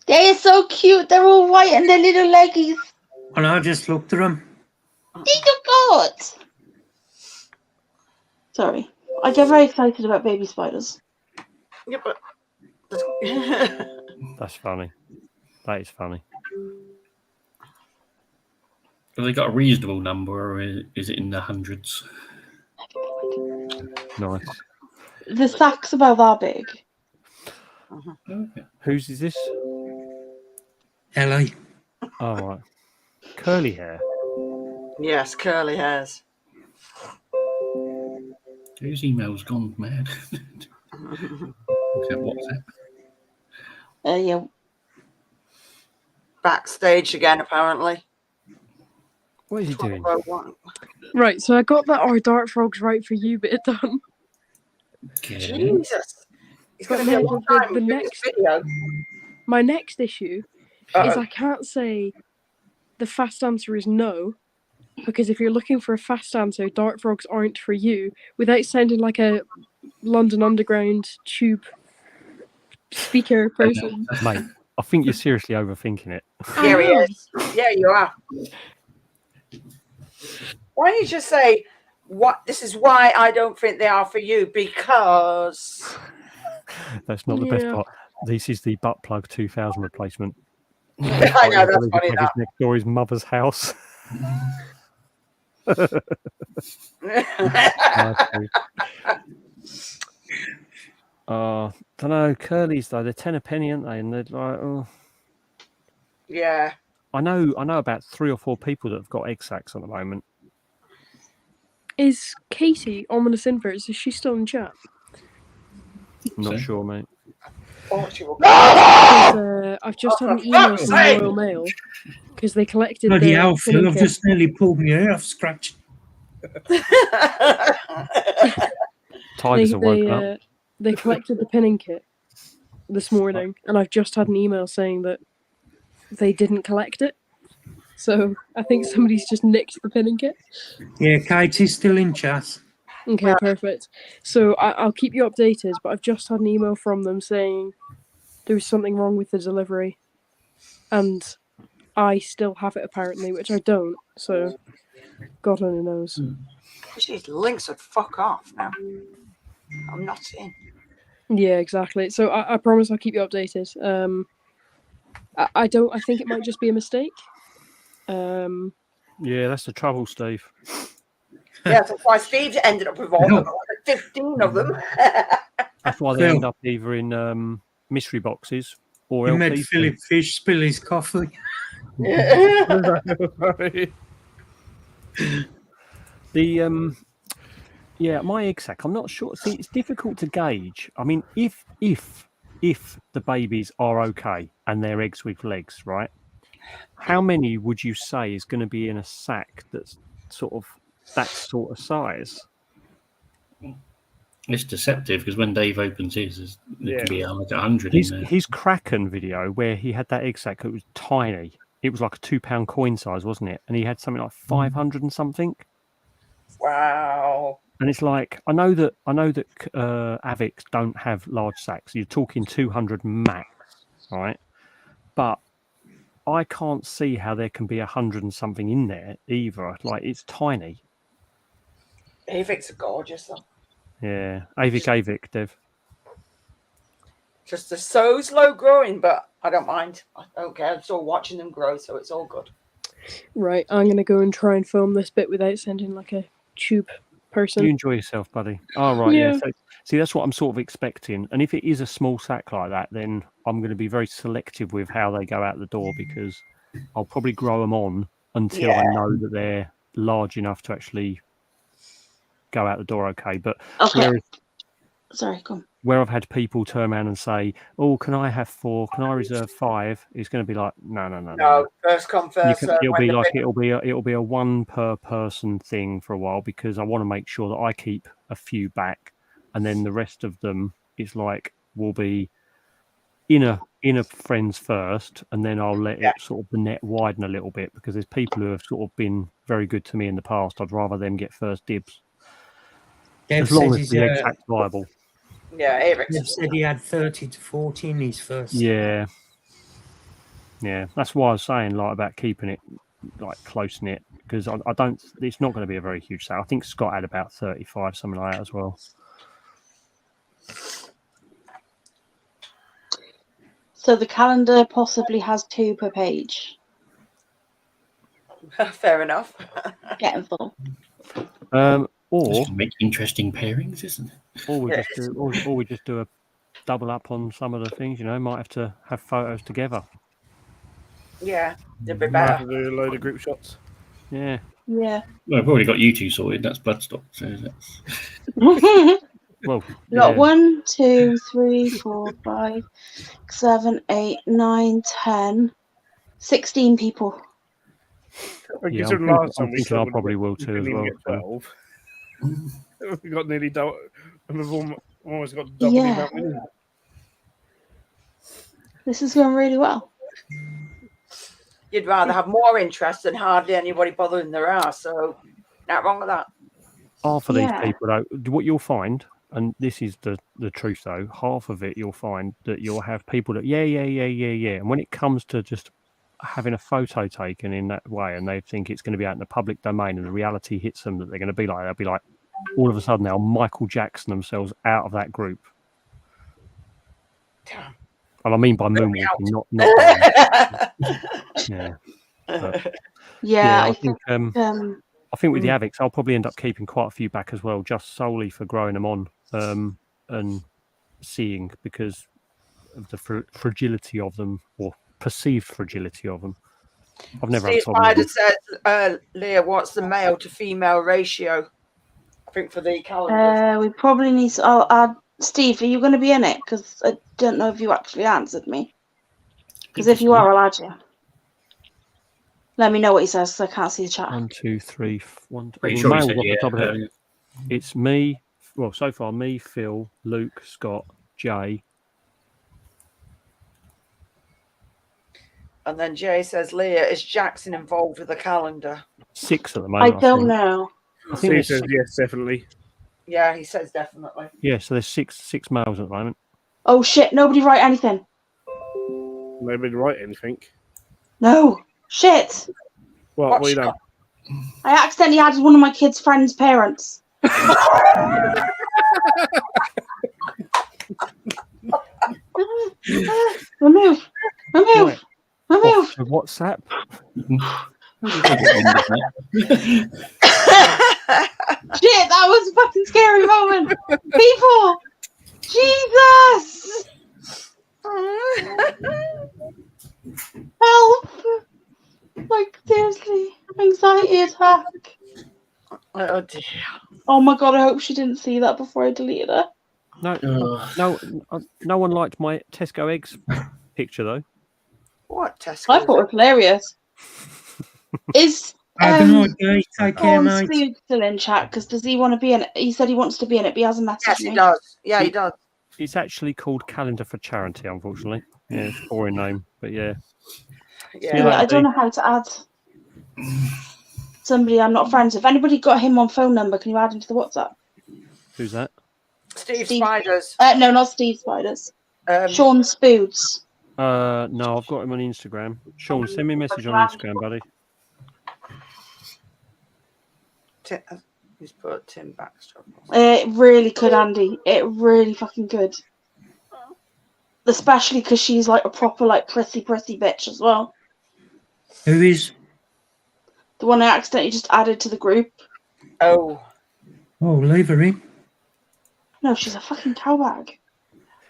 They're so cute. They're all white and their little leggies. And I just looked at them. Oh God. Sorry, I get very excited about baby spiders. Yeah, but That's funny. That is funny. Have they got a reasonable number, or is it in the hundreds? Nice. The sack's about that big. Okay. Whose is this? Ellie. Oh, right. Curly hair. Yes, curly hairs. Whose email's gone mad? Except WhatsApp. Yeah. Backstage again, apparently. What is he doing? Right, so I got that Our Dart Frogs right for you bit done. Jesus. It's going to But be a no, long time the to do this next video. My next issue is I can't say the fast answer is no, because if you're looking for a fast answer, dart frogs aren't for you, without sounding like a London Underground tube speaker person. Mate, I think you're seriously overthinking it. Here he is. Yeah, you are. Why don't you just say, "What? This is why I don't think they are for you, because..." That's not the best part. This is the butt plug 2000 replacement. I know, that's funny, that. Next door is mother's house. Don't know, curlies though, they're 10 a penny, aren't they? And they're like, oh. Yeah. I know about 3 or 4 people that have got egg sacs at the moment. Is Katie, Ominous Inverts, is she still in chat? Not sure, mate. I've just had an email from the Royal Mail because they collected Bloody the hell, Phil, I've just nearly pulled my ear off scratch. Tigers have woken up. They collected the pinning kit this morning, and I've just had an email saying that they didn't collect it. So I think somebody's just nicked the pinning kit. Yeah, Katie's still in chat. Okay, perfect. So I'll keep you updated, but I've just had an email from them saying there was something wrong with the delivery. And I still have it apparently, which I don't. So God only knows. These links would fuck off now. I'm not in. Yeah, exactly. So I promise I'll keep you updated. I think it might just be a mistake. Yeah, that's the trouble, Steve. Yeah, that's why Steve ended up with all of them, 15 of them. That's why they end up either in mystery boxes or He LP. made Philip Fish spill his coffee. My egg sac, I'm not sure. See, it's difficult to gauge. I mean, if the babies are okay and they're eggs with legs, right? How many would you say is going to be in a sack that's sort of that sort of size? It's deceptive because when Dave opens his, there could be like 100 in there. His Kraken video where he had that egg sac, it was tiny. It was like a £2 coin size, wasn't it? And he had something like 500 and something. Wow. And it's like I know that Avics don't have large sacks. You're talking 200 max, right? But I can't see how there can be 100 and something in there either. Like it's tiny. Avics are gorgeous though. Yeah, Avic, Dev. Just they're so slow growing, but I don't mind. I don't care. I'm still watching them grow, so it's all good. Right, I'm going to go and try and film this bit without sending like a tube person. You enjoy yourself, buddy. Oh, right, yeah. So, see, that's what I'm sort of expecting. And if it is a small sack like that, then I'm going to be very selective with how they go out the door because I'll probably grow them on until I know that they're large enough to actually go out the door okay. But Sorry, go on. Where I've had people turn around and say, "Oh, can I have 4? Can I reserve 5?" It's going to be like, no. First come, first serve. It'll be a one per person thing for a while because I want to make sure that I keep a few back, and then the rest of them is like will be inner friends first, and then I'll let it sort of the net widen a little bit because there's people who have sort of been very good to me in the past. I'd rather them get first dibs. As long as the exact viable. Yeah, Eric said he had 30 to 40 in his first. Yeah. That's why I was saying like about keeping it like close knit because I don't. It's not going to be a very huge sale. I think Scott had about 35, something like that as well. So the calendar possibly has 2 per page. Fair enough. Getting full. Or make interesting pairings, isn't it? Or we just do a double up on some of the things. You know, might have to have photos together. Yeah, it'd be Might better. have to do a load of group shots. Yeah. Yeah. Well, I've already got you two sorted. That's Bloodstock. So that's... Well, you got 1, 2, 3, 4, 5, 7, 8, 9, 10, 16 people. Yeah, I'm thinking I probably will too as well. 12. We got nearly double. We've almost got double the amount we need. This is going really well. You'd rather have more interest than hardly anybody bothering their ass, so not wrong with that. Half of these people, though, what you'll find, and this is the truth, though, half of it you'll find that you'll have people that, yeah. And when it comes to just having a photo taken in that way and they think it's going to be out in the public domain and the reality hits them that they're going to be like, they'll be like, all of a sudden they'll Michael Jackson themselves out of that group. Damn. And I mean by moonwalking, not I think with the Avics, I'll probably end up keeping quite a few back as well, just solely for growing them on and seeing because of the fragility of them or perceived fragility of them. I've never Steve had a problem. says, Leah, what's the male to female ratio? I think for the calendar. We probably need to. I'll add Steve. Are you going to be in it? Because I don't know if you actually answered me. Because if you are, I'll add you. Let me know what he says. So I can't see the chat. 1, 2, 3, 1. Pretty sure he said, it's me. Well, so far, me, Phil, Luke, Scott, Jay. And then Jay says, Leah, is Jackson involved with the calendar? 6 at the I moment. don't know. I think Steve there's says 6. yes, definitely. Yeah, he says definitely. Yeah, so there's six males at the moment. Oh shit! Nobody write anything. Nobody write anything. No shit. What you done? I accidentally added one of my kids' friends' parents. Remove. Right. Off to WhatsApp. Shit, that was a fucking scary moment. People, Jesus, help! Like seriously, anxiety attack. Oh dear. Oh my god, I hope she didn't see that before I deleted her. No one liked my Tesco eggs picture though. What Tesco? I thought it was hilarious. Is Take care, mate. Spood still in chat? Because does he want to be in it? He said he wants to be in it, but he hasn't messaged Yes, me. he does. Yeah, he does. It's actually called Calendar for Charity, unfortunately. Yeah, it's a boring name, but yeah. Yeah, I don't know how to add somebody I'm not friends with. Anybody got him on phone number? Can you add him to the WhatsApp? Who's that? Steve Spiders. No, not Steve Spiders. Sean Spoods. No, I've got him on Instagram. Sean, send me a message on Instagram, buddy. He's put Tim Baxter. It really could, Andy. It really fucking could. Especially because she's like a proper like prissy bitch as well. Who is? The one I accidentally just added to the group. Oh, leave her in. No, she's a fucking cowbag.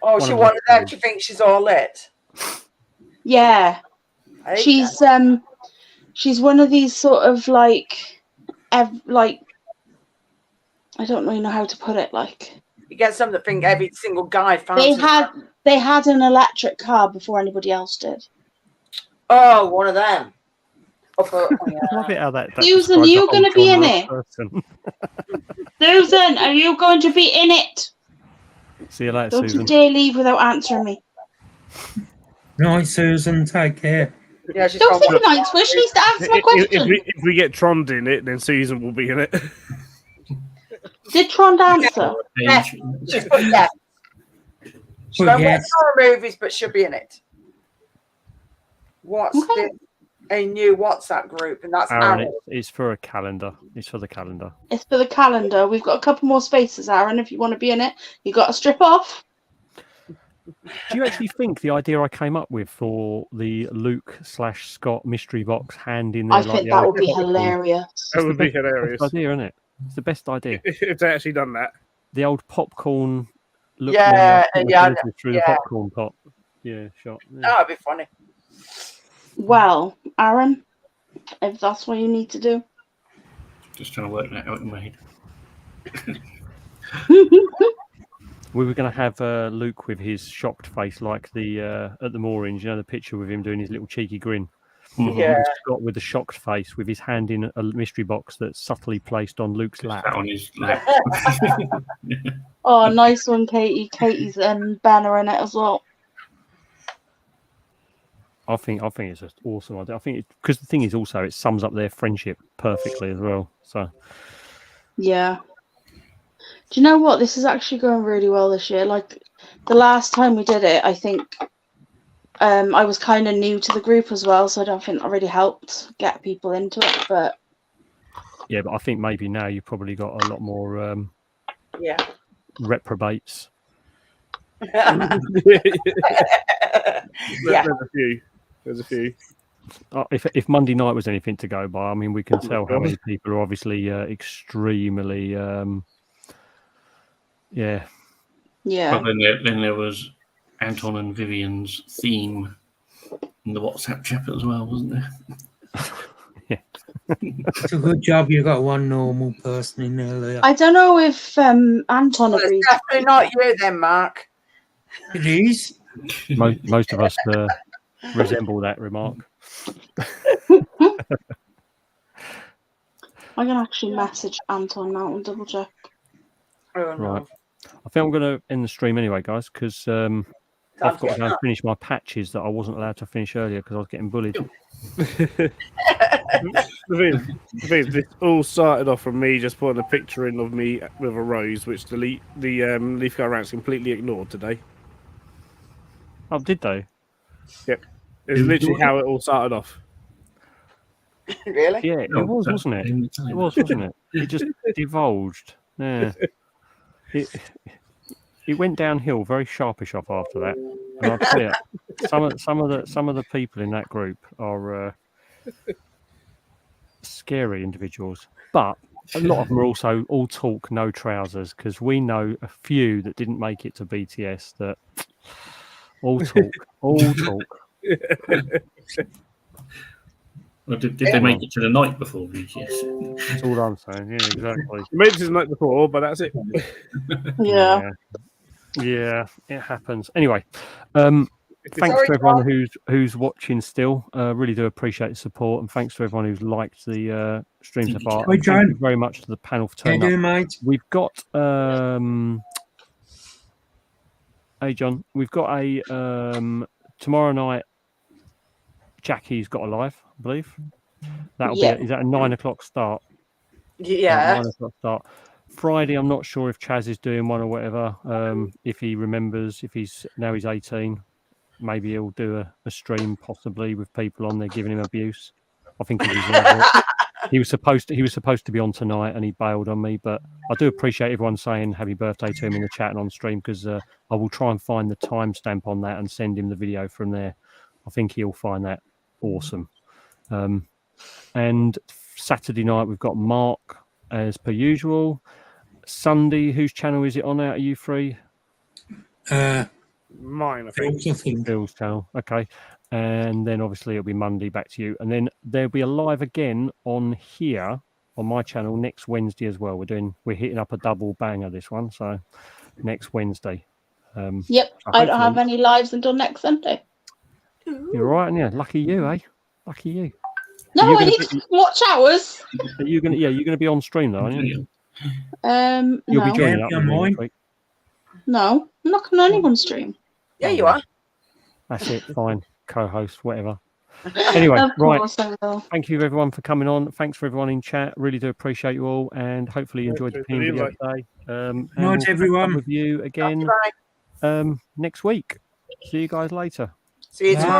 Oh, she wanted that. She thinks she's all lit. Yeah, she's one of these sort of like I don't really know how to put it. Like you get some that think every single guy found. They had an electric car before anybody else did. Oh, one of them. I love it how that Susan, are you going to be in it? Susan, are you going to be in it? See you later, Don't Susan. you dare leave without answering me. Right, Susan, take care. Yeah, she's don't say night, Swish. She needs to answer my question. If we get Trond in it, then Susan will be in it. Did Trond answer? Yeah. She's put yes. She won't watch horror movies, but she'll be in it. What's a new WhatsApp group? And that's Aaron. It's for a calendar. It's for the calendar. It's for the calendar. We've got a couple more spaces, Aaron. If you want to be in it, you got to strip off. Do you actually think the idea I came up with for the Luke/Scott mystery box hand in there? I think that would be hilarious. That would be hilarious. Best idea, isn't it? It's the best idea. If they actually done that. The old popcorn look through the popcorn pot. Yeah, shot. Yeah. That would be funny. Well, Aaron, if that's what you need to do. Just trying to work that out in my head. We were going to have Luke with his shocked face, like the at the moorings. You know, the picture with him doing his little cheeky grin. Yeah. Scott with the shocked face, with his hand in a mystery box that's subtly placed on Luke's lap. On his lap. Oh, nice one, Katie. Katie's banner in it as well. I think it's an awesome idea. I think because the thing is also it sums up their friendship perfectly as well. So yeah. Do you know what? This is actually going really well this year. Like the last time we did it, I think I was kind of new to the group as well, so I don't think that really helped get people into it. But yeah, but I think maybe now you've probably got a lot more reprobates. There's a few. If Monday night was anything to go by, I mean, we can tell how many people are obviously extremely, Yeah. But then there was Anton and Vivian's theme in the WhatsApp chat as well, wasn't there? Yeah. It's a good job you got one normal person in there, Leah. I don't know if Anton agrees. It's definitely not you then, Mark. It is. Most of us resemble that remark. I'm going to actually message Anton now and double check. Oh, no. Right. I think I'm going to end the stream anyway, guys, because I've got to go and finish my patches that I wasn't allowed to finish earlier because I was getting bullied. The thing is, this all started off from me just putting a picture in of me with a rose, which the Leaf Guy Rants completely ignored today. Oh, did they? Yep. It's literally how it all started off. Really? Yeah, it was, wasn't it? It was, wasn't it? It just divulged. Yeah. It went downhill very sharpish off after that. And I'll tell you, some of the people in that group are scary individuals, but a lot of them are also all talk, no trousers, because we know a few that didn't make it to BTS that all talk. Well, did they make it to the night before BTS? That's all I'm saying. Yeah, exactly. You made it to the night before, but that's it. Yeah, it happens. Anyway, thanks to everyone who's watching still. Really do appreciate the support, and thanks to everyone who's liked the stream so far. Thank you very much to the panel for turning up. Mate? We've got hey John, we've got a tomorrow night. Jackie's got a live, I believe. That'll be is that a 9 o'clock start? Yeah. 9 o'clock start. Friday, I'm not sure if Chaz is doing one or whatever. If he remembers, if he's 18, maybe he'll do a stream possibly with people on there giving him abuse. I think he deserves it. He was supposed to be on tonight and he bailed on me, but I do appreciate everyone saying happy birthday to him in the chat and on stream, because I will try and find the timestamp on that and send him the video from there. I think he'll find that awesome. And Saturday night we've got Mark as per usual. Sunday, whose channel is it on out of you three? Mine, I think. Phil's channel. Okay. And then obviously it'll be Monday back to you. And then there'll be a live again on here on my channel next Wednesday as well. We're hitting up a double banger this one. So next Wednesday. Yep. I don't have any lives until next Sunday. You're right, yeah. Lucky you, eh? Lucky you. No, I need to watch hours. Are you gonna? Yeah, you're gonna be on stream though, aren't you? You'll be joining up with me next week. No, I'm not on anyone's stream. Yeah, you are. That's it. Fine. Co-host, whatever. Anyway, right. Thank you everyone for coming on. Thanks for everyone in chat. Really do appreciate you all, and hopefully you enjoyed the Ping video today. Night, everyone. With you again next week. See you guys later. See you tomorrow.